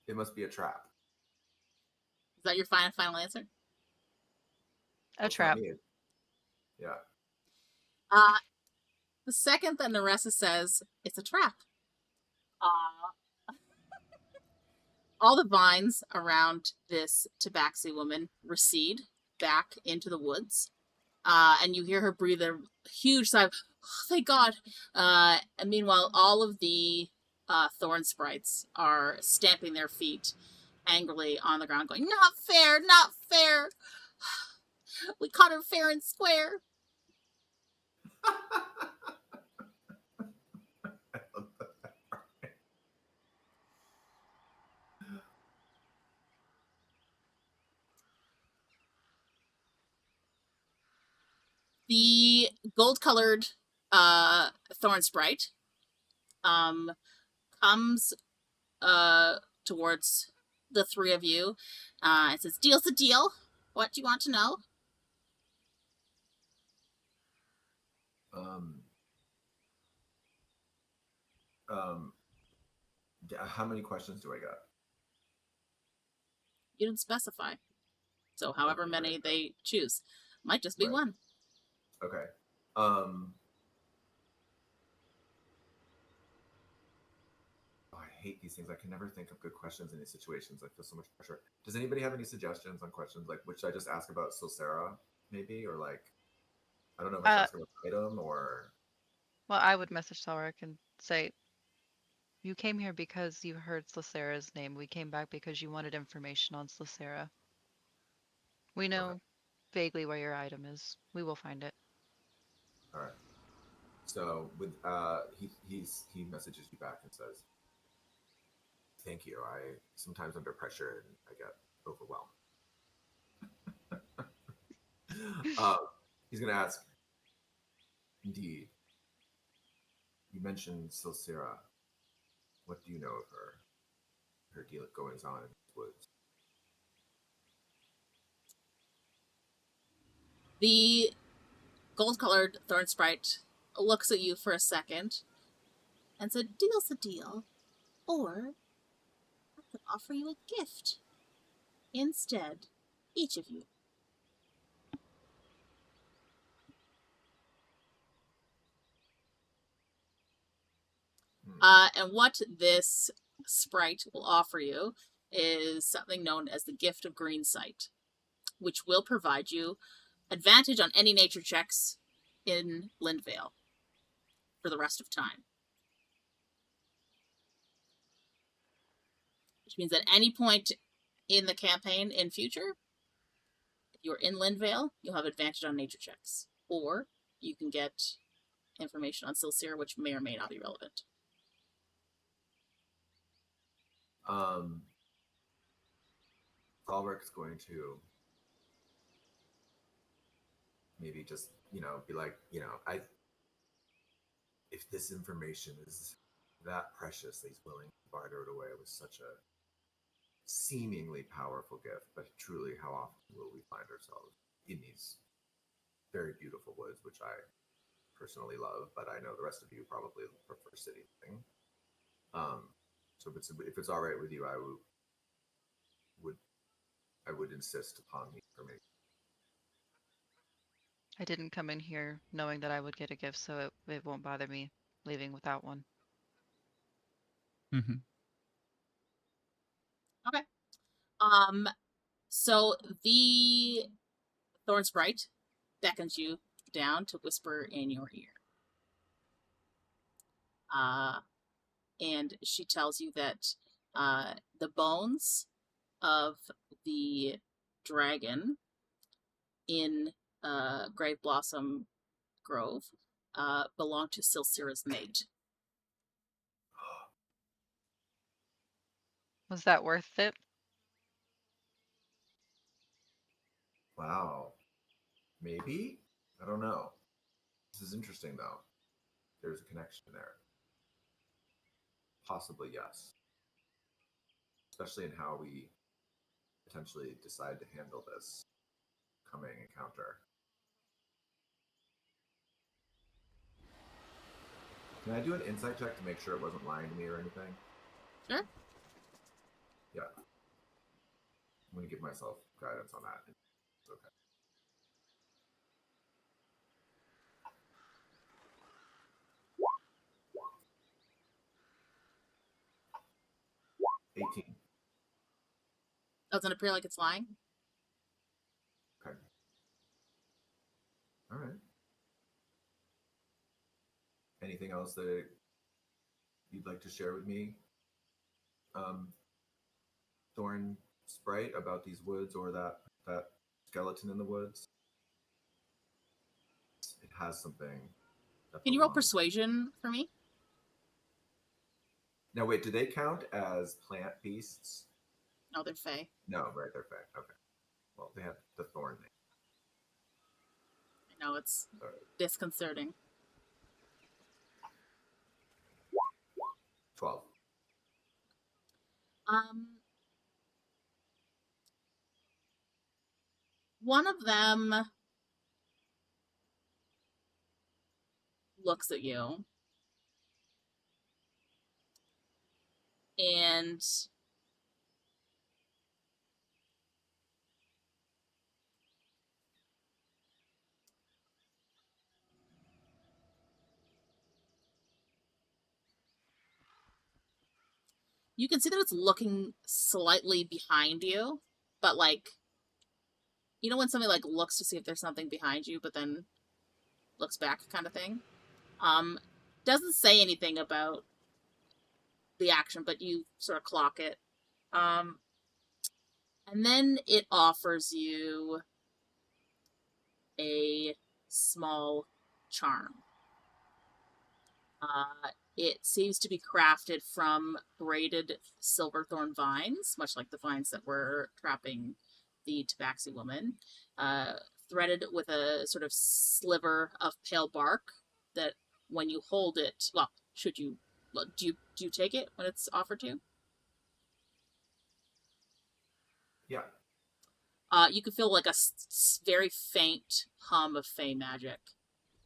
Speaker 4: It must be a trap.
Speaker 1: Is that your final answer?
Speaker 3: A
Speaker 4: That's
Speaker 3: trap.
Speaker 4: not me. Yeah.
Speaker 1: The second that Neressa says it's a trap, all the vines around this Tabaxi woman recede back into the woods, and you hear her breathe a huge sigh of, oh, thank God. And meanwhile, all of the thorn sprites are stamping their feet angrily on the ground, going, not fair, not fair. We caught her fair and square. The gold-colored thorn sprite comes towards the three of you. It says, deal's a deal. What do you want to know?
Speaker 4: How many questions do I got?
Speaker 1: You didn't specify. So however many they choose. Might just be
Speaker 4: Right.
Speaker 1: one.
Speaker 4: Okay. I hate these things. I can never think of good questions in these situations. I feel so much pressure. Does anybody have any suggestions on questions? Like, which should I just ask about Silsera, maybe? Or like, I don't know if I should ask about an item or...
Speaker 3: Well, I would message Thalrik and say, you came here because you heard Silsera's name. We came back because you wanted information on Silsera. We know vaguely where your item is. We will find it.
Speaker 4: All right. So with he messages you back and says, "Thank you. I sometimes under pressure and I get overwhelmed." He's gonna ask, "Indeed, you mentioned Silsera. What do you know of her? Her deal goings on in the woods?"
Speaker 1: The gold-colored thorn sprite looks at you for a second and said, deal's a deal. Or I could offer you a gift instead. Each of you. And what this sprite will offer you is something known as the Gift of Green Sight, which will provide you advantage on any nature checks in Lindvale for the rest of time. Which means at any point in the campaign in future, if you're in Lindvale, you'll have advantage on nature checks. Or you can get information on Silsir, which may or may not be relevant.
Speaker 6: Thalrik's going to maybe just, be like, if this information is that precious that he's willing to barter it away with such a seemingly powerful gift, but truly, how often will we find ourselves in these very beautiful woods, which I personally love, but I know the rest of you probably prefer city thing. So if it's all right with you, I would insist upon the information.
Speaker 3: I didn't come in here knowing that I would get a gift, so it won't bother me leaving without one.
Speaker 5: Mm-hmm.
Speaker 1: Okay. So the Thorn Sprite beckons you down to whisper in your ear. And she tells you that the bones of the dragon in Grave Blossom Grove belong to Silsira's mate.
Speaker 3: Was that worth it?
Speaker 6: Wow. Maybe? I don't know. This is interesting, though. There's a connection there. Possibly, yes. Especially in how we potentially decide to handle this coming encounter. Can I do an insight check to make sure it wasn't lying to me or anything?
Speaker 1: Sure.
Speaker 6: Yeah. I'm going to give myself guidance on that. It's okay. 18.
Speaker 1: Doesn't appear like it's lying.
Speaker 6: Okay. All right. Anything else that you'd like to share with me, Thorn Sprite, about these woods or that skeleton in the woods? It has something.
Speaker 1: Can you roll persuasion for me?
Speaker 6: Now, wait, do they count as plant beasts?
Speaker 1: No, they're fey.
Speaker 6: No, right, they're fey. Okay. Well, they have the thorn name.
Speaker 1: I know, it's disconcerting.
Speaker 6: 12.
Speaker 1: One of them looks at you and you can see that it's looking slightly behind you, but like, you know when somebody like looks to see if there's something behind you, but then looks back kind of thing? Doesn't say anything about the action, but you sort of clock it. And then it offers you a small charm. It seems to be crafted from braided silverthorn vines, much like the vines that were trapping the Tabaxi woman, threaded with a sort of sliver of pale bark that when you hold it, well, do you take it when it's offered to you?
Speaker 6: Yeah.
Speaker 1: You can feel like a very faint hum of fey magic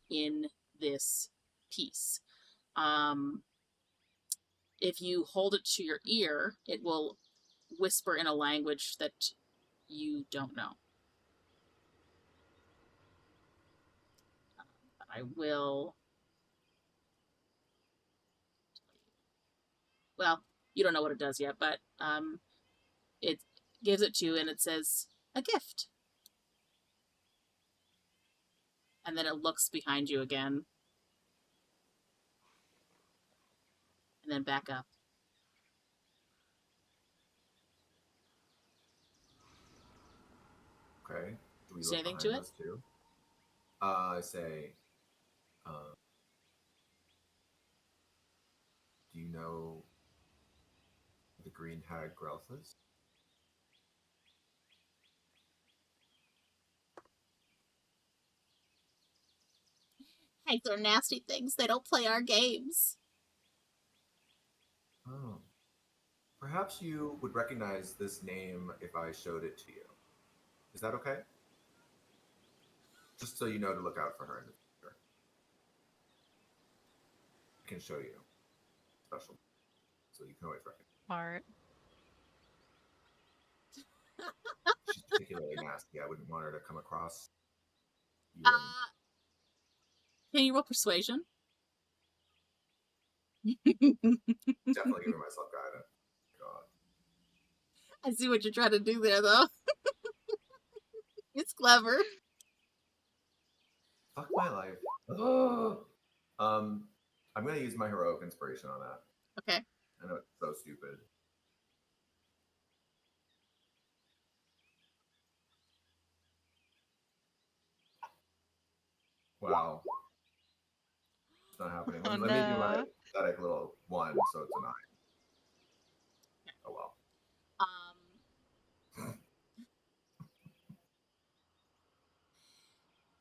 Speaker 1: in this piece. If you hold it to your ear, it will whisper in a language that you don't know. I will... Well, you don't know what it does yet, but it gives it to you and it says, a gift. and then it looks behind you again. And then back up.
Speaker 4: Okay. Do we
Speaker 1: Say
Speaker 4: look
Speaker 1: anything
Speaker 4: behind
Speaker 1: to it?
Speaker 4: those two? I say, do you know the green hag Grelthas?
Speaker 1: Hags are nasty things. They don't play our games.
Speaker 4: Oh. Perhaps you would recognize this name if I showed it to you. Is that okay? Just so you know to look out for her in the future. I can show you. Special. So you can always recognize.
Speaker 3: Smart.
Speaker 4: She's particularly nasty. I wouldn't want her to come across you.
Speaker 1: Can you roll persuasion?
Speaker 4: Definitely giving myself guidance. God.
Speaker 1: I see what you're trying to do there, though. It's clever.
Speaker 4: Fuck my life. Ugh. I'm gonna use my heroic inspiration on that.
Speaker 1: Okay.
Speaker 4: I know it's so stupid. Wow. It's not happening.
Speaker 3: Oh,
Speaker 4: Let me do my
Speaker 3: no.
Speaker 4: pathetic little one, so it's a 9. Oh well.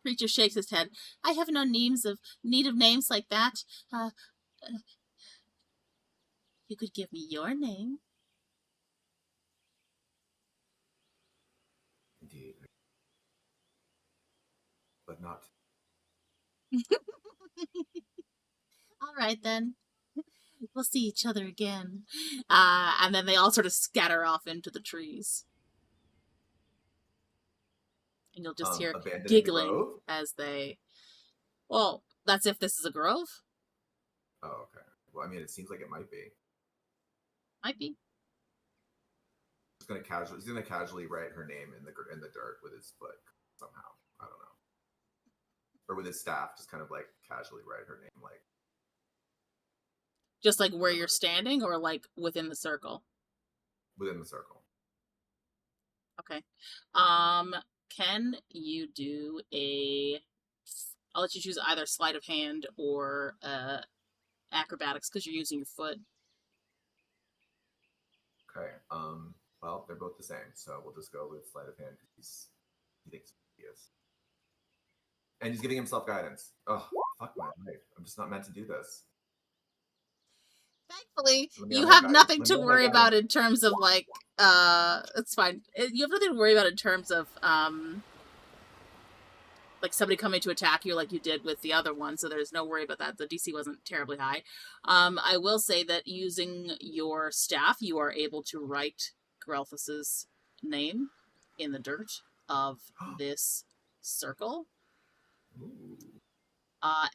Speaker 1: Preacher shakes his head. I have no need of names like that. You could give me your name.
Speaker 4: Indeed. But not.
Speaker 1: All right, then. We'll see each other again. And then they all sort of scatter off into the trees. And you'll just hear
Speaker 4: Abandoning
Speaker 1: giggling
Speaker 4: grove?
Speaker 1: as they... Well, that's if this is a grove.
Speaker 4: Oh, okay. Well, I mean, it seems like it might be.
Speaker 1: Might be.
Speaker 4: He's gonna casually write her name in the dirt with his foot somehow. I don't know. Or with his staff, just kind of like casually write her name, like
Speaker 1: Just like where you're standing, or like within the circle?
Speaker 4: within the circle.
Speaker 1: Okay. Can you do a... I'll let you choose either sleight of hand or acrobatics because you're using your foot.
Speaker 4: Okay. Well, they're both the same, so we'll just go with sleight of hand because he thinks he is. And he's giving himself guidance. Oh, fuck my life. I'm just not meant to do this.
Speaker 1: Thankfully,
Speaker 4: Let me
Speaker 1: you
Speaker 4: have my
Speaker 1: have
Speaker 4: guidance.
Speaker 1: nothing
Speaker 4: Let
Speaker 1: to
Speaker 4: me have my
Speaker 1: worry
Speaker 4: guidance.
Speaker 1: about in terms of like it's fine. You have nothing to worry about in terms of like somebody coming to attack you like you did with the other one, so there's no worry about that. The DC wasn't terribly high. I will say that using your staff, you are able to write Grelthas's name in the dirt of this circle.
Speaker 4: Ooh.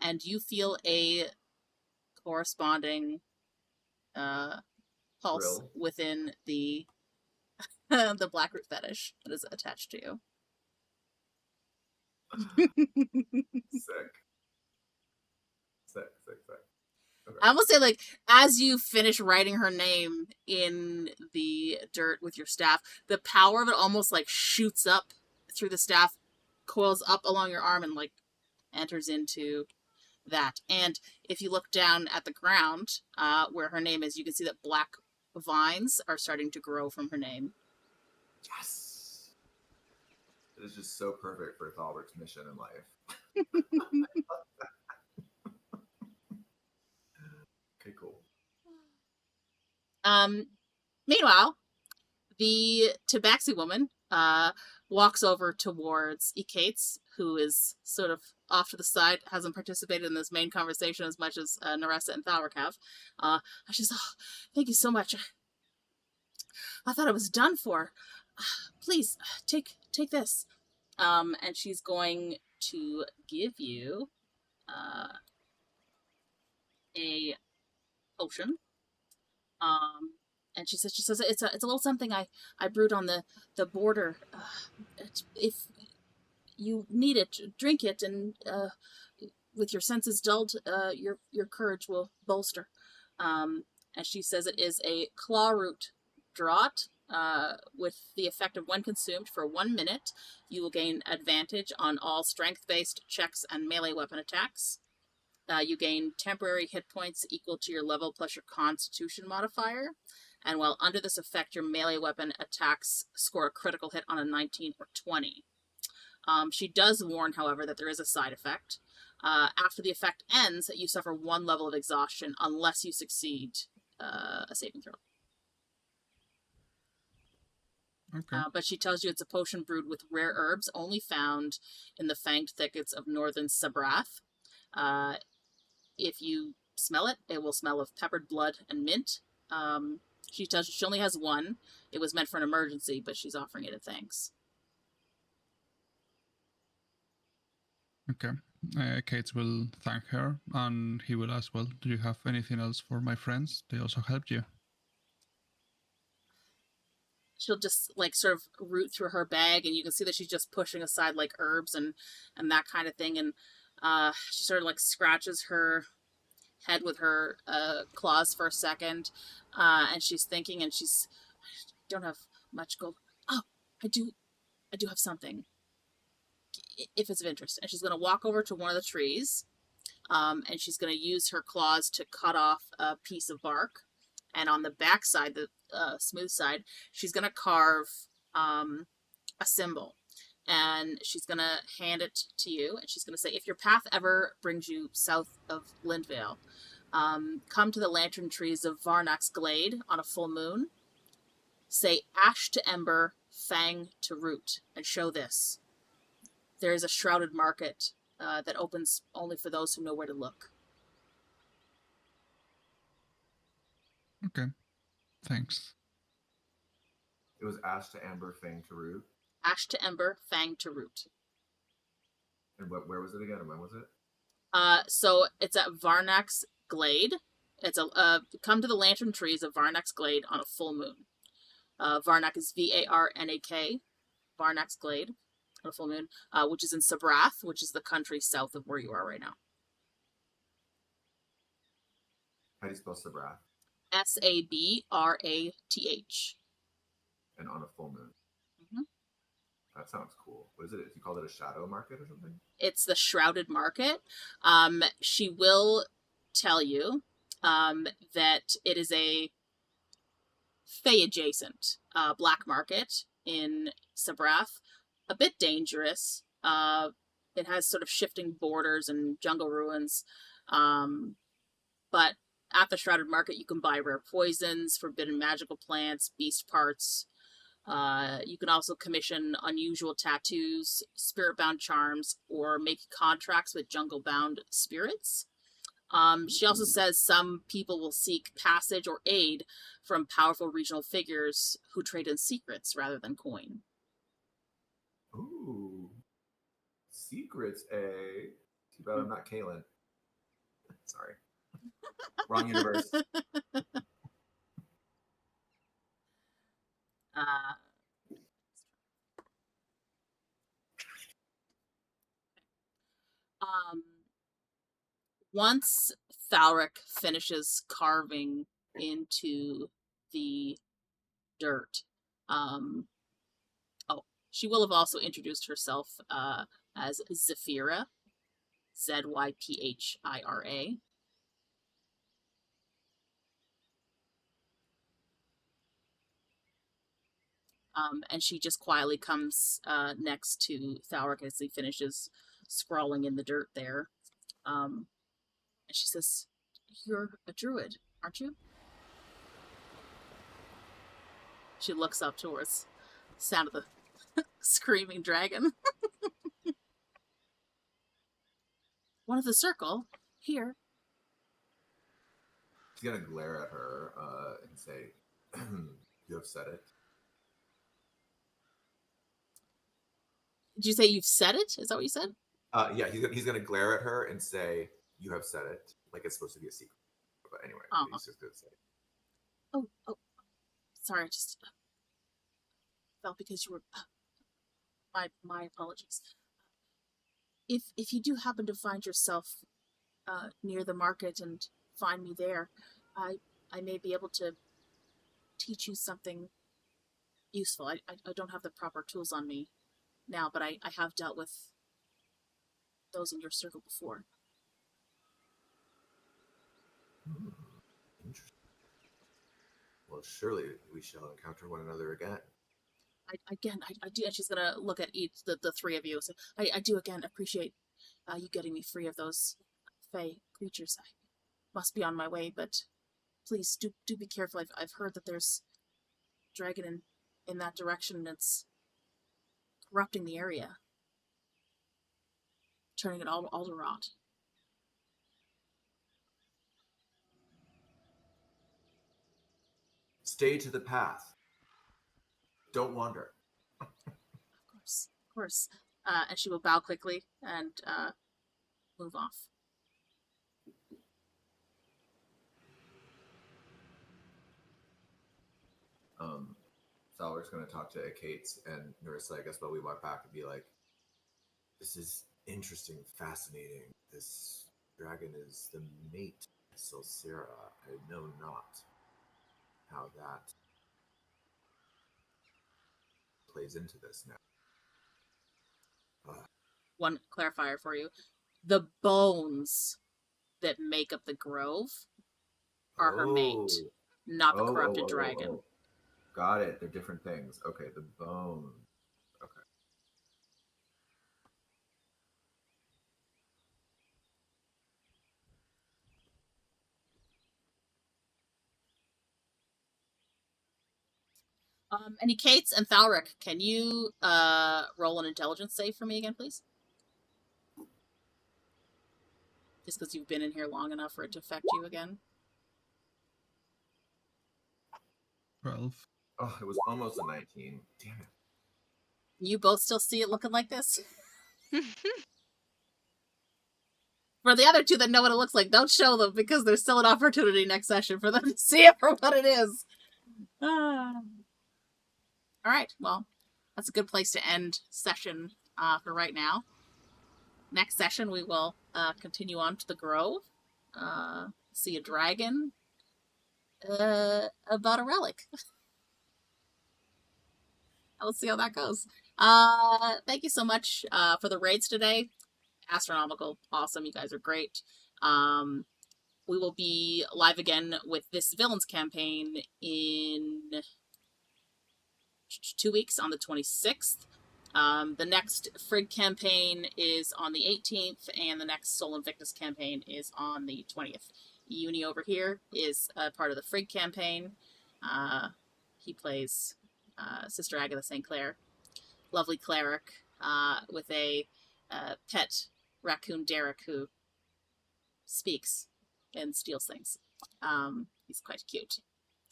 Speaker 1: And you feel a corresponding pulse
Speaker 4: Thrill.
Speaker 1: within the the blackroot fetish that is attached to you.
Speaker 4: Sick. Okay.
Speaker 1: I almost say, like, as you finish writing her name in the dirt with your staff, the power of it almost, like, shoots up through the staff, coils up along your arm, and, like, enters into that. And if you look down at the ground, where her name is, you can see that black vines are starting to grow from her name.
Speaker 4: Yes. It is just so perfect for Thalrik's mission in life. Okay, cool.
Speaker 1: Meanwhile, the Tabaxi woman walks over towards Ekaitz, who is sort of off to the side, hasn't participated in this main conversation as much as Neressa and Thalrik have. She's, oh, thank you so much. I thought I was done for. Please, take this. And she's going to give you a potion. And she says it's a little something I brewed on the border. If you need it, drink it, and with your senses dulled, your courage will bolster. And she says it is a claw root draught. With the effect of when consumed for 1 minute, you will gain advantage on all strength-based checks and melee weapon attacks. You gain temporary hit points equal to your level plus your constitution modifier. And while under this effect, your melee weapon attacks score a critical hit on a 19 or 20. She does warn, however, that there is a side effect. After the effect ends, you suffer 1 level of exhaustion unless you succeed a saving throw.
Speaker 5: Okay.
Speaker 1: But she tells you it's a potion brewed with rare herbs only found in the fanged thickets of northern Sabrath. If you smell it, it will smell of peppered blood and mint. She tells you she only has 1. It was meant for an emergency, but she's offering it at thanks.
Speaker 5: Okay. Ekaitz will thank her, and he will ask, well, do you have anything else for my friends? They also helped you.
Speaker 1: She'll just like sort of root through her bag, and you can see that she's just pushing aside like herbs and that kind of thing. And she sort of like scratches her head with her claws for a second, and she's thinking, and she's, I don't have much gold. Oh, I do have something, if it's of interest. And she's going to walk over to one of the trees, and she's going to use her claws to cut off a piece of bark. And on the back side, the smooth side, she's going to carve a symbol. And she's going to hand it to you. And she's going to say, if your path ever brings you south of Lindvale, come to the lantern trees of Varnak's Glade on a full moon. Say ash to ember, fang to root, and show this. There is a shrouded market that opens only for those who know where to look.
Speaker 5: Okay. Thanks.
Speaker 4: It was ash to amber, fang to root.
Speaker 1: Ash to ember, fang to root.
Speaker 4: And where was it again? And when was it?
Speaker 1: So it's at Varnak's Glade. It's a come to the lantern trees of Varnak's Glade on a full moon. Varnak is Varnak. Varnak's Glade on a full moon, which is in Sabrath, which is the country south of where you are right now.
Speaker 4: How do you spell Sabrath?
Speaker 1: Sabrath.
Speaker 4: And on a full moon.
Speaker 1: Mm-hmm.
Speaker 4: That sounds cool. What is it? You called it a shadow market or something?
Speaker 1: It's the Shrouded Market. She will tell you that it is a Fey adjacent black market in Sabrath. A bit dangerous. It has sort of shifting borders and jungle ruins. But at the Shrouded Market, you can buy rare poisons, forbidden magical plants, beast parts. You can also commission unusual tattoos, spirit-bound charms, or make contracts with jungle-bound spirits. She also says some people will seek passage or aid from powerful regional figures who trade in secrets rather than coin.
Speaker 4: Ooh. Secrets, eh? Too bad I'm not Kaylin. Sorry. Wrong universe.
Speaker 1: Once Thalrik finishes carving into the dirt, she will have also introduced herself as Zyphira, Zyphira. And she just quietly comes next to Thalrik as he finishes scrawling in the dirt there. And she says, "You're a druid, aren't you?" She looks up towards the sound of the screaming dragon. One of the circle, here.
Speaker 4: She's gonna glare at her and say, "You have said it."
Speaker 1: Did you say you've said it? Is that what you said?
Speaker 4: Yeah, he's gonna glare at her and say, "You have said it," like it's supposed to be a secret. But anyway, he's just gonna say it.
Speaker 1: Oh, sorry, I just felt because you were. My apologies. if you do happen to find yourself near the market and find me there, I may be able to teach you something useful. I don't have the proper tools on me now, but I have dealt with those in your circle before.
Speaker 6: Interesting. Well, surely we shall encounter one another again.
Speaker 1: I do, and she's gonna look at each the three of you. So I do again appreciate you getting me free of those fey creatures. I must be on my way, but please do be careful. I've heard that there's a dragon in that direction, and it's corrupting the area, turning it all to rot.
Speaker 6: Stay to the path. Don't wander.
Speaker 1: Of course. And she will bow quickly and move off.
Speaker 6: Thalrik's going to talk to Ekaitz and Neressa, I guess, while we walk back and be like, this is interesting, fascinating. This dragon is the mate of Silsera. I know not how that plays into this now.
Speaker 1: One clarifier for you. The bones that make up the grove are her mate, not the corrupted dragon.
Speaker 6: Oh. Got it. They're different things. Okay, the bone. Okay.
Speaker 1: And Ekaitz and Thalrik, can you roll an intelligence save for me again, please? Just because you've been in here long enough for it to affect you again.
Speaker 5: 12.
Speaker 6: Oh, it was almost a 19. Damn it.
Speaker 1: You both still see it looking like this? For the other two that know what it looks like, don't show them because there's still an opportunity next session for them to see it for what it is. Alright, well, that's a good place to end session for right now. Next session, we will continue on to the Grove, see a dragon, about a relic. Let's see how that goes. Thank you so much for the raids today. Astronomical. Awesome. You guys are great. We will be live again with this Villains campaign in 2 weeks on the 26th. The next Frigg campaign is on the 18th, and the next Soul Invictus campaign is on the 20th. Uni over here is part of the Frigg campaign. He plays Sister Agatha St. Clair, lovely cleric with a pet raccoon Derek who speaks and steals things. He's quite cute.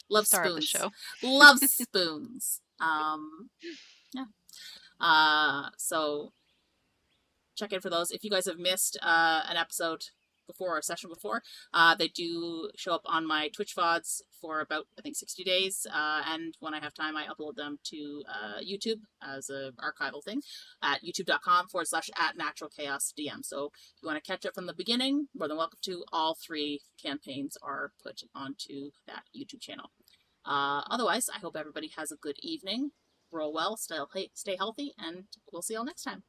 Speaker 1: Loves
Speaker 3: Star
Speaker 1: spoons.
Speaker 3: of the show.
Speaker 1: Loves spoons. Yeah. So check in for those. If you guys have missed an episode before or a session before, they do show up on my Twitch VODs for about, I think, 60 days. And when I have time, I upload them to YouTube as an archival thing at youtube.com/@naturalchaosdm. So if you want to catch up from the beginning, more than welcome to. All 3 campaigns are put onto that YouTube channel. Otherwise, I hope everybody has a good evening. Roll well, stay healthy, and we'll see you all next time.